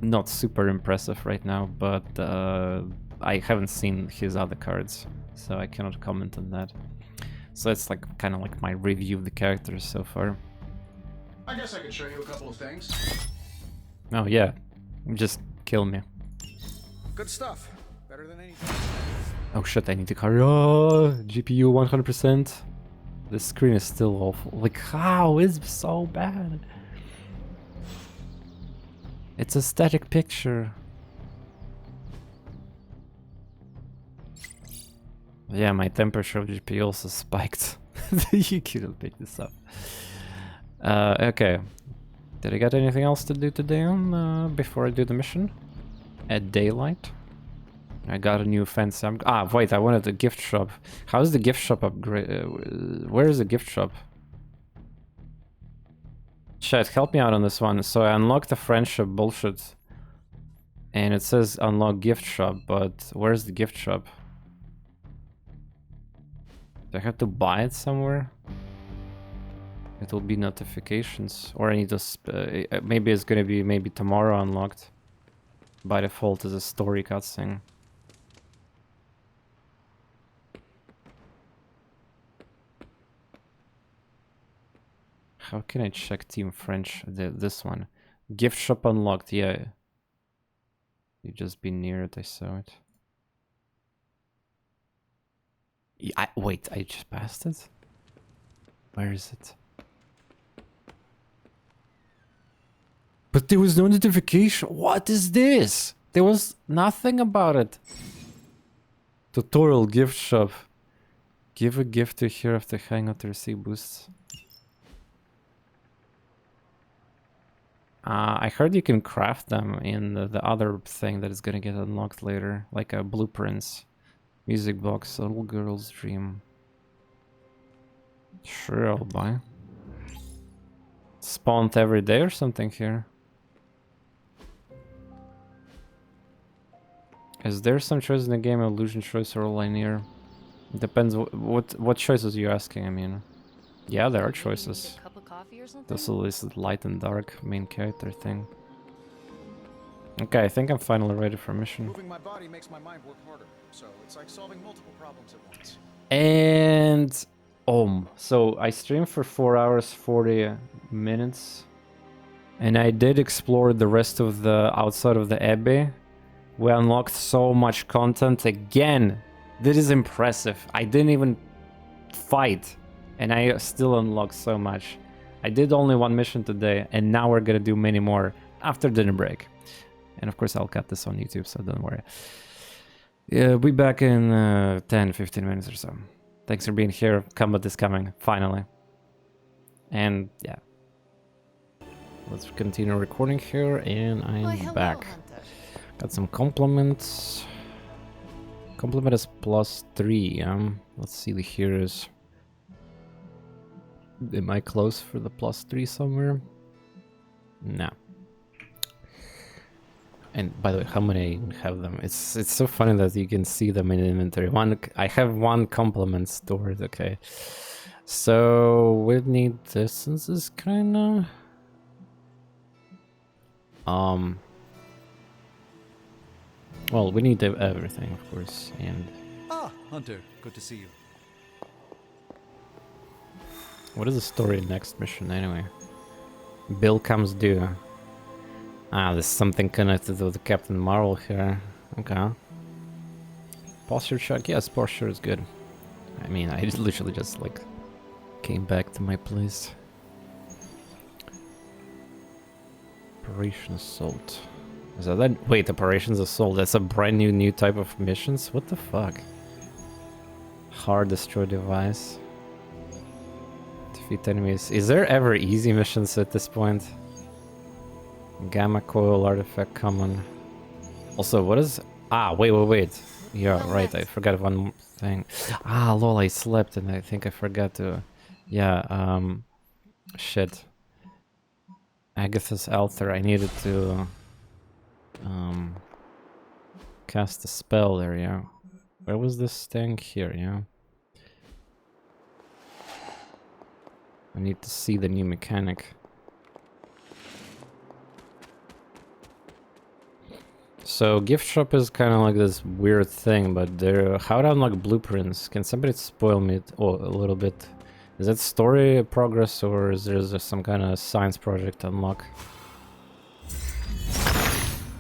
not super impressive right now, but I haven't seen his other cards, so I cannot comment on that. So it's like kind of like my review of the characters so far. I guess I could show you a couple of things. Oh yeah, just kill me. Good stuff. Better than anything. Oh shit, I need to carry. Oh, GPU 100%. The screen is still awful. Like, how is it so bad? It's a static picture. Yeah, my temperature of GPU also spiked. You couldn't pick this up. Okay. Did I get anything else to do today on before I do the mission? At daylight? I got a new fence. Wait, I wanted a gift shop. How's the gift shop upgrade? Where is the gift shop? Chat, help me out on this one. So I unlocked the friendship bullshit. And it says unlock gift shop, but where's the gift shop? Do I have to buy it somewhere? It will be notifications. Or I need to... maybe it's gonna be tomorrow unlocked. By default as a story cutscene. How can I check Team French? This one. Gift shop unlocked, yeah. You just been near it, I saw it. Yeah, wait, I just passed it? Where is it? But there was no notification. What is this? There was nothing about it. Tutorial gift shop. Give a gift to hero after hangout to receive boosts. I heard you can craft them in the other thing that is gonna get unlocked later, like a blueprints. Music box, little girl's dream. Sure, I'll buy. Spawned every day or something here. Is there some choice in the game, illusion choice or linear? Depends what choices you're asking, I mean. Yeah, there are choices. This is light and dark main character thing. Okay, I think I'm finally ready for mission. Moving my body makes my mind work harder, so it's like solving multiple problems at once. And so I streamed for 4 hours 40 minutes, and I did explore the rest of the outside of the abbey. We unlocked so much content again. This is impressive. I didn't even fight, and I still unlocked so much. I did only one mission today, and now we're gonna do many more after dinner break. And of course I'll cut this on YouTube, so don't worry. Yeah, be back in 10-15 minutes or so. Thanks for being here. Combat is coming, finally. And yeah. Let's continue recording here, and I'm back. Got some compliments. Compliment is +3. Let's see the heroes. Am I close for the +3 somewhere? No. And by the way, how many I even have them? It's so funny that you can see them in inventory. I have one compliment stored. Okay, so we need distances, kind of. Well, we need everything, of course, and. Hunter, good to see you. What is the story next mission anyway? Bill comes due. There's something connected with Captain Marvel here. Okay. Posture check? Yes, posture is good. I mean, I literally just like came back to my place. Operation Assault. Is that? Wait, Operations Assault. That's a brand new type of missions? What the fuck? Hard destroy device. Defeat enemies. Is there ever easy missions at this point? Gamma coil artifact common. Also, what is... wait. Yeah, right, I forgot one more thing. Lol, I slept and I think I forgot to... Yeah, shit. Agatha's altar, I needed to... cast a spell there, yeah. Where was this thing? Here, yeah. I need to see the new mechanic. So gift shop is kind of like this weird thing, but how to unlock blueprints? Can somebody spoil me a little bit? Is that story progress, or is there some kind of science project unlock?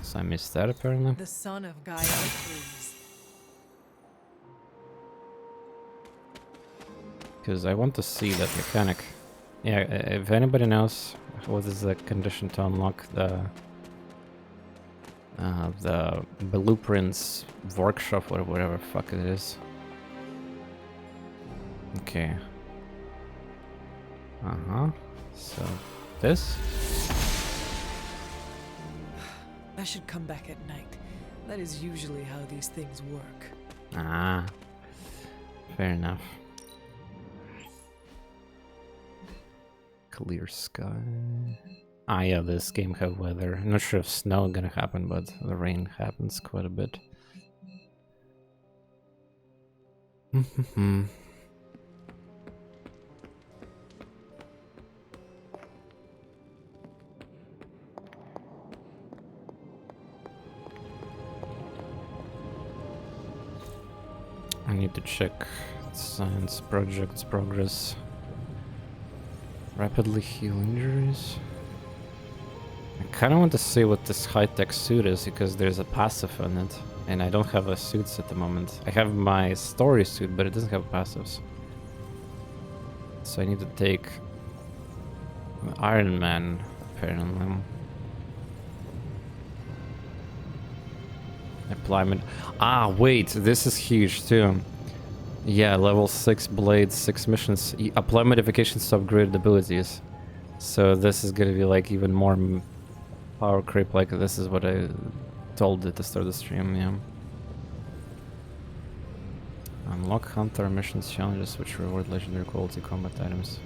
So I missed that apparently. The son of Gaia approves. Because I want to see that mechanic. Yeah, if anybody knows what is the condition to unlock the blueprints workshop or whatever the fuck it is. Okay. So this. I should come back at night. That is usually how these things work. Ah, fair enough. Clear sky. Ah, yeah, this game have weather. I'm not sure if snow gonna happen, but the rain happens quite a bit. I need to check science projects progress. Rapidly heal injuries. I kind of want to see what this high-tech suit is because there's a passive on it, and I don't have a suits at the moment. I have my story suit, but it doesn't have passives. So I need to take Iron Man, apparently. Applyment. Ah, wait, this is huge too. Yeah, level 6 blades, 6 missions. Apply modifications to upgraded abilities. So this is gonna be like even more power creep. Like this is what I told it to start the stream. Yeah. Unlock hunter missions challenges which reward legendary quality combat items.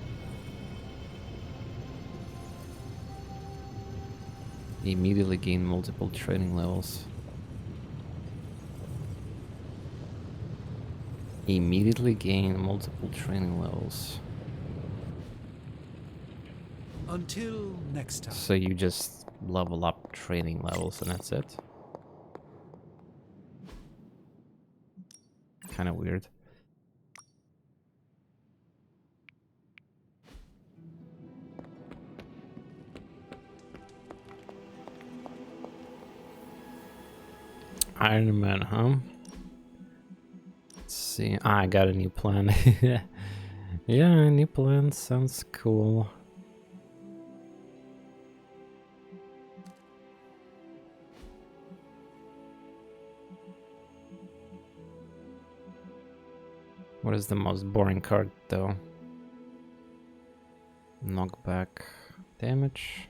Immediately gain multiple training levels. Immediately gain multiple training levels. Until next time. So you just level up training levels and that's it? Kind of weird. Iron Man, huh? Let's see. Ah, I got a new plan. Yeah, a new plan sounds cool. What is the most boring card though? Knockback damage.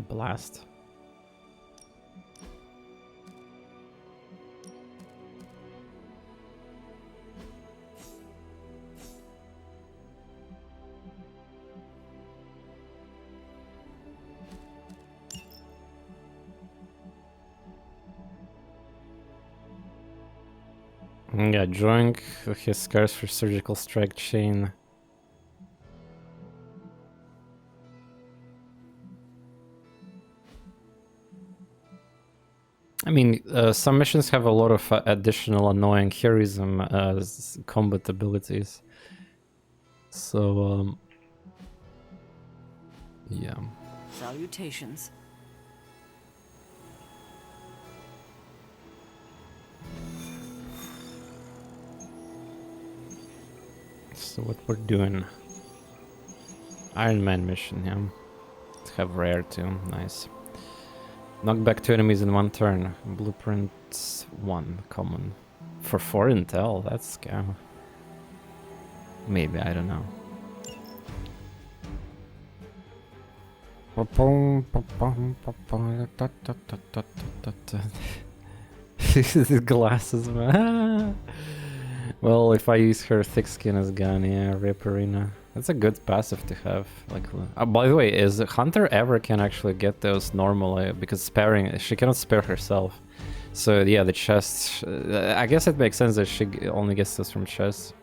Blast. Yeah, drawing his scars for surgical strike chain. I mean, some missions have a lot of additional annoying heroism combat abilities. So, yeah. Salutations. So what we're doing? Iron Man mission, yeah. Let's have rare too, nice. Knock back 2 enemies in 1 turn. Blueprint 1, common. For 4 intel, that's scam. Maybe, I don't know. The glasses, man. Well, if I use her thick skin as gun, yeah, Rip Arena. That's a good passive to have. Like, by the way, is Hunter ever can actually get those normal? Because sparing, she cannot spare herself. So yeah, the chest. I guess it makes sense that she only gets this from chests.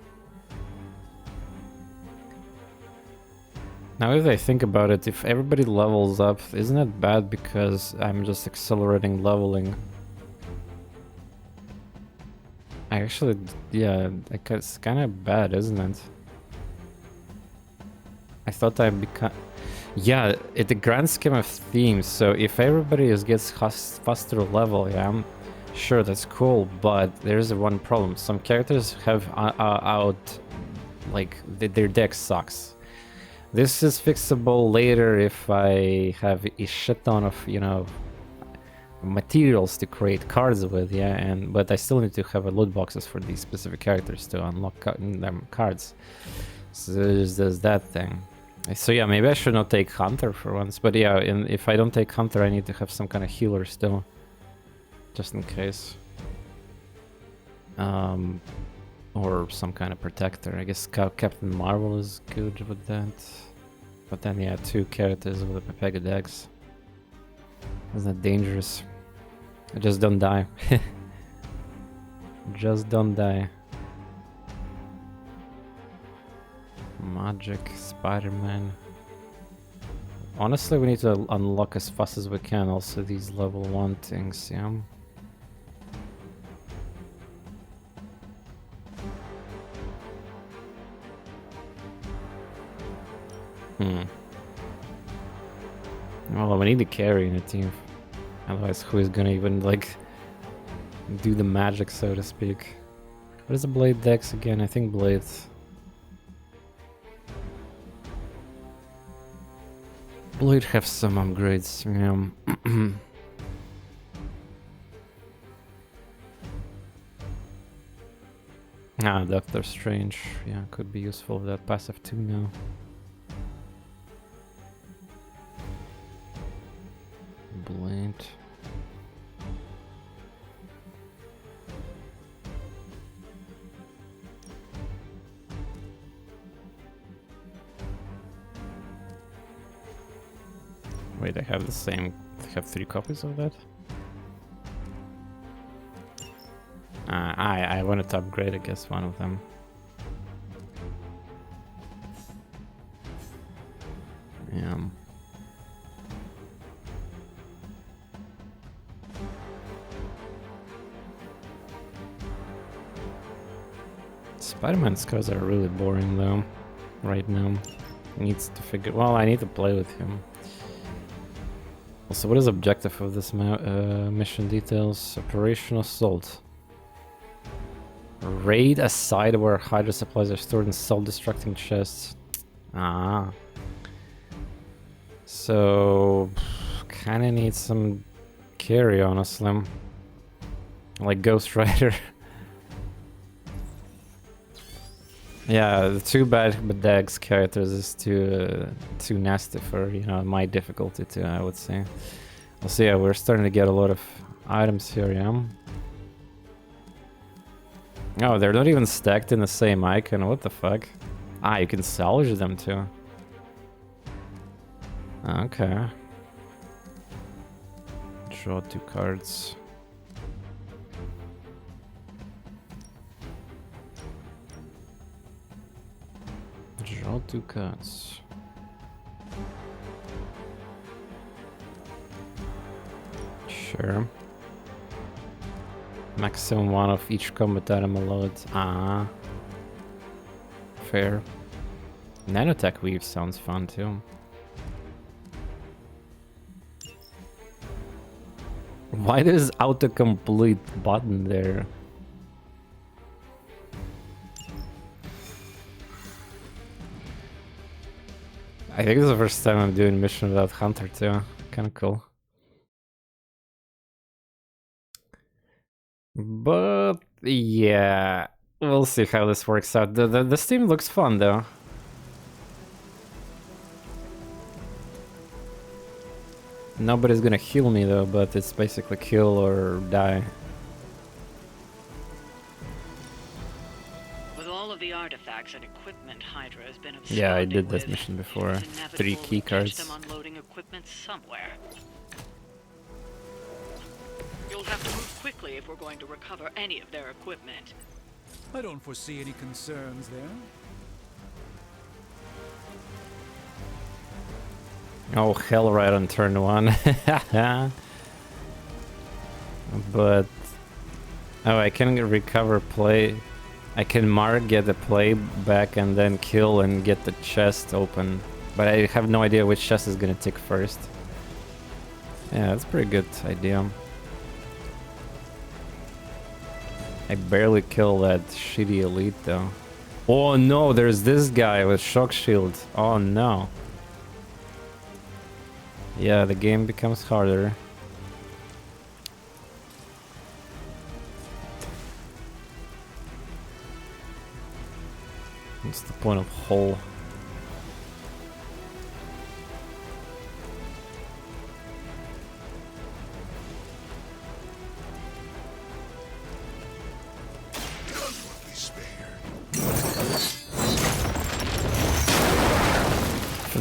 Now, if I think about it, if everybody levels up, isn't it bad because I'm just accelerating leveling? I actually, yeah, it's kind of bad, isn't it? I thought I'd become... Yeah, in the grand scheme of themes, so if everybody gets faster level, yeah, I'm sure that's cool, but there's one problem. Some characters have like, their deck sucks. This is fixable later if I have a shit ton of, you know, materials to create cards with, yeah, but I still need to have a loot boxes for these specific characters to unlock them cards. So there's that thing. So yeah, maybe I should not take Hunter for once. But yeah, if I don't take Hunter, I need to have some kind of healer still. Just in case. Or some kind of protector. I guess Captain Marvel is good with that. But then yeah, 2 characters with a Pepega Dex. Isn't that dangerous? Just don't die. Just don't die. Magic, Spider-Man. Honestly, we need to unlock as fast as we can also these level 1 things, yeah? Well, we need to carry in a team. Otherwise, who is gonna even, like, do the magic, so to speak? What is the Blade Dex again? I think Blade. Blade have some upgrades, yeah. Doctor Strange. Yeah, could be useful with that passive too now. Blade. Wait, I have the same. I have 3 copies of that. I wanted to upgrade, I guess, one of them. Yeah. Spider-Man's cars are really boring though, right now. He needs to figure. Well, I need to play with him. Also, what is the objective of this mission details? Operation Assault. Raid a site where Hydra supplies are stored in self-destructing chests. Ah. So, kinda need some carry, honestly. Like Ghost Rider. Yeah, the 2 bad Dex characters is too nasty for, you know, my difficulty too, I would say. Also, yeah, we're starting to get a lot of items here, yeah. Oh, they're not even stacked in the same icon, what the fuck? Ah, you can salvage them too. Okay. Draw 2 cards. Draw 2 cards. Sure. Maximum 1 of each combat item allowed. Ah. Fair. Nanotech Weave sounds fun too. Why there's autocomplete button there? I think it's the first time I'm doing mission without Hunter too. Kinda cool. But yeah, we'll see how this works out. This team looks fun though. Nobody's gonna heal me though, but it's basically kill or die. With all of the artifacts and equipment Hydra has been Yeah, I did this with, mission before. it's 3 inevitable key to catch cards. them unloading equipment somewhere. You'll have to move quickly if we're going to recover any of their equipment. I don't foresee any concerns there. Oh, hell right on turn 1. But... oh, I can recover play. I can mark, get the play back, and then kill and get the chest open. But I have no idea which chest is gonna tick first. Yeah, that's a pretty good idea. I barely kill that shitty elite though. Oh no, there's this guy with shock shield. Oh no. Yeah, the game becomes harder. What's the point of hole?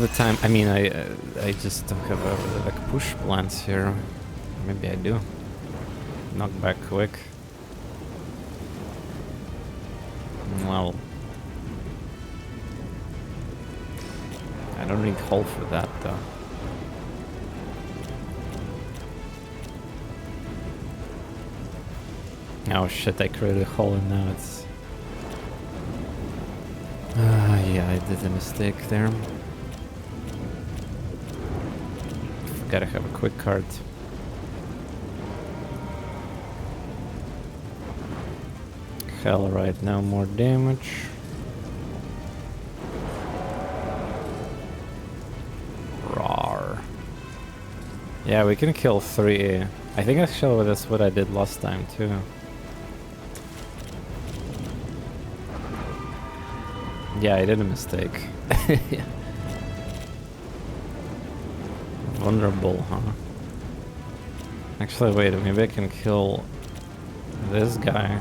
the time. I mean, I just don't have like push plans here. Maybe I do. Knock back quick. Well, I don't need hull for that though. Oh shit, I created a hole and now it's... yeah, I did a mistake there. Gotta have a quick card. Hell right, now more damage. Rawr. Yeah, we can kill 3. I think actually that's what I did last time too. Yeah, I did a mistake. Vulnerable, huh? Actually, wait, maybe I can kill this guy.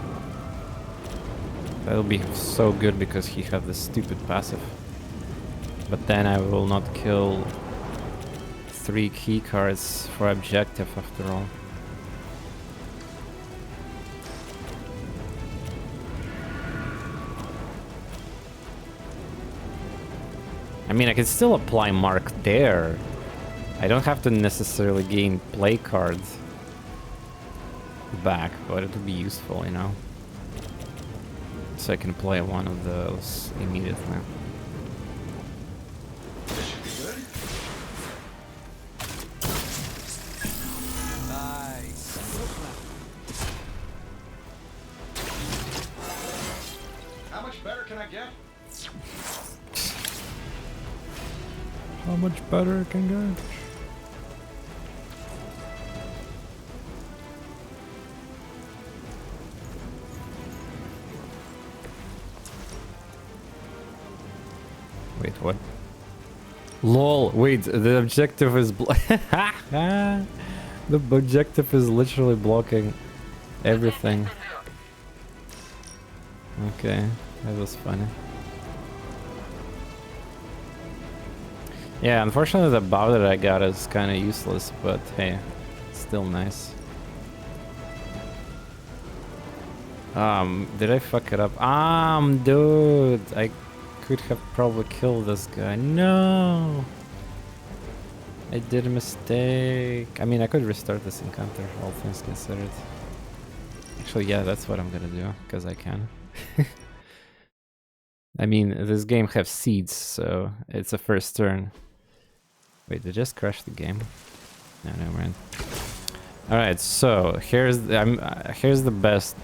That'll be so good because he had this stupid passive. But then I will not kill 3 key cards for objective after all. I mean, I can still apply mark there. I don't have to necessarily gain play cards back, but it would be useful, you know? So I can play one of those immediately. Nice. How much better can I get? How much better it can get? Wait, what? LOL, wait, the objective is the objective is literally blocking everything. Okay, that was funny. Yeah, unfortunately the bow that I got is kind of useless, but hey, still nice. Did I fuck it up? Dude, I could have probably killed this guy. No! I did a mistake. I mean, I could restart this encounter, all things considered. Actually, yeah, that's what I'm gonna do, because I can. I mean, this game has seeds, so it's a first turn. Wait, they just crashed the game? No, never mind. Alright, so here's the best.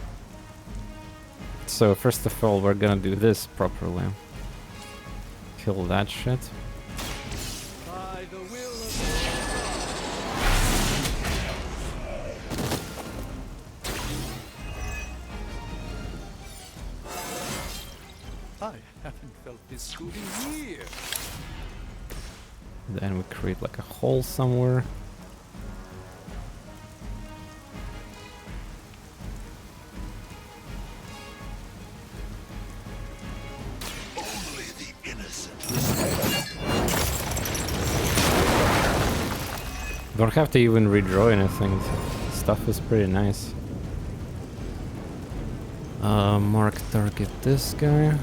So first of all, we're gonna do this properly. Kill that shit. By the will of I haven't felt this good in years. Then we create like a hole somewhere. Only the innocent. Don't have to even redraw anything. Stuff is pretty nice. Mark target this guy.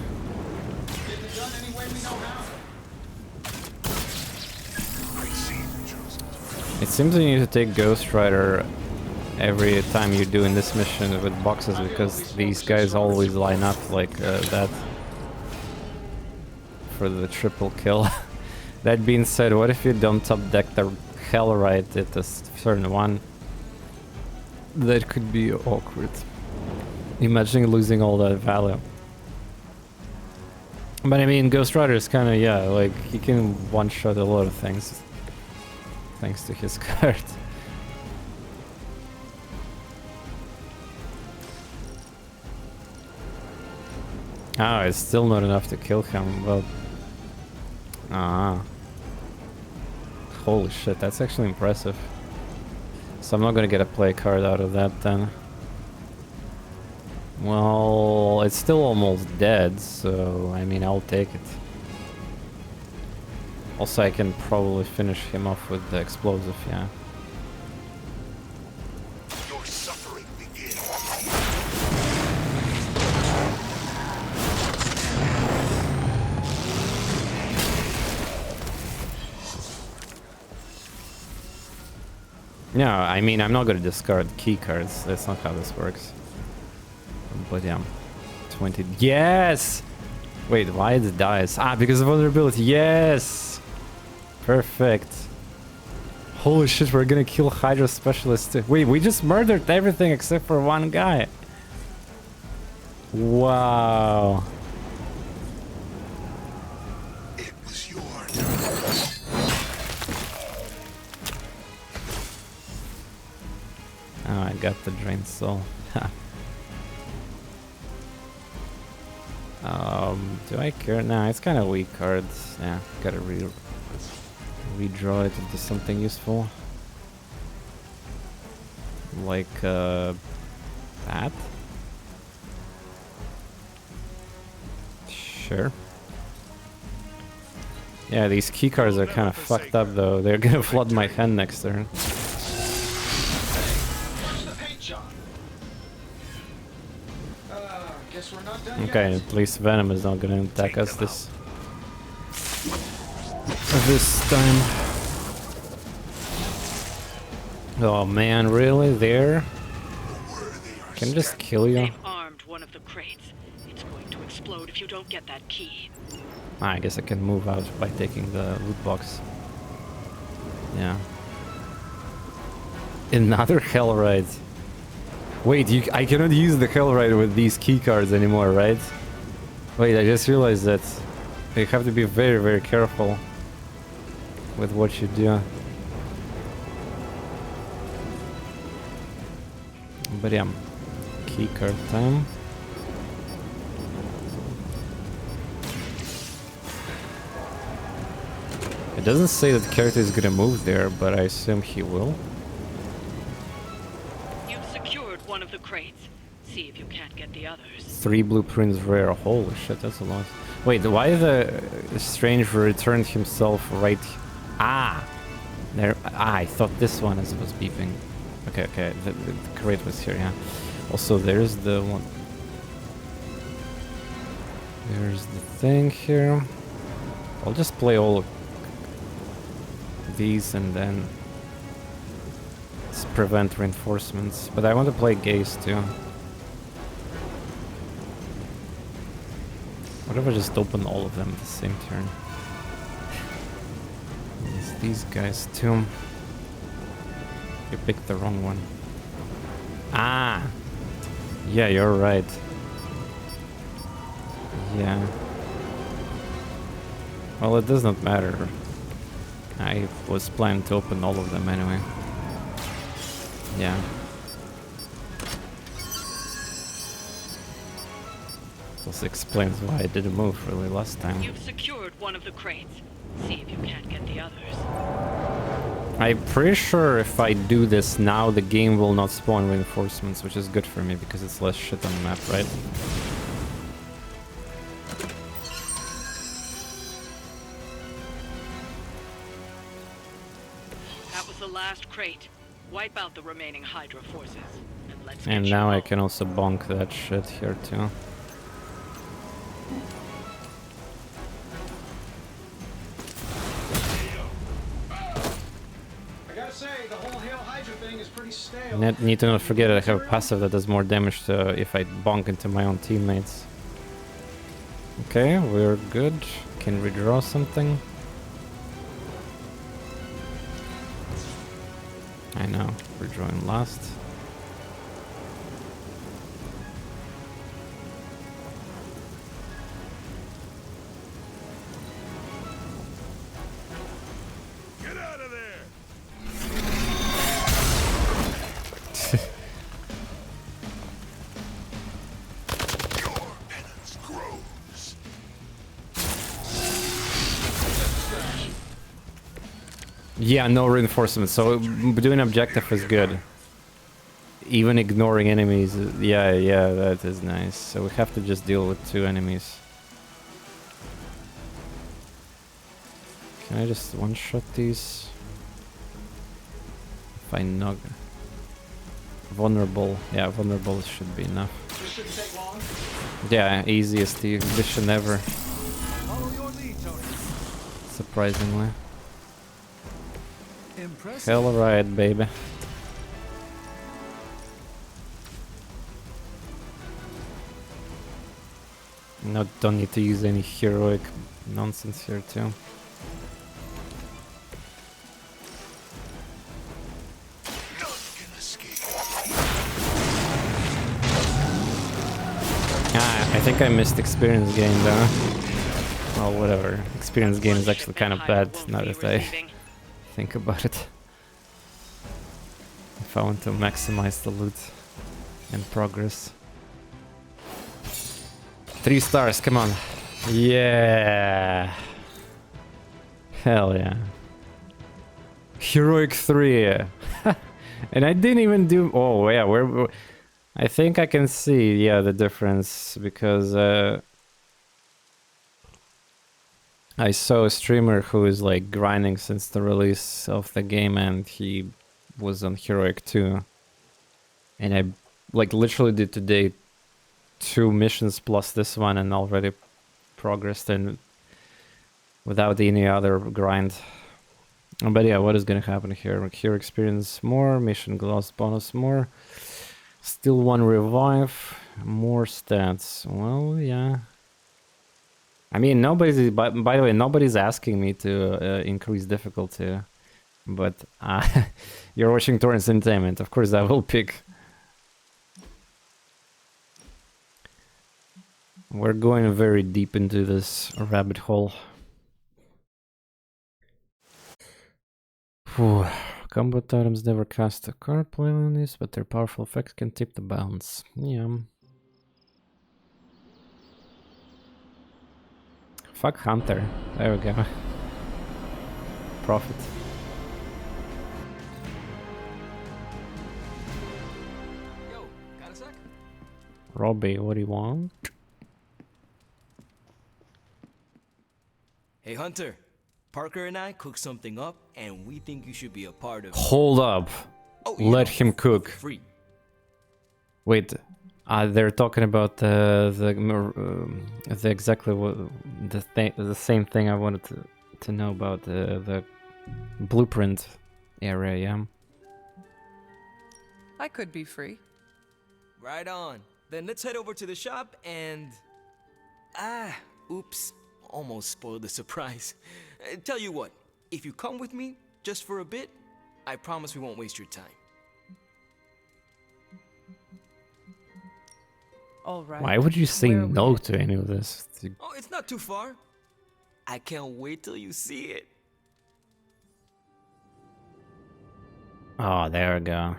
It seems that you need to take Ghost Rider every time you're doing this mission with boxes because these guys always line up like that for the triple kill. That being said, what if you don't top deck the hell right at a certain one? That could be awkward. Imagine losing all that value. But I mean, Ghost Rider is kind of, yeah, like he can one-shot a lot of things. Thanks to his card. Oh, it's still not enough to kill him, but... Holy shit, that's actually impressive. So I'm not gonna get a play card out of that then. Well, it's still almost dead, so I mean, I'll take it. Also, I can probably finish him off with the explosive, yeah. Your suffering begins. No, I mean, I'm not gonna discard key cards. That's not how this works. But yeah. 20. Yes! Wait, why it dies? Ah, because of vulnerability. Yes! Perfect. Holy shit, we're gonna kill Hydra Specialist too. Wait, we just murdered everything except for one guy. Wow. It was your Oh, I got the Drained Soul. Do I care? Nah, it's kind of weak cards. Yeah, gotta redraw it into something useful. Like, that? Sure. Yeah, these key cards are kind of fucked up though. They're gonna flood my hand next turn. Okay, at least Venom is not gonna attack us this time. Oh man, really? There? Can I just kill you? They've armed one of the crates. It's going to explode if you don't get that key. Ah, I guess I can move out by taking the loot box. Yeah. Another Hellride. Wait, I cannot use the Hellride with these key cards anymore, right? Wait, I just realized that you have to be very, very careful with what you do. But yeah, key card time. It doesn't say that the character is gonna move there, but I assume he will. You've secured one of the crates. See if you can't get the others. 3 blueprints rare. Holy shit, that's a lot. Wait, why the stranger returned himself right? Ah, there. Ah, I thought this one was beeping. Okay, okay. The crate was here. Yeah. Also, there's the one. There's the thing here. I'll just play all of these and then prevent reinforcements. But I want to play Gaze too. What if I just open all of them at the same turn? It's these guys too. You picked the wrong one. Ah! Yeah, you're right. Yeah. Well, it does not matter. I was planning to open all of them anyway. Yeah. This explains why I didn't move really last time. You've secured one of the crates. See if you can't get the others. I'm pretty sure if I do this now, the game will not spawn reinforcements, which is good for me because it's less shit on the map, right? That was the last crate. Wipe out the remaining Hydra forces. And let's And get now you I home. can also bonk that shit here too. Need to not forget that I have a passive that does more damage if I bonk into my own teammates. Okay, we're good. Can redraw something. I know, we're drawing last. Get out of there! Your penance grows. Yeah, no reinforcements, so doing objective is good. Even ignoring enemies, yeah, that is nice. So we have to just deal with 2 enemies. Can I just one-shot these? If I knock... Vulnerable. Yeah, vulnerable should be enough. This shouldn't take long. Yeah, easiest mission ever. Follow your lead, Tony. Surprisingly. Impressive. Hell right, baby. No, don't need to use any heroic nonsense here too. I think I missed experience game though. Well, whatever. Experience game is actually kind of bad now that I think about it. If I want to maximize the loot and progress. 3 stars, come on. Yeah. Hell yeah. Heroic 3. And I didn't even do... Oh yeah, where... I think I can see, yeah, the difference, because I saw a streamer who is like grinding since the release of the game, and he was on Heroic 2. And I like literally did today 2 missions plus this one and already progressed in without any other grind. But yeah, what is gonna happen here? Hero experience more, mission gloss bonus more. Still 1 revive, more stats. Well, yeah. I mean, nobody's. By the way, nobody's asking me to increase difficulty, but you're watching TorNis Entertainment. Of course, I will pick. We're going very deep into this rabbit hole. Whew. Combat items never cast a card play on this, but their powerful effects can tip the balance. Yeah. Fuck Hunter. There we go. Profit. Yo, got a sec? Robbie, what do you want? Hey Hunter, Parker and I cooked something up, and we think you should be a part of it. Hold up. Oh, Let him cook. Free. Wait, they're talking about the exactly what the same thing I wanted to know about the blueprint area. Yeah. I could be free. Right on. Then let's head over to the shop and... oops. Almost spoiled the surprise. Tell you what, if you come with me, just for a bit, I promise we won't waste your time. All right. Why would you say no to any of this? Oh, it's not too far. I can't wait till you see it. Oh, there we go.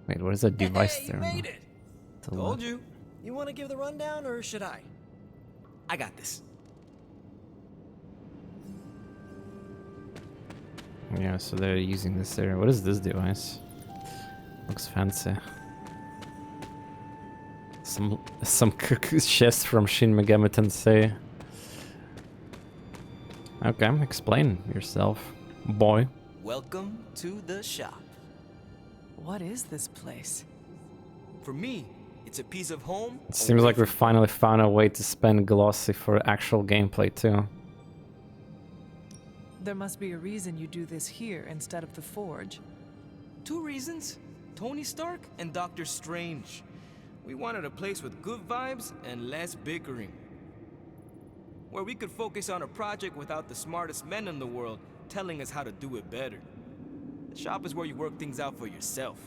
Wait, what is that device Hey, there? you made it! Told you. You want to give the rundown, or should I? I got this. Yeah, so they're using this there. What is this device? Looks fancy. Some chest from Shin Megami Tensei. Okay, explain yourself, boy. Welcome to the shop. What is this place? For me, it's a piece of home. It seems like we finally found a way to spend glossy for actual gameplay too. There must be a reason you do this here instead of the forge. 2 reasons. Tony Stark and Doctor Strange. We wanted a place with good vibes and less bickering. Where we could focus on a project without the smartest men in the world telling us how to do it better. The shop is where you work things out for yourself.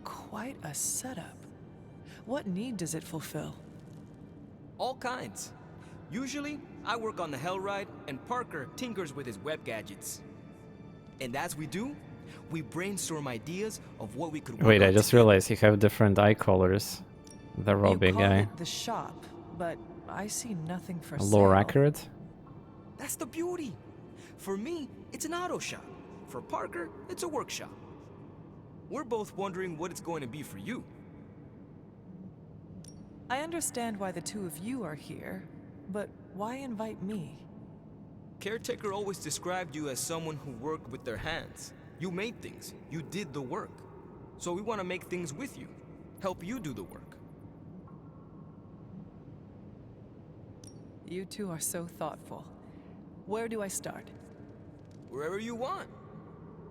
Quite a setup. What need does it fulfill? All kinds. Usually, I work on the Hellride, and Parker tinkers with his web gadgets. And as we do, we brainstorm ideas of what we could work Wait, on I just together. realized you have different eye colors. The Robbie You call guy. it the shop, but I see nothing for Lore sale. accurate? That's the beauty. For me, it's an auto shop. For Parker, it's a workshop. We're both wondering what it's going to be for you. I understand why the two of you are here, But why invite me? Caretaker always described you as someone who worked with their hands. You made things. You did the work. So we want to make things with you. Help you do the work. You two are so thoughtful. Where do I start? Wherever you want.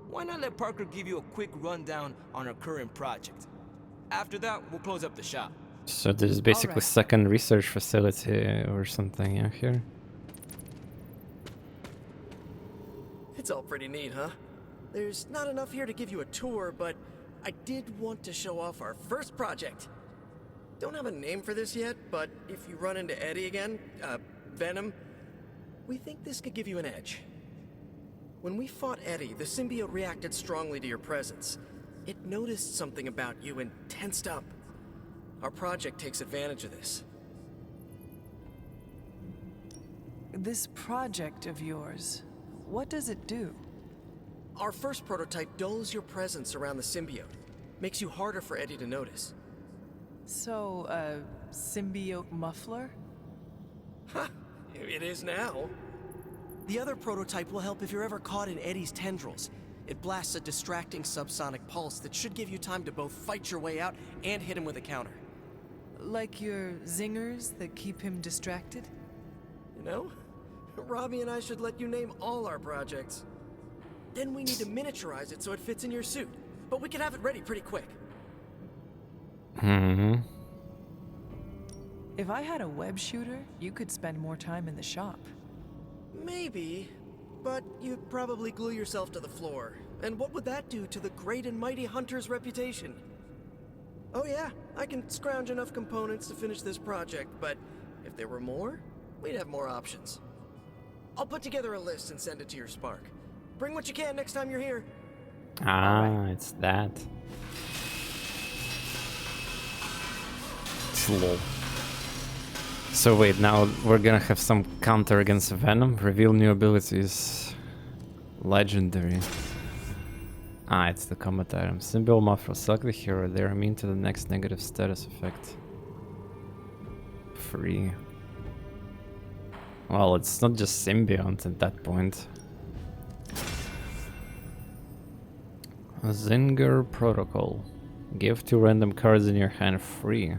Why not let Parker give you a quick rundown on our current project? After that, we'll close up the shop. So this is basically Alright. second research facility or something, yeah, here. It's all pretty neat, huh? There's not enough here to give you a tour, but I did want to show off our first project. Don't have a name for this yet, but if you run into Eddie again, Venom, we think this could give you an edge. When we fought Eddie, the symbiote reacted strongly to your presence. It noticed something about you and tensed up. Our project takes advantage of this. This project of yours, what does it do? Our first prototype dulls your presence around the symbiote. Makes you harder for Eddie to notice. So, a symbiote muffler? Ha! It is now. The other prototype will help if you're ever caught in Eddie's tendrils. It blasts a distracting subsonic pulse that should give you time to both fight your way out and hit him with a counter. Like your zingers that keep him distracted? You know, Robbie and I should let you name all our projects. Then we need to miniaturize it so it fits in your suit. But we can have it ready pretty quick. If I had a web shooter, you could spend more time in the shop. Maybe, but you'd probably glue yourself to the floor. And what would that do to the great and mighty Hunter's reputation? Oh yeah, I can scrounge enough components to finish this project, but if there were more, we'd have more options. I'll put together a list and send it to your Spark. Bring what you can next time you're here. Ah, it's that. It's lol. So wait, now we're gonna have some counter against Venom. Reveal new abilities. Legendary. Ah, it's the combat item. Symbol muffler. Select the hero. They're immune to the next negative status effect. Free. Well, it's not just symbiont at that point. Zinger Protocol. Give 2 random cards in your hand free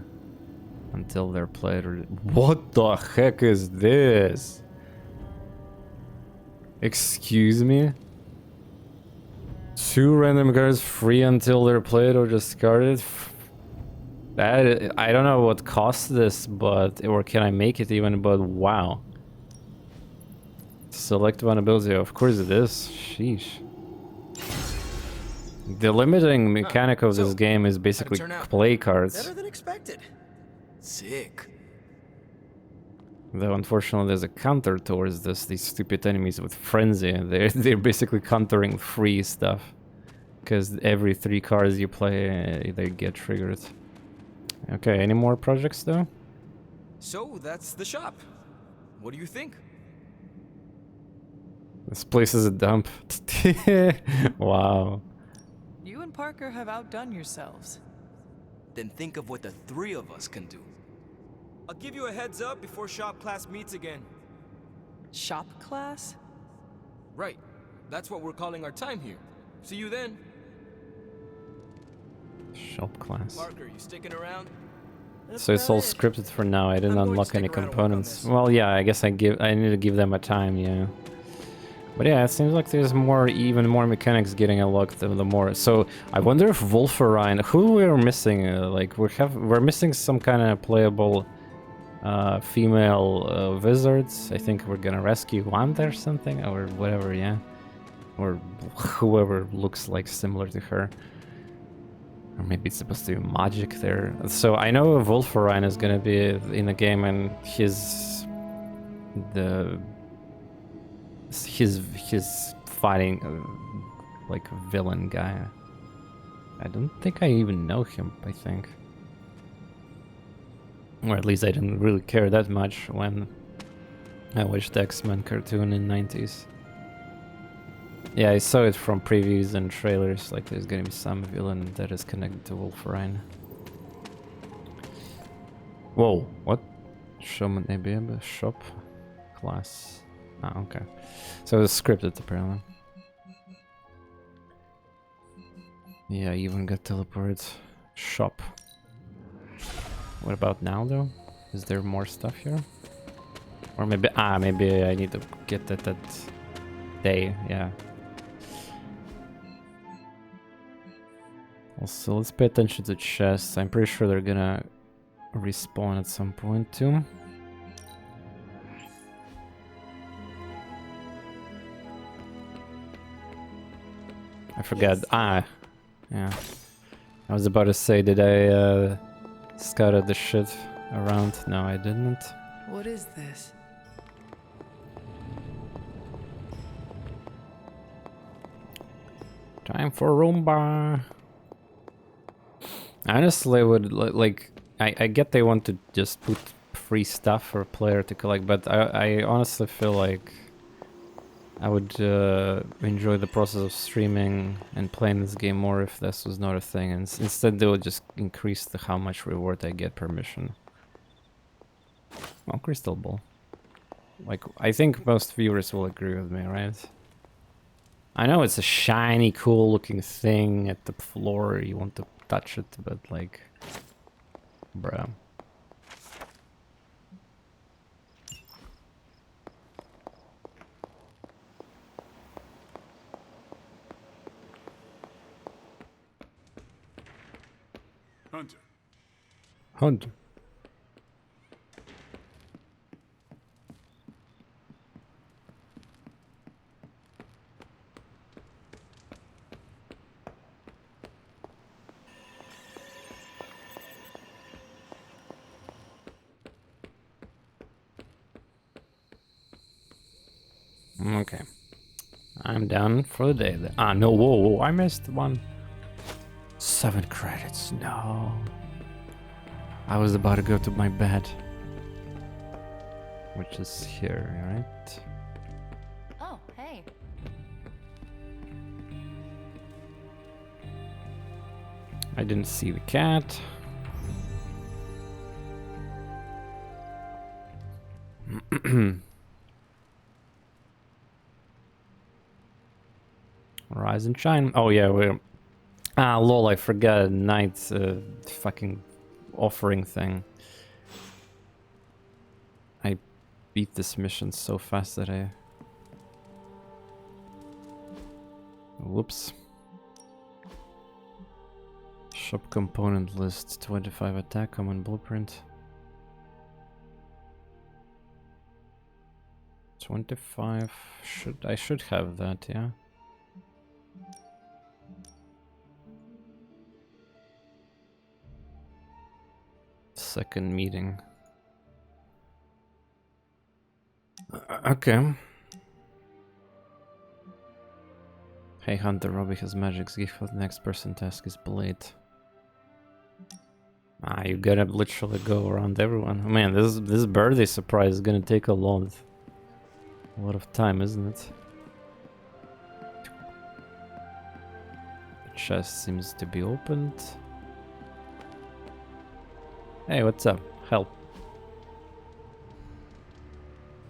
until they're played. What the heck is this? Excuse me? 2 random cards free until they're played or discarded? That, I don't know what costs this, but or can I make it even, but wow. Select one ability, of course it is. Sheesh. The limiting mechanic of this game is basically play cards. Better than expected. Sick. Though unfortunately there's a counter towards this, these stupid enemies with frenzy. They're basically countering free stuff. Because every 3 cards you play, they get triggered. Okay, any more projects though? So that's the shop. What do you think? This place is a dump. Wow. You and Parker have outdone yourselves. Then think of what the 3 of us can do. I'll give you a heads up before shop class meets again. Shop class? Right. That's what we're calling our time here. See you then. Shop class. Parker, you sticking around? So it's all scripted for now. I didn't unlock any components. Well, yeah, I guess I need to give them a time, yeah. But yeah, it seems like there's even more mechanics getting unlocked the more. So I wonder if Wolferine, who we're missing? Like we're missing some kind of playable female wizards. I think we're gonna rescue Wanda or something, or whatever, yeah, or whoever looks like similar to her. Or maybe it's supposed to be magic there. So I know Wolferine is gonna be in the game, and he's fighting like a villain guy. I don't think I even know him, I think. Or at least I didn't really care that much when I watched the X-Men cartoon in 90s. Yeah, I saw it from previews and trailers, like there's gonna be some villain that is connected to Wolferine. Whoa, what? Show maybe a shop class. Ah, okay. So it's scripted apparently. Yeah, even got teleport. Shop. What about now though? Is there more stuff here? Or maybe maybe I need to get that day, yeah. Also, let's pay attention to chests. I'm pretty sure they're gonna respawn at some point too. I forgot. Yes. Yeah. I was about to say, did I scouted the shit around? No, I didn't. What is this? Time for Roomba. Honestly, I would like. I get they want to just put free stuff for a player to collect, but I honestly feel like I would enjoy the process of streaming and playing this game more if this was not a thing. And instead, they would just increase how much reward I get per mission. Oh, crystal ball. Like, I think most viewers will agree with me, right? I know it's a shiny, cool-looking thing at the floor. You want to touch it, but like, bruh. Hunter. Hunter. Okay. I'm done for the day. No, whoa, I missed one. 7 credits, no. I was about to go to my bed. Which is here, right? Oh, hey. I didn't see the cat. Rise and shine. Oh yeah, we're... lol, I forgot Knight's fucking offering thing. I beat this mission so fast that I... Whoops. Shop component list, 25 attack, common blueprint. 25, I should have that, yeah. Second meeting. Okay. Hey Hunter, Robbie has magic's gift for the next person task is blade. You gotta literally go around everyone. Man, this birthday surprise is gonna take a lot of time, isn't it? The chest seems to be opened. Hey, what's up? Help.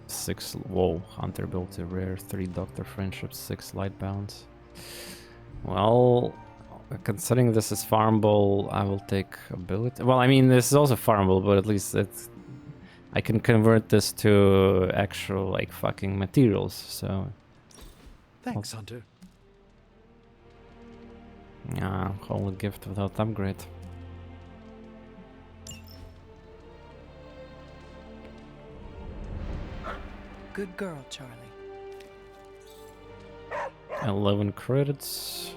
6, whoa, Hunter built a rare, 3 Doctor Friendships, 6 Light Bounds. Well, considering this is farmable, I will take ability. Well, I mean, this is also farmable, but at least I can convert this to actual, like, fucking materials, so... Thanks, Hunter. Yeah, holy gift without upgrade. Good girl, Charlie. 11 credits.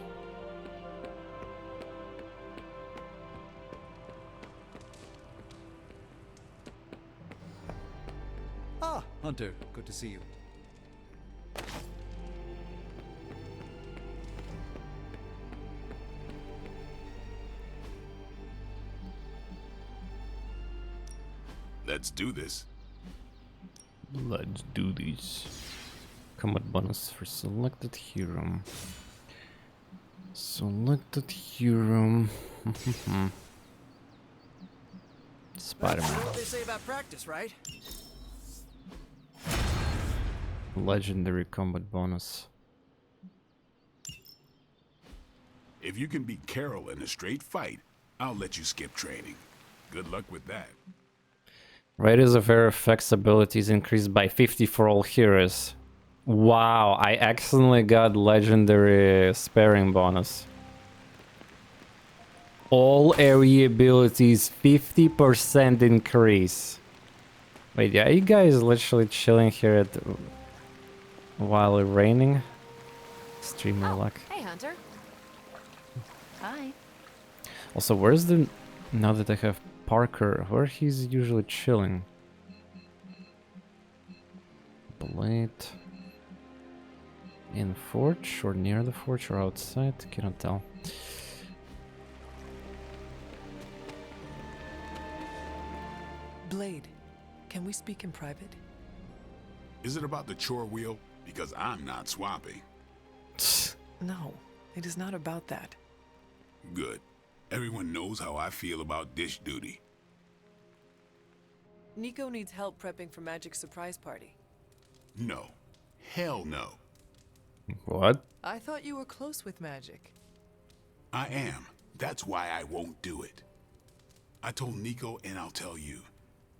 Ah, Hunter, good to see you. Let's do this. Let's do this. Combat bonus for selected hero. Selected hero. Spider-Man. You know what they say about practice, right? Legendary combat bonus. If you can beat Carol in a straight fight, I'll let you skip training. Good luck with that. Radius of air effects abilities increased by 50 for all heroes. Wow, I accidentally got legendary sparing bonus. All area abilities 50% increase. Wait, yeah, you guys literally chilling here at while it's raining? Streamer luck. Hey, Hunter. Hi. Also, where's the... Now that I have Parker, where he's usually chilling? Blade... In Forge, or near the Forge, or outside? Cannot tell. Blade, can we speak in private? Is it about the chore wheel? Because I'm not swapping. No, it is not about that. Good. Everyone knows how I feel about dish duty. Nico needs help prepping for Magic's surprise party. No. Hell no. What? I thought you were close with Magic. I am. That's why I won't do it. I told Nico, and I'll tell you.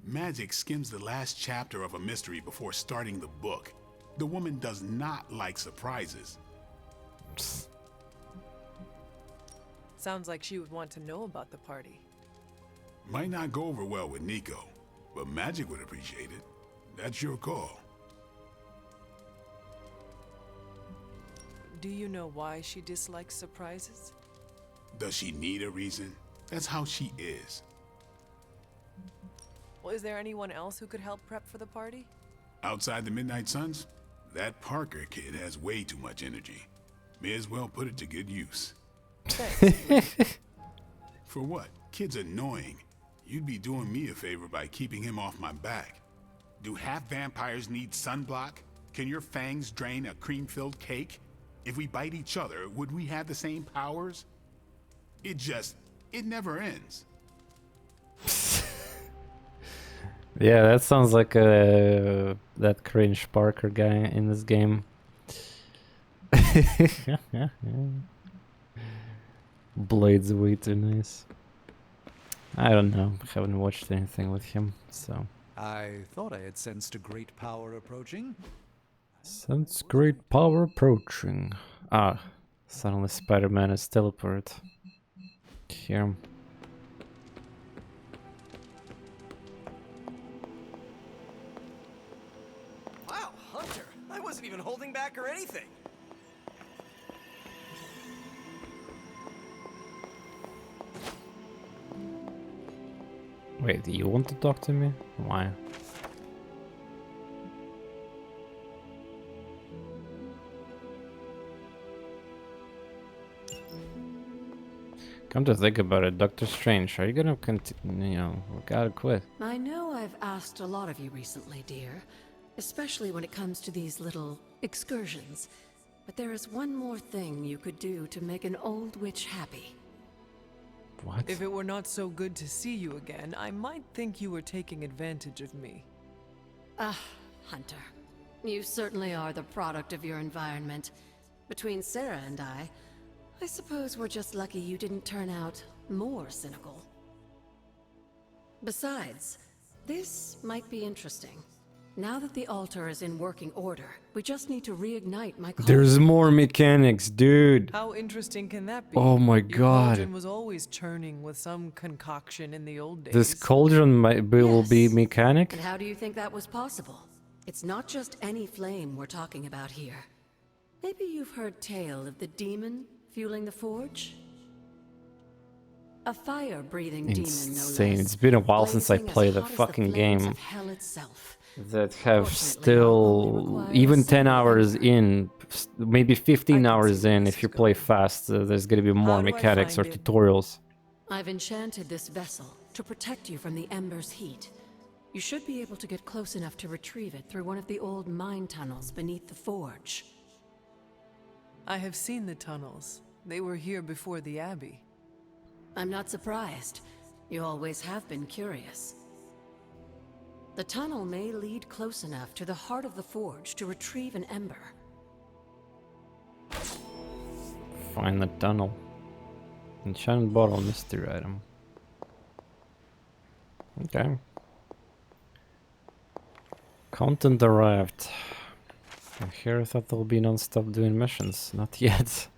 Magic skims the last chapter of a mystery before starting the book. The woman does not like surprises. Sounds like she would want to know about the party. Might not go over well with Nico, but Magic would appreciate it. That's your call. Do you know why she dislikes surprises? Does she need a reason? That's how she is. Well, is there anyone else who could help prep for the party? Outside the Midnight Suns, that Parker kid has way too much energy. May as well put it to good use. Thanks. For what? Kid's annoying. You'd be doing me a favor by keeping him off my back. Do half vampires need sunblock? Can your fangs drain a cream-filled cake? If we bite each other, would we have the same powers? It never ends. Yeah, that sounds like that cringe Parker guy in this game. Blade's way too nice. I don't know. I haven't watched anything with him, so. I thought I had sensed a great power approaching. Sense great power approaching. Ah, suddenly Spider-Man is teleport. Here. Wow, Hunter! I wasn't even holding back or anything. Wait, do you want to talk to me? Why? Come to think about it, Doctor Strange, are you gonna continue? You know, we gotta quit. I know I've asked a lot of you recently, dear, especially when it comes to these little excursions. But there is one more thing you could do to make an old witch happy. What? If it were not so good to see you again, I might think you were taking advantage of me. Ah, Hunter. You certainly are the product of your environment. Between Sarah and I suppose we're just lucky you didn't turn out more cynical. Besides, this might be interesting. Now that the altar is in working order, we just need to reignite my cauldron. There's more mechanics, dude. How interesting can that be? Oh my Your god. cauldron was always churning with some concoction in the old days. This cauldron will be mechanic? And how do you think that was possible? It's not just any flame we're talking about here. Maybe you've heard tale of the demon fueling the forge? A fire-breathing demon, no less. It's been a while since I played a fucking game that have still, even 10 hours in, maybe 15 hours in, if you play fast, there's gonna be more mechanics or tutorials. I've enchanted this vessel to protect you from the ember's heat. You should be able to get close enough to retrieve it through one of the old mine tunnels beneath the forge. I have seen the tunnels. They were here before the Abbey. I'm not surprised. You always have been curious. The tunnel may lead close enough to the heart of the forge to retrieve an ember. Find the tunnel. Enchanted bottle, mystery item. Okay. Content arrived. And here I thought there'll be non-stop doing missions. Not yet.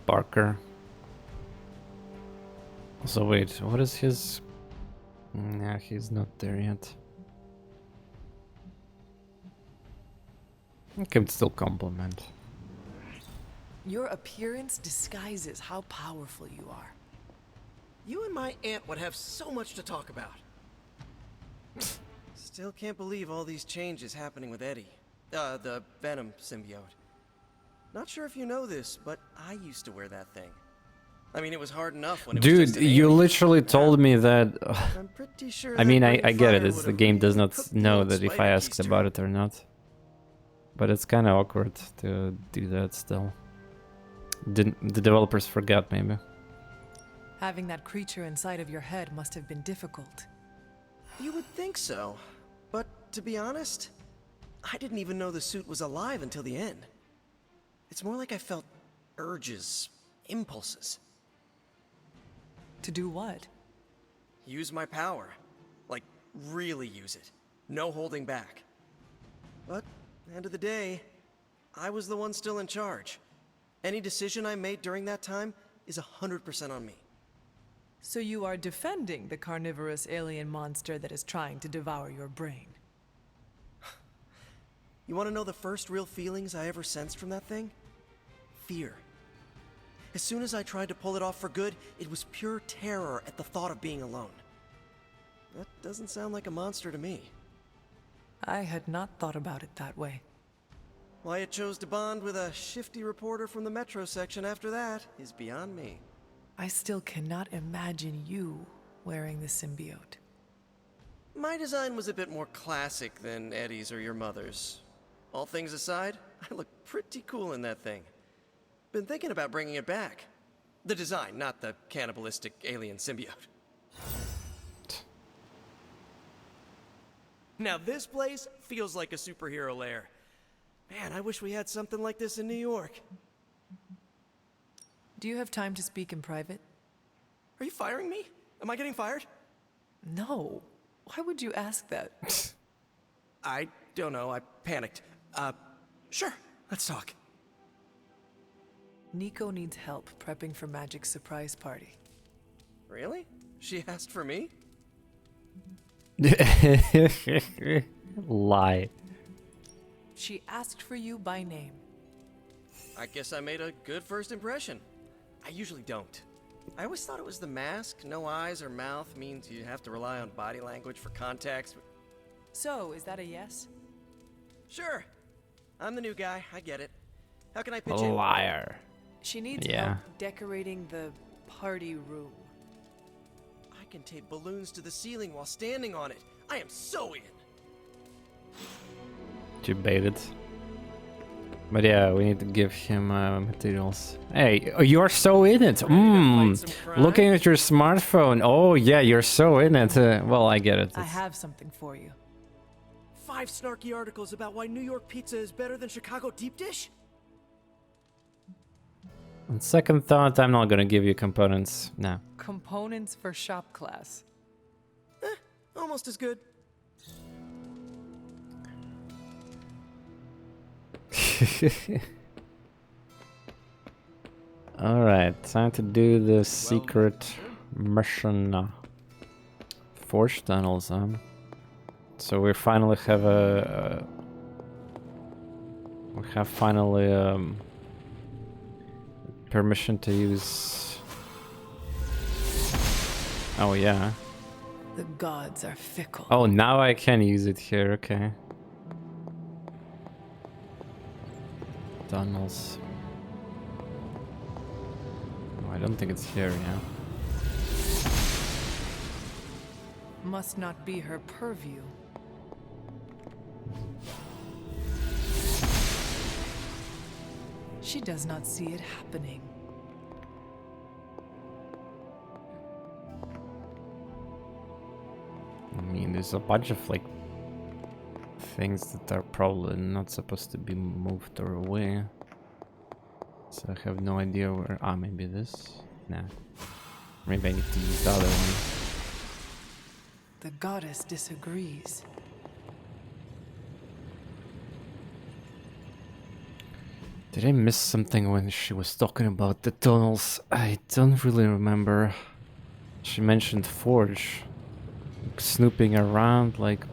Parker. So wait, what is his... Nah, he's not there yet. I can still compliment. Your appearance disguises how powerful you are. You and my aunt would have so much to talk about. Still can't believe all these changes happening with Eddie. The Venom symbiote. Not sure if you know this, but I used to wear that thing. I mean, it was hard enough when it was just Dude, an you alien. literally told me that... I'm pretty sure I mean, that I get it, fire it's would the have game does really not cooked the know old that if I Spider asked Keister. about it or not. But it's kind of awkward to do that still. The developers forgot, maybe. Having that creature inside of your head must have been difficult. You would think so, but to be honest, I didn't even know the suit was alive until the end. It's more like I felt urges, impulses. To do what? Use my power. Like, really use it. No holding back. But, end of the day, I was the one still in charge. Any decision I made during that time is 100% on me. So you are defending the carnivorous alien monster that is trying to devour your brain. You want to know the first real feelings I ever sensed from that thing? Fear. As soon as I tried to pull it off for good, it was pure terror at the thought of being alone. That doesn't sound like a monster to me. I had not thought about it that way. Why it chose to bond with a shifty reporter from the Metro section after that is beyond me. I still cannot imagine you wearing the symbiote. My design was a bit more classic than Eddie's or your mother's. All things aside, I look pretty cool in that thing. Been thinking about bringing it back. The design, not the cannibalistic alien symbiote. Now this place feels like a superhero lair. Man, I wish we had something like this in New York. Do you have time to speak in private? Are you firing me? Am I getting fired? No. Why would you ask that? I don't know, I panicked. Sure, let's talk. Nico needs help prepping for Magic's surprise party. Really? She asked for me? Lie. She asked for you by name. I guess I made a good first impression. I usually don't. I always thought it was the mask. No eyes or mouth means you have to rely on body language for context. So, is that a yes? Sure. I'm the new guy. I get it. How can I pitch in? Liar. She needs help decorating the party room. I can tape balloons to the ceiling while standing on it. I am so in. You baited. But yeah, we need to give him materials. Hey, you're so in it. Looking at your smartphone. Oh yeah, you're so in it. Well, I get it. I have something for you. 5 snarky articles about why New York pizza is better than Chicago deep dish? On second thought, I'm not gonna give you components. No. Components for shop class. Almost as good. Alright, time to do the secret mission. Forge tunnels, huh? So we finally have a... we have finally permission to use... Oh yeah. The gods are fickle. Oh, now I can use it here, okay. Tunnels. Oh, I don't think it's here, yeah. Must not be her purview. She does not see it happening. I mean, there's a bunch of like things that are probably not supposed to be moved or away. So I have no idea where. Ah, maybe this? Nah. Maybe I need to use the other one. The goddess disagrees. Did I miss something when she was talking about the tunnels? I don't really remember. She mentioned Forge. Snooping around like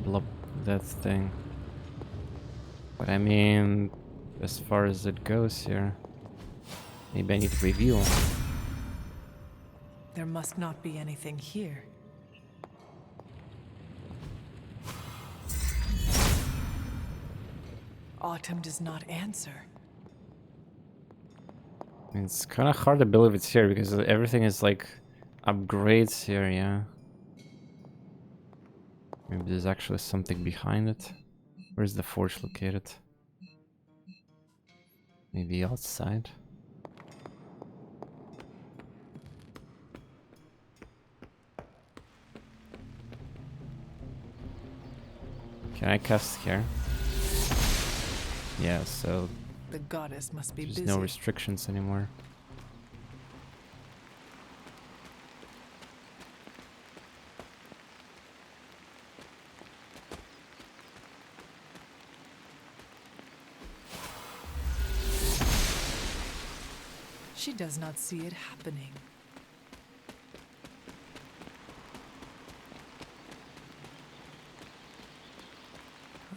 that thing. But I mean, as far as it goes here, maybe I need to review. There must not be anything here. Autumn does not answer. I mean, it's kind of hard to believe it's here because everything is like upgrades here, yeah. Maybe there's actually something behind it. Where's the forge located? Maybe outside? Can I cast here? Yeah, so the goddess must be there's busy. no restrictions anymore. She does not see it happening.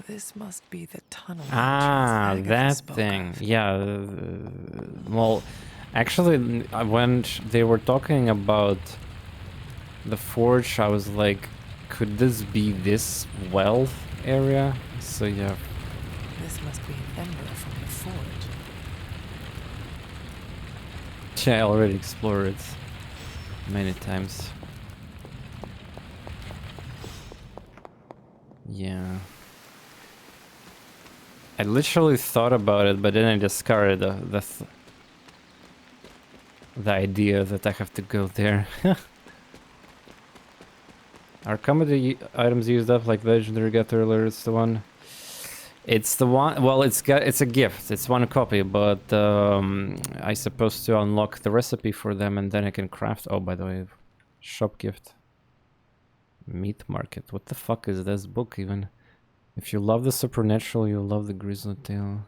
This must be the tunnel. Ah, that thing. Yeah. Well, actually, when they were talking about the forge, I was like, could this be this well area? So yeah. This must be an ember from the forge. Yeah, I already explored it many times. Yeah. I literally thought about it, but then I discarded the idea that I have to go there. Are comedy items used up like legendary get earlier? It's the one. It's the one. Well, it's a gift. It's one copy, but I supposed to unlock the recipe for them, and then I can craft. Oh, by the way, shop gift. Meat market. What the fuck is this book even? If you love the supernatural, you'll love the Grizzly Tale.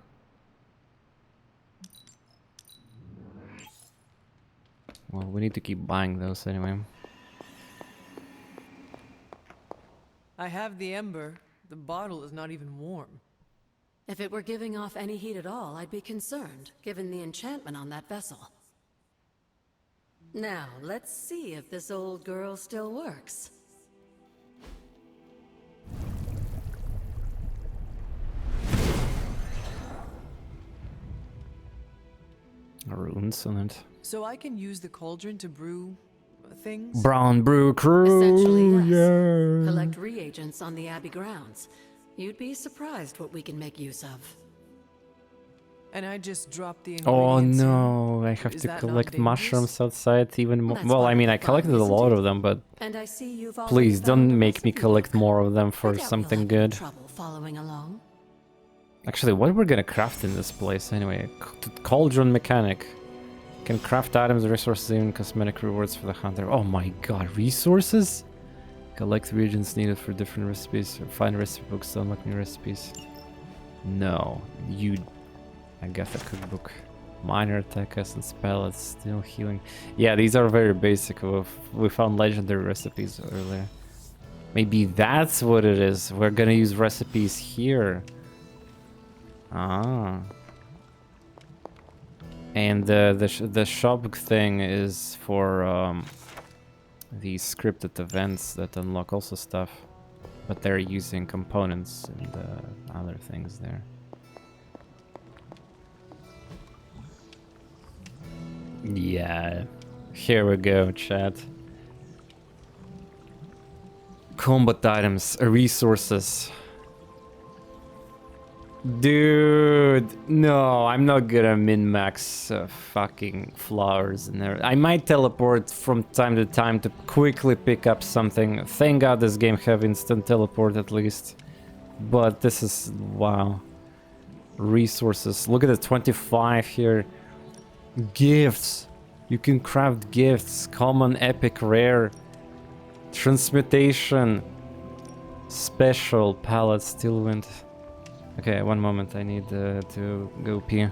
Well, we need to keep buying those anyway. I have the ember. The bottle is not even warm. If it were giving off any heat at all, I'd be concerned, given the enchantment on that vessel. Now, let's see if this old girl still works. Runes on it. So I can use the cauldron to brew things? Brown brew crew. Essentially, yes. Yeah. Collect reagents on the Abbey grounds. You'd be surprised what we can make use of. And I just drop the Oh ingredients in? no, I have Is to that not collect dangerous? mushrooms outside even more. That's Well, part I of mean, the I fun, collected a isn't lot it? of them, but And I see you've already please found don't the make me recipe collect book. more of them I for doubt you'll something have any good. trouble following along. Actually, what we're gonna craft in this place anyway? Cauldron mechanic. Can craft items, resources, even cosmetic rewards for the hunter. Oh my god, resources? Collect reagents needed for different recipes. Find recipe books to unlock new recipes. No, you... I guess a cookbook. Minor attack, essence, pellets, steel healing. Yeah, these are very basic. We found legendary recipes earlier. Maybe that's what it is. We're gonna use recipes here. Ah. And the shop thing is for these scripted events that unlock also stuff, but they're using components and other things there. Yeah, here we go, chat. Combat items, resources. Dude, no, I'm not gonna min-max fucking flowers in there. I might teleport from time to time to quickly pick up something. Thank God this game have instant teleport at least. But this is, wow. Resources, look at the 25 here. Gifts, you can craft gifts. Common, epic, rare. Transmutation. Special, palette, steel wind. Okay, one moment, I need to go pee.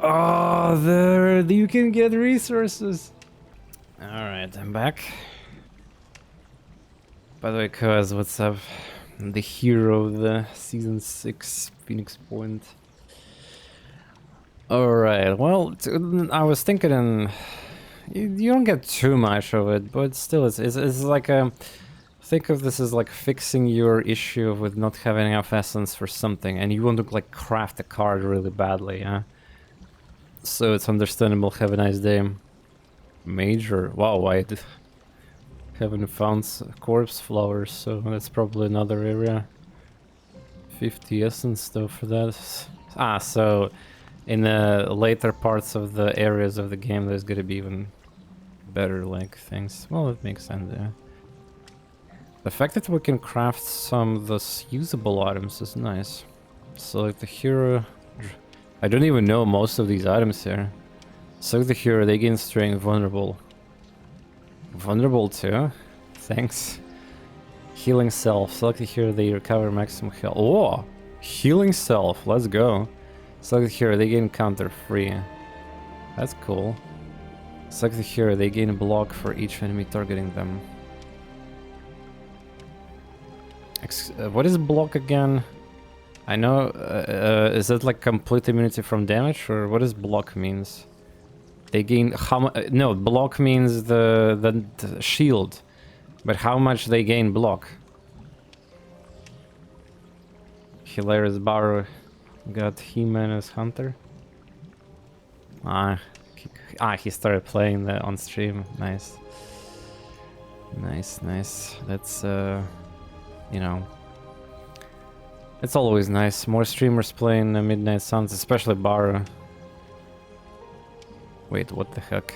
Oh, there, you can get resources. Alright, I'm back. By the way, cuz, what's up? I'm the hero of the Season 6 Phoenix Point. Alright, well, I was thinking, you don't get too much of it, but still, it's like a... Think of this as like fixing your issue with not having enough essence for something, and you want to like craft a card really badly, yeah? So it's understandable. Have a nice day. Major. Wow, I haven't found corpse flowers, so that's probably another area. 50 essence though for that. Ah, so in the later parts of the areas of the game, there's gonna be even better like things. Well, it makes sense, yeah. The fact that we can craft some of those usable items is nice. Select the hero. I don't even know most of these items here. Select the hero, they gain strength, vulnerable. Vulnerable too? Thanks. Healing self. Select the hero, they recover maximum health. Oh! Healing self, let's go. Select the hero, they gain counter free. That's cool. Select the hero, they gain a block for each enemy targeting them. What is block again? I know, is that like complete immunity from damage, or what does block means? They gain how no, block means the shield, but how much they gain block? Hilarious Barrow got He-Man as Hunter. He started playing that on stream. Nice. Nice. That's you know, it's always nice. More streamers playing Midnight Suns, especially Barra. Wait, what the heck?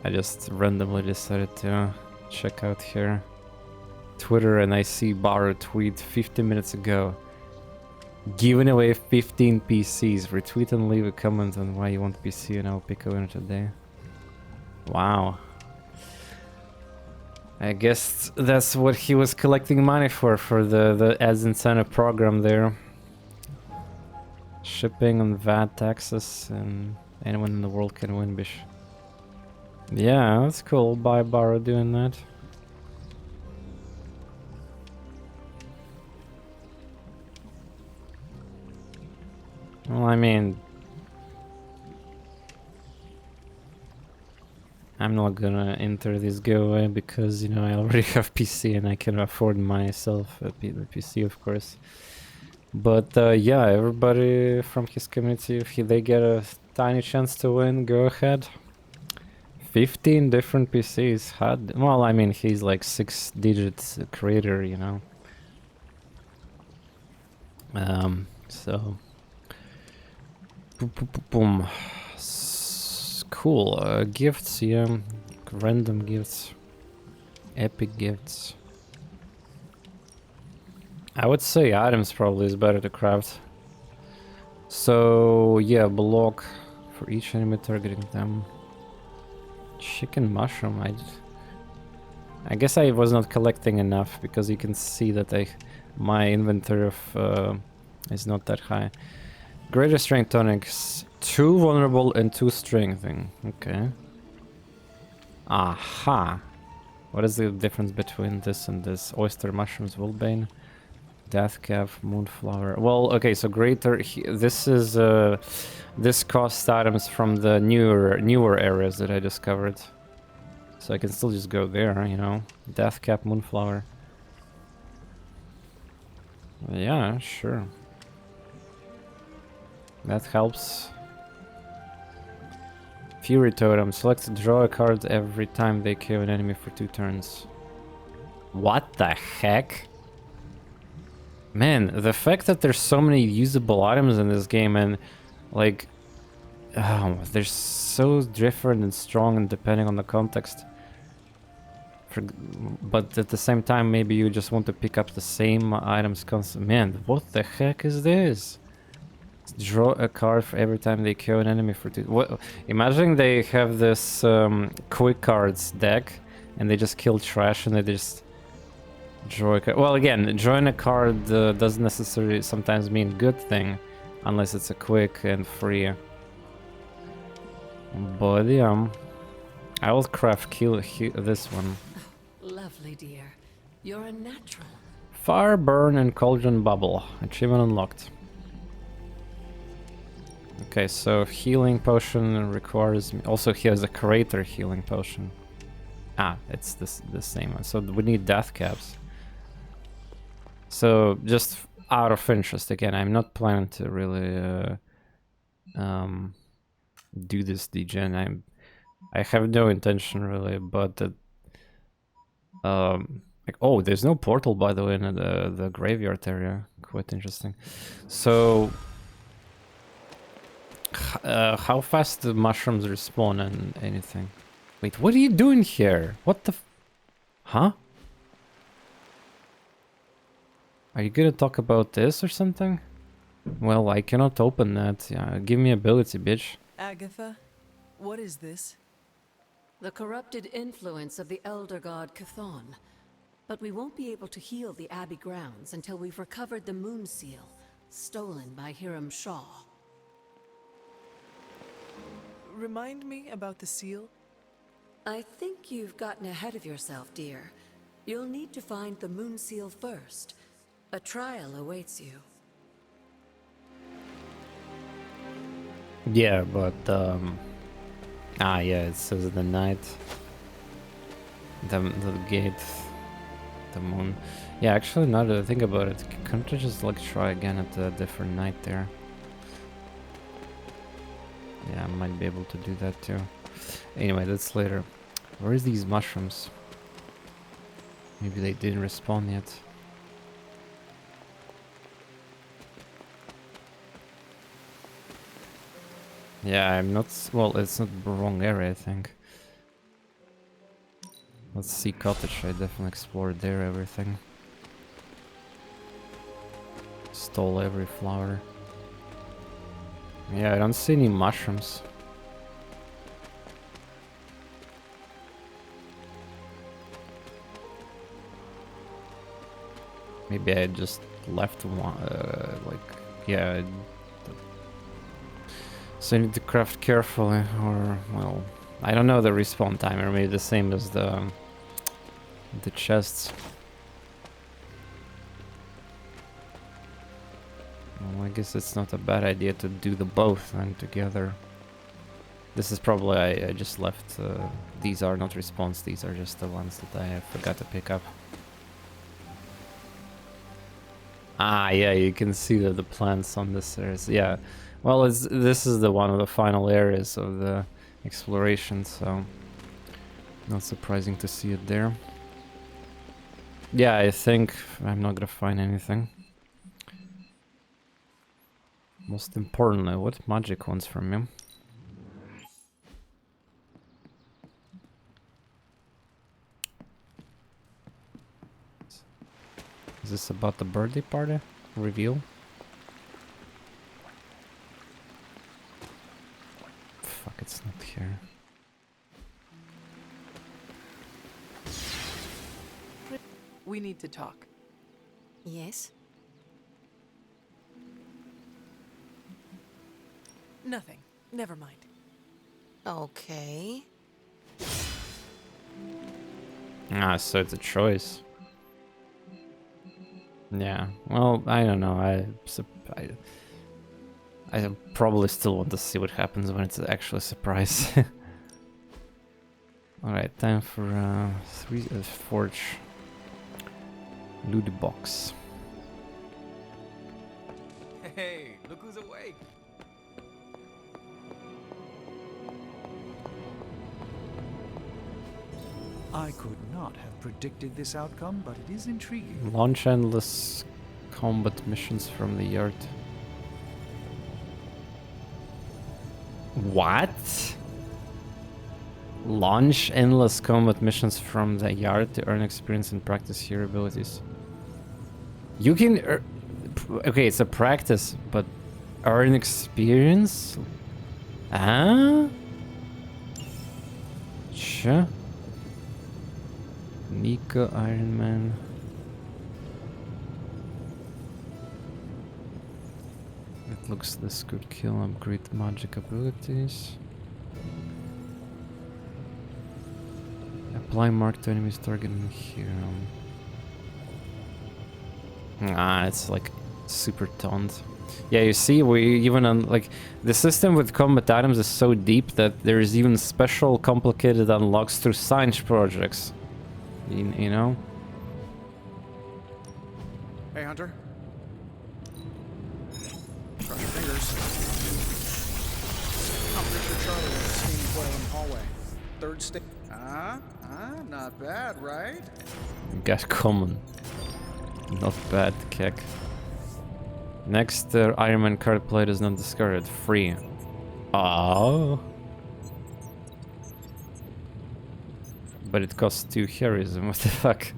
I just randomly decided to check out here Twitter, and I see Barra tweet 15 minutes ago. Giving away 15 PCs. Retweet and leave a comment on why you want PC, and I'll pick a winner today. Wow. I guess that's what he was collecting money for the ads incentive program there. Shipping and VAT taxes, and anyone in the world can win, bish. Yeah, that's cool. Buy Barrow doing that. Well, I mean, I'm not gonna enter this giveaway because, you know, I already have PC and I can afford myself a PC, of course. But yeah, everybody from his community, if they get a tiny chance to win, go ahead. 15 different PCs. Well, I mean, he's like 6-digit creator, you know. So boom. Cool. Gifts, yeah. Random gifts. Epic gifts. I would say items probably is better to craft. So yeah, block for each enemy targeting them. Chicken mushroom. I guess I was not collecting enough because you can see that my inventory of is not that high. Greater strength tonics. 2 vulnerable and 2 strengthening. Okay. Aha. What is the difference between this and this? Oyster mushrooms, Wolbane, Death Calf, Moonflower. Well, okay, so greater. This is this costs items from the newer areas that I discovered. So I can still just go there, you know. Deathcap Moonflower. Yeah, sure. That helps. Fury Totem. Select draw a card every time they kill an enemy for 2 turns. What the heck? Man, the fact that there's so many usable items in this game and like they're so different and strong and depending on the context. But at the same time, maybe you just want to pick up the same items constantly. Man, what the heck is this? Draw a card for every time they kill an enemy for 2. What? Imagine they have this quick cards deck and they just kill trash and they just draw a card. Well, again, drawing a card doesn't necessarily sometimes mean good thing unless it's a quick and free. But yeah, I will craft kill this one. Lovely, dear. You're a natural. Fire, burn, and cauldron bubble. Achievement unlocked. Okay, so healing potion requires me. Also, he has a crater healing potion. Ah, it's the same one. So we need death caps. So just out of interest, again, I'm not planning to really do this degen. I have no intention really, but like, oh, there's no portal by the way in the graveyard area. Quite interesting. So how fast do mushrooms respawn and anything? Wait, what are you doing here? What the huh? Are you gonna talk about this or something? Well, I cannot open that. Yeah, give me ability, bitch. Agatha, what is this? The corrupted influence of the elder god Chthon. But we won't be able to heal the Abbey grounds until we've recovered the Moon Seal, stolen by Hiram Shaw. Remind me about the seal? I think you've gotten ahead of yourself, dear. You'll need to find the Moon Seal first. A trial awaits you. Yeah, but yeah, it says the night, the gate, the moon. Yeah, actually, now that I think about it, can't I just like try again at a different night there? Yeah, I might be able to do that too. Anyway, that's later. Where is these mushrooms? Maybe they didn't respawn yet. Yeah, I'm not... Well, it's not the wrong area, I think. Let's see cottage. I definitely explored there everything. Stole every flower. Yeah, I don't see any mushrooms. Maybe I just left one, like, yeah. So I need to craft carefully, or, well, I don't know the respawn timer, maybe the same as the chests. Well, I guess it's not a bad idea to do the both then together. This is probably, I just left, these are not respawns, these are just the ones that I forgot to pick up. Ah, yeah, you can see that the plants on this area. Yeah, well, this is one of the final areas of the exploration, so not surprising to see it there. Yeah, I think I'm not gonna find anything. Most importantly, what magic wants from me? Is this about the birthday party reveal? Fuck, it's not here. We need to talk. Yes? Nothing. Never mind. Okay. Ah, so it's a choice. Yeah, well, I don't know. I probably still want to see what happens when it's actually a surprise. Alright, time for forge loot box. Hey, look who's awake. I could not have predicted this outcome, but it is intriguing. Launch endless combat missions from the yard. What? Launch endless combat missions from the yard to earn experience and practice your abilities. You can... okay, it's a practice, but earn experience? Ah? Sure. Nico, Iron Man. It looks this could kill upgrade magic abilities. Apply mark to enemies targeting hero. Ah, it's like super taunt. Yeah, you see, we even on like the system with combat items is so deep that there is even special complicated unlocks through science projects. You know? Hey, Hunter. Cross your fingers. I'm Richard Charlie with the steam coil in the hallway. Third stage. Not bad, right? Get common. Not bad, kick. Next, Iron Man card plate is not discarded. Free. Oh. But it costs 2 heroism. What the fuck?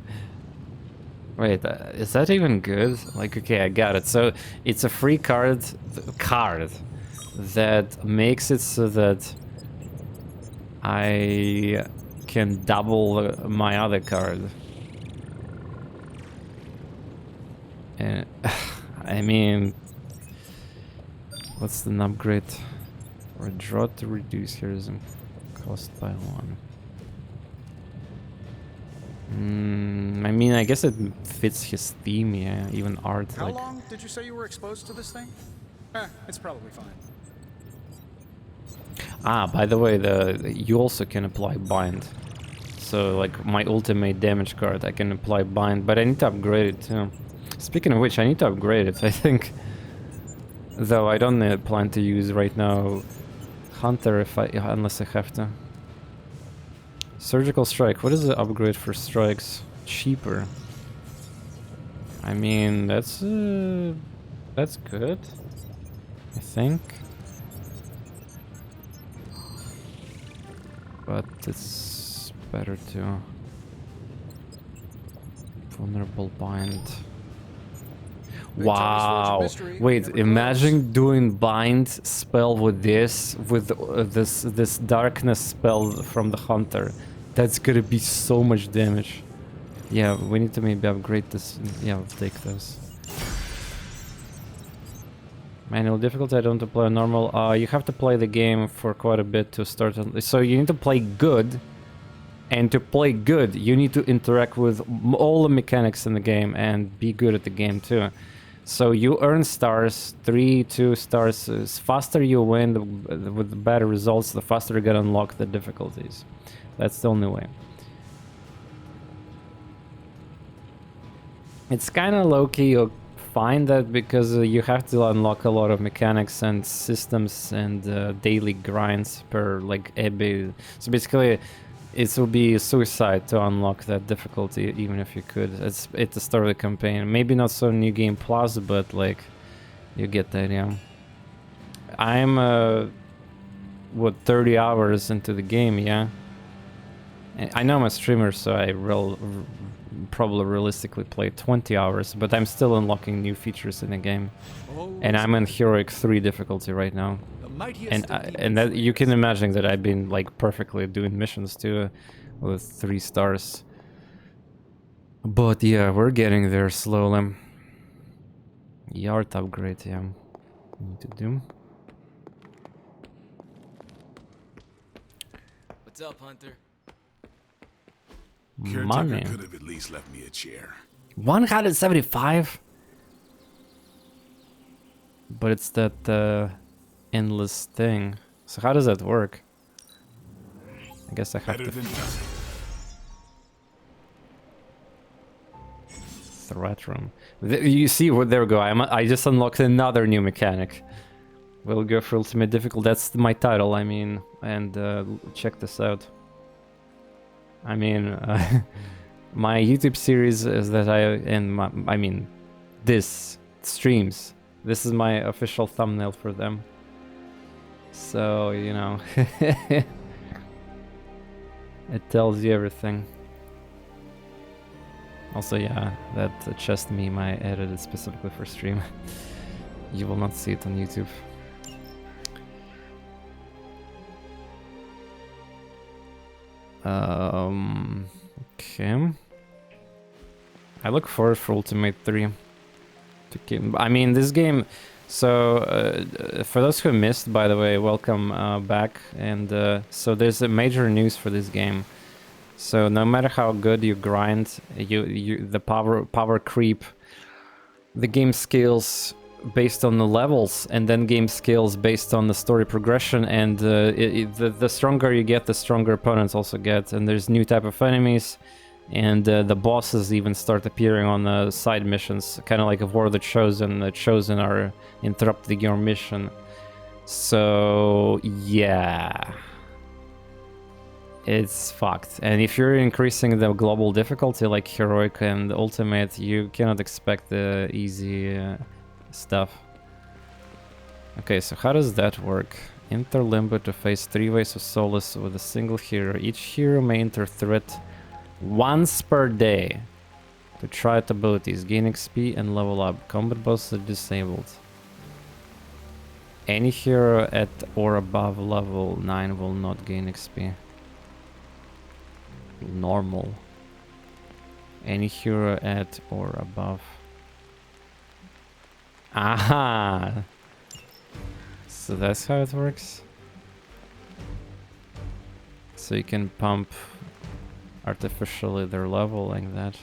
Wait, is that even good? Like, okay, I got it. So it's a free card that makes it so that I can double my other card. And I mean, what's an upgrade? Or draw to reduce heroism cost by 1. I mean, I guess it fits his theme, yeah. Even art. How long did you say you were exposed to this thing? It's probably fine. Ah, by the way, you also can apply bind. So, like, my ultimate damage card, I can apply bind, but I need to upgrade it too. Speaking of which, I need to upgrade it, I think. Though I don't plan to use right now Hunter unless I have to. Surgical strike. What is the upgrade for strikes? Cheaper. I mean, that's good. I think. But it's better to vulnerable bind. Wow! Wait, imagine doing bind spell with this, this darkness spell from the hunter. That's gonna be so much damage. Yeah, we need to maybe upgrade this. Yeah, we'll take those. Manual difficulty, I don't play normal. You have to play the game for quite a bit to start. So you need to play good. And to play good, you need to interact with all the mechanics in the game and be good at the game too. So you earn stars, 3, 2 stars. The faster you win with better results, the faster you're gonna unlock the difficulties. That's the only way. It's kind of low-key, you'll find that because you have to unlock a lot of mechanics and systems and daily grinds per like every. So basically, it will be suicide to unlock that difficulty, even if you could. It's the start of the campaign. Maybe not so New Game Plus, but like, you get the idea. I'm what 30 hours into the game, yeah. I know I'm a streamer, so I probably realistically play 20 hours, but I'm still unlocking new features in the game. And I'm in Heroic 3 difficulty right now. And that you can imagine that I've been like perfectly doing missions too with 3 stars. But yeah, we're getting there slowly. Yard upgrade, yeah. Need to do. What's up, Hunter? Money. Could have at least left me a chair. 175? But it's that endless thing. So how does that work? I guess I have Better to... than nothing. Threat room. You see, there we go. I just unlocked another new mechanic. We'll go for ultimate difficult. That's my title, I mean. And check this out. I mean, my YouTube series is that I mean, this streams. This is my official thumbnail for them. So, you know, it tells you everything. Also, yeah, that chest meme I edited specifically for stream. You will not see it on YouTube. Okay. I look forward for Ultimate 3. I mean, this game... So, for those who missed, by the way, welcome back. And so there's a major news for this game. So no matter how good you grind, the power creep, the game scales based on the levels, and then game scales based on the story progression. And the stronger you get, the stronger opponents also get. And there's new type of enemies, and the bosses even start appearing on the side missions, kind of like a War of the Chosen. The Chosen are interrupting your mission. So yeah. It's fucked. And if you're increasing the global difficulty like Heroic and Ultimate, you cannot expect the easy stuff. Okay, so how does that work? Enter Limbo to face 3 waves of solace with a single hero. Each hero may enter threat once per day to try out abilities, gain XP and level up. Combat bosses are disabled. Any hero at or above level 9 will not gain XP. Normal. Any hero at or above. Aha! So that's how it works. So you can pump artificially their level like that.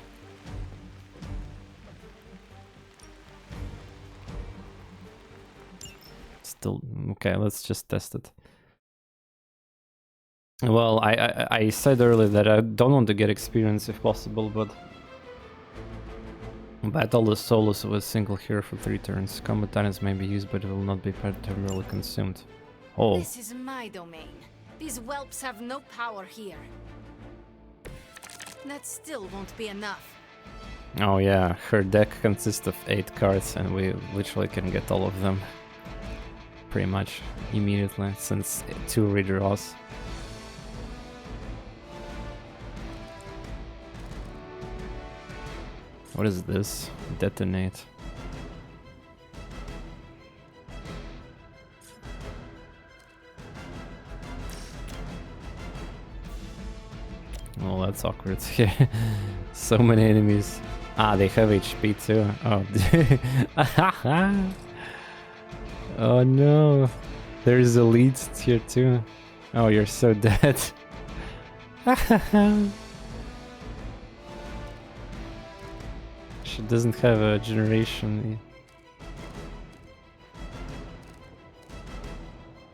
Still okay, let's just test it. Well, I said earlier that I don't want to get experience if possible, but battle the solos with single hero for 3 turns. Combat items may be used, but it will not be permanently consumed. Oh. This is my domain. These whelps have no power here. That still won't be enough. Oh yeah, her deck consists of 8 cards, and we literally can get all of them pretty much immediately, since 2 redraws. What is this? Detonate. Oh, that's awkward. So many enemies. Ah, they have HP too. Oh. Oh no. There's elites here too. Oh, you're so dead. She doesn't have a generation.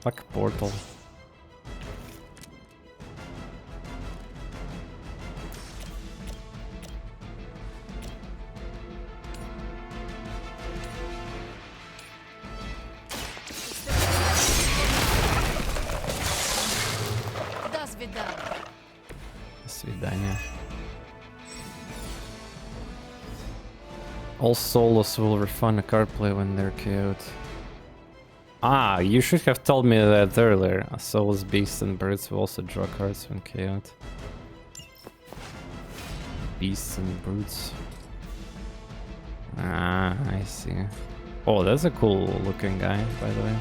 Fuck portal. Свидания. All solos will refund a card play when they're KO'd. Ah, you should have told me that earlier. Souls, beasts, and birds will also draw cards when KO'd. Beasts and brutes. Ah, I see. Oh, that's a cool looking guy, by the way.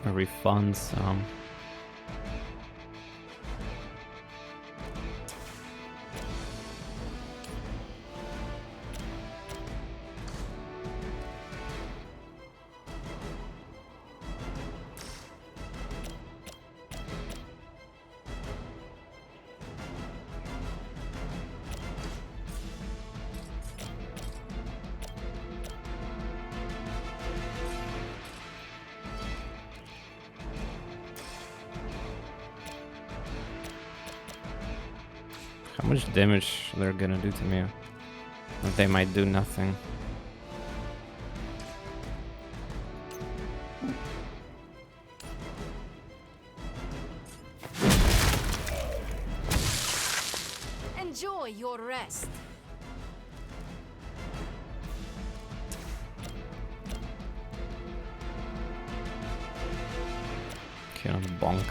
Refunds. How much damage they're gonna do to me? Or they might do nothing. Enjoy your rest. Okay, on the bonk.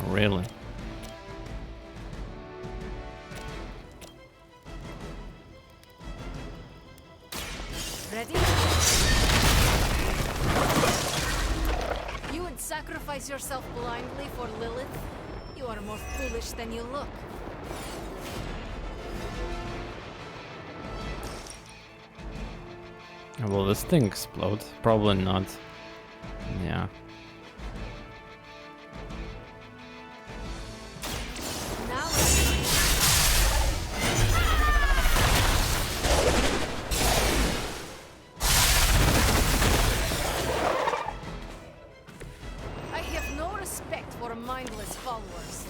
Really? Ready? You would sacrifice yourself blindly for Lilith? You are more foolish than you look. Will this thing explode? Probably not. Yeah. I have no respect for mindless followers.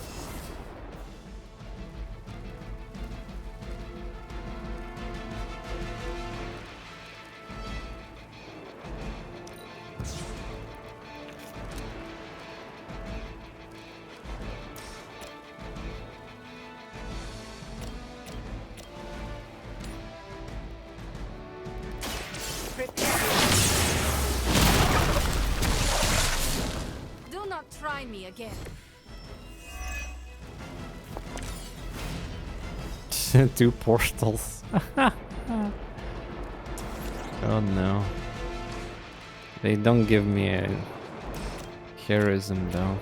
Do not try me again. Two portals. Oh no. They don't give me a heroism though.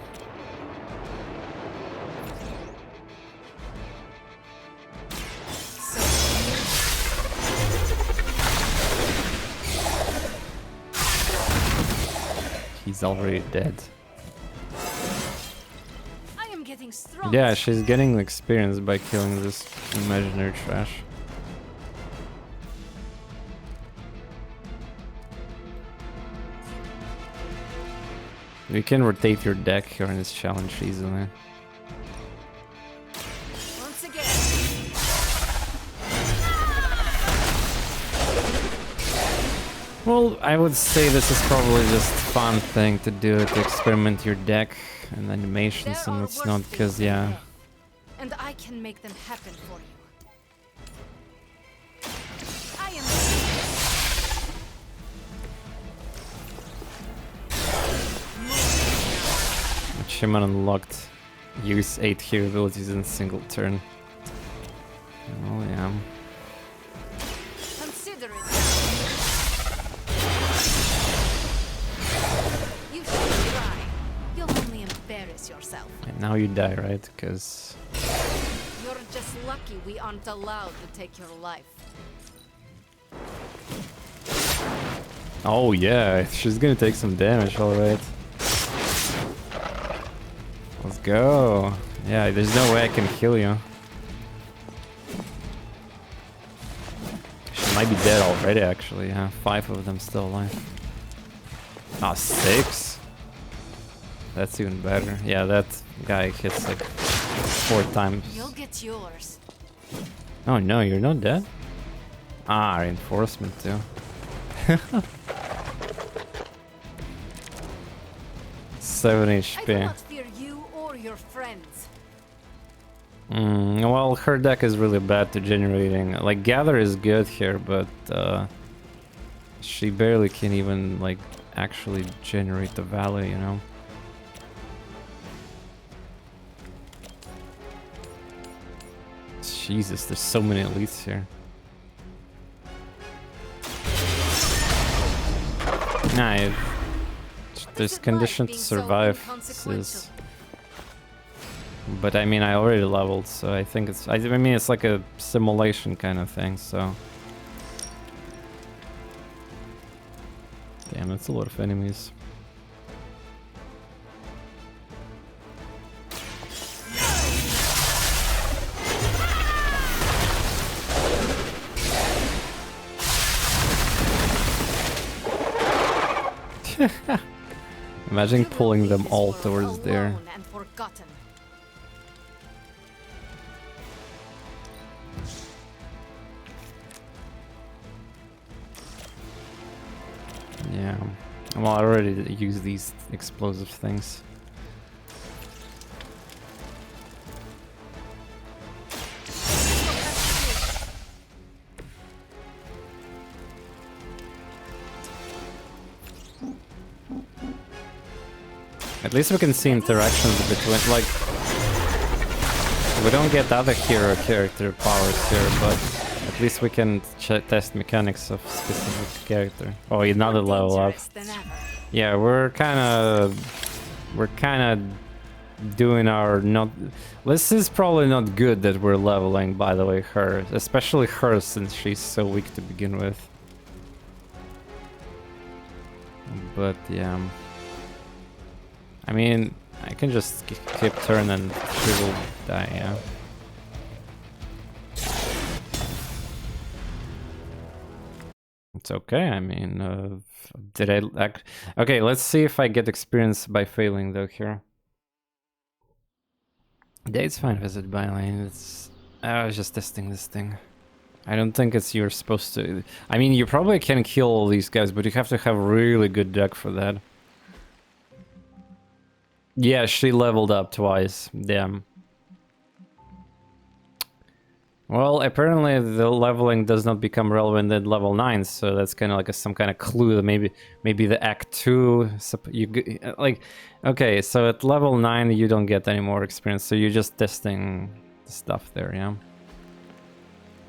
He's already dead. I am getting strong. Yeah, she's getting experience by killing this imaginary trash. You can rotate your deck here in this challenge easily. Once again. Well, I would say this is probably just a fun thing to do, to experiment your deck and animations and what's not, because yeah. And I can make them happen for you. I am Achievement unlocked. Use 8 hero abilities in a single turn. Oh yeah. Consider it. You should try. You'll only embarrass yourself. And now you die, right? Because You're just lucky we aren't allowed to take your life. oh yeah, she's gonna take some damage, alright. Let's go. Yeah, there's no way I can kill you. She might be dead already, actually. Yeah, 5 of them still alive. Ah, 6? That's even better. Yeah, that guy hits like 4 times. You'll get yours. Oh no, you're not dead? Ah, reinforcement too. 7 I do HP. not fear you or your friends. Well, her deck is really bad to generating. Like, Gather is good here, but she barely can even, like, actually generate the value, you know? Jesus, there's so many elites here. Nah, there's condition to survive. But I mean, I already leveled, so I think it's... I mean, it's like a simulation kind of thing, so... Damn, that's a lot of enemies. Imagine pulling them all towards there. Alone and forgotten. Yeah. Well, I already used these explosive things. At least we can see interactions between, like, we don't get other hero character powers here, but at least we can test mechanics of specific character. Oh, another level up. Yeah, we're kind of doing our not. This is probably not good that we're leveling, by the way, her, especially her, since she's so weak to begin with. But yeah. I mean, I can just keep turn and she will die, yeah. It's okay, I mean, did I... Okay, let's see if I get experience by failing though here. Yeah, it's fine, visit by lane, it's... I was just testing this thing. I don't think it's you're supposed to... I mean, you probably can kill all these guys, but you have to have really good deck for that. Yeah, she leveled up twice. Damn. Well, apparently the leveling does not become relevant at level 9, so that's kind of like some kind of clue that maybe the Act 2 you like. Okay, so at level 9 you don't get any more experience, so you're just testing the stuff there, yeah.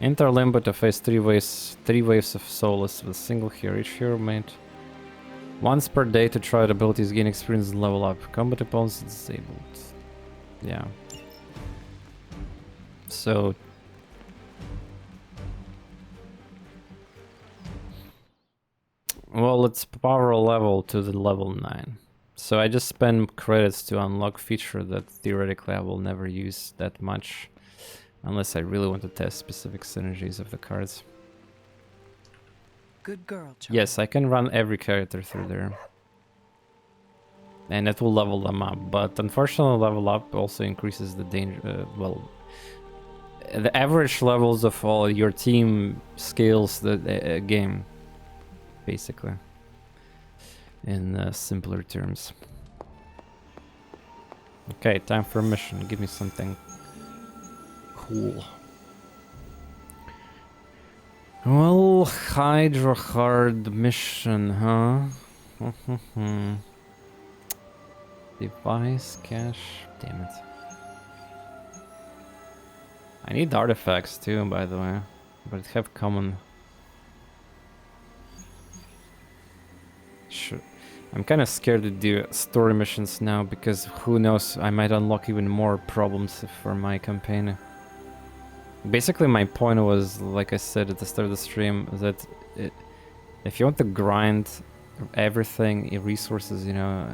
Enter limbo to face three waves of solace with a single hero. Each hero made once per day to try abilities, gain experience and level up. Combat opponents disabled. Yeah. So... well, let's power level to the level 9. So I just spend credits to unlock feature that theoretically I will never use that much. Unless I really want to test specific synergies of the cards. Good girl, Charlie. Yes, I can run every character through there. And it will level them up, but unfortunately level up also increases the danger, well... the average levels of all your team scales the game, basically. In simpler terms. Okay, time for a mission, give me something cool. Well, Hydra hard mission, huh? Device, cache, damn it. I need artifacts too, by the way, but it have common. Sure. I'm kind of scared to do story missions now because who knows, I might unlock even more problems for my campaign. Basically, my point was, like I said at the start of the stream, that if you want to grind everything, resources, you know,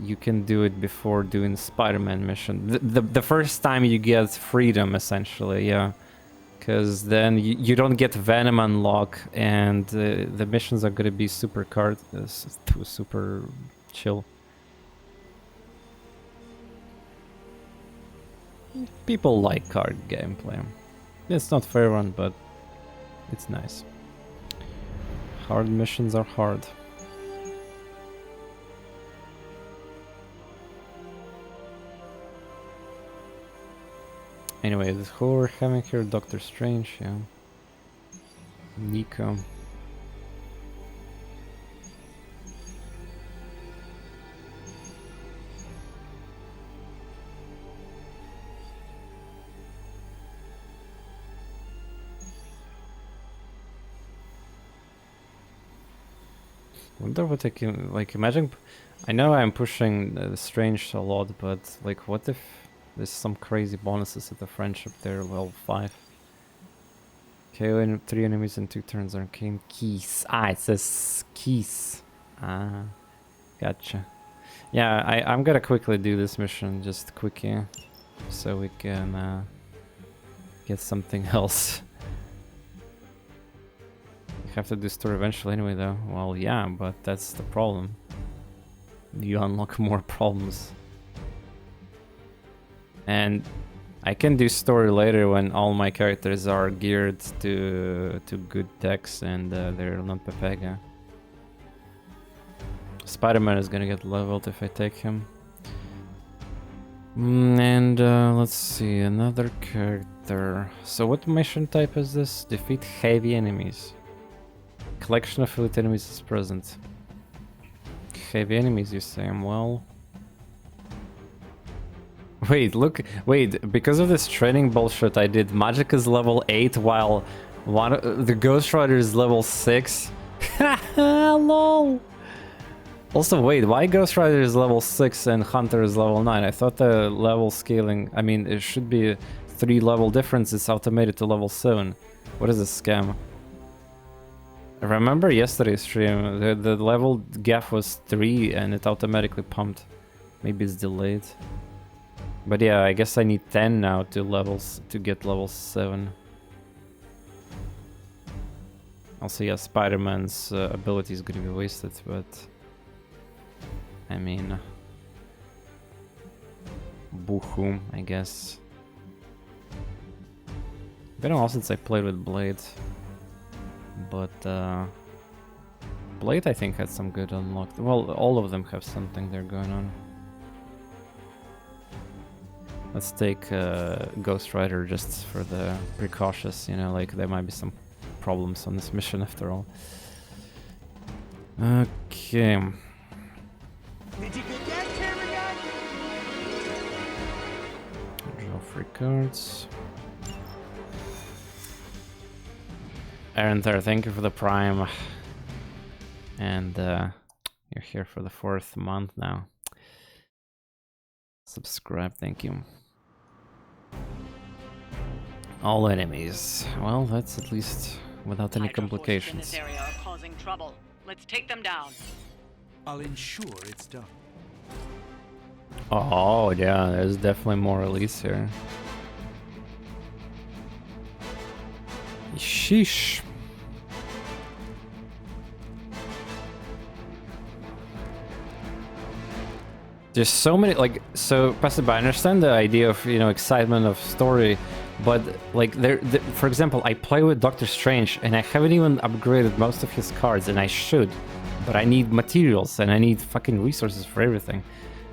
you can do it before doing Spider-Man mission. The first time you get freedom, essentially, yeah. Because then you don't get Venom unlock, and the missions are gonna be super super chill. People like card gameplay. It's not for everyone, but it's nice. Hard missions are hard. Anyway, who we're having here? Doctor Strange, yeah. Nico. Wonder what I can, like, imagine. I know I'm pushing Strange a lot, but like, what if there's some crazy bonuses at the friendship there, level 5. KO 3 enemies in 2 turns, arcane keys. Ah, it says keys. Ah, gotcha. Yeah, I'm gonna quickly do this mission, just quickly, so we can get something else. You have to do story eventually anyway, though. Well, yeah, but that's the problem. You unlock more problems. And I can do story later when all my characters are geared to good decks and they're not Pepega. Spider-Man is gonna get leveled if I take him. And let's see, another character. So what mission type is this? Defeat heavy enemies. Collection of elite enemies is present. Heavy enemies, you say? Well... Wait, look, wait, because of this training bullshit I did, Magic is level 8 while the Ghost Rider is level 6. Haha, lol! Also, wait, why Ghost Rider is level 6 and Hunter is level 9? I thought the level scaling, I mean, it should be a 3 level difference, it's automated to level 7. What is this scam? I remember yesterday's stream, the level gap was 3 and it automatically pumped. Maybe it's delayed. But yeah, I guess I need 10 now to get level 7. Also, yeah, Spider-Man's ability is gonna be wasted, but... I mean... Boo-hoo, I guess. Been a while since I played with Blade. But, Blade, I think, had some good unlocked... Well, all of them have something there going on. Let's take Ghost Rider just for the precautious, you know, like there might be some problems on this mission after all. Okay. Did you get that, camera guy? Draw 3 cards. Aaron there, thank you for the Prime. And you're here for the 4th month now. Subscribe, thank you. All enemies. Well, that's at least without any complications. In this area are causing trouble. Let's take them down. I'll ensure it's done. Oh, yeah, there's definitely more release here. Sheesh. There's so many, like, so Passive, I understand the idea of, you know, excitement of story, but like for example, I play with Doctor Strange and I haven't even upgraded most of his cards, and I should, but I need materials and I need fucking resources for everything.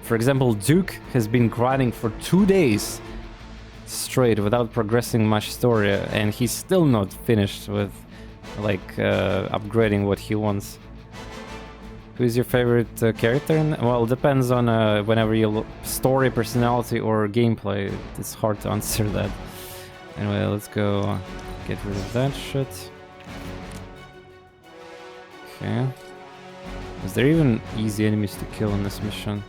For example, Duke has been grinding for 2 days straight without progressing much story, and he's still not finished with like upgrading what he wants. Who's your favorite character? Well, it depends on whenever you look story, personality, or gameplay. It's hard to answer that. Anyway, let's go get rid of that shit. Okay. Is there even easy enemies to kill in this mission?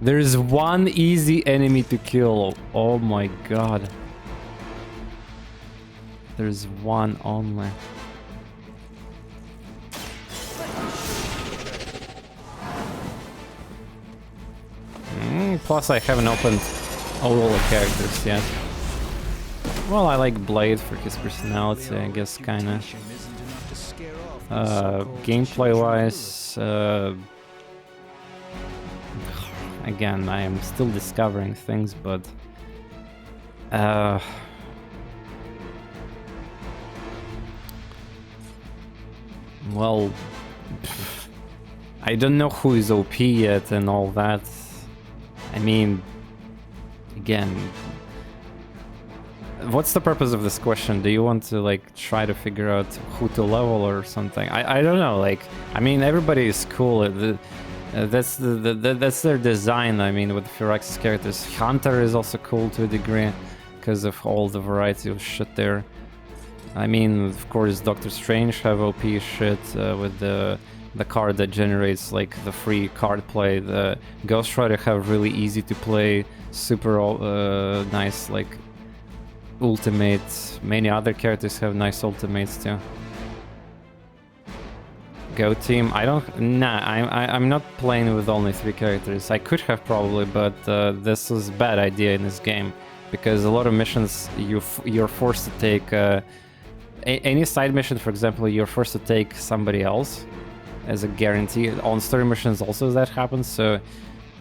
There is one easy enemy to kill. Oh my god. There's one only. Plus I haven't opened all the characters yet. Well, I like Blade for his personality, I guess, kinda. Gameplay-wise, again, I am still discovering things, but... well... I don't know who is OP yet and all that. I mean, again, what's the purpose of this question? Do you want to like try to figure out who to level or something? I don't know. Like, I mean, everybody is cool. That's their design. I mean, with the Firaxis characters, Hunter is also cool to a degree because of all the variety of shit there. I mean, of course, Doctor Strange have OP shit with the card that generates like the free card play. The Ghost Rider have really easy to play, super nice like ultimates. Many other characters have nice ultimates too. Go team. I don't. Nah, I'm not playing with only 3 characters. I could have probably, but this is a bad idea in this game because a lot of missions you're forced to take any side mission, for example, you're forced to take somebody else as a guarantee. On story missions also that happens, so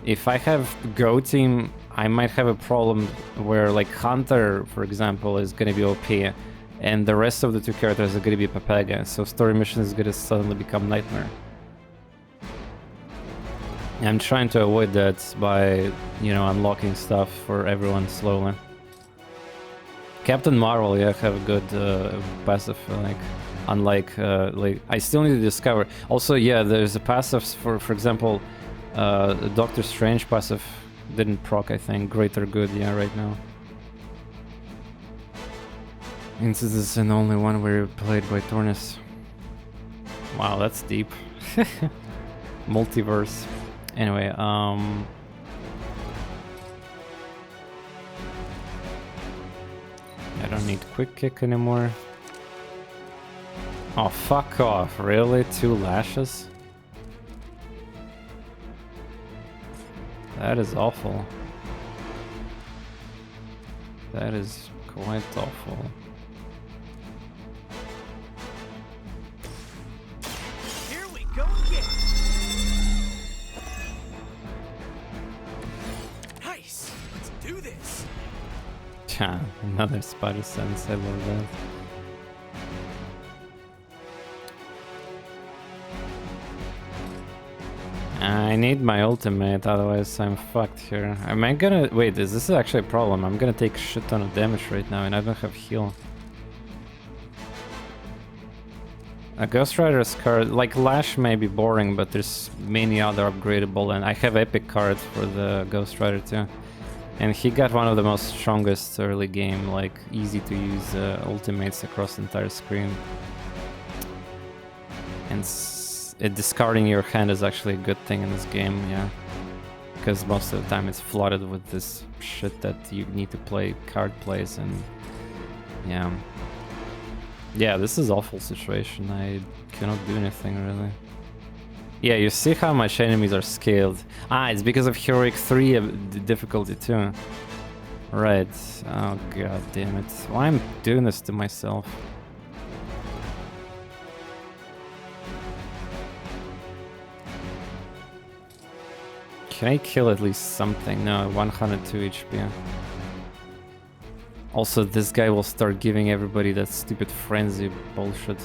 if I have Go team, I might have a problem where like Hunter, for example, is gonna be OP, and the rest of the two characters are gonna be Papega, so story mission is gonna suddenly become nightmare. I'm trying to avoid that by, you know, unlocking stuff for everyone slowly. Captain Marvel, yeah, have a good passive, like, unlike, like, I still need to discover. Also, yeah, there's a passive for example, Doctor Strange passive didn't proc, I think. Greater good, yeah, right now. Instances and only one were played by TorNis. Wow, that's deep. Multiverse. Anyway, I don't need quick kick anymore. Oh, fuck off. Really? 2 lashes? That is awful. That is quite awful. Here we go again. Nice. Let's do this. Tja, another spider sense. I love that. I need my ultimate, otherwise I'm fucked here. Am I gonna... Wait, is this actually a problem? I'm gonna take a shit ton of damage right now and I don't have heal. A Ghost Rider's card, like Lash may be boring, but there's many other upgradable, and I have epic cards for the Ghost Rider too. And he got one of the most strongest early game, like easy to use ultimates across the entire screen. And discarding your hand is actually a good thing in this game, yeah. Because most of the time it's flooded with this shit that you need to play card plays, and yeah. Yeah, this is awful situation. I cannot do anything really. Yeah, you see how much enemies are scaled. Ah, it's because of Heroic 3 difficulty too. Right. Oh god damn it. Why am I doing this to myself? Can I kill at least something? No, 102 HP. Also, this guy will start giving everybody that stupid frenzy bullshit.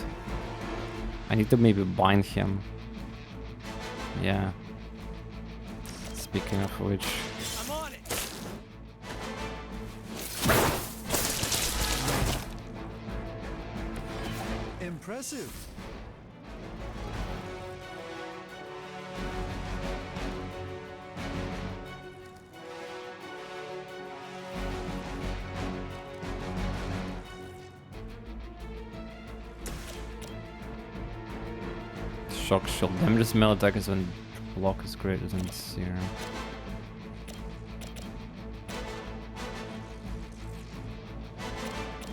I need to maybe bind him. Yeah. Speaking of which... I'm on it. Impressive. Shock shield. Damage melee attack is when block is greater than 0.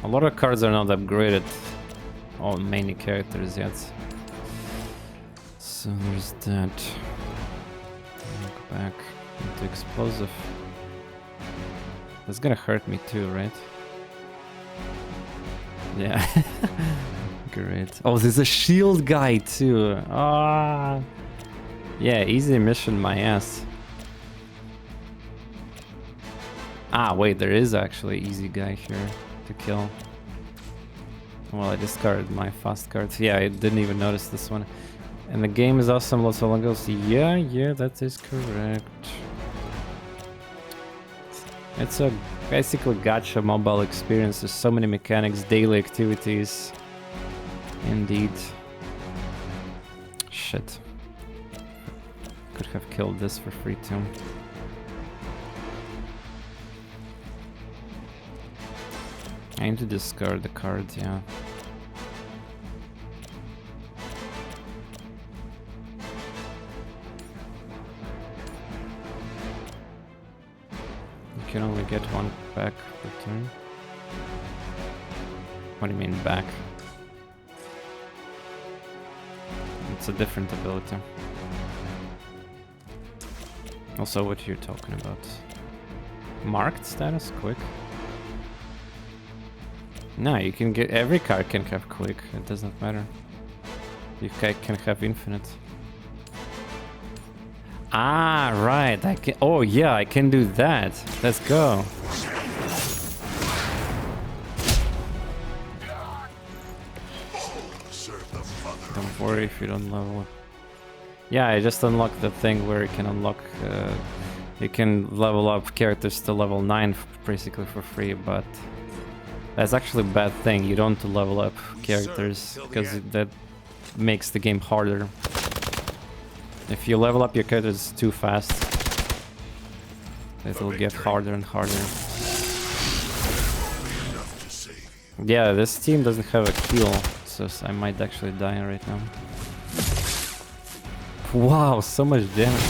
A lot of cards are not upgraded on many characters yet. So there's that. Look back into explosive. That's gonna hurt me too, right? Yeah. Great. Oh, there's a shield guy too. Ah. Yeah, easy mission, my ass. Ah, wait, there is actually easy guy here to kill. Well, I discarded my fast cards. Yeah, I didn't even notice this one. And the game is awesome, lots of logos. Yeah, that is correct. It's a basically gacha mobile experience. There's so many mechanics, daily activities. Indeed. Shit. Could have killed this for free too. I need to discard the card, yeah. You can only get one back per turn. What do you mean back? It's a different ability. Also, what you're talking about. Marked status? Quick. No, you can get... Every card can have quick. It doesn't matter. You can have infinite. Ah, right. I can... Oh, yeah, I can do that. Let's go. Don't worry if you don't level up. Yeah, I just unlocked the thing where you can unlock... you can level up characters to level 9 basically for free, but... That's actually a bad thing. You don't level up characters because that makes the game harder. If you level up your characters too fast, it will get harder and harder. Yeah, this team doesn't have a heal, so I might actually die right now. Wow, so much damage.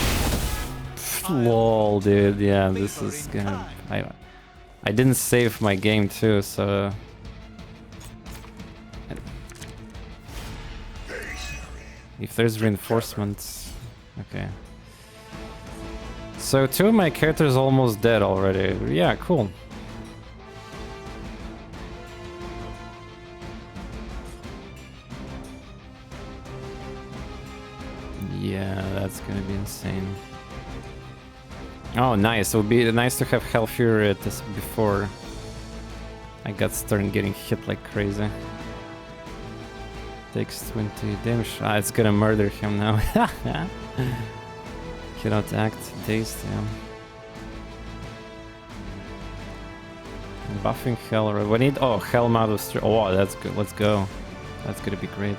Lol, dude. Yeah, this is gonna... I didn't save my game too, so... If there's reinforcements... Okay. So 2 of my characters almost dead already. Yeah, cool. Yeah, that's gonna be insane. Oh, nice. It would be nice to have healthier this before I got started getting hit like crazy. Takes 20 damage. Ah, it's gonna murder him now. Cannot act. Dazed, yeah. Buffing Hell. We need... Oh, Hell Model. Oh, that's good. Let's go. That's gonna be great.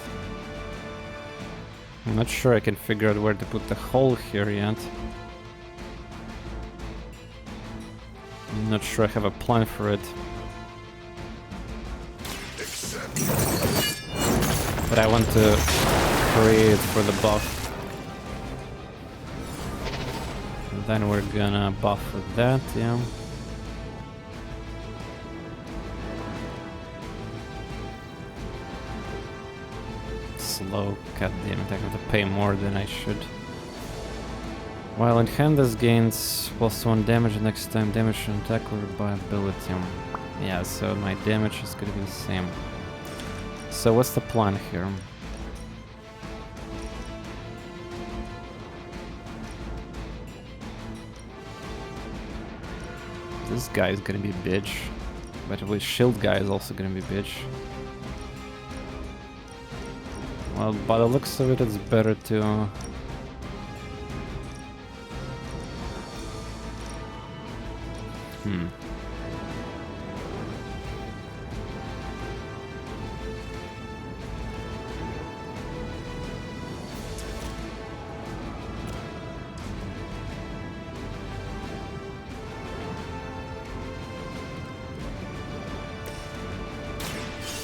I'm not sure I can figure out where to put the hole here yet. I'm not sure I have a plan for it. But I want to create for the buff. And then we're gonna buff with that, yeah. Slow, god damn it, I have to pay more than I should. While in hand, this gains +1 damage next time damage and attack or by ability. Yeah, so my damage is gonna be the same. So what's the plan here? This guy is gonna be a bitch. But with shield guy is also gonna be a bitch. Well, by the looks of it, it's better to...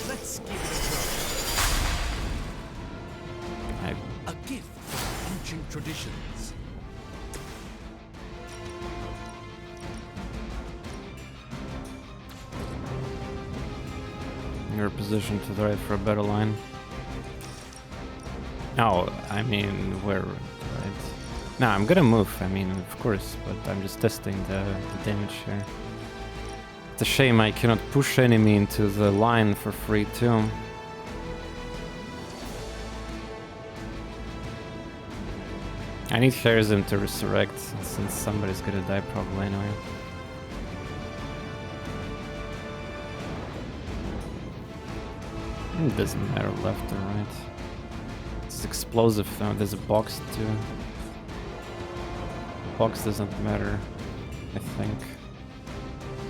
Let's give it a try. A gift from ancient traditions. You're positioned to the right for a better line. Oh, I mean, where? Right? No, I'm gonna move, I mean, of course, but I'm just testing the damage here. It's a shame I cannot push enemy into the line for free too. I need Harrison to resurrect, since somebody's gonna die probably anyway. It doesn't matter left or right. It's explosive though, there's a box too. Box doesn't matter, I think.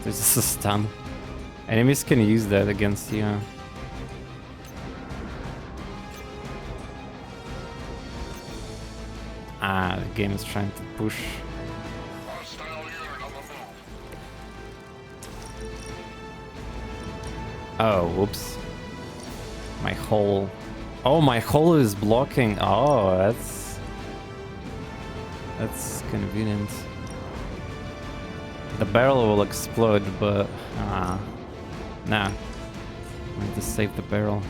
There's just a stun. Enemies can use that against you. Ah, the game is trying to push. Oh, whoops. My hole. Oh, my hole is blocking. Oh, that's convenient. The barrel will explode, but nah. I need to save the barrel.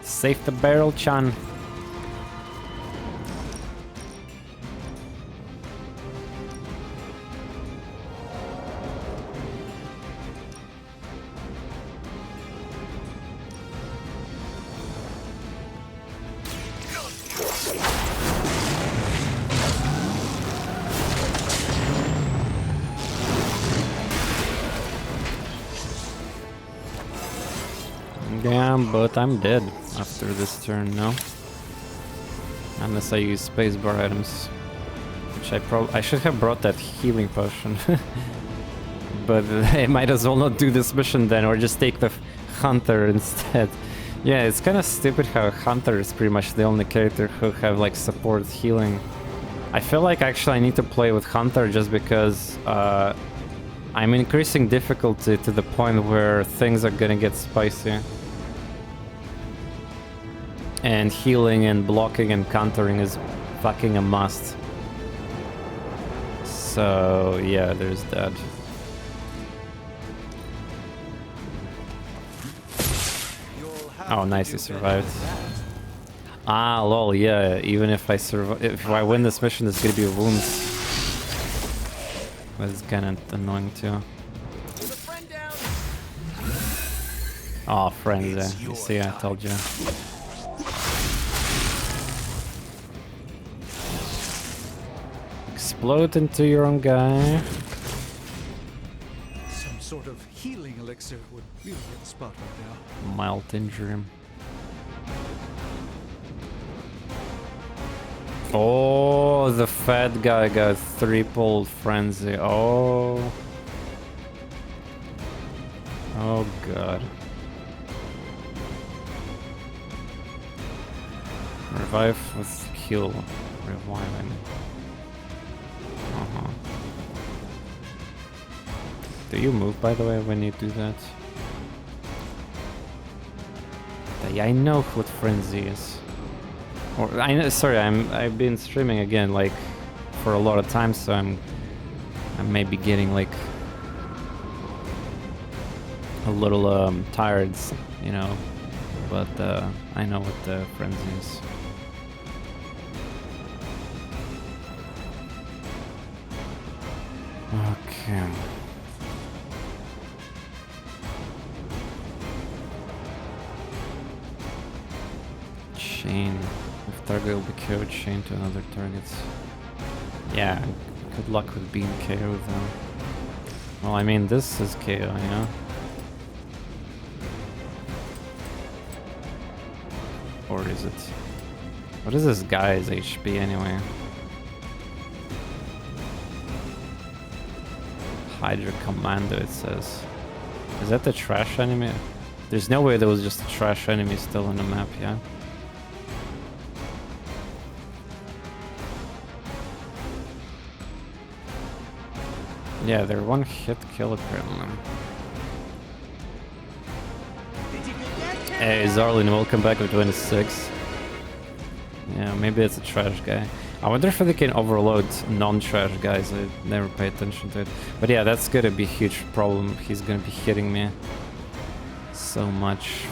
Save the barrel, Chan. Yeah, but I'm dead after this turn, no? Unless I use spacebar items. Which I should have brought that healing potion. But I might as well not do this mission then, or just take the Hunter instead. Yeah, it's kind of stupid how Hunter is pretty much the only character who have like support healing. I feel like actually I need to play with Hunter just because I'm increasing difficulty to the point where things are gonna get spicy. And healing and blocking and countering is fucking a must. So yeah, there's that. Oh, nice, you survived. Ah, lol, yeah, even if I survive, if I win this mission, there's gonna be wounds. That's kinda annoying too. Oh, friends, you see, I told you. Explode into your own guy. Some sort of healing elixir would really hit the spot right now. Mild injury. Oh, the fat guy got triple frenzy. Oh. Oh god. Revive with kill. Reviving. Uh-huh. Do you move, by the way, when you do that? Yeah, I know what frenzy is. Or I know, sorry, I've been streaming again like for a lot of time, so I'm maybe getting like a little tired, you know. But I know what the frenzy is. Okay. Chain. If target will be KO'd, chain to another target. Yeah, good luck with being KO'd though. Well, I mean, this is KO, you know? Or is it? What is this guy's HP anyway? Hydra Commando, it says. Is that the trash enemy? There's no way there was just a trash enemy still on the map, yeah? Yeah, they're one hit kill apparently. Hey, Zarlin, welcome back with 26. Yeah, maybe it's a trash guy. I wonder if they can overload non-trash guys. I never pay attention to it. But yeah, that's gonna be a huge problem. He's gonna be hitting me so much.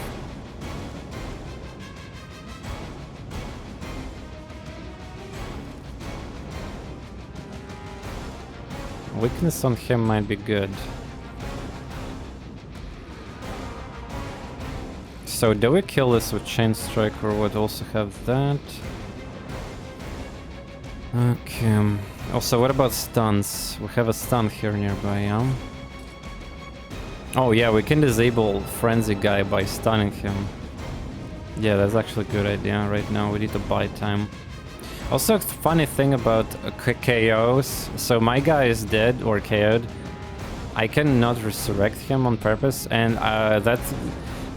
Weakness on him might be good. So do we kill this with Chain Strike or would also have that? Okay. Also, what about stuns? We have a stun here nearby, yeah? Oh yeah, we can disable Frenzy guy by stunning him. Yeah, that's actually a good idea right now. We need to buy time. Also, funny thing about KOs. So my guy is dead or KO'd. I cannot resurrect him on purpose, and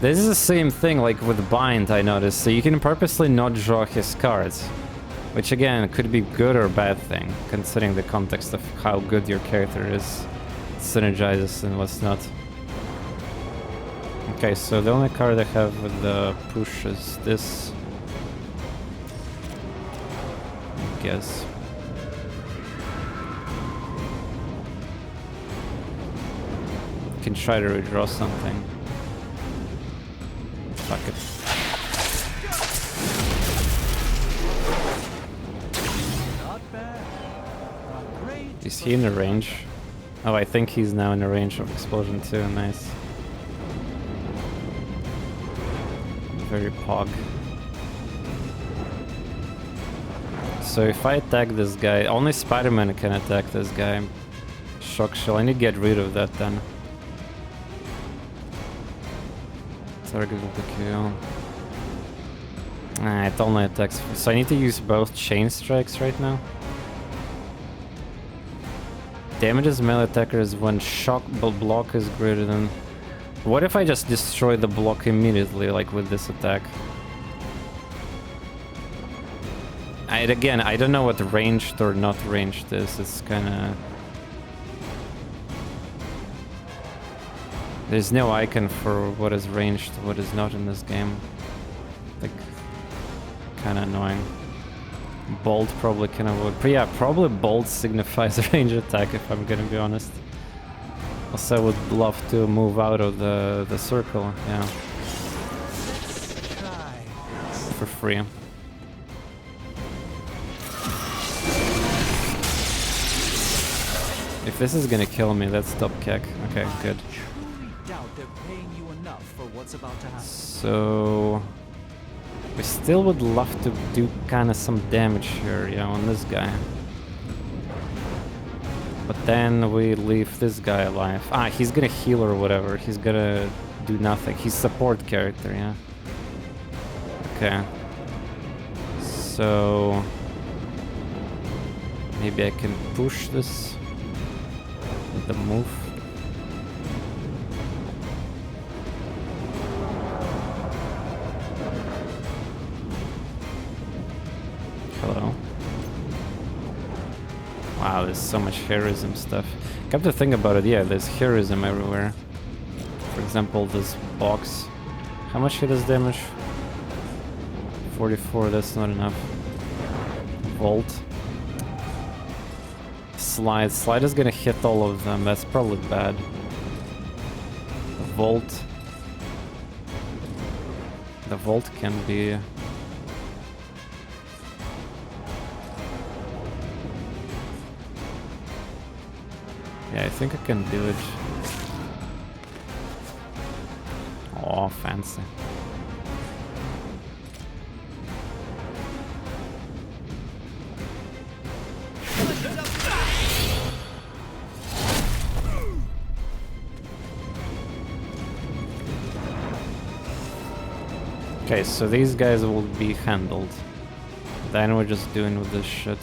this is the same thing like with Bind, I noticed. So you can purposely not draw his cards. Which again, could be good or bad thing, considering the context of how good your character is. Synergizes and what's not. Okay, so the only card I have with the push is this. I guess. Can try to redraw something. Fuck it. Is he in the range? Oh, I think he's now in the range of explosion too. Nice. Very pog. So if I attack this guy, only Spider-Man can attack this guy. Shock shell. I need to get rid of that then. Target will be kill. It only attacks. So I need to use both chain strikes right now. Damages melee attackers when shock block is greater than... What if I just destroy the block immediately, like with this attack? Again, I don't know what ranged or not ranged is. It's kinda... There's no icon for what is ranged, what is not in this game. Like, kinda annoying. Bolt probably can avoid. But yeah, probably Bolt signifies a range attack if I'm gonna be honest. Also, I would love to move out of the circle, yeah. For free. If this is gonna kill me, let's stop kick. Okay, good. So we still would love to do kinda some damage here, yeah, on this guy. But then we leave this guy alive. He's gonna heal or whatever. He's gonna do nothing. He's support character, yeah. Okay. So maybe I can push this with the move. Hello. Wow, there's so much heroism stuff. Come to think about it, yeah, there's heroism everywhere. For example, this box. How much it does damage? 44, that's not enough. Volt. Slide. Slide is gonna hit all of them, that's probably bad. Volt. The Volt can be... Yeah, I think I can do it. Oh, fancy. Okay, so these guys will be handled. Then we're just doing with this shit.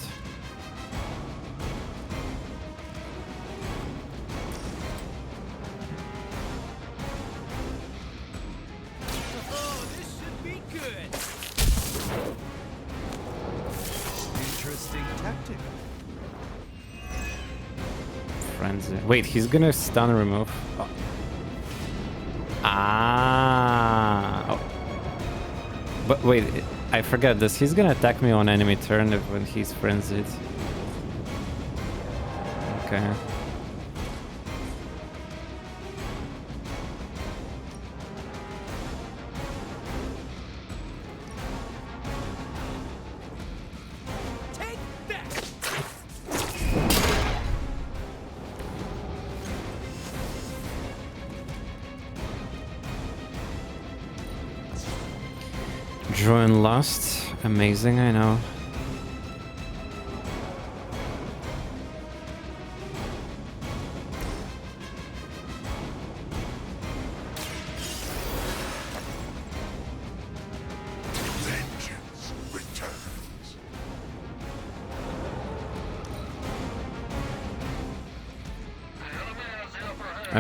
Wait, he's gonna stun remove. Oh. Oh. But wait, I forgot this. He's gonna attack me on enemy turn when he's frenzied. Okay. Join Lust. Amazing, I know. Vengeance returns.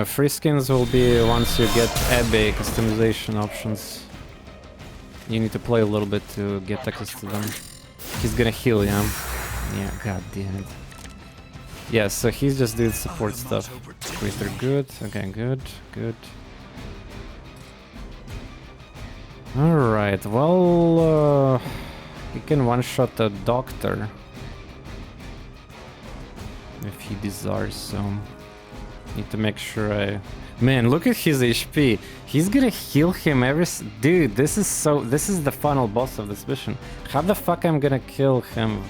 Free skins will be once you get Abbey customization options. You need to play a little bit to get access to them. He's gonna heal, yeah. Yeah, god damn it. Yeah, so he's just doing support stuff. Greater good. Okay, good, good. Alright, well, he can one-shot the doctor. If he desires so. Need to make sure I... Man, look at his HP. He's gonna heal him Dude, this is the final boss of this mission. How the fuck I'm gonna kill him?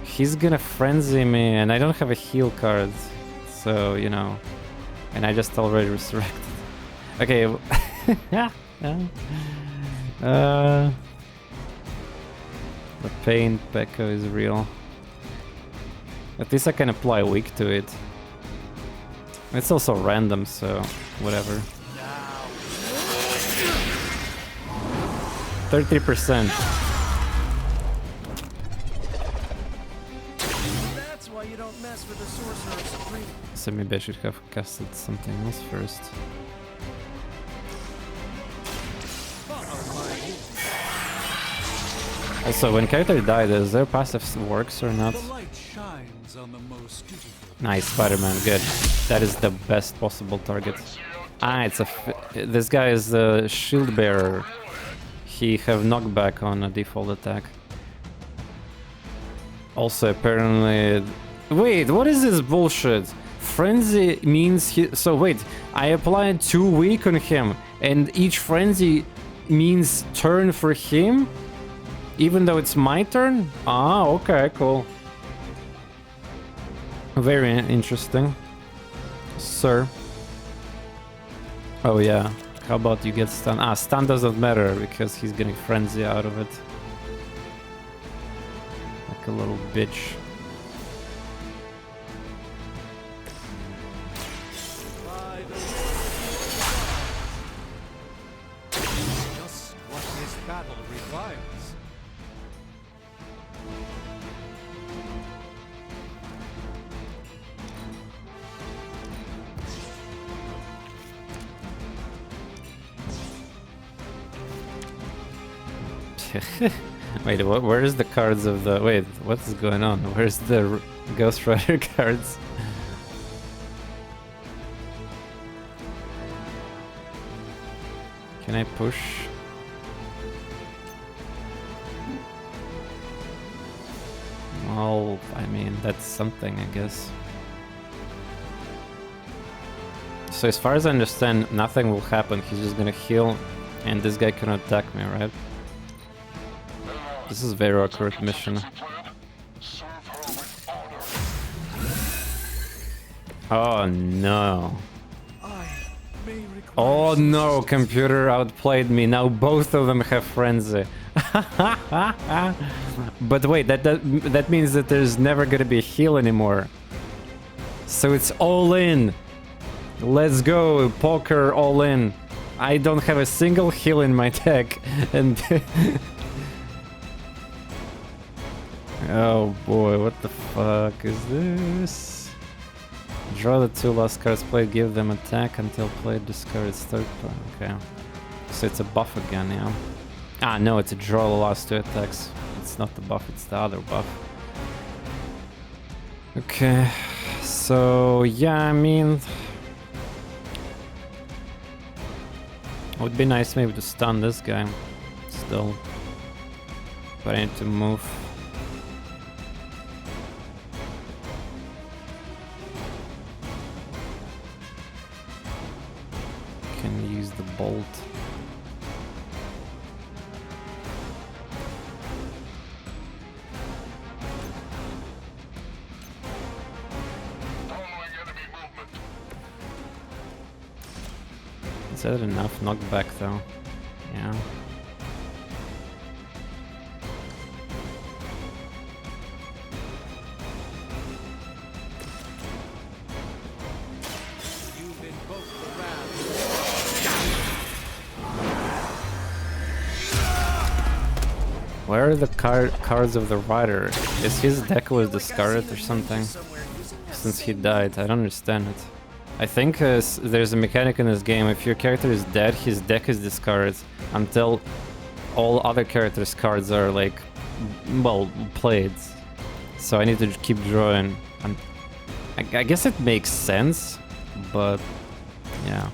He's gonna frenzy me and I don't have a heal card. So, you know. And I just already resurrected. Okay. The pain Pekka is real. At least I can apply weak to it. It's also random, so whatever. 30%. That's why you don't mess with the Sorcerer Supreme. So maybe I should have casted something else first. Also, when character died, does their passive works or not? Nice, Spider-Man, good. That is the best possible target. Ah, it's this guy is the shield bearer. He have knockback on a default attack. Also, apparently... Wait, what is this bullshit? Frenzy means he... So wait, I applied 2 weak on him, and each frenzy means turn for him? Even though it's my turn? Ah, okay, cool. Very interesting. Sir. Oh yeah, how about you get stun? Ah, stun doesn't matter because he's getting frenzy out of it. Like a little bitch. Just what this battle requires. Wait, where's the cards of the... Wait, what's going on? Where's the Ghost Rider cards? Can I push? Well, I mean, that's something, I guess. So as far as I understand, nothing will happen. He's just gonna heal, and this guy cannot attack me, right? This is a very awkward mission. Oh no. Oh no, computer outplayed me. Now both of them have frenzy. But wait, that means that there's never gonna be a heal anymore. So it's all in. Let's go, poker all in. I don't have a single heal in my deck, and oh boy, what the fuck is this? Draw the 2 last cards played, give them attack until played discards 3rd part. Okay. So it's a buff again, yeah. Ah, no, it's a draw the last 2 attacks. It's not the buff, it's the other buff. Okay. So, yeah, I mean... It would be nice maybe to stun this guy. Still. But I need to move. Can use the bolt. Is that enough knockback though? Yeah. Where are the cards of the rider? Is his deck was discarded or something? Since he died, I don't understand it. I think there's a mechanic in this game, if your character is dead, his deck is discarded until all other characters' cards are like, well, played. So I need to keep drawing. I guess it makes sense, but yeah.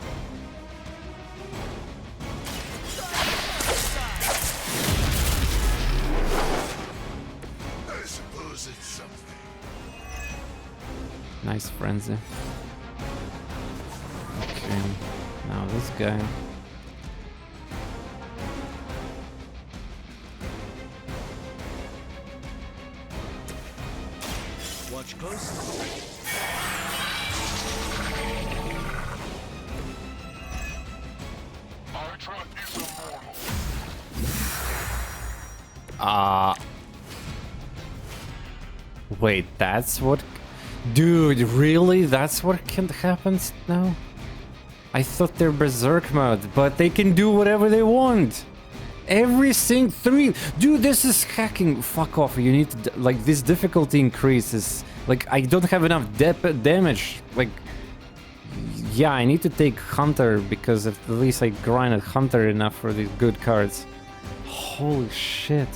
I suppose it's something. Nice frenzy. Okay, now this guy. Watch closely. Wait, that's what... Dude, really? That's what can happen now? I thought they're berserk mode, but they can do whatever they want. Every single 3. Dude, this is hacking. Fuck off. You need to, like, this difficulty increases. Like, I don't have enough damage. Like, yeah, I need to take Hunter because at least I grinded Hunter enough for these good cards. Holy shit.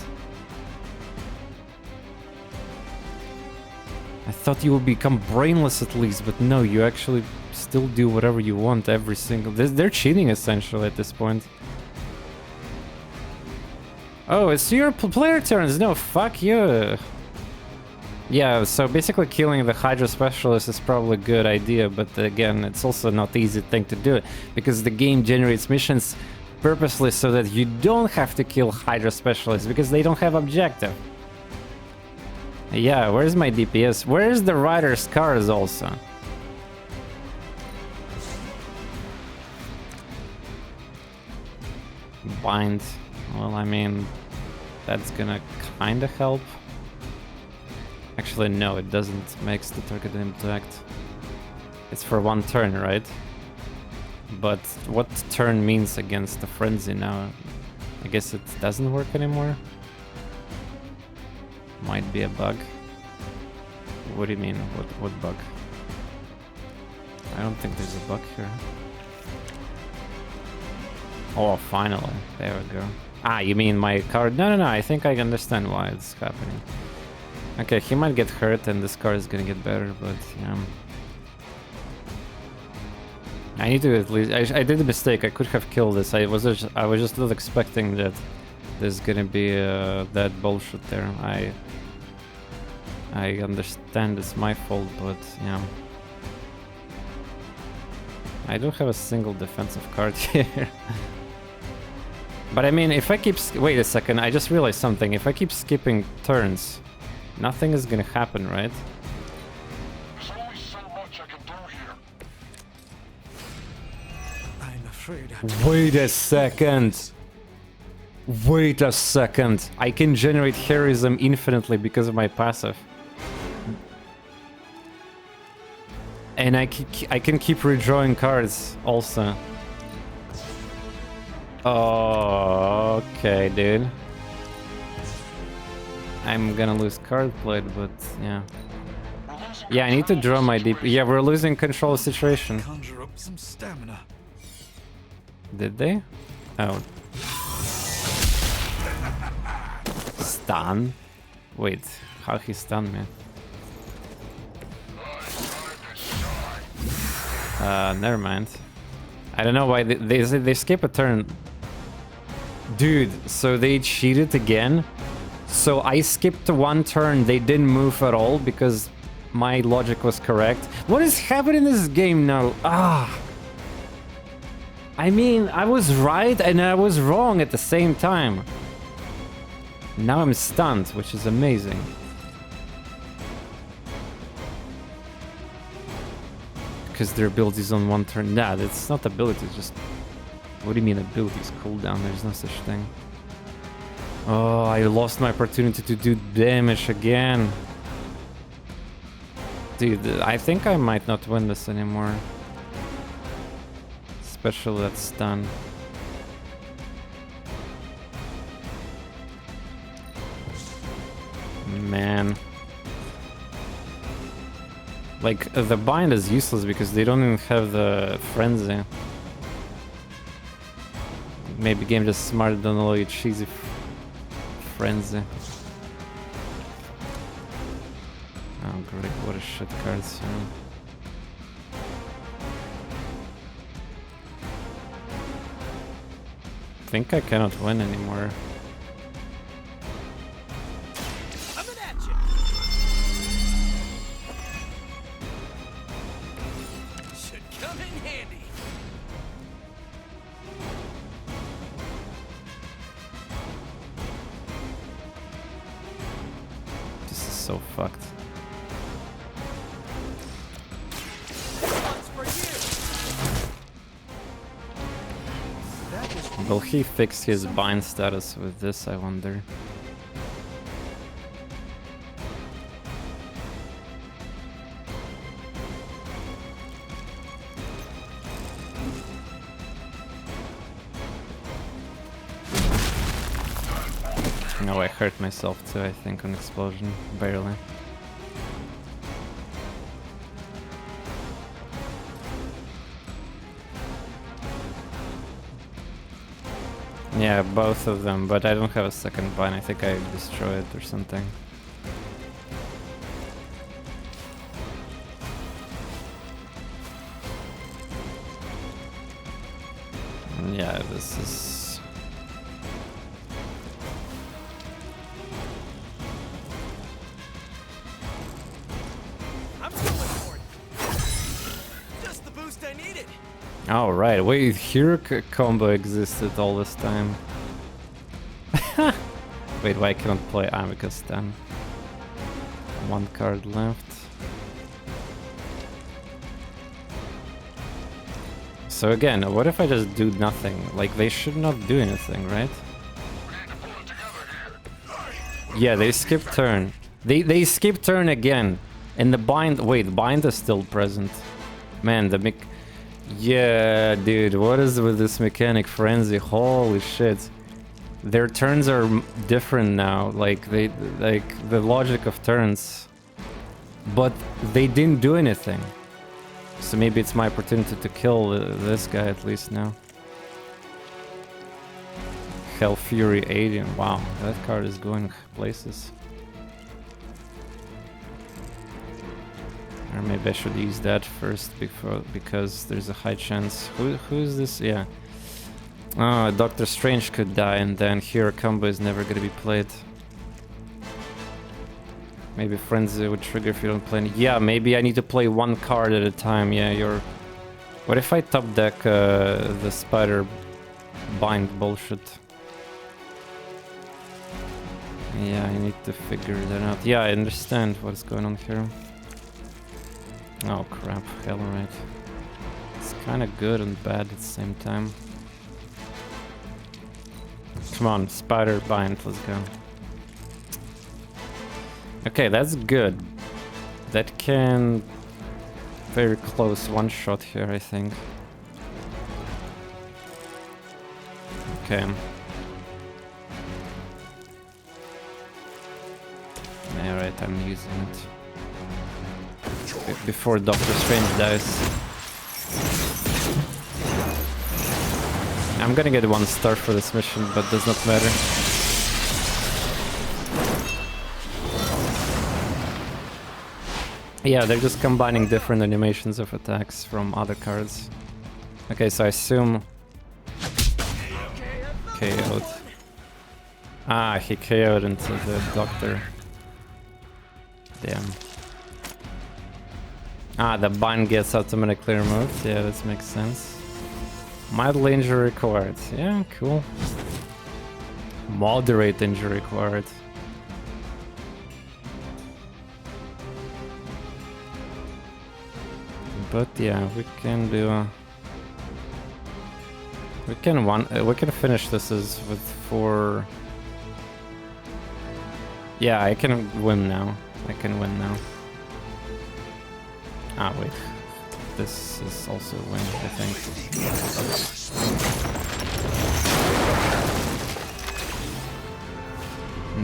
I thought you would become brainless at least, but no, you actually still do whatever you want every single... They're cheating essentially at this point. Oh, it's your player turns. No, fuck you. Yeah, so basically killing the Hydra Specialist is probably a good idea, but again, it's also not the easy thing to do, because the game generates missions purposely so that you don't have to kill Hydra Specialists, because they don't have objective. Yeah, where's my DPS? Where's the Rider's cars also? Bind. Well, I mean, that's gonna kinda help. Actually, no, it doesn't. Makes the target impact. It's for 1 turn, right? But what turn means against the frenzy now? I guess it doesn't work anymore. Might be a bug. What do you mean? What bug? I don't think there's a bug here. Oh, finally. There we go. Ah, you mean my card? No, I think I understand why it's happening. Okay, he might get hurt and this card is gonna get better, but yeah. I need to at least... I did a mistake. I could have killed this. I was just not expecting that there's gonna be that bullshit there. I understand it's my fault, but yeah. I don't have a single defensive card here. But I mean, if I keep... Wait a second, I just realized something. If I keep skipping turns, nothing is gonna happen, right? There's only so much I can do here. I'm afraid Wait a second. Wait a second. I can generate heroism infinitely because of my passive. And I can keep redrawing cards also. Oh, okay, dude. I'm gonna lose card play, but yeah. Yeah, I need to draw my DP. Yeah, we're losing control of the situation. Conjure up some stamina. Did they? Oh. Stun? Wait, how he stunned me? Never mind. I don't know why they skip a turn. Dude, so they cheated again? So I skipped 1 turn, they didn't move at all because my logic was correct. What is happening in this game now? Ah! I mean, I was right and I was wrong at the same time. Now I'm stunned, which is amazing. Because their abilities on 1 turn. Nah, that's not abilities, just... What do you mean abilities? Cooldown, there's no such thing. Oh, I lost my opportunity to do damage again. Dude, I think I might not win this anymore. Especially that stun. Man. Like, the bind is useless because they don't even have the frenzy. Maybe game just smarter than all your cheesy frenzy. Oh great, what a shit cards, yeah. I think I cannot win anymore. So fucked. Will he fix his bind status with this, I wonder? No, I hurt myself too, I think, on explosion. Barely. Yeah, both of them, but I don't have a second bind. I think I destroyed it or something. Yeah, this is... I'm going for it. Just the boost I needed. Oh, right. Wait, hero combo existed all this time. Wait, why I cannot play? Ah, because then... One card left. So again, what if I just do nothing? Like, they should not do anything, right? Yeah, they skip turn. They skip turn again. And the bind... Wait, bind is still present. Man, the mech... Yeah, dude, what is with this mechanic frenzy? Holy shit. Their turns are different now. Like, the logic of turns. But they didn't do anything. So maybe it's my opportunity to kill this guy at least now. Hell Fury 80. Wow, that card is going places. Or maybe I should use that first because there's a high chance. Who is this? Yeah. Oh, Doctor Strange could die and then hero combo is never gonna be played. Maybe Frenzy would trigger if you don't play any. Yeah, maybe I need to play one card at a time. Yeah, you're... What if I top deck the spider bind bullshit? Yeah, I need to figure that out. Yeah, I understand what's going on here. Oh crap, hell right. It's kinda good and bad at the same time. Come on, spider bind, let's go. Okay, that's good. That can... Very close one shot here, I think. Okay. Alright, I'm using it. Before Doctor Strange dies. I'm gonna get 1 star for this mission, but does not matter. Yeah, they're just combining different animations of attacks from other cards. Okay, so I assume... KO'd. Ah, he KO'd into the Doctor. Damn. Ah, the bind gets automatically removed. Yeah, that makes sense. Mild injury required. Yeah, cool. Moderate injury required. But yeah, we can do. We can finish this as with 4. Yeah, I can win now. I can win now. Ah, wait. This is also a win, I think.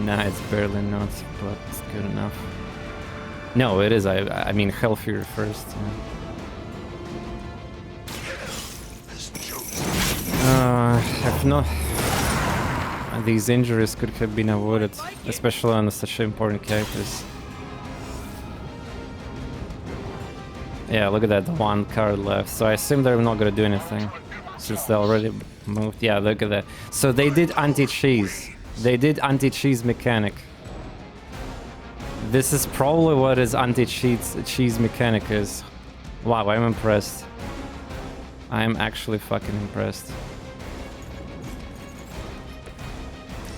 Nah, it's barely not, but it's good enough. No, it is. I mean, Hell Fury first. Yeah. If not, these injuries could have been avoided, especially on such important characters. Yeah, look at that, 1 card left. So I assume they're not gonna do anything, since they already moved. Yeah, look at that. So they did anti-cheese. They did anti-cheese mechanic. This is probably what his anti-cheese mechanic is. Wow, I'm impressed. I'm actually fucking impressed.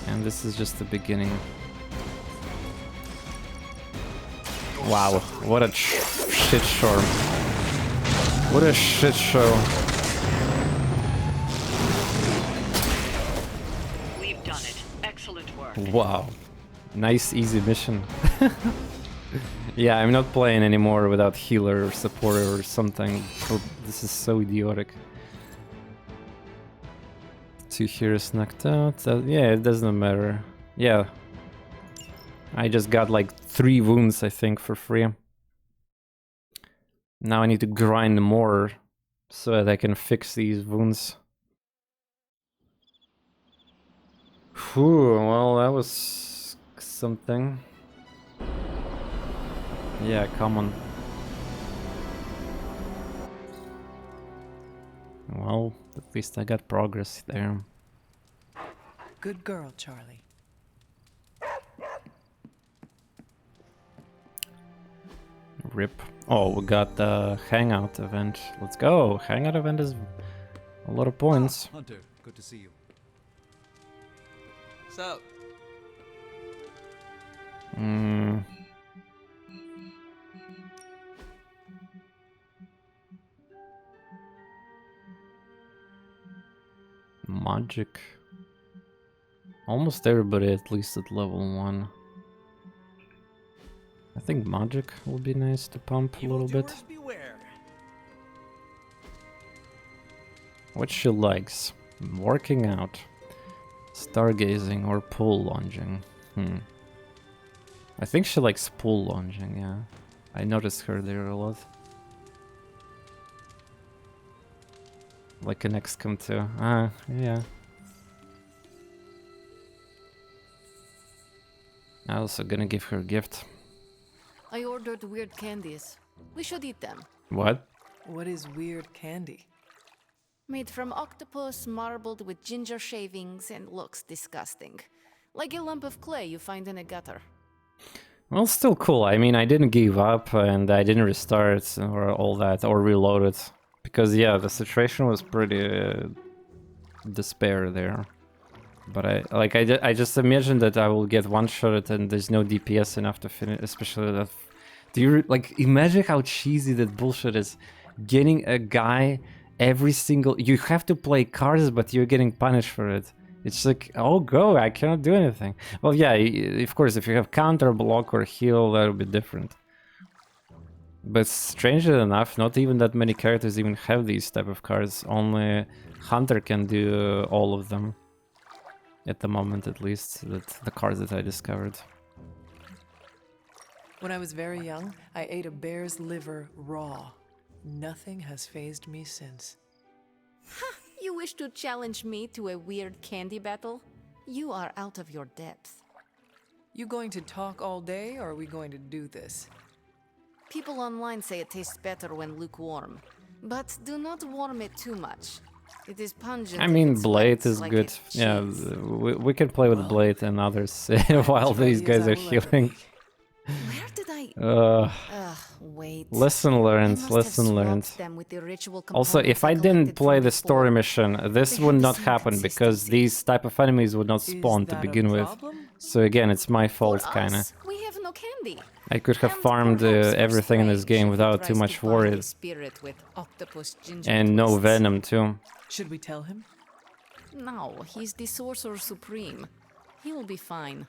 And this is just the beginning. Wow, what a shit show. What a shit show. We've done it. Excellent work. Wow. Nice, easy mission. Yeah, I'm not playing anymore without healer or supporter or something. This is so idiotic. 2 heroes knocked out. Yeah, it doesn't matter. Yeah. I just got like 3 wounds, I think, for free. Now I need to grind more so that I can fix these wounds. Whew, well, that was something. Yeah, come on. Well, at least I got progress there. Good girl, Charlie. Rip. Oh, we got the hangout event. Let's go. Hangout event is a lot of points. Hunter, good to see you. What's up? Magic. Almost everybody at least at level 1. I think magic will be nice to pump a little bit. What she likes. Working out. Stargazing or pole lunging. I think she likes pole lunging, yeah. I noticed her there a lot. Like an XCOM 2. Yeah. I'm also gonna give her a gift. I ordered weird candies. We should eat them. What? What is weird candy? Made from octopus, marbled with ginger shavings, and looks disgusting. Like a lump of clay you find in a gutter. Well, still cool. I mean, I didn't give up and I didn't restart or all that or reload it. Because, yeah, the situation was pretty despair there. But I just imagine that I will get one-shot and there's no DPS enough to finish, especially that. Do you imagine how cheesy that bullshit is? Getting a guy every single. You have to play cards, but you're getting punished for it. It's like, oh, go! I cannot do anything. Well, yeah, of course, if you have counter, block, or heal, that'll be different. But strangely enough, not even that many characters even have these type of cards. Only Hunter can do all of them. At the moment, at least, the cards that I discovered. When I was very young, I ate a bear's liver raw. Nothing has fazed me since. You wish to challenge me to a weird candy battle? You are out of your depth. You going to talk all day, or are we going to do this? People online say it tastes better when lukewarm. But do not warm it too much. It is pungent. I mean, Blade is like good. Yeah, we can play with Blade and others while these guys are healing. Where did I... wait. Lesson learned, lesson learned. Also, if I didn't play the story mission, this would not happen because these type of enemies would not spawn to begin with. So again, it's my fault, kinda. We have no candy. I could have farmed everything in this game without too much worry. And no venom, too. Should we tell him? No, he's the Sorcerer Supreme. He will be fine.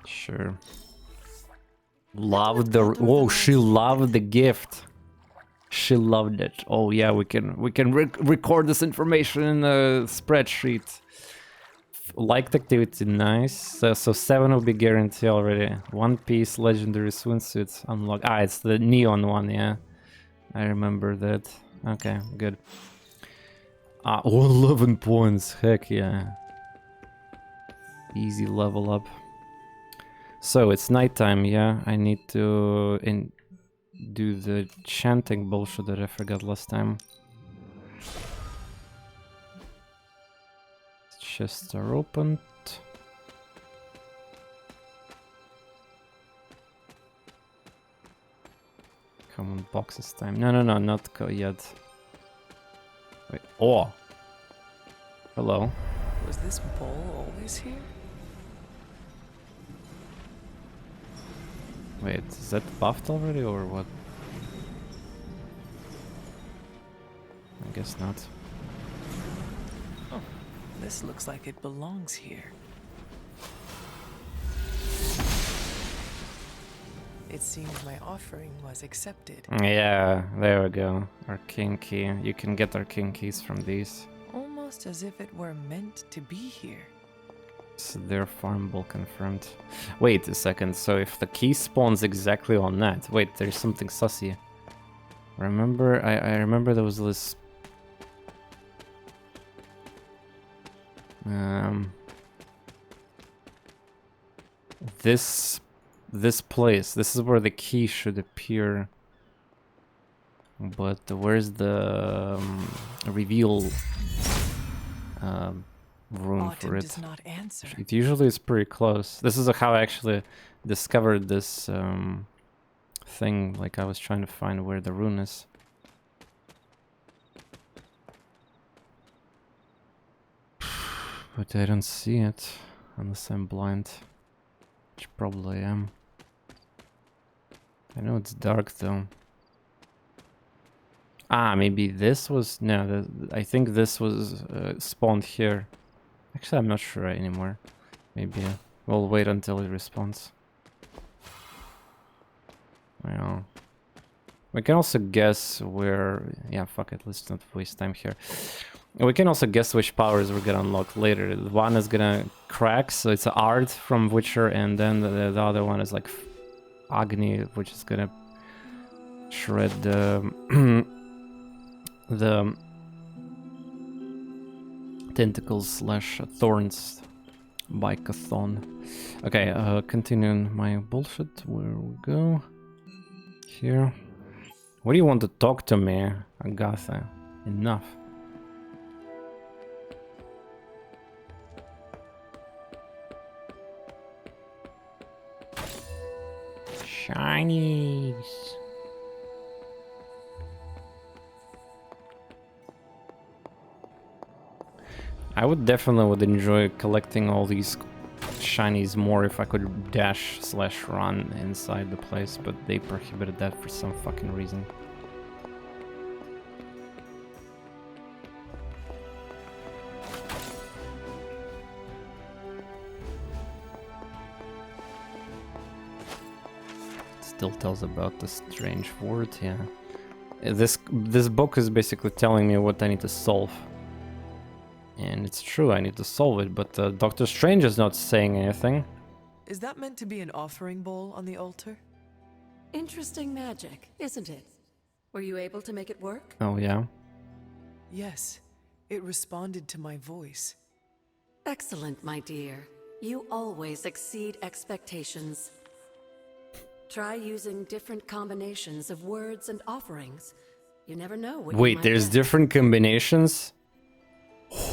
Sure. Loved the... Whoa, she loved the gift. She loved it. Oh yeah, we can record this information in a spreadsheet. Liked activity, nice. So 7 will be guaranteed already. One Piece legendary swimsuit unlocked. Ah, it's the neon one, yeah. I remember that. Okay, good. 11 points. Heck yeah. Easy level up. So it's nighttime, yeah. I need to do the chanting bullshit that I forgot last time. Chests are opened. Come on, boxes time. No, not yet. Wait. Oh! Hello. Was this bowl always here? Wait, is that buffed already or what? I guess not. Oh, this looks like it belongs here. It seems my offering was accepted. Yeah, there we go. Our king key. You can get our king keys from these. Almost as if it were meant to be here. So their farmable confirmed. Wait a second, so if the key spawns exactly on that... Wait, there's something sussy. Remember, I remember there was this... This place, this is where the key should appear. But where's the reveal room Autumn for it? does not answer. It usually is pretty close. This is how I actually discovered this thing. Like I was trying to find where the rune is. But I don't see it unless I'm blind, which probably am. I know it's dark though. Ah, maybe this was... No, I think this was spawned here. Actually, I'm not sure anymore. Maybe we'll wait until it responds. Well, we can also guess where... Yeah, fuck it, let's not waste time here. We can also guess which powers we're gonna unlock later. One is gonna crack, so it's art from Witcher, and then the other one is like Agni, which is gonna shred the the tentacles slash thorns by Cathon. Okay, continuing my bullshit. Where we go? Here. What do you want to talk to me, Agatha? Enough. Shinies. I would enjoy collecting all these shinies more if I could dash slash run inside the place, but they prohibited that for some fucking reason. Still tells about the strange word, yeah. This book is basically telling me what I need to solve. And it's true, I need to solve it, but Doctor Strange is not saying anything. Is that meant to be an offering bowl on the altar? Interesting magic, isn't it? Were you able to make it work? Oh, yeah? Yes, it responded to my voice. Excellent, my dear. You always exceed expectations. Try using different combinations of words and offerings. You never know what you Wait, might there's get. different combinations?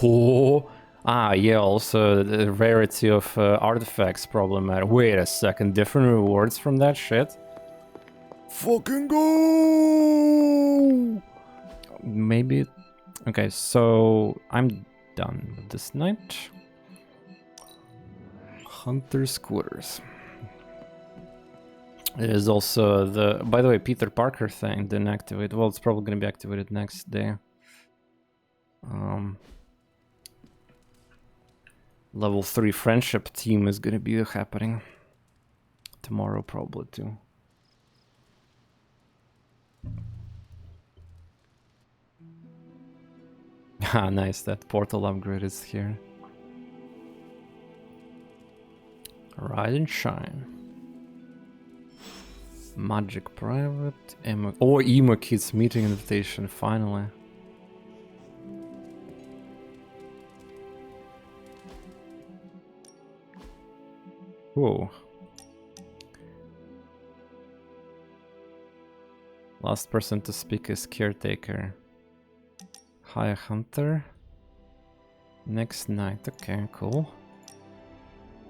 Oh, ah, yeah, also the rarity of artifacts probably matter. Wait a second, different rewards from that shit? Fucking go! Maybe... Okay, so I'm done with this night. Hunter's Quarters. There's also the... By the way, Peter Parker thing didn't activate. Well, it's probably gonna be activated next day. Level 3 friendship team is gonna be happening tomorrow probably too. Ah, nice, that portal upgrade is here. Rise and shine. Magic private, emo kids meeting invitation, finally. Whoa. Last person to speak is caretaker. Hi, Hunter. Next night, okay, cool.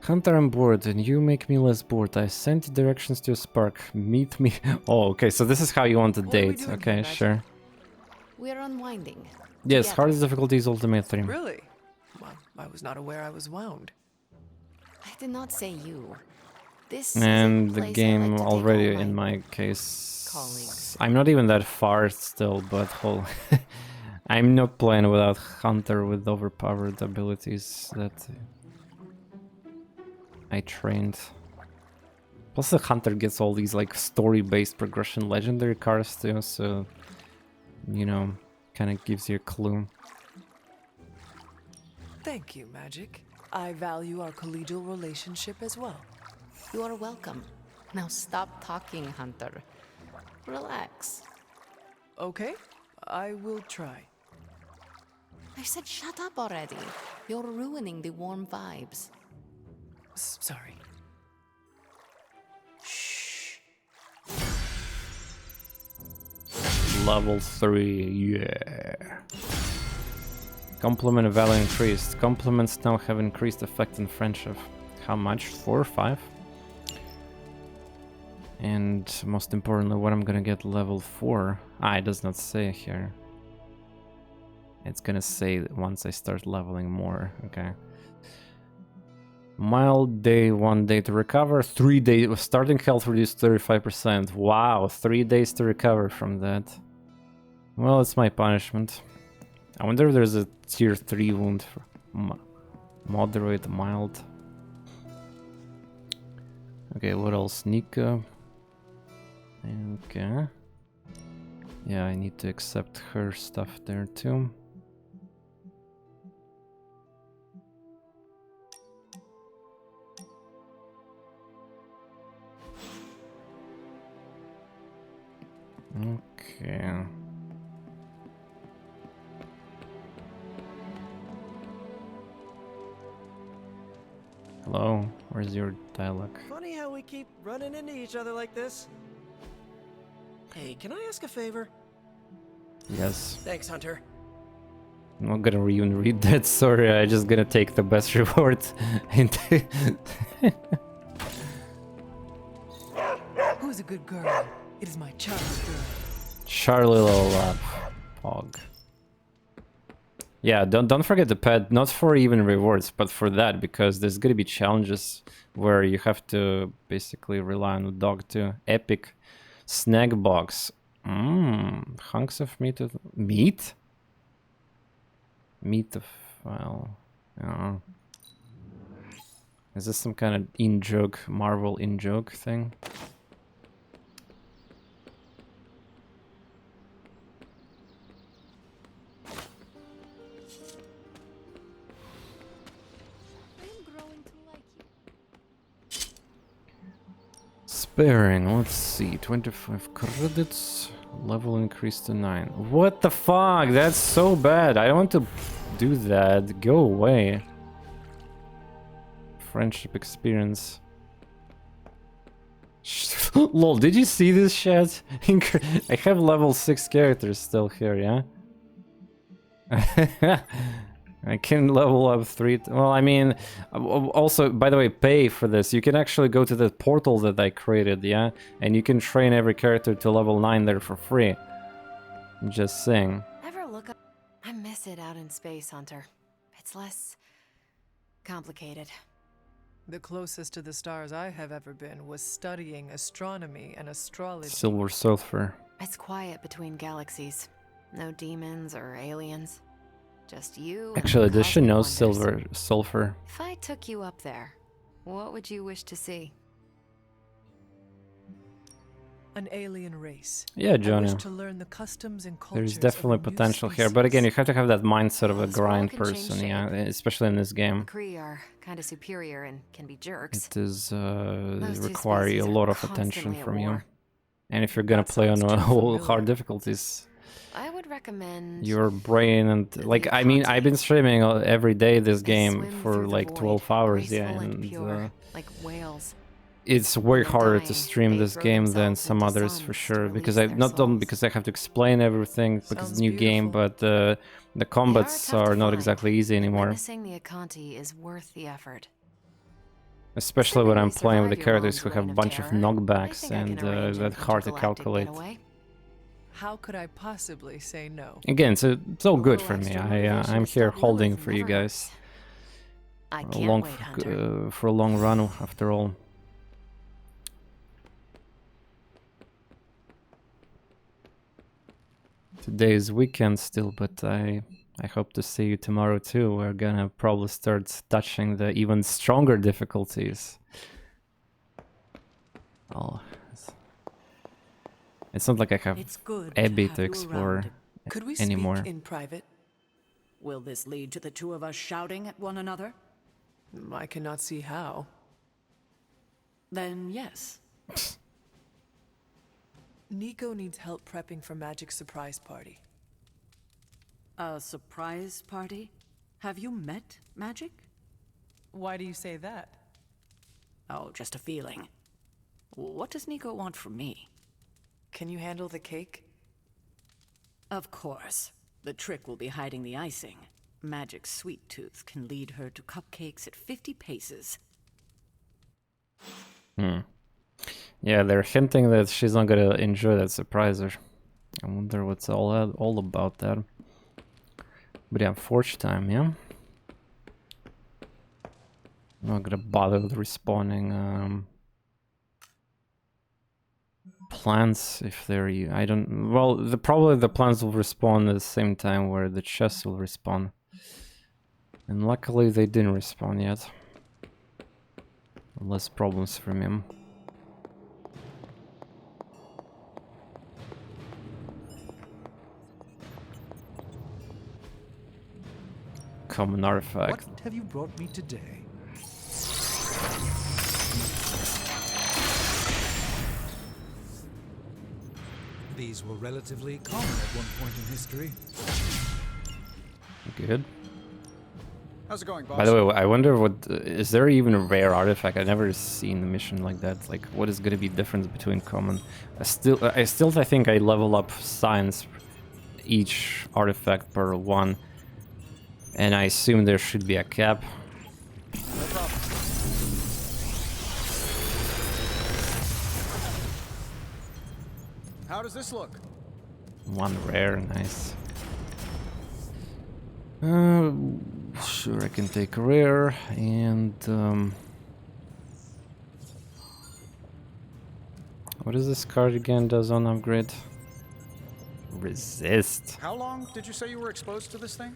Hunter, I'm bored and you make me less bored. I sent directions to your spark. Meet me. Oh, okay, so this is how you want to date. Okay, sure. We're unwinding. Yes, Together. hardest difficulty is Ultimate 3. Really? Well, I was not aware I was wound. I did not say you. This And is a the place I game like to take already, all in my my case... colleagues. I'm not even that far still, but I'm not playing without Hunter with overpowered abilities that I trained. Plus the hunter gets all these like story-based progression legendary cards too, so you know, kind of gives you a clue. Thank you, Magic. I value our collegial relationship as well. You are welcome. Now stop talking, Hunter. Relax. Okay, I will try. I said shut up already. You're ruining the warm vibes. Sorry. Shh. Level 3, yeah. Compliment value increased. Compliments now have increased effect in friendship. How much? 4 or 5? And most importantly, what I'm gonna get level 4. Ah, it does not say here. It's gonna say that once I start leveling more. Okay. Mild day, 1 day to recover. 3 days. Starting health reduced 35%. Wow, 3 days to recover from that. Well, it's my punishment. I wonder if there's a tier 3 wound for moderate, mild. Okay, what else? Nika. Okay. Yeah, I need to accept her stuff there too. Okay. Hello, where's your dialogue? Funny how we keep running into each other like this. Hey, can I ask a favor? Yes. Thanks, Hunter. I'm not gonna even read that, sorry, I'm just gonna take the best reward. Who's a good girl? It is my Charlie girl. Charlie little Pog. Yeah, don't forget the pet, not for even rewards, but for that, because there's gonna be challenges where you have to basically rely on the dog too. Epic snack box. Hunks of meat. Meat? Meat of well. Is this some kind of in-joke, Marvel in-joke thing? Sparing, let's see, 25 credits, level increased to 9. What the fuck? That's so bad. I don't want to do that. Go away. Friendship experience. Lol, did you see this chat? I have level 6 characters still here, yeah? I can level up 3. Well, I mean, also, by the way, pay for this. You can actually go to the portal that I created, yeah? And you can train every character to level 9 there for free. I'm just saying. Ever look up? I miss it out in space, Hunter. It's less complicated. The closest to the stars I have ever been was studying astronomy and astrology. Silver Sulfur. It's quiet between galaxies. No demons or aliens. Just you. Actually, this should know Silver Sulfur. If I took you up there, what would you wish to see? An alien race. Yeah, Johnny. I wish to learn the customs and cultures. There's definitely potential here, but again, you have to have that mindset of a grind person, yeah, especially in this game. Kree are kind of superior and can be jerks. It does require a lot of attention from you, and if you're gonna play on all hard difficulties. I would recommend your brain and like I mean I've been streaming every day this game for like 12 hours, yeah, and like whales. It's way harder to stream this game than some others for sure, because I not only because I have to explain everything because it's a new game, but the combats are not exactly easy anymore. Missing the Akanti is worth the effort. Especially when I'm playing with the characters who have a bunch of knockbacks and that's hard to calculate. How could I possibly say no? Again, so it's all good for me. I'm here holding for you guys. For a long run, after all. Today is weekend still, but I hope to see you tomorrow too. We're gonna probably start touching the even stronger difficulties. Oh, it's not like I have It's good Abby have to you explore around. Could we anymore. speak in private? Will this lead to the two of us shouting at one another? I cannot see how. Then yes. Nico needs help prepping for Magic's surprise party. A surprise party? Have you met Magic? Why do you say that? Oh, just a feeling. What does Nico want from me? Can you handle the cake? Of course. The trick will be hiding the icing. Magic's sweet tooth can lead her to cupcakes at 50 paces. Yeah, they're hinting that she's not gonna enjoy that surprise. I wonder what's all about that. But yeah, Forge time, yeah? I'm not gonna bother with respawning plants if they're I don't well probably the plants will respawn at the same time where the chests will respawn. And luckily they didn't respawn yet. Less problems from him. Common artifact. What have you brought me today? These were relatively common at one point in history. Good. How's it going, boss? By the way, I wonder what is there even a rare artifact? I've never seen a mission like that. Like, what is gonna be difference between common? I still think I level up science each artifact per one, and I assume there should be a cap. No problem. How does this look? One rare, nice. Sure, I can take rare and what is this card again? Does on upgrade? Resist. How long did you say you were exposed to this thing?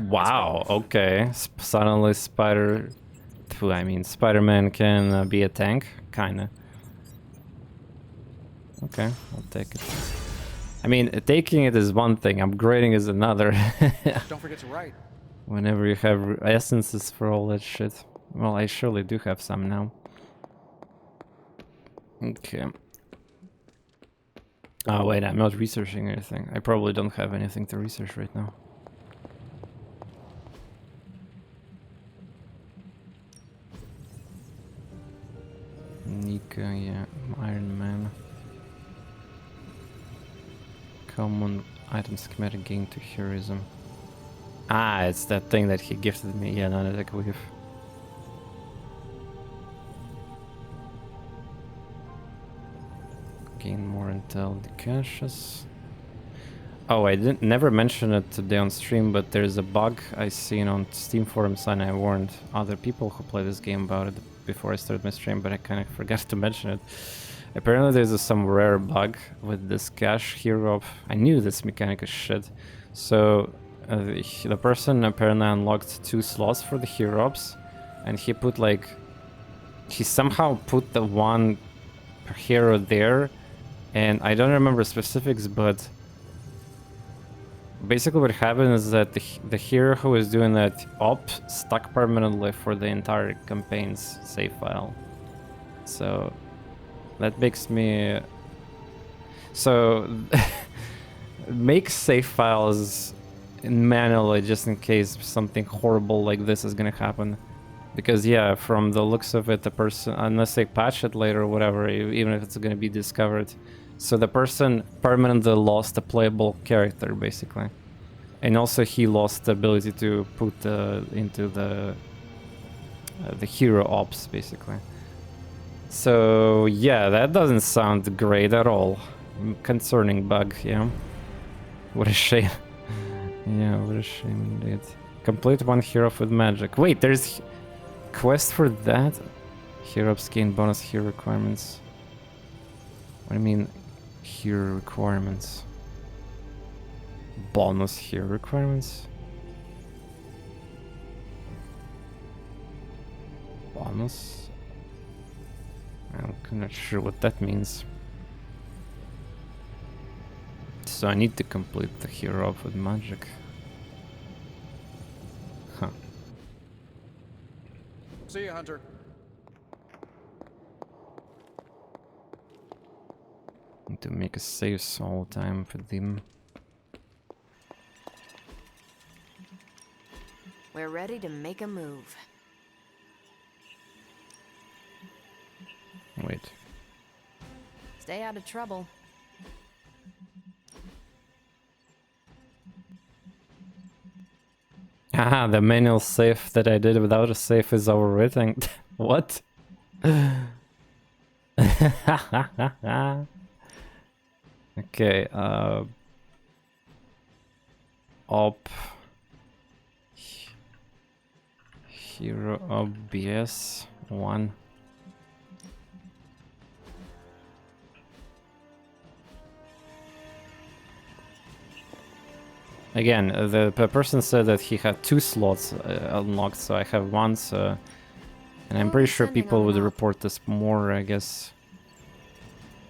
Wow. Okay. Suddenly, Spider-Man can be a tank, kinda. Okay, I'll take it. I mean, taking it is one thing, upgrading is another. Don't forget to write. Whenever you have essences for all that shit. Well, I surely do have some now. Okay. Oh wait, I'm not researching anything. I probably don't have anything to research right now. Nika, yeah, Iron Man. Common item schematic gain to heroism. Ah, it's that thing that he gifted me. Yeah, non-attack wave. Gain more intel, the caches. Oh, I never mentioned it today on stream, but there's a bug I seen on Steam forums, and I warned other people who play this game about it before I started my stream, but I kind of forgot to mention it. Apparently there's some rare bug with this cache hero. I knew this mechanic is shit. So the person apparently unlocked 2 slots for the hero ops, and he put like, he somehow put the one hero there, and I don't remember specifics, but basically what happened is that the hero who is doing that op stuck permanently for the entire campaign's save file. So that makes me... So make save files manually just in case something horrible like this is gonna happen. Because yeah, from the looks of it, the person, unless they patch it later or whatever, even if it's gonna be discovered, so the person permanently lost a playable character basically, and also he lost the ability to put into the hero ops basically. So yeah, that doesn't sound great at all. Concerning bug, yeah. What a shame. Yeah, what a shame indeed. Complete one hero with magic. Wait, there's quest for that? Hero ups gain bonus hero requirements. What do you mean hero requirements? Bonus hero requirements? Bonus? I'm not sure what that means. So I need to complete the hero up with magic. Huh. See ya, Hunter. Need to make a save all the time for them. We're ready to make a move. Wait. Stay out of trouble. Haha, the manual save that I did without a save is overwritten. What? Okay, op hero OBS 1. Again, the person said that he had 2 slots unlocked, so I have 1, so... And I'm pretty sure people would report this more, I guess.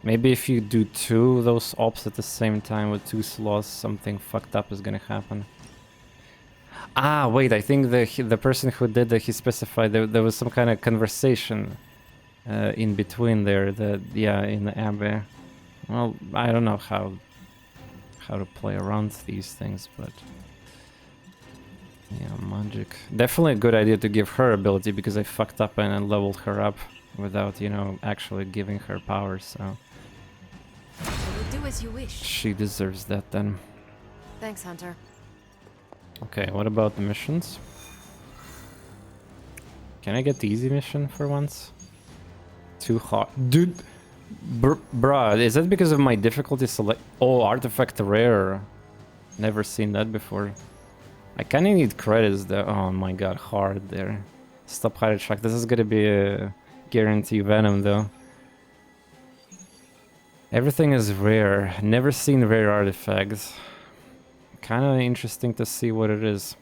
Maybe if you do 2 of those ops at the same time with 2 slots, something fucked up is gonna happen. Ah, wait, I think the person who did that, he specified there was some kind of conversation in between there, yeah, in the Abbey. Well, I don't know how to play around these things, but yeah, magic. Definitely a good idea to give her ability, because I fucked up and I leveled her up without, you know, actually giving her power, so We'll do as you wish. she deserves that then. Thanks, Hunter. Okay, what about the missions? Can I get the easy mission for once? Too hard. Dude! Bruh, is that because of my difficulty select? Oh, artifact rare. Never seen that before. I kinda need credits though. Oh my god, hard there. Stop hide track. This is gonna be a guarantee venom though. Everything is rare. Never seen rare artifacts. Kinda interesting to see what it is.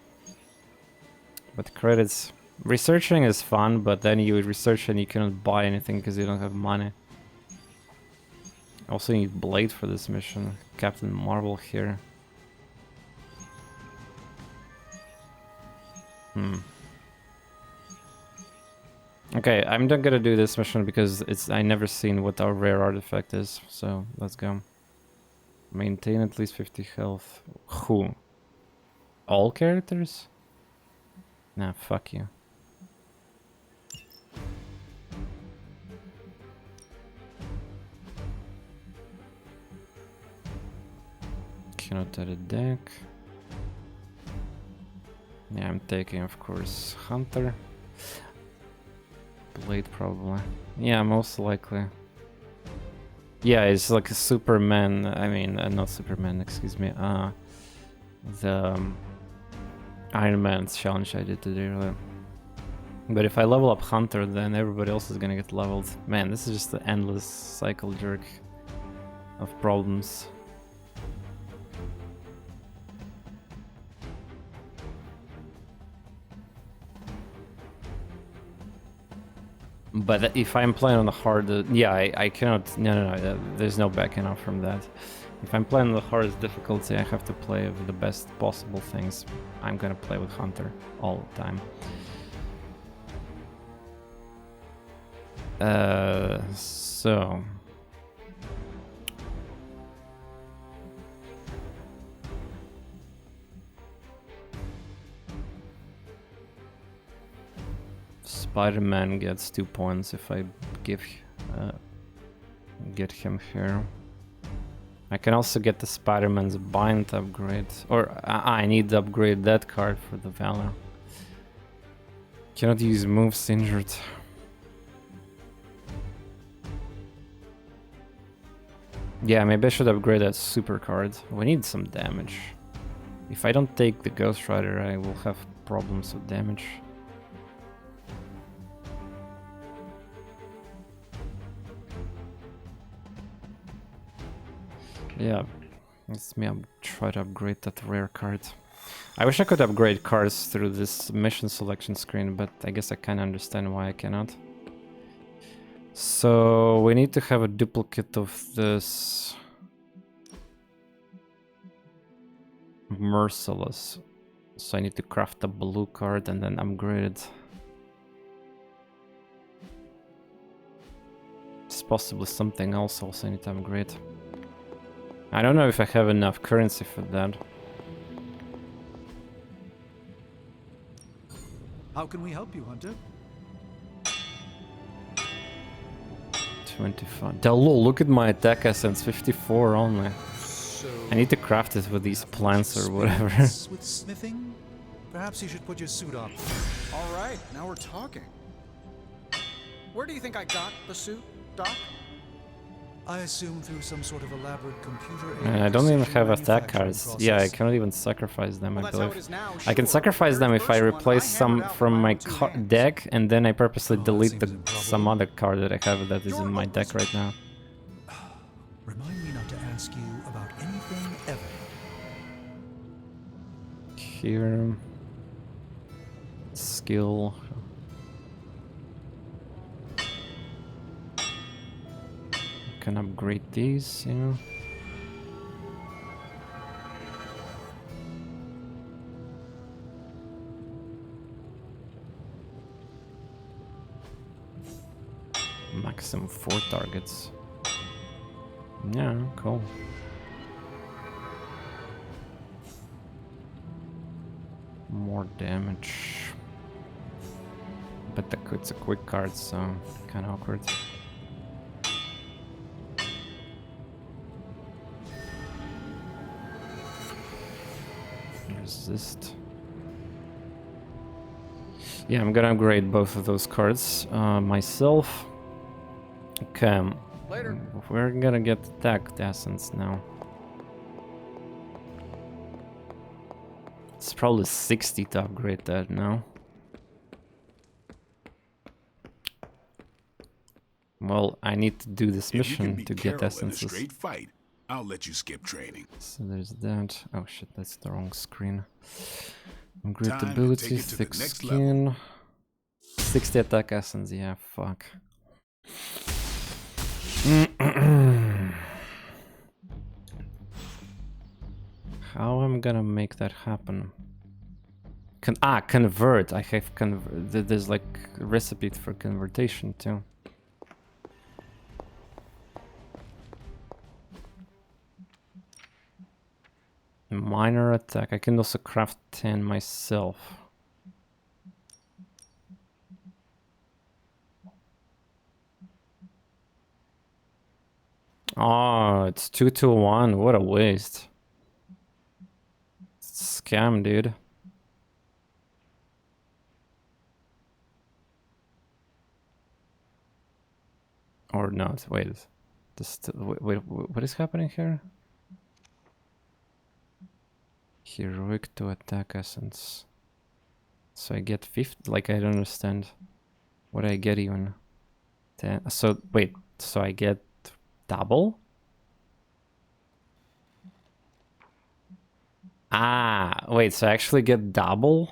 But credits. Researching is fun, but then you research and you cannot buy anything because you don't have money. Also need Blade for this mission. Captain Marvel here. Okay, I'm not gonna do this mission because I never seen what our rare artifact is, so let's go. Maintain at least 50 health. Who? All characters? Nah, fuck you. Cannot edit deck. Yeah, I'm taking, of course, Hunter. Blade, probably. Yeah, most likely. Yeah, it's like a Superman. I mean, not Superman, excuse me. The Iron Man's challenge I did today earlier. But if I level up Hunter, then everybody else is gonna get leveled. Man, this is just an endless cycle jerk of problems. But if I'm playing on the hard, yeah, I cannot. No, there's no backing off from that. If I'm playing on the hardest difficulty, I have to play with the best possible things. I'm gonna play with Hunter all the time. So. Spider-Man gets 2 points if I get him here. I can also get the Spider-Man's bind upgrade, or I need to upgrade that card for the Valor. Cannot use moves injured. Yeah, maybe I should upgrade that super card. We need some damage. If I don't take the Ghost Rider, I will have problems with damage. Yeah, let's try to upgrade that rare card. I wish I could upgrade cards through this mission selection screen, but I guess I kind of understand why I cannot. So we need to have a duplicate of this Merciless. So I need to craft a blue card and then upgrade it. It's possibly something else also I need to upgrade. I don't know if I have enough currency for that. How can we help you, Hunter? 25. Hello, look at my attack essence, 54 only. I need to craft it with these plants or whatever. With smithing? Perhaps you should put your suit on. All right, now we're talking. Where do you think I got the suit, Doc? I assume through some sort of elaborate computer. I don't even have attack cards. Yeah, I cannot even sacrifice them, I believe. I can sacrifice them if I replace some from my deck, and then I purposely delete some other card that I have that is in my deck right now. Remind me not to ask you about anything ever. Here. Skill. Can upgrade these, you know. Maximum 4 targets. Yeah, cool. More damage. But it's a quick card, so kind of awkward. Resist. Yeah, I'm gonna upgrade both of those cards myself. Okay, later. We're gonna get attack essence now. It's probably 60 to upgrade that now. Well, I need to do this mission to get essences. In a straight fight, I'll let you skip training. So there's that. Oh shit, that's the wrong screen. Great abilities, thick skin. 60 attack essence, yeah, fuck. How am I gonna make that happen? Convert. I have there's like a recipe for convertation too. Minor attack. I can also craft 10 myself. Oh, it's 2 to 1. What a waste. Scam, dude. Or not. Wait. Wait, what is happening here? Heroic to attack essence. So I get 50. Like, I don't understand. What I get even? 10. So wait. So I get double? Wait. So I actually get double?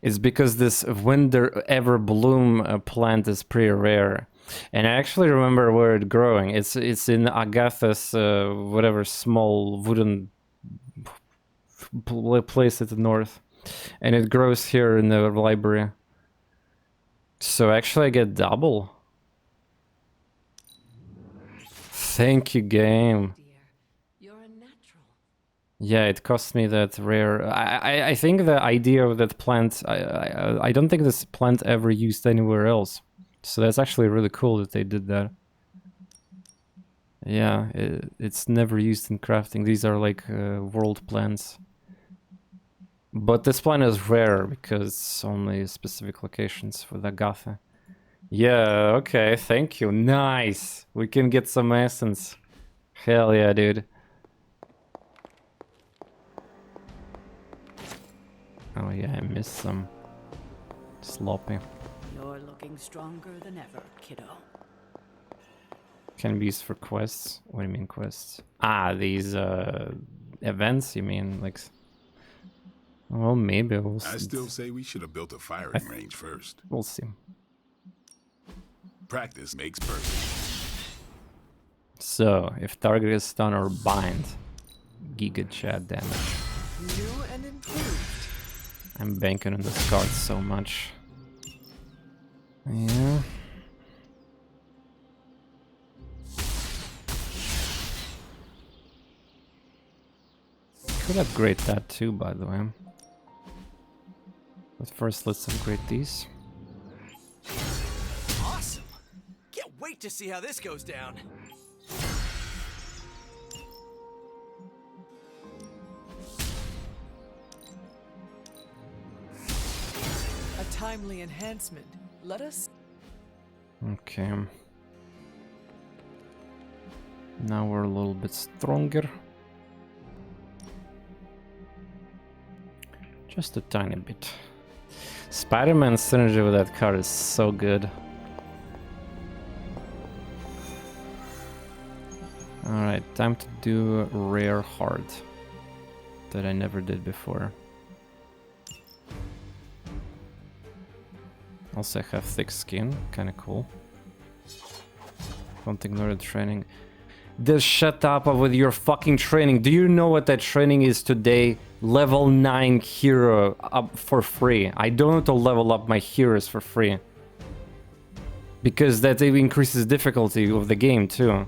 It's because this Winter Everbloom plant is pretty rare. And I actually remember where it's growing. It's in Agatha's whatever small wooden place at the north, and it grows here in the library. So actually, I get double. Thank you, game. Yeah, it cost me that rare. I think the idea of that plant. I don't think this plant ever used anywhere else. So that's actually really cool that they did that. Yeah, it's never used in crafting. These are like world plants. But this plant is rare because it's only specific locations for the Agatha. Yeah, okay, thank you. Nice! We can get some essence. Hell yeah, dude. Oh yeah, I missed some. Sloppy. You're looking stronger than ever, kiddo. Can be used for quests. What do you mean quests? These events. You mean like? Well, maybe we'll see. I still say we should have built a firing range first. We'll see. Practice makes perfect. So, if target is stun or bind, Giga Chat damage. New and improved. I'm banking on this card so much. Yeah. Could upgrade that too, by the way. But first, let's upgrade these. Awesome! Can't wait to see how this goes down. A timely enhancement. Let us. Okay. Now we're a little bit stronger. Just a tiny bit. Spider-Man synergy with that card is so good. Alright, time to do rare hard. That I never did before. Also I have thick skin, kinda cool. Don't ignore the training. Just shut up with your fucking training. Do you know what that training is today? Level 9 hero up for free. I don't want to level up my heroes for free. Because that increases difficulty of the game too.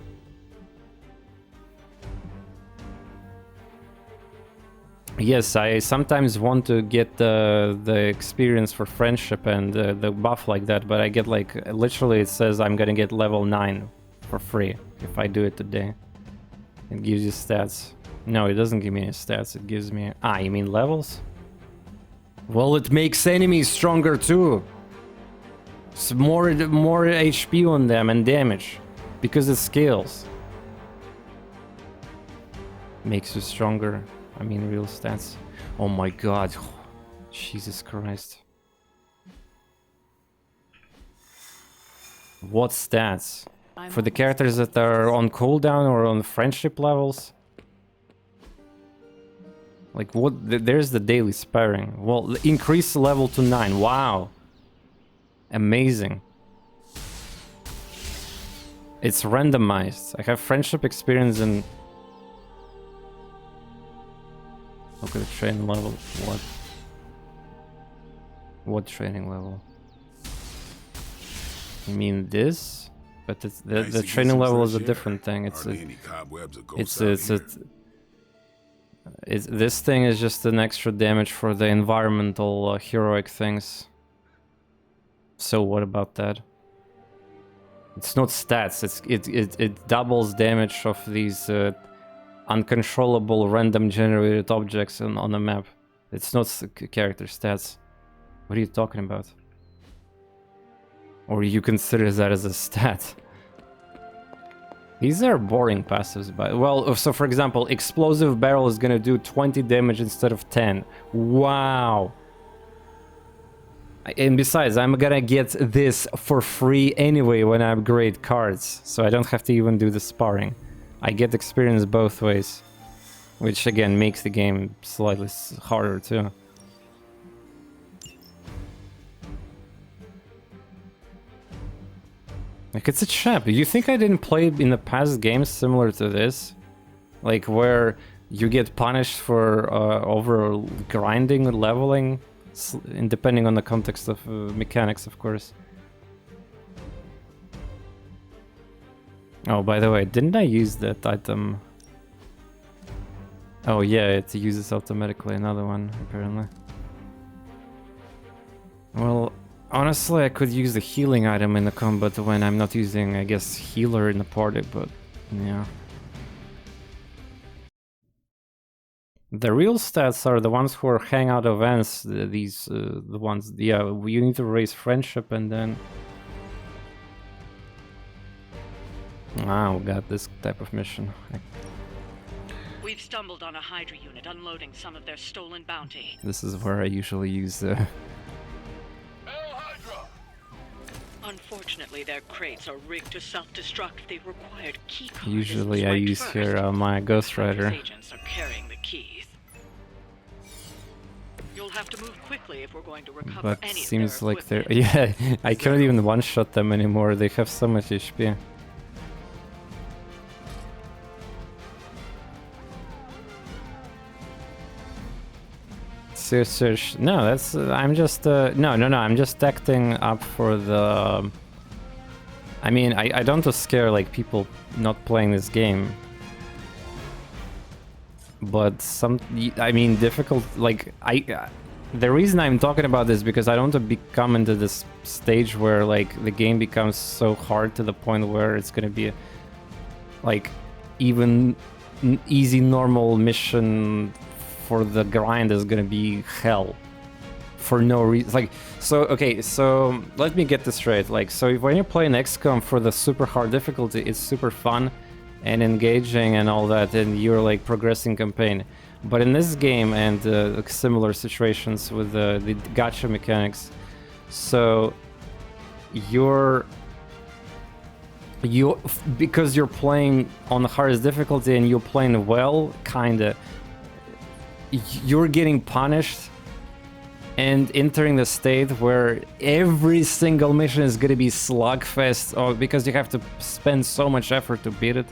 Yes, I sometimes want to get the experience for friendship and the buff like that, but I get like, literally it says I'm gonna get level 9 for free if I do it today. It gives you stats. No, it doesn't give me any stats, it gives me... Ah, you mean levels? Well, it makes enemies stronger too. It's more HP on them and damage. Because it scales. Makes you stronger. I mean real stats. Oh my god. Jesus Christ. What stats? For the characters that are on cooldown or on friendship levels? Like what? There's the daily sparring. Well, increase the level to 9. Wow. Amazing. It's randomized. I have friendship experience and... Look at the training level. What? What training level? You mean this? But it's the training level is a different thing. This thing is just an extra damage for the environmental heroic things. So what about that? It's not stats. It doubles damage of these uncontrollable random generated objects on the map. It's not character stats. What are you talking about? Or you consider that as a stat? These are boring passives, but well, so for example, explosive barrel is gonna do 20 damage instead of 10. Wow. And besides, I'm gonna get this for free anyway when I upgrade cards, so I don't have to even do the sparring. I get experience both ways, which again makes the game slightly harder too. Like, it's a trap. Do you think I didn't play in the past games similar to this? Like, where you get punished for over grinding, leveling, depending on the context of mechanics, of course. Oh, by the way, didn't I use that item? Oh yeah, it uses automatically another one, apparently. Well, honestly, I could use the healing item in the combat when I'm not using, I guess, healer in the party, but yeah. The real stats are the ones who are hangout events, the ones, yeah, you need to raise friendship and then... Ah, we got this type of mission. We've stumbled on a Hydra unit unloading some of their stolen bounty. This is where I usually use the... Unfortunately, their crates are rigged to self-destruct. The required key card Usually I use here my Ghost Rider. Agents are carrying the keys. You'll have to move quickly if we're going to recover But any seems of their like they're... equipment. Yeah, I cannot even one-shot them anymore. They have so much HP. Search. No, that's... I'm just... No, I'm just acting up for the... I mean, I don't want to scare, like, people not playing this game. But I mean, difficult, like, the reason I'm talking about this because I don't want to come into this stage where, like, the game becomes so hard to the point where it's gonna be, like, even easy normal mission for the grind is gonna be hell. For no reason, like, so, okay, so, let me get this straight, like, so when you're playing XCOM for the super hard difficulty, it's super fun and engaging and all that, and you're like progressing campaign. But in this game and similar situations with the gacha mechanics, so because you're playing on the hardest difficulty and you're playing well, kinda, you're getting punished and entering the state where every single mission is gonna be slugfest, because you have to spend so much effort to beat it.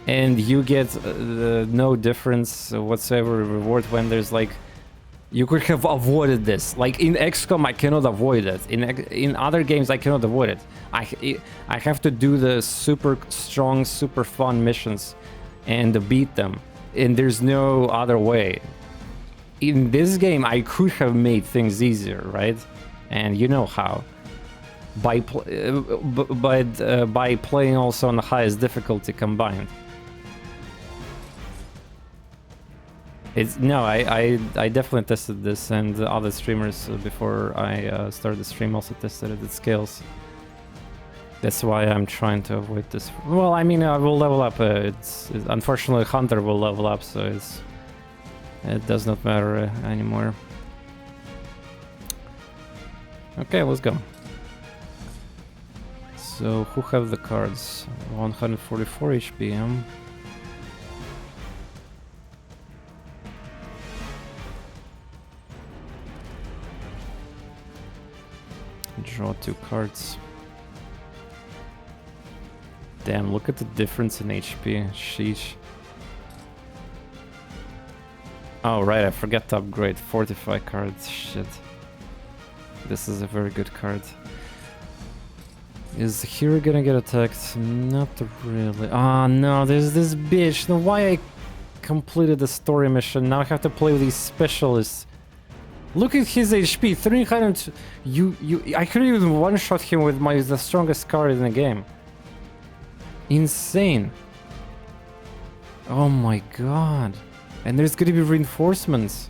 And you get no difference whatsoever reward when there's like... You could have avoided this. Like in XCOM, I cannot avoid it. In other games, I cannot avoid it. I have to do the super strong, super fun missions and beat them. And there's no other way. In this game, I could have made things easier, right? And you know how. By playing also on the highest difficulty combined. I definitely tested this, and the other streamers before I started the stream also tested it. It scales. That's why I'm trying to avoid this. Well, I mean, I will level up. Unfortunately, Hunter will level up, so it does not matter anymore. Okay, let's go. So, who have the cards? 144 HP. Draw 2 cards. Damn, look at the difference in HP. Sheesh. Oh, right, I forgot to upgrade. Fortify cards. Shit. This is a very good card. Is the hero gonna get attacked? Not really. Ah, no, there's this bitch. No, why I completed the story mission? Now I have to play with these specialists. Look at his HP, 300. I could even one-shot him with the strongest card in the game. Insane. Oh my god. And there's gonna be reinforcements.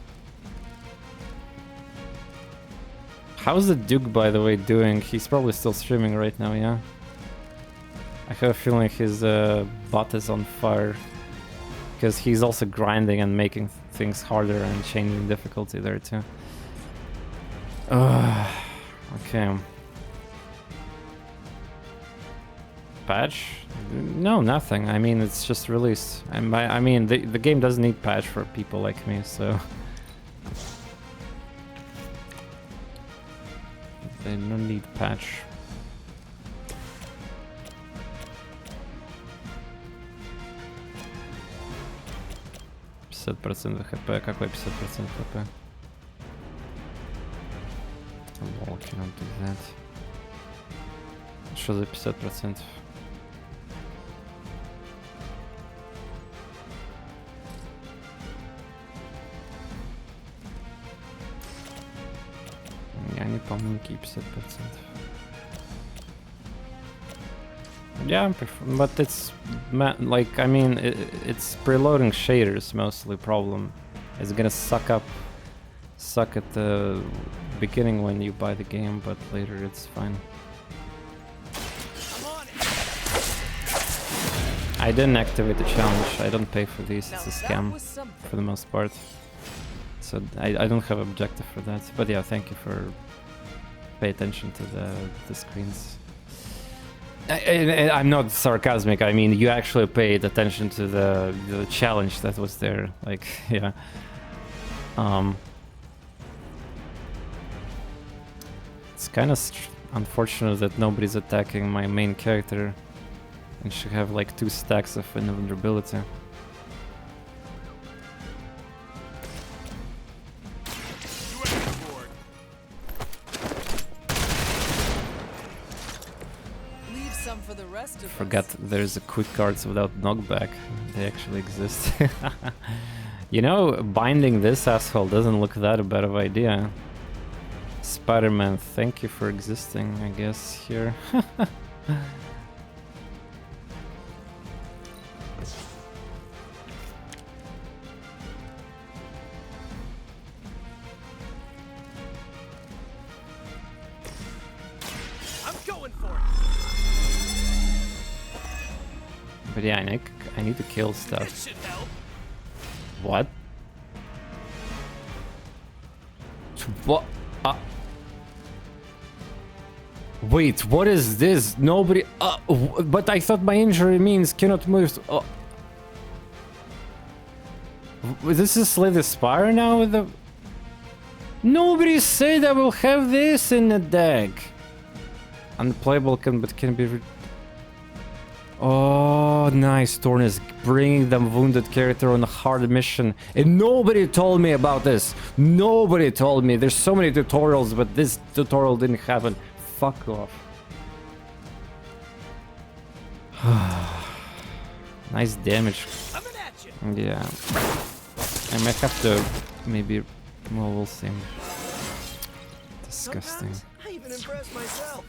How's the Duke, by the way, doing? He's probably still streaming right now, yeah? I have a feeling his bot is on fire. Because he's also grinding and making things harder and changing difficulty there too. Okay. Patch? No, nothing. I mean, it's just released. And I mean, the game doesn't need patch for people like me, so... They don't need patch. %% HP. Какой 50% HP? Lol, cannot do that. Что за 50%? Я не помню, какие 50%. Yeah, but it's like, I mean, it's preloading shaders mostly problem. It's gonna suck at the beginning when you buy the game, but later it's fine. I didn't activate the challenge. I don't pay for these. It's a scam for the most part. So I don't have objective for that. But yeah, thank you for pay attention to the screens. I'm not sarcastic. I mean, you actually paid attention to the challenge that was there. Like, yeah. It's kind of unfortunate that nobody's attacking my main character and she have like 2 stacks of invulnerability. Leave some for the rest of Forgot there's a quick cards without knockback. They actually exist. You know, binding this asshole doesn't look that bad of idea. Spider-Man, thank you for existing, I guess, here. I'm going for it. But yeah, I need to kill stuff. This should help. What? What? Wait, what is this? Nobody. But I thought my injury means cannot move. This is Slay the Spire now with the. Nobody said I will have this in the deck. Unplayable but can be. Oh, nice. TorNis bringing the wounded character on a hard mission. And nobody told me about this. Nobody told me. There's so many tutorials, but this tutorial didn't happen. Fuck off. Nice damage. Yeah. I might have to maybe. Well, we'll see. Disgusting. Sometimes I even impress myself.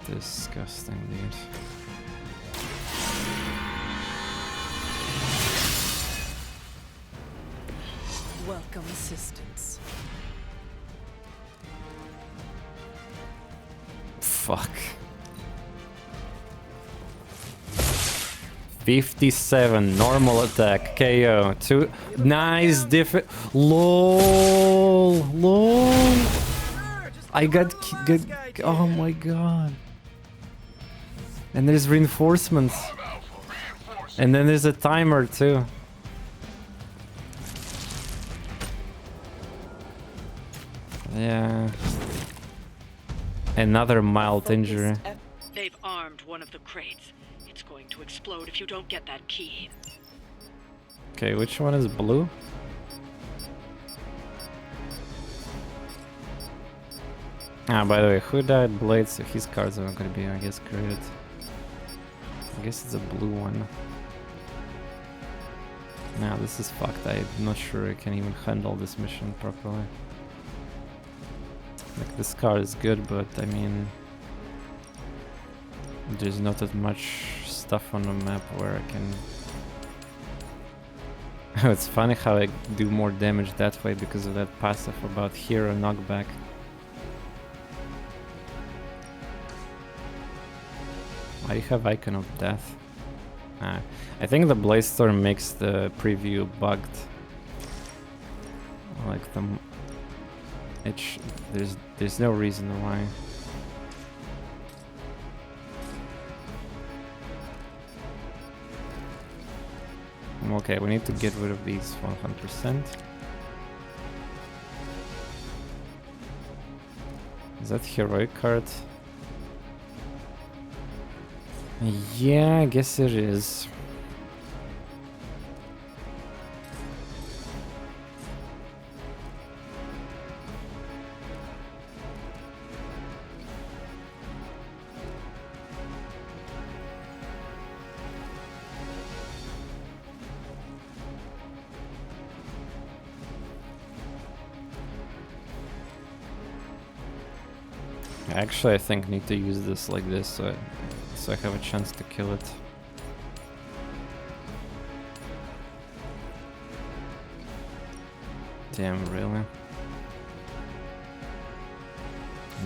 Disgusting, dude. welcome assistance. Fuck. 57 normal attack KO. 2 nice different. Lol. I got good. Oh my god. And there's reinforcements. And then there's a timer too. Yeah. Another mild injury. They've armed one of the crates. It's going to explode if you don't get that key. Okay, which one is blue? Ah, by the way, who died? Blade, so his cards are gonna be, I guess, created. I guess it's a blue one. Nah, this is fucked. I'm not sure I can even handle this mission properly. Like, this card is good, but I mean... there's not that much stuff on the map where I can... Oh, it's funny how I do more damage that way because of that passive about hero knockback. Why do you have Icon of Death? Ah, I think the Blaze Storm makes the preview bugged. Like there's no reason why. Okay, we need to get rid of these 100%. Is that heroic card? Yeah, I guess it is. Actually, I think I need to use this like this so I have a chance to kill it. Damn, really?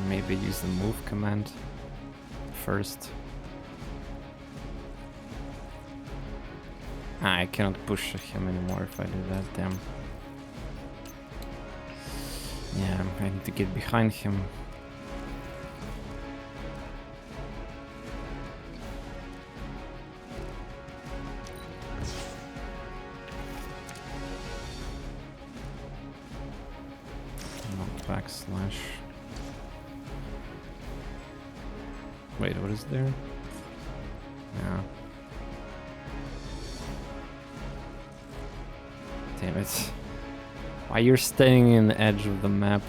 Maybe use the move command first. Ah, I cannot push him anymore if I do that, damn. Yeah, I need to get behind him. backslash. Wait, what is there? No. Damn it. Why you're staying in the edge of the map?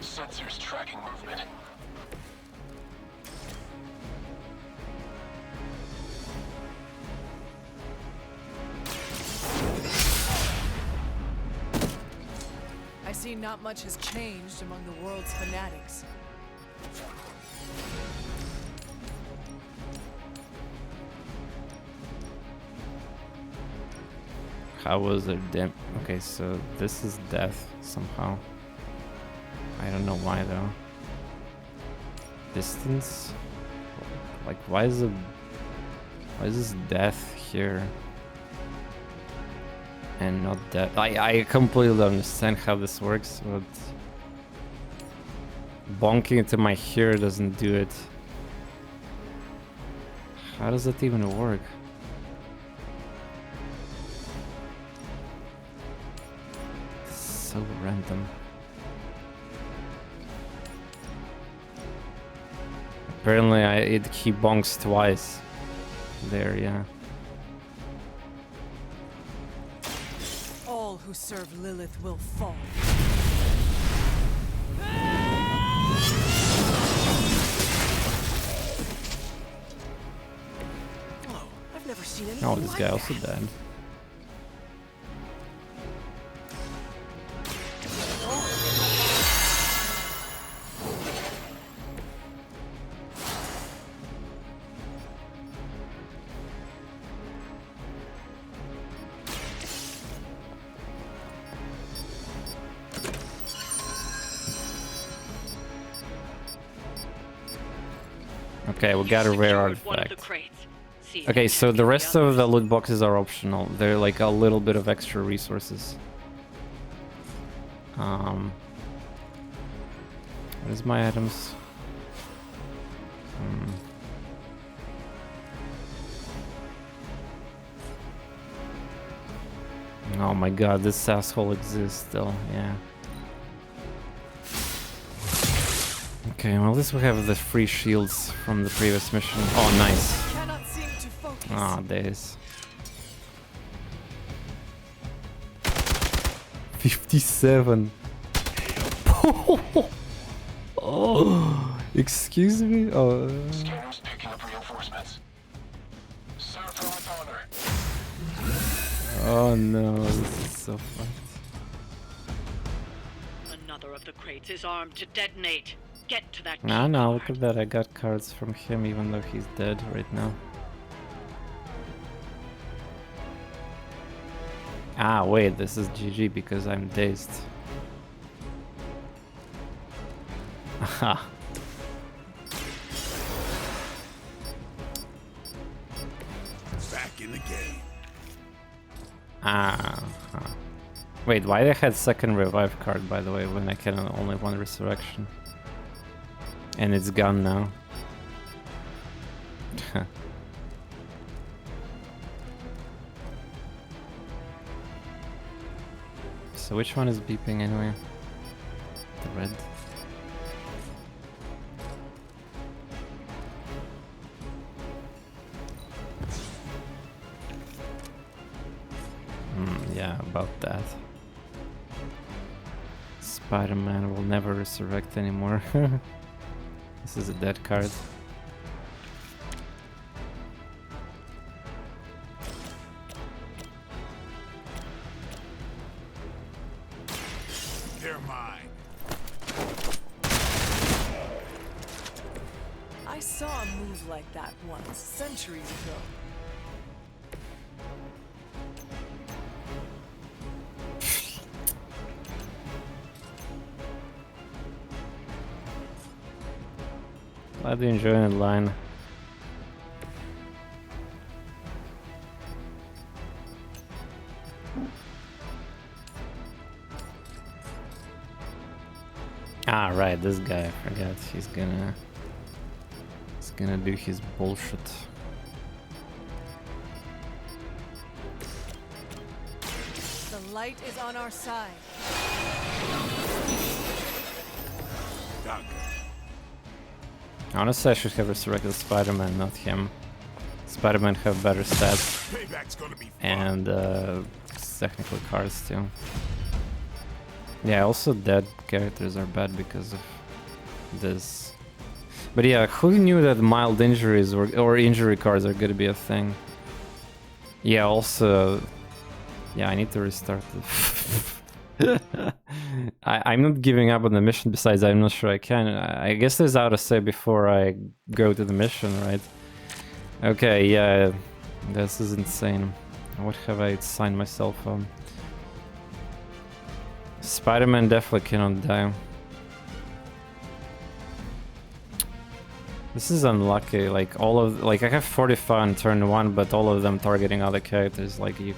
Sensors tracking movement. I see not much has changed among the world's fanatics. How was it? Damn. Okay, so this is death somehow. I don't know why though. Distance? Like why is this death here? And not death. I completely understand how this works, but bonking into my hair doesn't do it. How does that even work? So random. Apparently he bonks twice. There, yeah. All who serve Lilith will fall. Whoa, I've never seen anything Oh, this like guy that. also died. Okay, we got a rare artifact. Okay, so the rest of the loot boxes are optional. They're like a little bit of extra resources. What is my items? Oh my god, this asshole exists still, yeah. Okay, well at least we have the free shields from the previous mission. Oh, nice. Cannot seem to focus. Ah, days. 57. Oh, excuse me? Oh. Scanners picking up reinforcements. Sir for honor. Oh no, this is so fucked. Another of the crates is armed to detonate. Get to that. No, no, look at that. I got cards from him even though he's dead right now. Ah, wait, this is GG because I'm dazed. Aha. Back in the game. Ah. Wait, why they had second revive card by the way when I can only one resurrection? And it's gone now. So which one is beeping anyway? The red. Yeah, about that. Spider-Man will never resurrect anymore. This is a dead card. They're mine. I saw a move like that once, centuries ago. Glad you enjoying the line. Ah, right, this guy, I forgot. He's gonna do his bullshit. The light is on our side. Honestly, I should have resurrected Spider-Man, not him. Spider-Man have better stats. And technically cards too. Yeah, also dead characters are bad because of this. But yeah, who knew that mild injuries or injury cards are gonna be a thing? Yeah, also... Yeah, I need to restart it. I'm not giving up on the mission, besides I'm not sure I can. I guess there's how to say before I go to the mission, right? Okay, yeah, this is insane. What have I signed myself on? Spider-Man definitely cannot die. This is unlucky, like all of, like I have 45 on turn 1, but all of them targeting other characters, like you.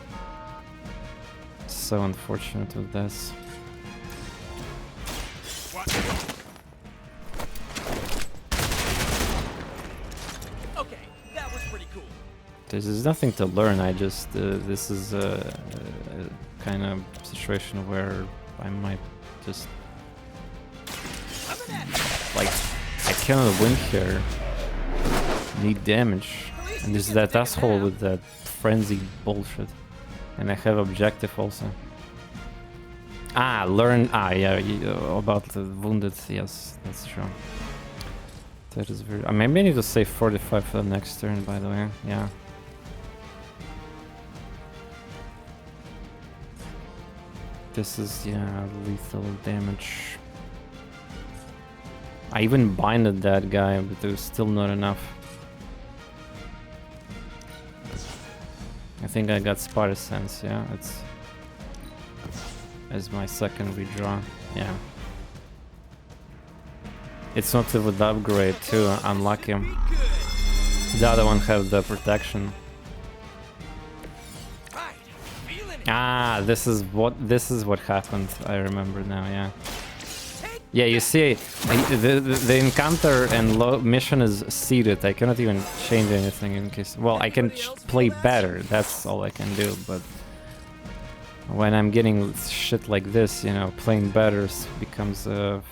So unfortunate with this. Okay, that was pretty cool. There's nothing to learn, I just, this is a kind of situation where I might just, like, I cannot win here, need damage, and there's that asshole with that frenzy bullshit, and I have objective also. Ah, learn, yeah, about the wounded, yes, that's true. That is very, maybe I need to save 45 for the next turn, by the way, yeah. This is, yeah, lethal damage. I even binded that guy, but it was still not enough. I think I got Spider Sense, yeah, it's as my second redraw, yeah. It's not with upgrade too, unlucky. The other one have the protection. Ah, this is what happened. I remember now, yeah. Yeah, you see, the encounter and mission is seated. I cannot even change anything in case. Well, I can play better. That's all I can do. But when I'm getting shit like this, you know, playing better becomes a.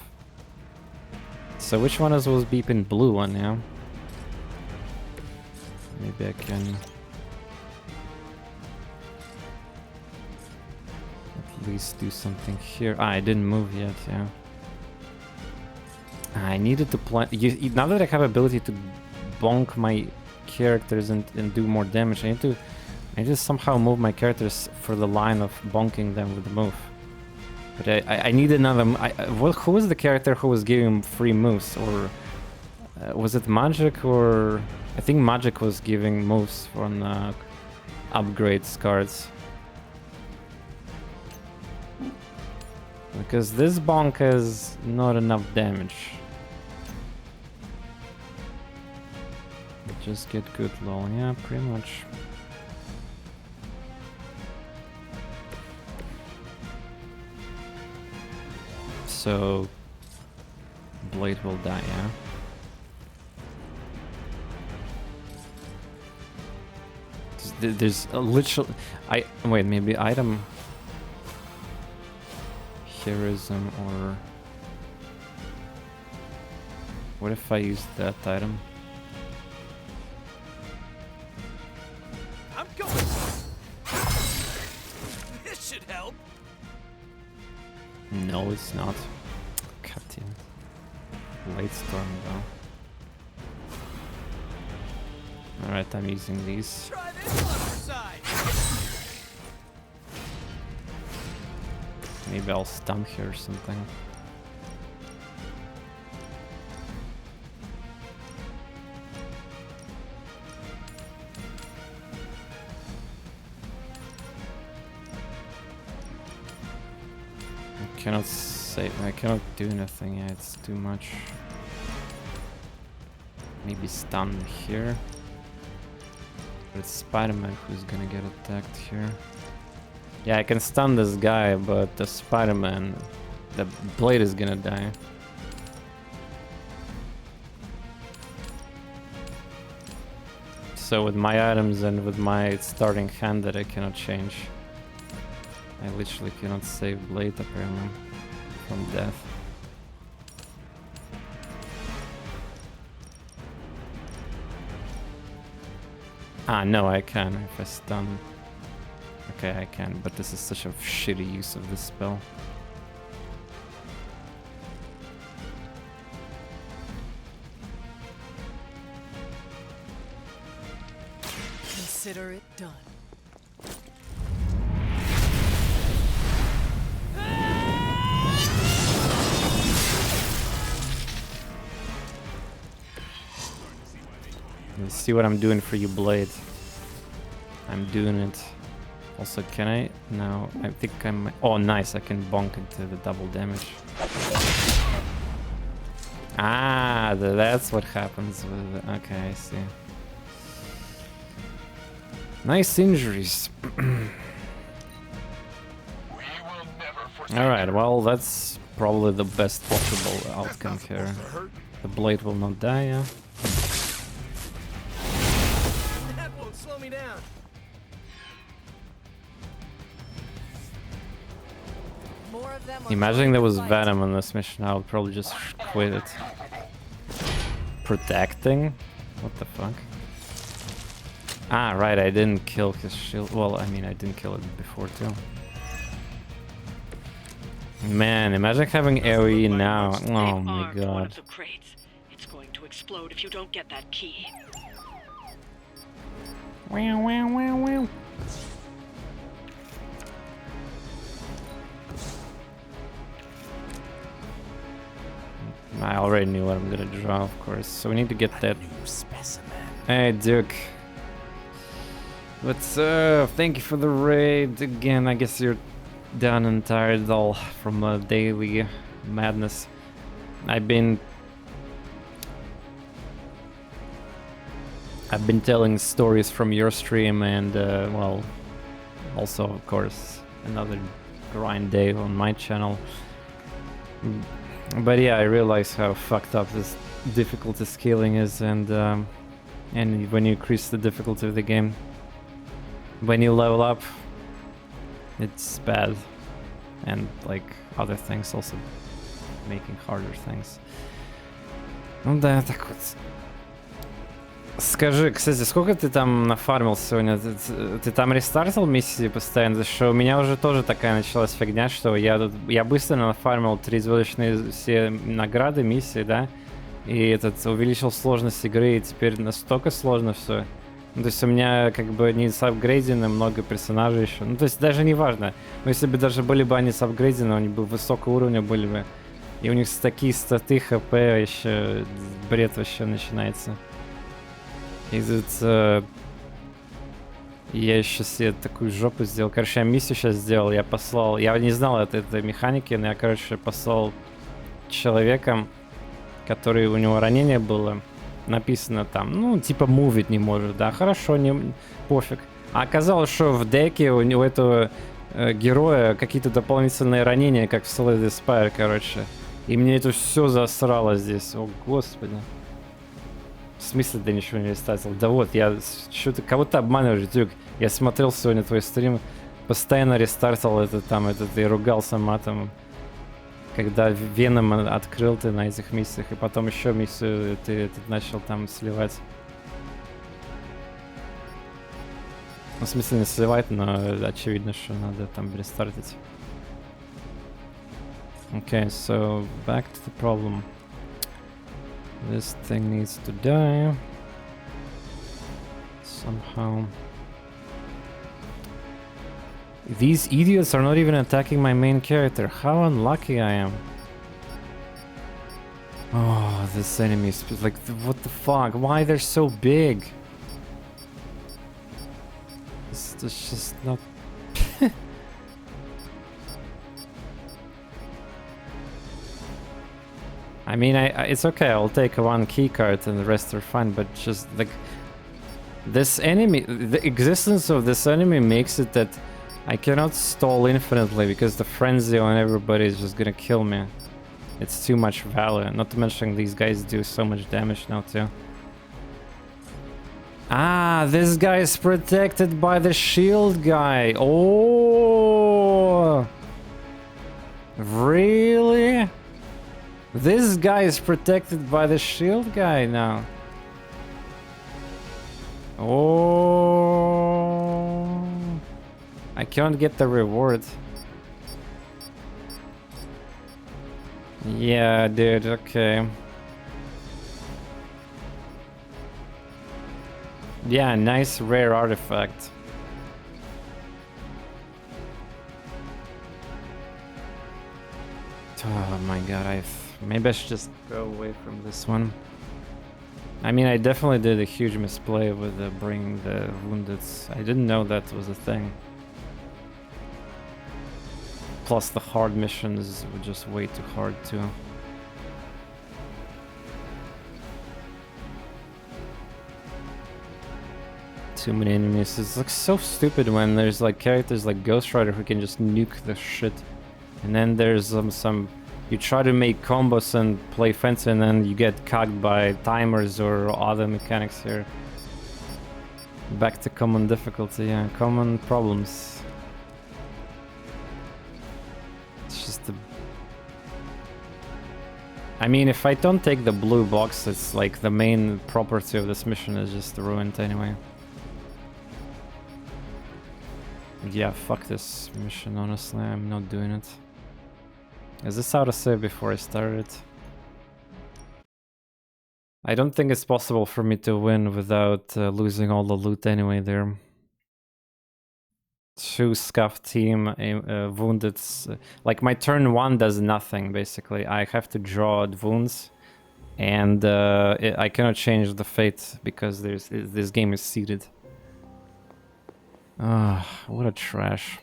So which one was beeping? Blue one, yeah. Maybe I can. At least do something here. Ah, I didn't move yet, yeah. I needed to plan. Now that I have ability to bonk my characters and do more damage, I need to somehow move my characters for the line of bonking them with the move. But I need another. Who was the character who was giving free moves, or was it Magic? Or I think Magic was giving moves on upgrades cards. Because this bonk has not enough damage. Just get good lol, yeah, pretty much. So Blade will die, yeah. There's a literal. Wait, maybe item. Heroism, or what if I use that item? I'm going. This should help. No, it's not. God damn. Late storm though. Alright, I'm using these. Try this on our side. Maybe I'll stump here or something. I cannot save. I cannot do anything. Yeah, it's too much. Maybe stun here. But it's Spider-Man who's gonna get attacked here. Yeah, I can stun this guy, but the Spider-Man, the Blade is gonna die. So with my items and with my starting hand that I cannot change, I literally cannot save Blade apparently from death. Ah, no, I can if I stun. Okay, I can, but this is such a shitty use of this spell. Consider it done. Let's see what I'm doing for you, Blade. I'm doing it. Also, can I? No, I think I'm... Oh, nice, I can bonk into the double damage. Ah, that's what happens with... Okay, I see. Nice injuries. Alright, well, that's probably the best possible outcome here. The Blade will not die, yeah? That won't slow me down. Imagine there was Venom in this mission, I would probably just quit it. Protecting? What the fuck? Ah, right, I didn't kill his shield. Well, I mean, I didn't kill it before too. Man, imagine having AoE now. Oh my god. It's going to explode if you don't get that key. Wow, wow, wow, wow. I already knew what I'm gonna draw, of course. So we need to get that. Hey, Duke. What's up? Thank you for the raid again. I guess you're done and tired all from daily madness. I've been telling stories from your stream and well, also of course another grind day on my channel. But yeah, I realize how fucked up this difficulty scaling is, and when you increase the difficulty of the game, when you level up, it's bad, and like other things also making harder things. Ну да, так вот. Скажи, кстати, сколько ты там нафармил сегодня? Ты там рестартил миссии постоянно? Что у меня уже тоже такая началась фигня, что я быстро нафармил 3 звездочные все награды, миссии, да? И увеличил сложность игры, и теперь настолько сложно все. Ну, то есть у меня как бы не сапгрейдены, много персонажей еще. Ну, то есть даже не важно. Но если бы даже были бы они сапгрейдены, они бы высокого уровня были бы. И у них такие статы, хп, еще бред вообще начинается. И тут я еще себе такую жопу сделал. Короче, я миссию сейчас сделал. Я послал... Я не знал этой механики, но я, короче, послал человеком, который у него ранение было. Написано там, ну, типа, мувить не может. Да, хорошо, не пофиг. А оказалось, что в деке у этого героя какие-то дополнительные ранения, как в Slay the Spire, короче. И мне это все засрало здесь. О, господи. В смысле ты ничего не рестартил? Да вот, я что-то кого-то обманываешь, Дюк. Я смотрел сегодня твой стрим, постоянно рестартил и ругался матом. Когда Веном открыл ты на этих миссиях, и потом еще миссию ты начал там сливать. Ну, в смысле не сливать, но очевидно, что надо там рестартить. Okay, so back to the problem. This thing needs to die somehow. These idiots are not even attacking my main character. How unlucky I am. Oh, this enemy is like, what the fuck? Why they're so big? It's just not... I mean, it's okay, I'll take one key card and the rest are fine, but just like... This enemy, the existence of this enemy makes it that I cannot stall infinitely because the frenzy on everybody is just gonna kill me. It's too much value, not to mention these guys do so much damage now too. Ah, this guy is protected by the shield guy. Oh, really? This guy is protected by the shield guy now. Oh, I can't get the reward. Yeah, dude, okay. Yeah, nice rare artifact. Oh my god, maybe I should just go away from this one. I mean, I definitely did a huge misplay with bringing the wounded. I didn't know that was a thing. Plus the hard missions were just way too hard too. Too many enemies. It's like so stupid when there's like characters like Ghost Rider who can just nuke the shit. And then there's some you try to make combos and play fancy and then you get cucked by timers or other mechanics here. Back to common difficulty, yeah, common problems. It's just the... I mean, if I don't take the blue box, it's like the main property of this mission is just ruined anyway. Yeah, fuck this mission, honestly, I'm not doing it. Is this out of save before I started? I don't think it's possible for me to win without losing all the loot anyway there. 2 scuffed team, wounded. Like my turn 1 does nothing basically. I have to draw wounds, and I cannot change the fate because this game is seeded. Ah, what a trash.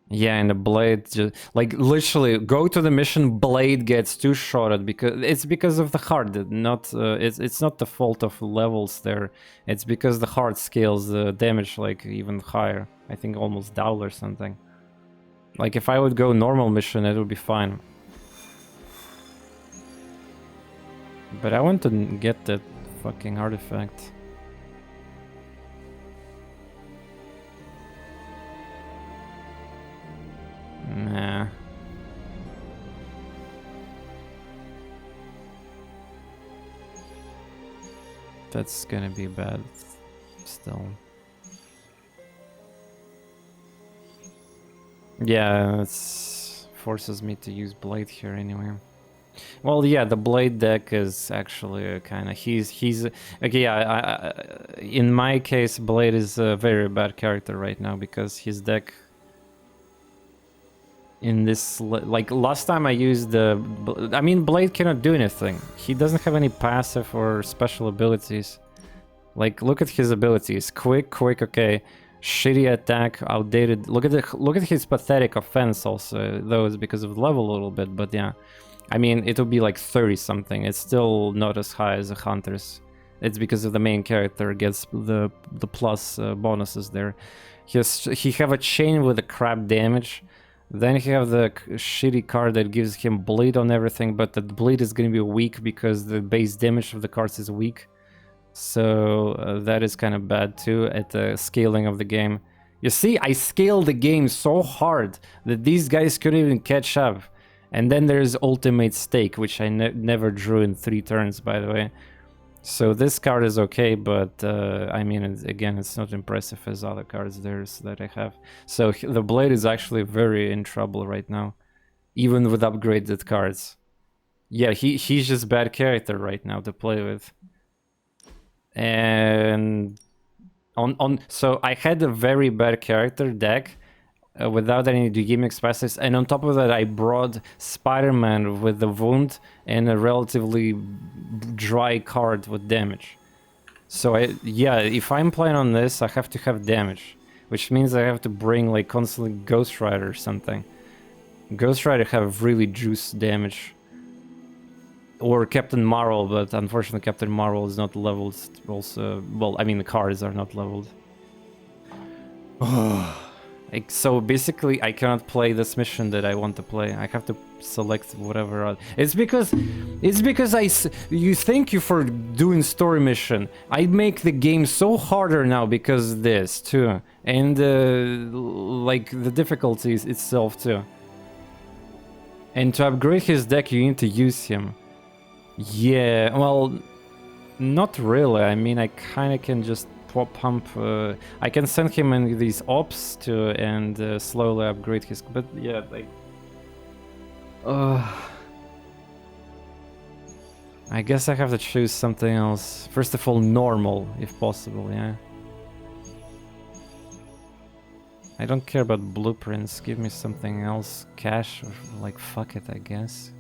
Yeah, and the blade just like literally go to the mission, blade gets 2-shotted because it's because of the hard, not it's not the fault of levels there. It's because the hard scales the damage like even higher. I think almost double or something. Like if I would go normal mission, it would be fine. But I want to get that fucking artifact. Nah. That's gonna be bad still. Yeah, it forces me to use blade here anyway. Well, yeah, the blade deck is actually kind of he's okay. Yeah, in my case, blade is a very bad character right now because his deck. In this, like last time I used the, I mean, Blade cannot do anything. He doesn't have any passive or special abilities. Like, look at his abilities: quick, okay, shitty attack, outdated. Look at his pathetic offense also, though it's because of the level a little bit. But yeah, I mean, it will be like 30 something. It's still not as high as the hunters. It's because of the main character gets the plus bonuses there. He have a chain with a crap damage. Then you have the shitty card that gives him bleed on everything, but the bleed is going to be weak because the base damage of the cards is weak. So that is kind of bad too at the scaling of the game. You see, I scaled the game so hard that these guys couldn't even catch up. And then there's Ultimate Stake, which I never drew in 3 turns, by the way. So this card is okay, but I mean, again, it's not impressive as other cards that I have. So the blade is actually very in trouble right now, even with upgraded cards. Yeah, he's just bad character right now to play with. And so I had a very bad character deck without any gimmicks passes, and on top of that I brought Spider-Man with the wound and a relatively dry card with damage. So yeah, if I'm playing on this, I have to have damage, which means I have to bring like constantly Ghost Rider or something. Ghost Rider have really juice damage. Or Captain Marvel, but unfortunately Captain Marvel is not leveled also. Well, I mean the cards are not leveled. Like, so basically, I cannot play this mission that I want to play. I have to select whatever. It's because you thank you for doing story mission. I make the game so harder now because of this too, and like the difficulties itself too. And to upgrade his deck, you need to use him. Yeah, well, not really. I mean, I kind of can just pump. I can send him in these ops too and slowly upgrade his. But yeah, like, I guess I have to choose something else. First of all, normal, if possible. Yeah. I don't care about blueprints. Give me something else. Cash, or like fuck it, I guess.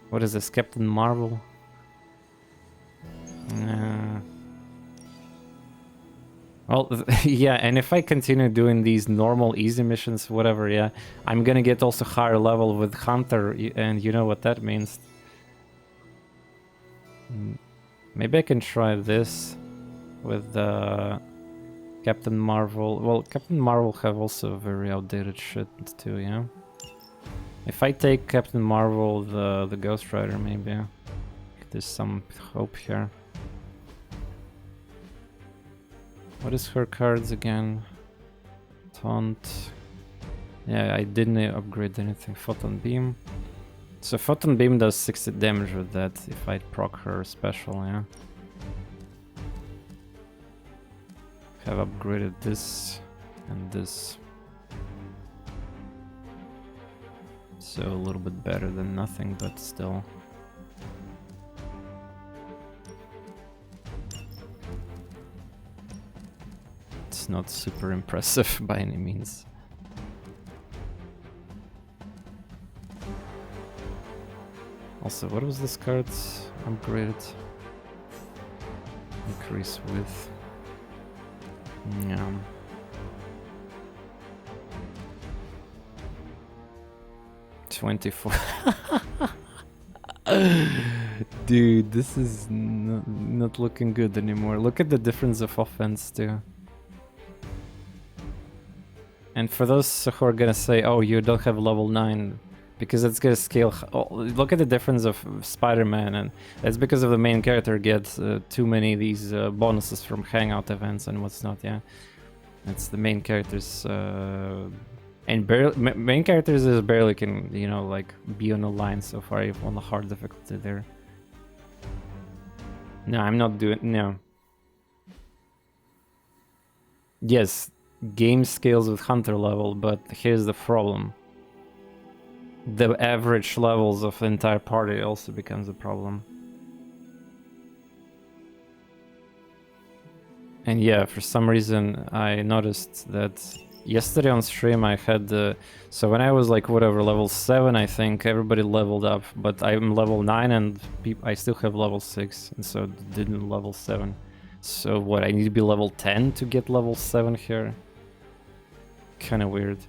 What is this, Captain Marvel? Well, yeah, and if I continue doing these normal, easy missions, whatever, yeah, I'm gonna get also higher level with Hunter, and you know what that means. Maybe I can try this with Captain Marvel. Well, Captain Marvel have also very outdated shit too, yeah. If I take Captain Marvel, the Ghost Rider, maybe there's some hope here. What is her cards again? Taunt. Yeah, I didn't upgrade anything. Photon Beam. So Photon Beam does 60 damage with that if I proc her special, yeah. Have upgraded this and this. So a little bit better than nothing, but still. It's not super impressive by any means. Also, what was this card? Upgraded. Increase width. Yeah. Dude, this is not looking good anymore. Look at the difference of offense too. And for those who are gonna say, oh, you don't have level 9, because it's gonna scale. Oh, look at the difference of Spider-Man, and that's because of the main character gets too many of these bonuses from hangout events and what's not, yeah. It's the main characters, and main characters is barely can, you know, like be on a line so far if on the hard difficulty there. No, I'm not doing, no. Yes, game scales with Hunter level, but here's the problem. The average levels of the entire party also becomes a problem. And yeah, for some reason I noticed that yesterday on stream I had so when I was like whatever level 7, I think everybody leveled up, but I'm level 9 and I still have level 6, and so didn't level 7. So what, I need to be level 10 to get level 7 here? Kinda weird.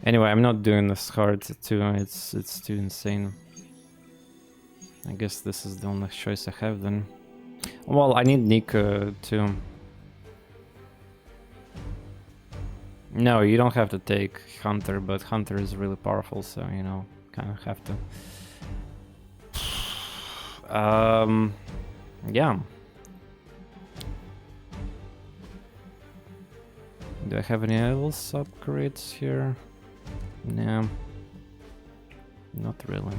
Anyway, I'm not doing this hard too, it's too insane. I guess this is the only choice I have then. Well, I need Nico too. No, you don't have to take Hunter, but Hunter is really powerful, so you know, kind of have to. Yeah. Do I have any else upgrades here? No. Not really.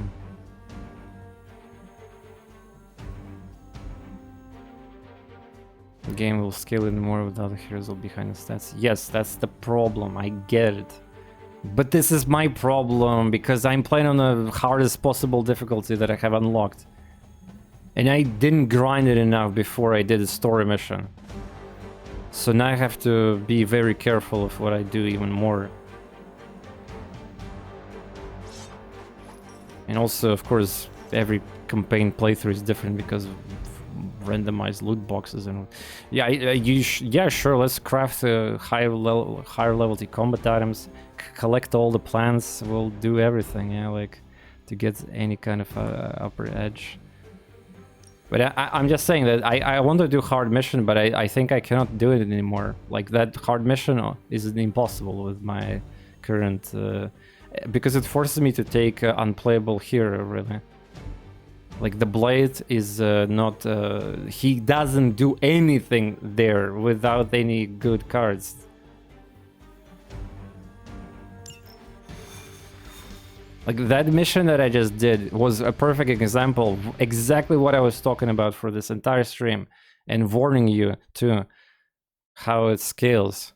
The game will scale even more without the heroes behind the stats. Yes, that's the problem, I get it. But this is my problem, because I'm playing on the hardest possible difficulty that I have unlocked. And I didn't grind it enough before I did the story mission. So now I have to be very careful of what I do even more. And also, of course, every campaign playthrough is different because of randomized loot boxes and yeah, yeah, sure. Let's craft higher level combat items, collect all the plants. We'll do everything, yeah, like to get any kind of upper edge. But I'm just saying that I want to do hard mission, but I think I cannot do it anymore. Like that hard mission is impossible with my current... because it forces me to take unplayable hero, really. Like the blade is not... he doesn't do anything there without any good cards. Like that mission that I just did was a perfect example of exactly what I was talking about for this entire stream and warning you to how it scales.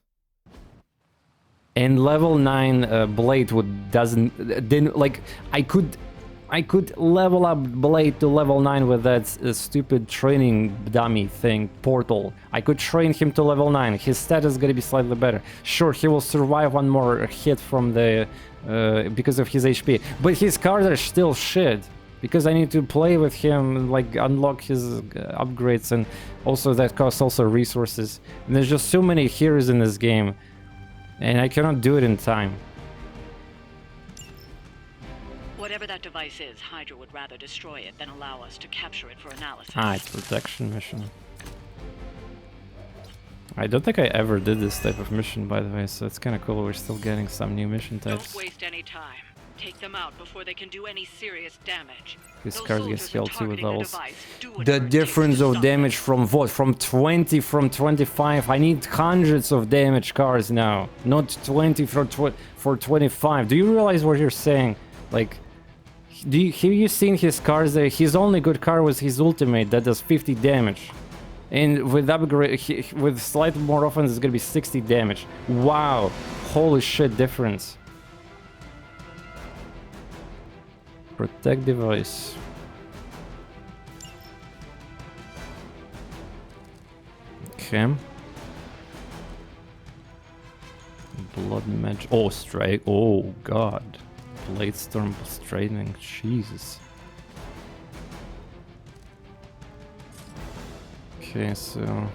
And level 9 blade didn't like I could level up blade to level 9 with that stupid training dummy thing, portal. I could train him to level 9. His stat is gonna be slightly better. Sure, he will survive one more hit from the because of his HP, but his cards are still shit because I need to play with him, like unlock his upgrades, and also that costs also resources. And there's just so many heroes in this game, and I cannot do it in time. Whatever that device is, Hydra would rather destroy it than allow us to capture it for analysis. Ah, it's protection mission. I don't think I ever did this type of mission, by the way, so it's kind of cool we're still getting some new mission types. Don't waste any time. Take them out before they can do any serious damage. His cards get scaled too with levels. The difference of damage from what? From 20 from 25? I need hundreds of damage cards now, not 20 for 25. Do you realize what you're saying? Like, have you seen his cards there? His only good card was his ultimate that does 50 damage. And with upgrade, with slightly more offense, it's gonna be 60 damage. Wow, holy shit difference. Protect device. Okay. Blood magic. Oh, strike. Oh god. Blade storm straining. Jesus. Okay, so...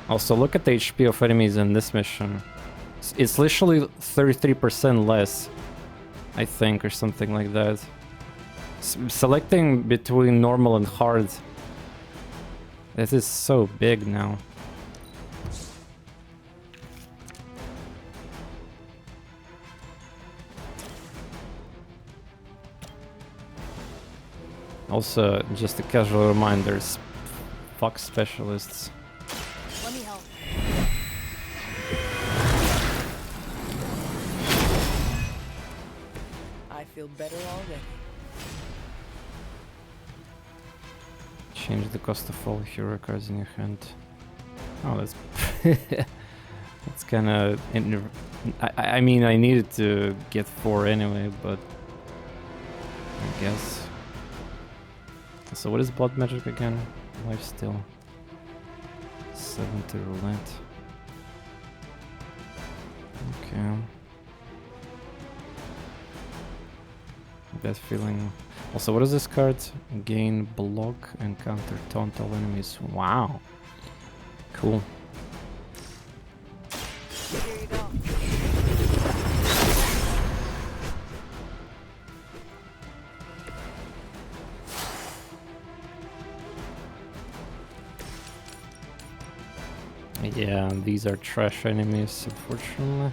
Also, look at the HP of enemies in this mission. It's literally 33% less, I think, or something like that. Selecting between normal and hard. This is so big now. Also, just a casual reminder, fuck specialists. Let me help. I feel better already. Change the cost of all hero cards in your hand. Oh, that's... that's kinda... I mean, I needed to get 4 anyway, but... I guess... So what is blood magic again? Lifesteal. 70 roulette. Okay. That feeling. Also, what is this card? Gain block and counter taunt all enemies. Wow. Cool. Here you go. Yeah, these are trash enemies, unfortunately.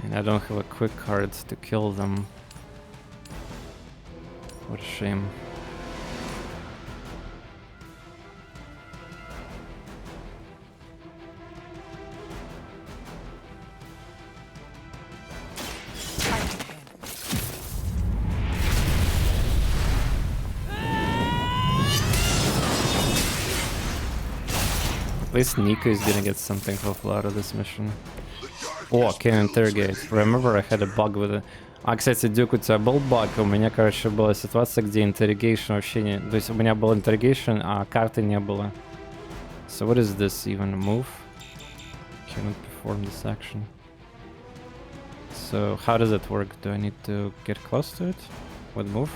And I don't have a quick card to kill them. What a shame. At least Nika is gonna get something hopefully out of this mission. О, can interrogate. Remember, I had a bug with it. А, кстати, Дюк, у тебя был баг? У меня, короче, была ситуация, где interrogation вообще не... То есть у меня был interrogation, а карты не было. So what is this even? Move? Cannot perform this action. So how does it work? Do I need to get close to it? With move?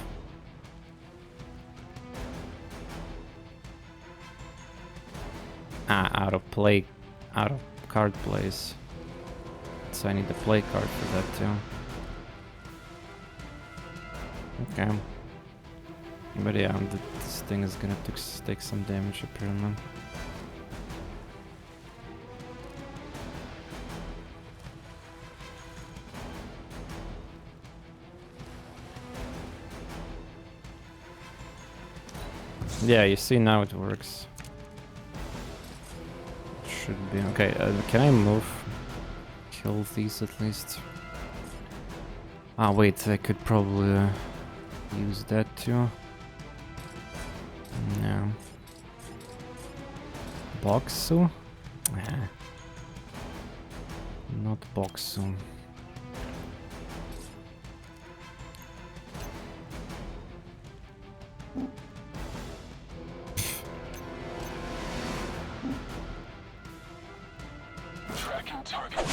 Ah, out of play, out of card plays. So I need the play card for that too. Okay. But yeah, this thing is gonna take some damage apparently. Yeah, you see now it works. Should be okay. Can I move? Kill these at least. Ah, wait, I could probably use that too. No. Boxu? Nah. Not Boxu. Tracking target.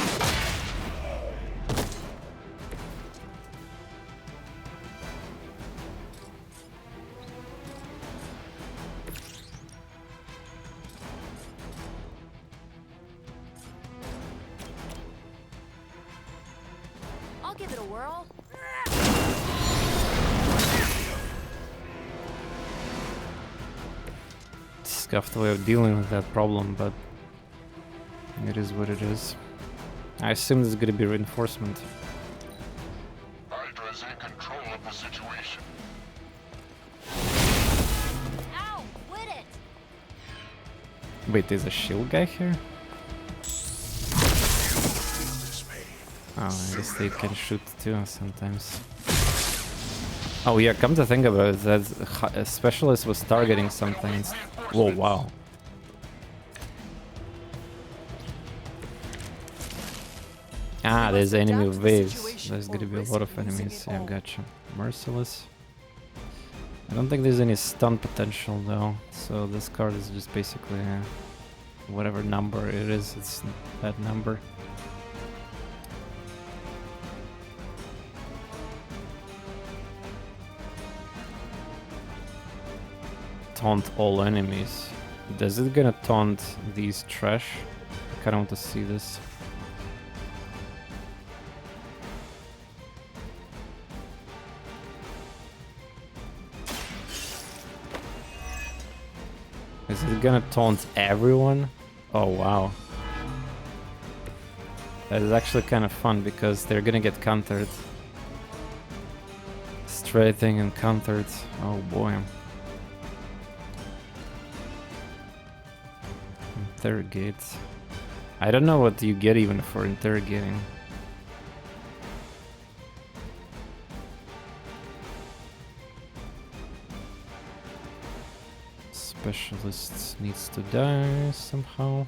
I'll give it a whirl. Scuffed way of dealing with that problem, but it is what it is. I assume there's gonna be reinforcement. Hydra's in control of the situation. Ow! Quit it! Wait, there's a shield guy here? Oh, I guess they can shoot too sometimes. Oh yeah, come to think about it, that a specialist was targeting something. Whoa, wow. Ah, there's enemy waves. There's gonna be a lot of enemies. Yeah, gotcha. Merciless. I don't think there's any stun potential though, so this card is just basically whatever number it is, it's that number. Taunt all enemies. Does it gonna taunt these trash? I kinda want to see this. Is it gonna taunt everyone? Oh wow. That is actually kind of fun because they're gonna get countered. Strafing and countered. Oh boy. Interrogate. I don't know what you get even for interrogating. Specialist needs to die somehow.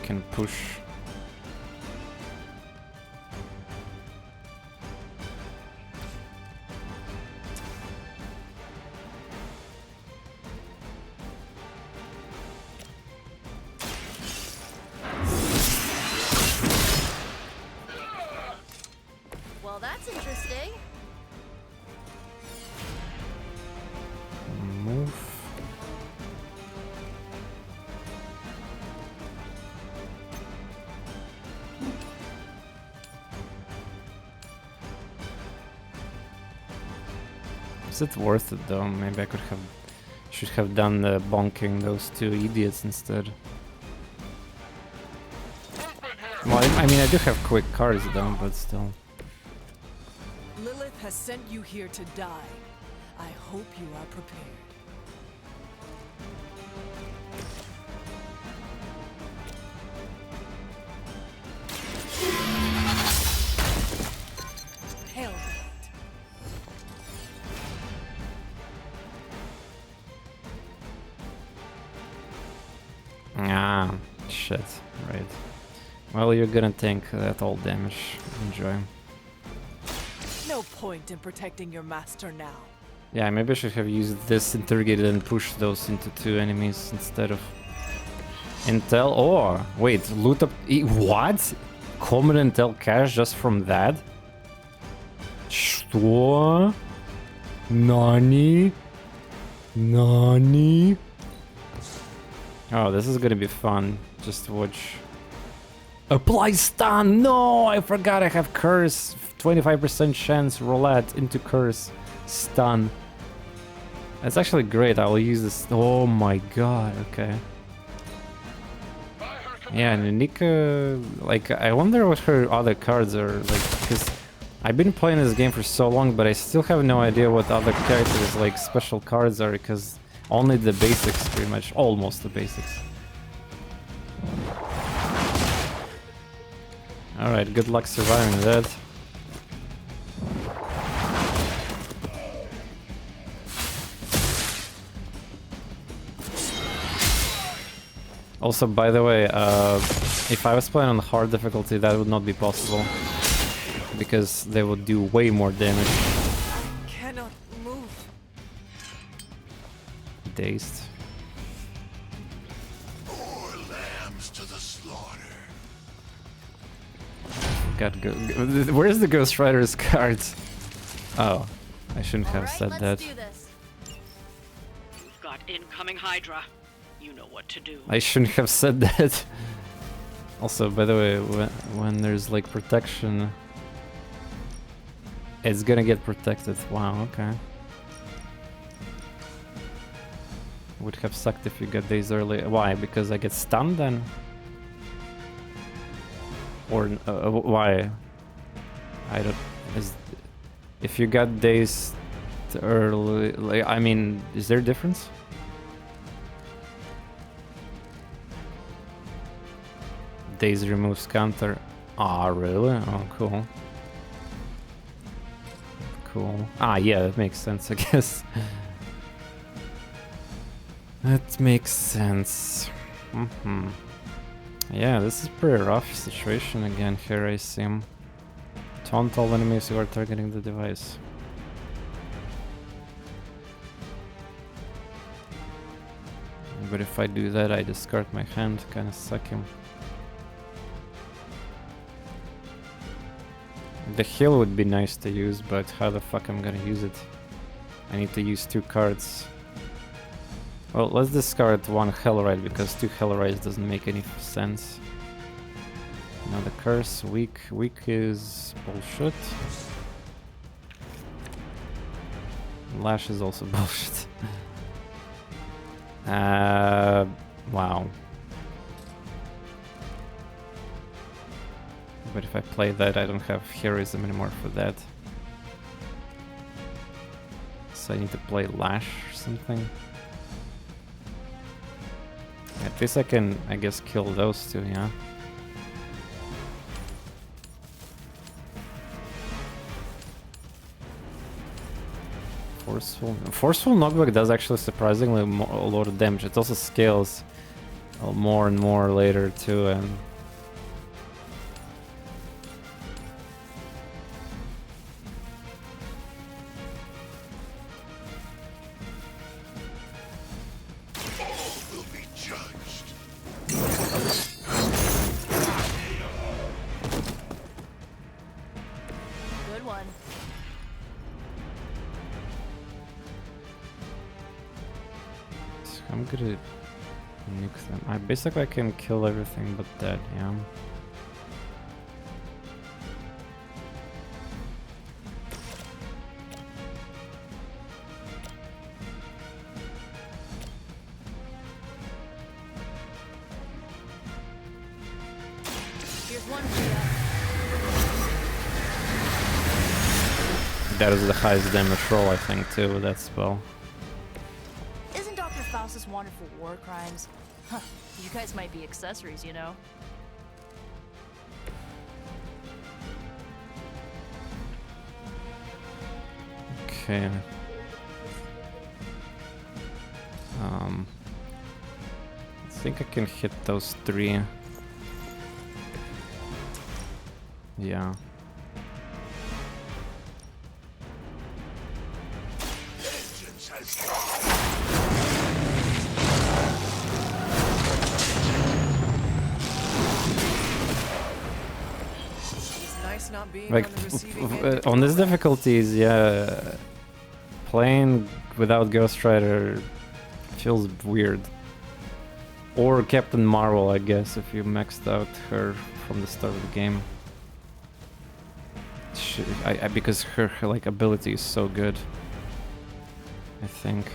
Can push. Well, that's interesting. Move. Is it worth it though? Maybe I should have done the bonking those two idiots instead. Well, I mean I do have quick cards though, but still. Lilith has sent you here to die. I hope you are prepared. Hell. Ah, shit, right. Well, you're gonna tank that all damage. Enjoy. No point in protecting your master now. Yeah, maybe I should have used this interrogated and pushed those into two enemies instead of intel. Or wait, loot up. What? Common intel cache just from that? Что? Nani? Nani? Oh, this is gonna be fun. Just watch. Apply stun! No! I forgot I have curse. 25% chance roulette into curse. Stun. That's actually great. I will use this. Oh my god, okay. Yeah, and Nika, like, I wonder what her other cards are, like, because I've been playing this game for so long, but I still have no idea what other characters, like, special cards are, because only the basics, pretty much, almost the basics. Alright, good luck surviving that. Also, by the way, if I was playing on hard difficulty, that would not be possible. Because they would do way more damage. I cannot move. Dazed. Poor lambs to the slaughter. Where's the Ghost Rider's cards? Oh, I shouldn't have said that. We've got incoming Hydra. You know what to do. I shouldn't have said that. Also, by the way, when there's like protection, it's gonna get protected. Wow, okay. Would have sucked if you got days early. Why? Because I get stunned then? Or why? I don't. If you got days early, like, I mean, is there a difference? Days removes counter. Ah, really? Oh, cool. Cool. Ah, yeah, that makes sense, I guess. That makes sense. Yeah, this is a pretty rough situation again here, I seem. Taunt all enemies who are targeting the device. But if I do that, I discard my hand, kinda suck him. The heal would be nice to use, but how the fuck I'm gonna use it? I need to use 2 cards. Well, let's discard 1 Hellride, because 2 Hellrides doesn't make any sense. Now the curse, weak. Weak is bullshit. Lash is also bullshit. Wow. But if I play that, I don't have heroism anymore for that. So I need to play Lash or something. At least I can, I guess, kill those 2, yeah? Forceful knockback does actually surprisingly a lot of damage. It also scales more and more later too, and I'm gonna nuke them. Basically I can kill everything but that, yeah. Here's one for you. That is the highest damage roll, I think, too, with that spell. Isn't Dr. Faustus wanted for war crimes? Huh, you guys might be accessories, you know? Okay. I think I can hit those 3. Yeah. It's nice not being Like, on the receiving end. on this difficulties, yeah, Playing without Ghost Rider feels weird. Or Captain Marvel, I guess, if you maxed out her from the start of the game. Because her like ability is so good, I think.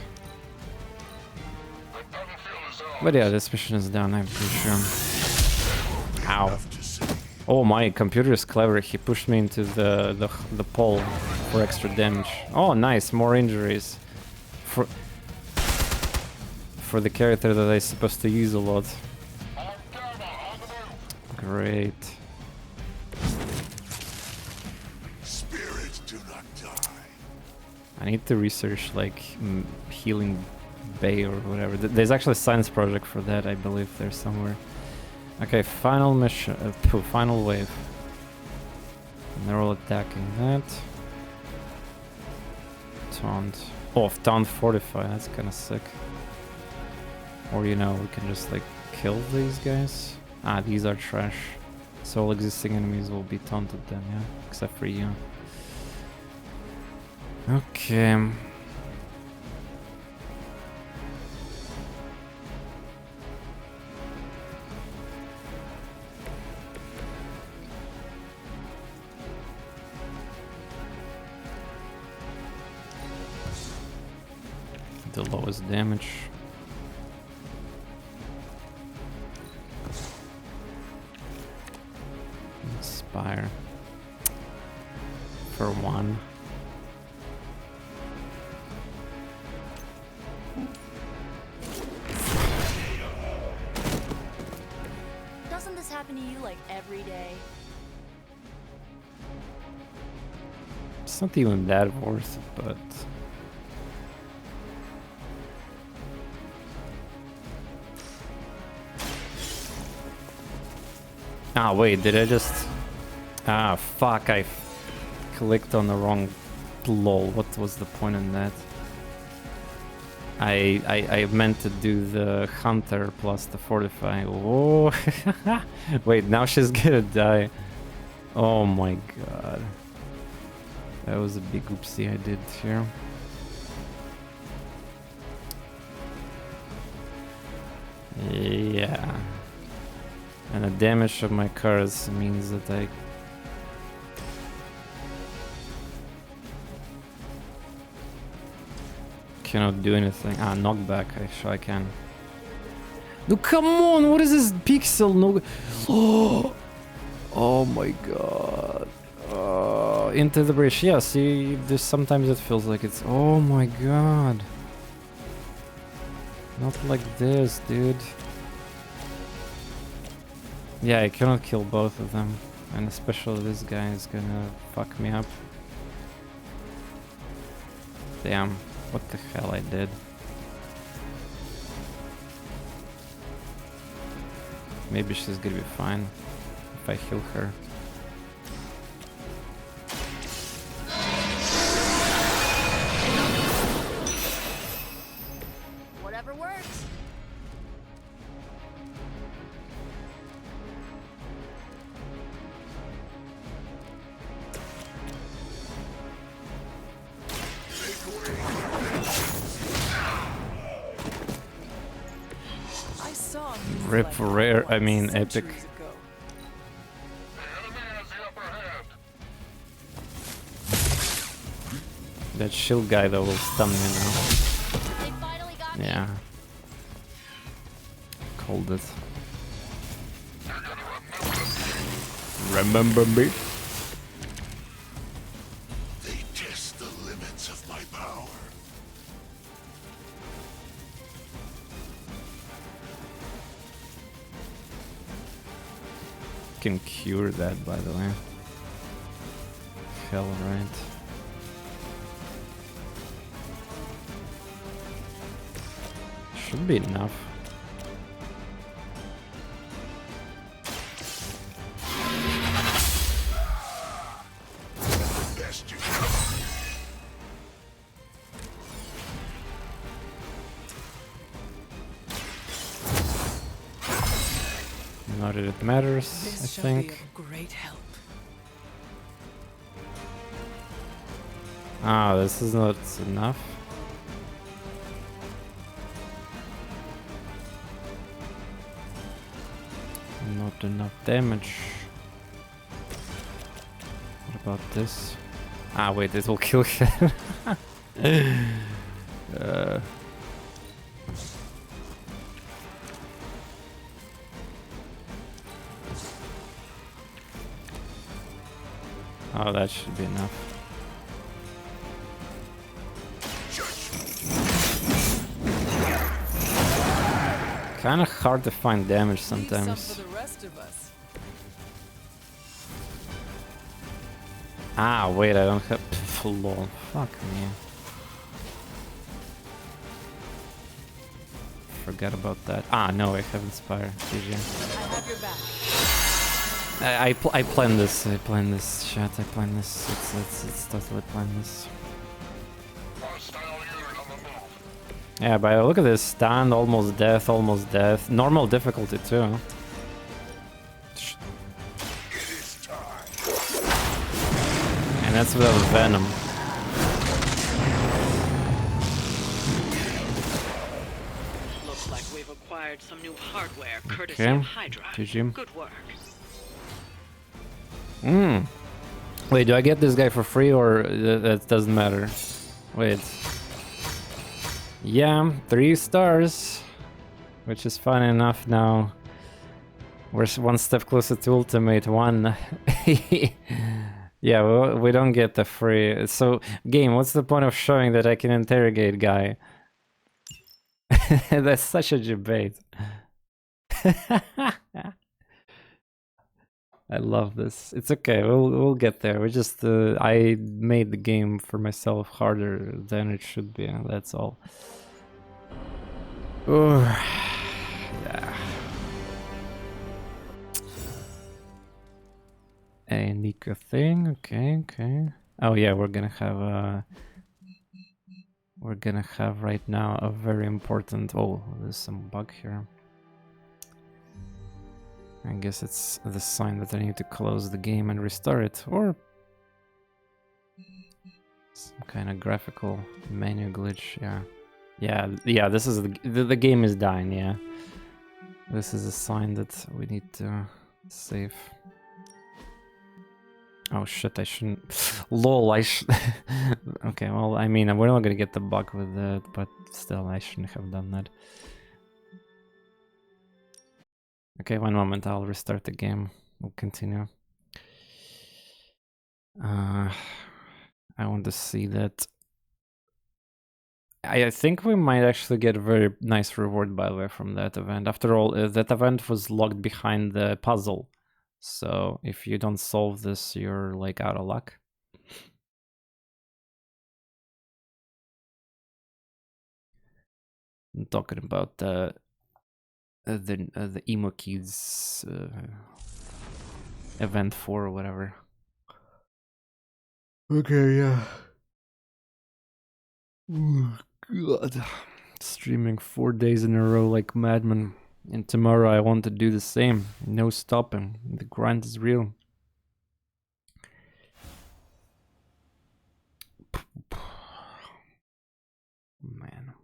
But yeah, this mission is done, I'm pretty sure. Ow. Oh, my computer is clever. He pushed me into the pole for extra damage. Oh, nice, more injuries. For the character that I'm supposed to use a lot. Great. Spirits do not die. I need to research like healing bay or whatever. There's actually a science project for that, I believe, there's somewhere. Okay, final mission, final wave. And they're all attacking that. Taunt. Oh, taunt fortify, that's kind of sick. Or, you know, we can just like kill these guys. Ah, these are trash. So all existing enemies will be taunted then, yeah? Except for you. Okay. The lowest damage. Inspire. For 1. Doesn't this happen to you like every day? It's not even that worth it, but... Ah, wait, did I just... Ah, fuck, I clicked on the wrong... Lol, what was the point in that? I meant to do the Hunter plus the Fortify. Oh, wait, now she's gonna die. Oh my god. That was a big oopsie I did here. Yeah. And the damage of my cards means that I cannot do anything. Ah, knockback, I can. No, come on, what is this pixel? No. Oh my god. Into the bridge. Yeah, see, there's sometimes it feels like it's... Oh my god. Not like this, dude. Yeah, I cannot kill both of them. And especially this guy is gonna fuck me up. Damn, what the hell I did. Maybe she's gonna be fine if I heal her. Whatever works. I saw Rip for rare, I mean epic. That shield guy though will stun me now. Yeah. Called it. Remember me? They test the limits of my power. Can cure that, by the way. Hell, right. Should be enough. Best you Not that it matters, This I shall think. be of great help. Ah, this is not enough. Not enough damage. What about this? Ah, wait, this will kill him. Oh, that should be enough. Kind of hard to find damage sometimes. Ah, wait, I don't have. Pff, lol. Fuck me. Forgot about that. Ah, no, I have Inspire. GG. I plan this. I plan this. Chat. I plan this. It's totally plan this. Yeah, but look at this. Stand, almost death, almost death. Normal difficulty too. And that's without Venom. Looks like we've acquired some new hardware courtesy Okay. of Hydra. GG. Good work. Wait, do I get this guy for free or that doesn't matter? Wait. Yeah, 3 stars. Which is fun enough now. We're one step closer to Ultimate 1. Yeah, we don't get the free. So, game, what's the point of showing that I can interrogate guy? That's such a debate. I love this. It's okay. We'll get there. We just I made the game for myself harder than it should be. That's all. Ooh, yeah. A Nika thing. Okay, okay. Oh yeah, we're gonna have right now a very important. Oh, there's some bug here. I guess it's the sign that I need to close the game and restart it, or some kind of graphical menu glitch. Yeah. This is the game is dying. Yeah, this is a sign that we need to save. Oh shit! I shouldn't. Lol. Okay. Well, I mean, we're not gonna get the bug with that, but still, I shouldn't have done that. Okay, one moment, I'll restart the game. We'll continue. I want to see that. I think we might actually get a very nice reward, by the way, from that event. After all, that event was locked behind the puzzle. So if you don't solve this, you're like out of luck. I'm talking about the emo kids event 4 or whatever. Okay, yeah. Oh god, streaming 4 days in a row like madman, and tomorrow I want to do the same. No stopping. The grind is real. Man,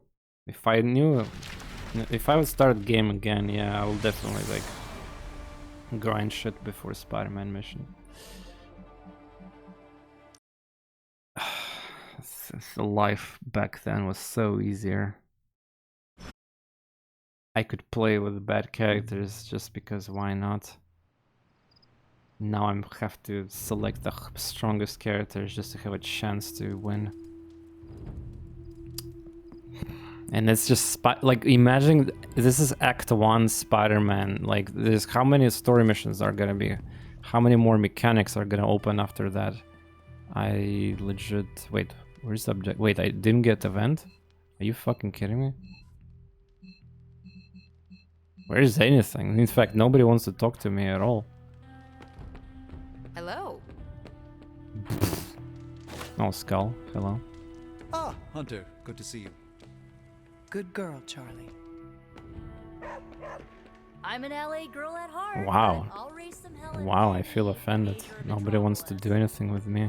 if I knew. If I would start the game again, yeah, I will definitely like grind shit before Spider-Man mission. The life back then was so easier. I could play with bad characters just because why not? Now I have to select the strongest characters just to have a chance to win. And it's just like, imagine this is Act 1 Spider-Man. Like, there's how many story missions are gonna be? How many more mechanics are gonna open after that? I legit... Wait, where's the object? Wait, I didn't get event? Are you fucking kidding me? Where is anything? In fact, nobody wants to talk to me at all. Hello. Oh, Skull. Hello. Ah, Hunter. Good to see you. Good girl, Charlie. I'm an LA girl at heart. Wow. I'll raise some hell in Wow, I feel offended. Nobody wants to do anything with me.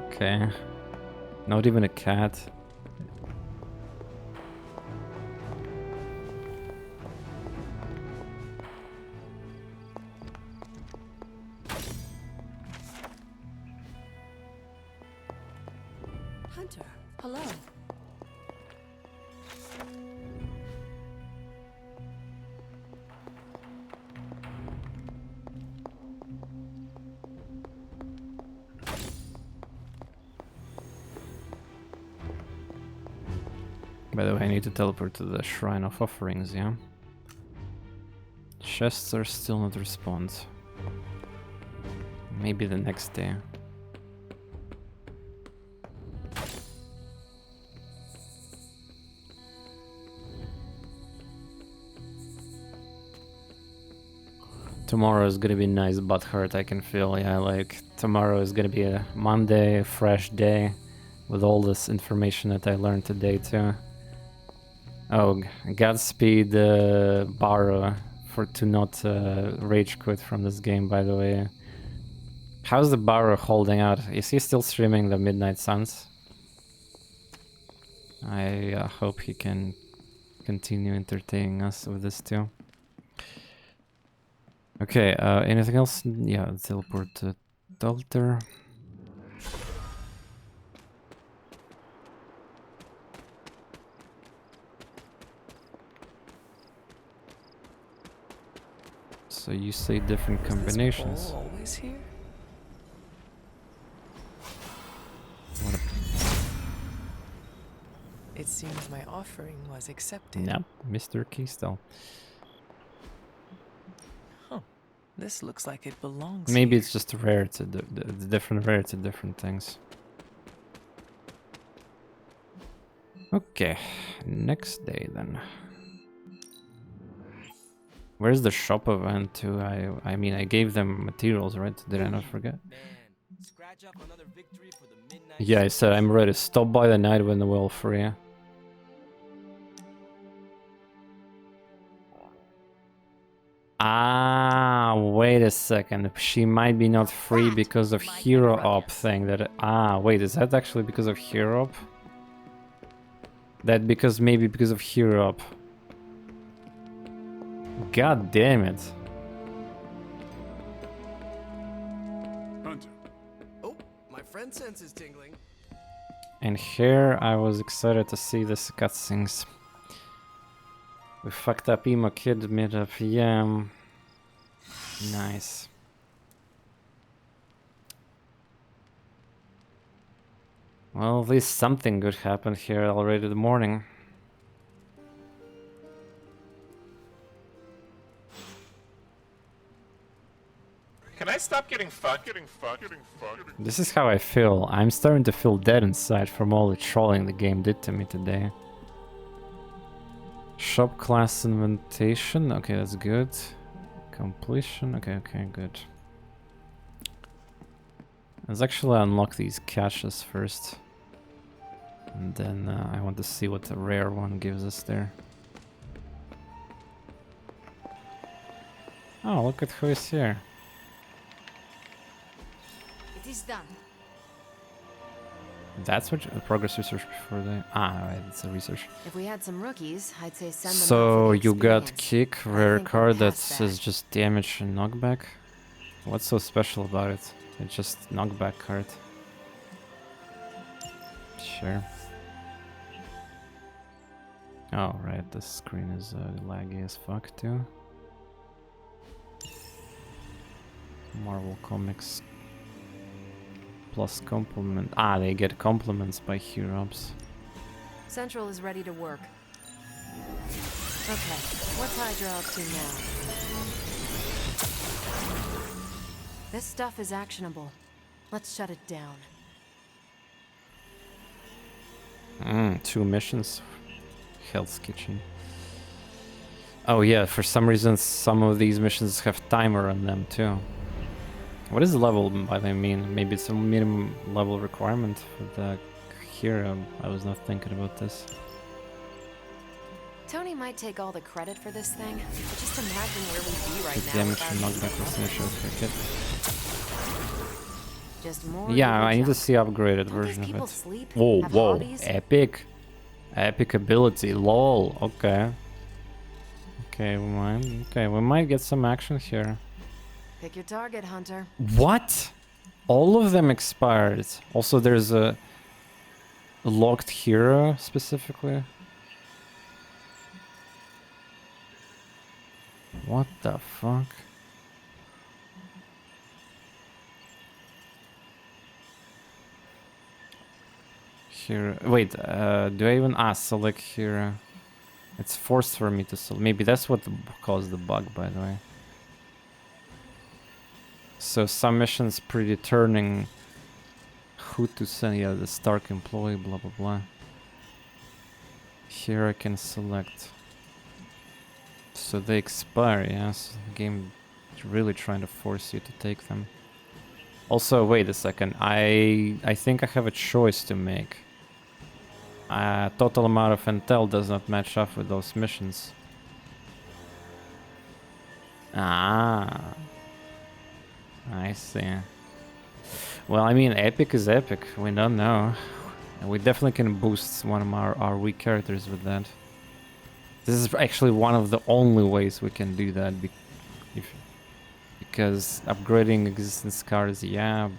Okay. Not even a cat. Hunter, hello. By the way, I need to teleport to the Shrine of Offerings, yeah? Chests are still not respond. Maybe the next day. Tomorrow is gonna be nice butthurt, I can feel, yeah, like tomorrow is gonna be a Monday, a fresh day, with all this information that I learned today too. Oh, Godspeed Barrow to not rage quit from this game, by the way. How's the Barrow holding out? Is he still streaming the Midnight Suns? I hope he can continue entertaining us with this too. Okay, anything else? Yeah, teleport to Dalter. So you say different combinations. Is this bowl always here? What It seems my offering was accepted. No, Mr. Keystone. Huh. This looks like it belongs Maybe here. it's just rare to the different rare to different things. Okay, next day then. Where's the shop event too? I mean, I gave them materials, right? Did I not forget? Yeah, I said I'm ready. Stop by the night when the well free. Ah, wait a second. She might be not free because of hero op thing. Wait, is that actually because of hero op? That maybe because of hero op. God damn it. Hunter. Oh, my friend sense is tingling. And here I was excited to see this cutscenes. We fucked up emo kid mid up, yeah. Nice. Well, at least something good happened here already in the morning. Can I stop getting fucked? This is how I feel. I'm starting to feel dead inside from all the trolling the game did to me today. Shop class invitation. Okay, that's good. Completion. Okay, good. Let's actually unlock these caches first. And then I want to see what the rare one gives us there. Oh, look at who is here. It is done. That's what progress research before the right, it's a research. If we had some rookies, I'd say send them So out for the you got experience. kick, rare card that past says just damage and knockback. What's so special about it? It's just knockback card. Sure. Oh right, the screen is laggy as fuck too. Marvel Comics plus compliment. They get compliments by hero-ups. Central is ready to work. Okay, what's Hydra up to now? This stuff is actionable. Let's shut it down. 2 missions. Hell's Kitchen. Oh yeah, for some reason some of these missions have timer on them too. What is the level by the mean? Maybe it's a minimum level requirement for the hero. I was not thinking about this. Tony might take all the credit for this thing, but just imagine where we'd be right The now damage without and him. knockback was initial. Okay, Just more. Yeah, evil I need to junk. see upgraded Don't these version of people it. sleep? Whoa, Have whoa, hobbies? epic. Epic ability, lol, okay. Okay, we might get some action here. Pick your target, Hunter. What? All of them expired. Also, there's a locked hero specifically. What the fuck? Hero. Wait, do I even select hero? It's forced for me to select. Maybe that's what caused the bug, by the way. So some missions predetermining who to send. Yeah, the Stark employee, blah blah blah. Here I can select. So they expire, yes. The game is really trying to force you to take them. Also, wait a second. I think I have a choice to make. Total amount of intel does not match up with those missions. Ah. I see. Well, I mean, epic is epic. We don't know. And we definitely can boost one of our weak characters with that. This is actually one of the only ways we can do that. Because upgrading existing cards, yeah,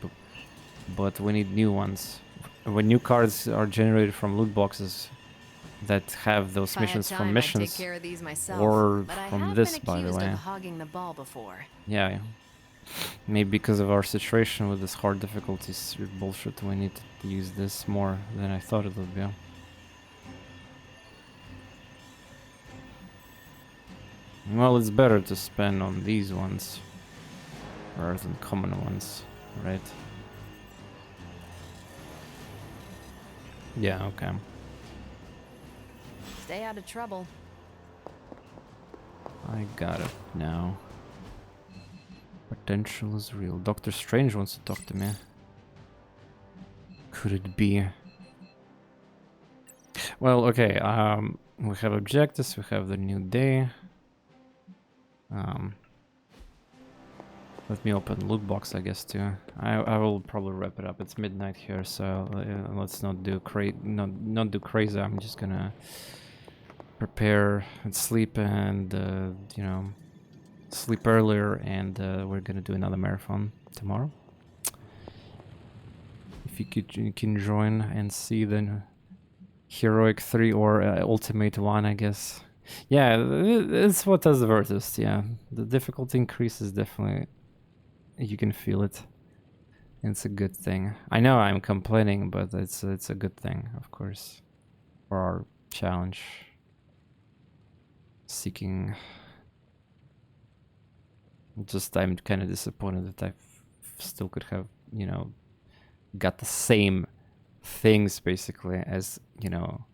but we need new ones. When new cards are generated from loot boxes that have those missions from missions, or from this, by the way. Hogging the ball before. Yeah. Maybe because of our situation with this hard difficulties bullshit, we need to use this more than I thought it would be. Well, it's better to spend on these ones rather than common ones, right? Yeah, okay. Stay out of trouble. I got it now. Potential is real. Doctor Strange wants to talk to me. Could it be? Well, okay, we have objectives, we have the new day. Let me open loot box, I guess, too. I will probably wrap it up. It's midnight here, so let's not do not do crazy. I'm just gonna prepare and sleep, and you know, sleep earlier, and we're gonna do another marathon tomorrow. If you can join and see the Heroic 3 or Ultimate 1, I guess. Yeah, it's what does the versus. Yeah, the difficulty increase is definitely, you can feel it. It's a good thing. I know I'm complaining, but it's a good thing, of course, for our challenge. Seeking. Just I'm kind of disappointed that I still could have, you know, got the same things basically as, you know,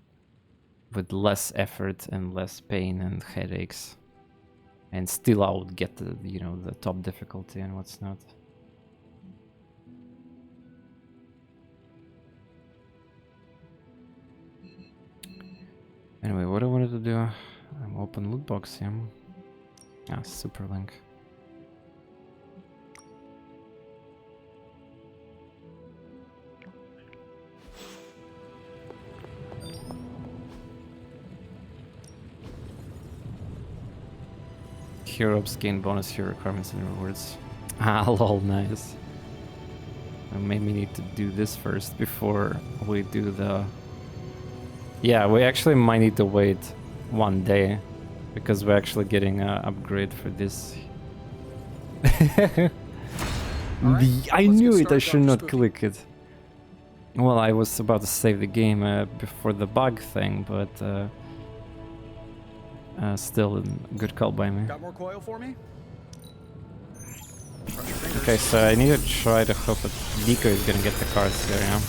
with less effort and less pain and headaches, and still I would get the, you know, the top difficulty and what's not. Anyway, what I wanted to do, I'm open loot box, yeah. Ah, super link. Heroes gain bonus hero requirements and rewards. Ah, lol, nice. I maybe need to do this first before we do the... Yeah, we actually might need to wait one day, because we're actually getting an upgrade for this. I knew it, I should not click it. Well, I was about to save the game before the bug thing, but... still a good call by me. Got more coil for me? Okay, so I need to try to hope that Nico is gonna get the cards here, yeah?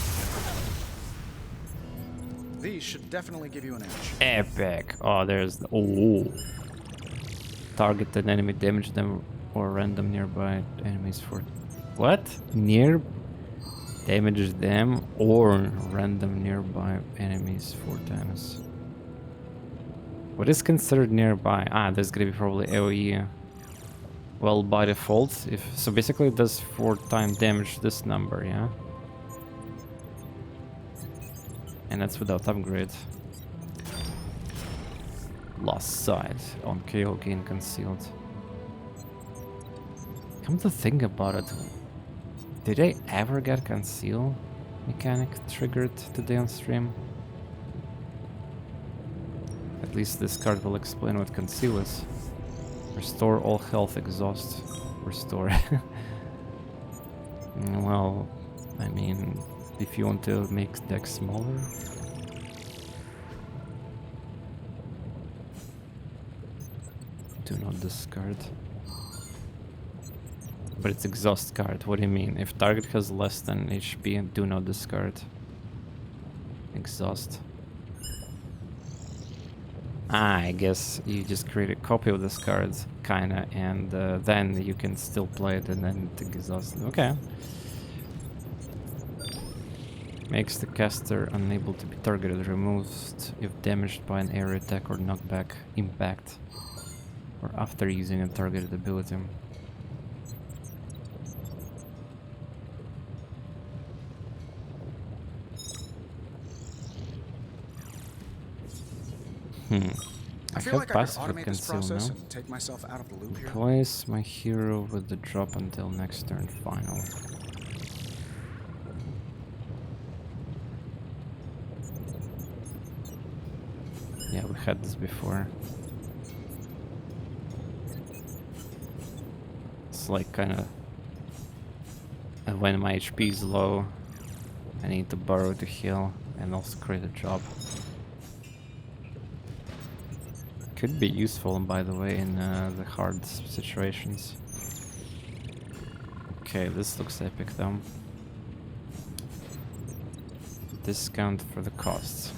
These should definitely give you an edge. Epic! Oh, there's the... Oh! Targeted enemy damage them or random nearby enemies for... What? Near... Damage them or random nearby enemies 4 times. What is considered nearby? Ah, there's gonna be probably AoE. Well, by default, if so, basically it does 4 times damage this number, yeah. And that's without upgrade. Lost sight on KO gain concealed. Come to think about it, did I ever get conceal mechanic triggered today on stream? At least this card will explain what conceal is. Restore all health, exhaust, restore. Well, I mean, if you want to make deck smaller. Do not discard. But it's exhaust card, what do you mean? If target has less than HP, do not discard. Exhaust. I guess you just create a copy of this card, kinda, and then you can still play it and then take exhaust. Okay. Makes the caster unable to be targeted, removed if damaged by an area attack or knockback, impact, or after using a targeted ability. I feel like I could automate this process and take myself out of the loop here. Place my hero with the drop until next turn final. Yeah, we had this before. It's like kinda when my HP is low, I need to borrow to heal and also create a drop. Could be useful, by the way, in the hard situations. Okay, this looks epic though. Discount for the costs.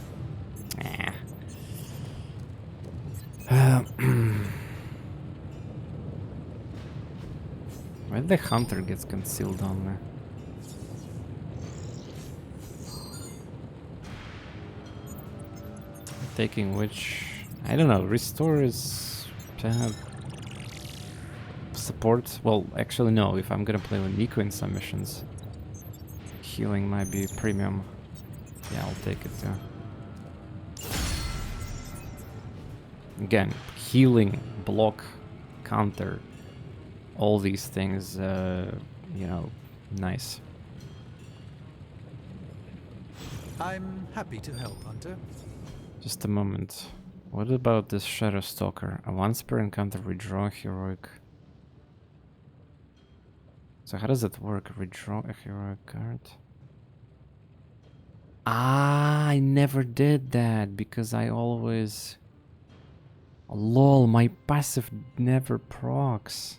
Where the hunter gets concealed on there? Taking which... I don't know, restore is support. Well, actually no, if I'm gonna play with Nico in some missions, healing might be premium. Yeah, I'll take it too. Again, healing, block, counter, all these things, you know, nice. I'm happy to help, Hunter. Just a moment. What about this Shadow Stalker? A once per encounter withdraw a heroic. So how does it work? Withdraw a heroic card? Ah, I never did that because I always... Lol, my passive never procs.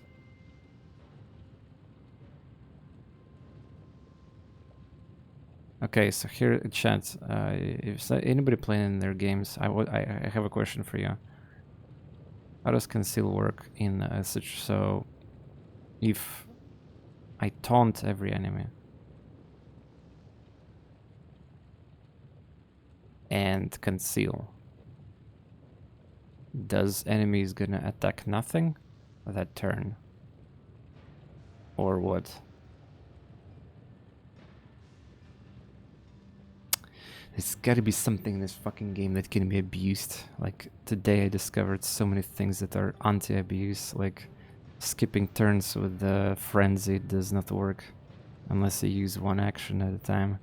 Okay, so here, chat, if anybody playing in their games, I have a question for you. How does conceal work in such, so if I taunt every enemy and conceal, does enemies gonna attack nothing that turn? Or what? There's gotta be something in this fucking game that can be abused. Like, today I discovered so many things that are anti-abuse, like skipping turns with the frenzy does not work unless you use one action at a time.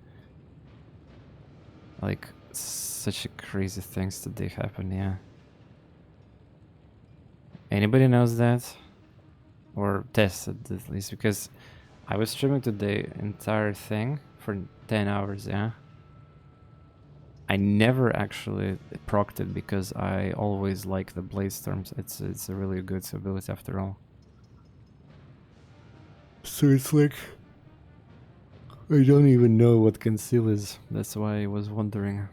Like, such a crazy things today happen, yeah. Anybody knows that? Or tested at least, because I was streaming today entire thing for 10 hours, yeah. I never actually procced it because I always like the Blade Storms. It's a really good ability after all. So it's like I don't even know what conceal is. That's why I was wondering.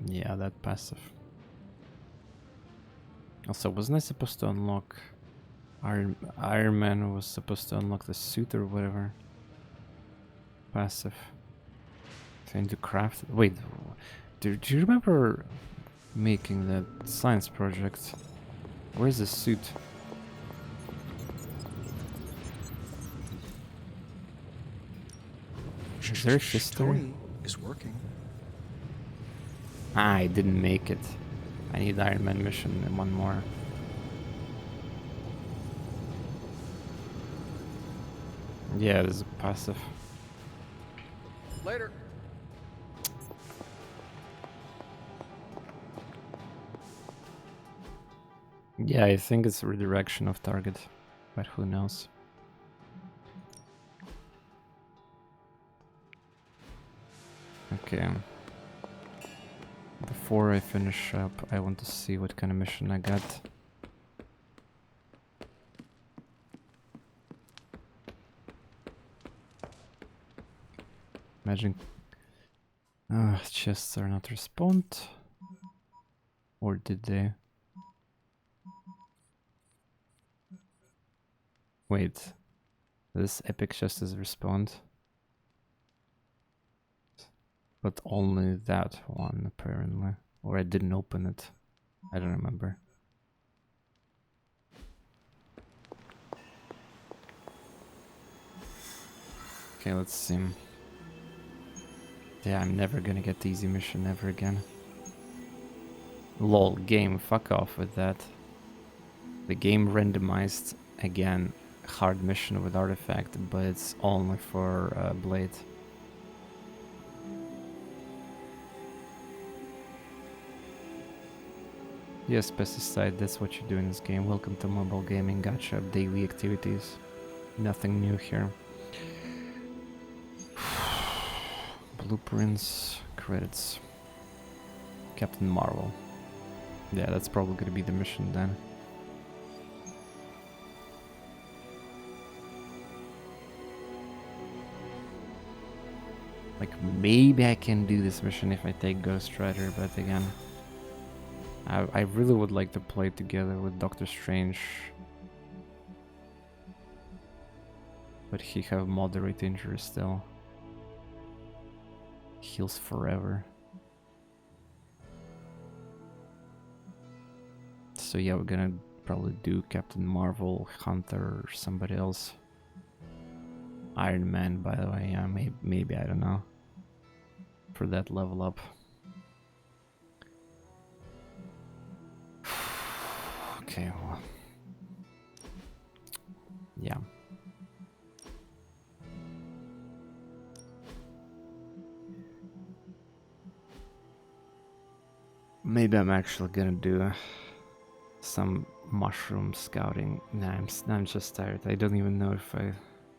Yeah, that passive. Also, wasn't I supposed to unlock Iron Man was supposed to unlock the suit or whatever. Passive. Trying to craft. Wait, Do you remember making that science project? Where's the suit? Is there a sister? Tony is working. I didn't make it. I need Iron Man mission and one more. Yeah, there's a passive. Later. Yeah, I think it's redirection of target, but who knows? Okay. Before I finish up, I want to see what kind of mission I got. Imagine chests are not respond. Or did they? Wait. This epic chest is respond. But only that one apparently. Or I didn't open it. I don't remember. Okay, let's see. Yeah, I'm never gonna get the easy mission ever again. Lol, game, fuck off with that. The game randomized again hard mission with artifact, but it's only for Blade. Yes, pesticide, that's what you do in this game. Welcome to mobile gaming gacha daily activities. Nothing new here. Blueprints, credits. Captain Marvel. Yeah, that's probably gonna be the mission then. Like, maybe I can do this mission if I take Ghost Rider, but again, I really would like to play together with Doctor Strange. But he have moderate injury still. Heals forever. So yeah, we're gonna probably do Captain Marvel, Hunter, or somebody else. Iron Man, by the way, yeah, maybe, I don't know. For that level up. Okay, well. Yeah. Maybe I'm actually gonna do some mushroom scouting. Nah, I'm just tired. I don't even know if I...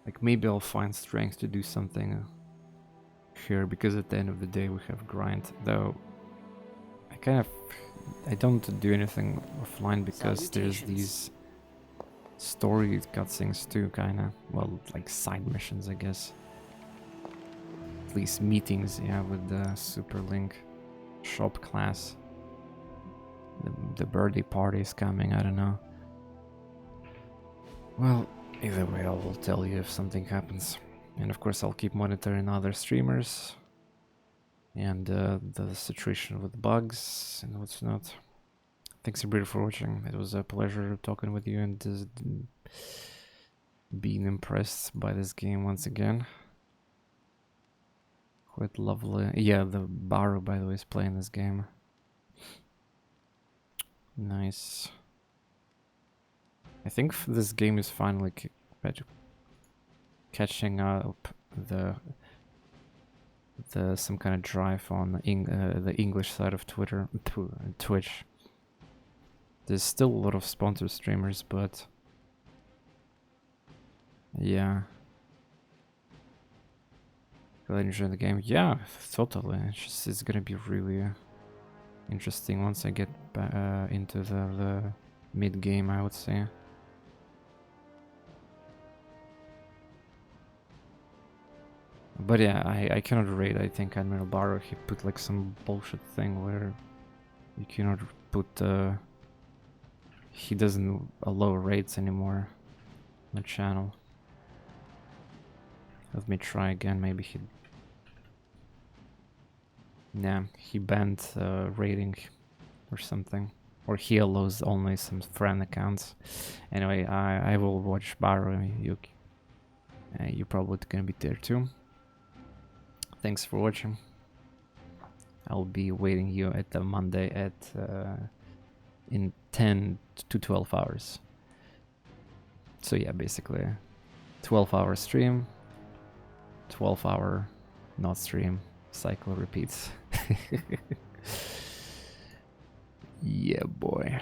Like, maybe I'll find strength to do something here, because at the end of the day we have grind. Though, I don't do anything offline because there's these story cutscenes too, kinda. Well, like side missions, I guess. At least meetings, yeah, with the Super Link shop class. The birthday party is coming, I don't know. Well, either way, I will tell you if something happens. And of course, I'll keep monitoring other streamers. And the situation with bugs and what's not. Thanks everybody for watching. It was a pleasure talking with you and being impressed by this game once again. Quite lovely. Yeah, the Baru, by the way, is playing this game. Nice. I think this game is finally catching up the some kind of drive on the English side of Twitch. There's still a lot of sponsored streamers, but yeah. Really enjoy the game. Yeah, totally. It's gonna be really interesting once I get into the mid game, I would say. But yeah, I cannot rate. I think Admiral Barrow, he put like some bullshit thing where you cannot put he doesn't allow rates anymore on the channel. Let me try again. Maybe Yeah, he banned raiding or something. Or he allows only some friend accounts. Anyway, I will watch Baro. You probably gonna be there too. Thanks for watching. I'll be waiting you at the Monday at in 10 to 12 hours. So yeah, basically 12-hour stream, 12-hour not stream, cycle repeats. Yeah, boy.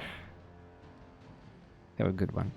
Have a good one.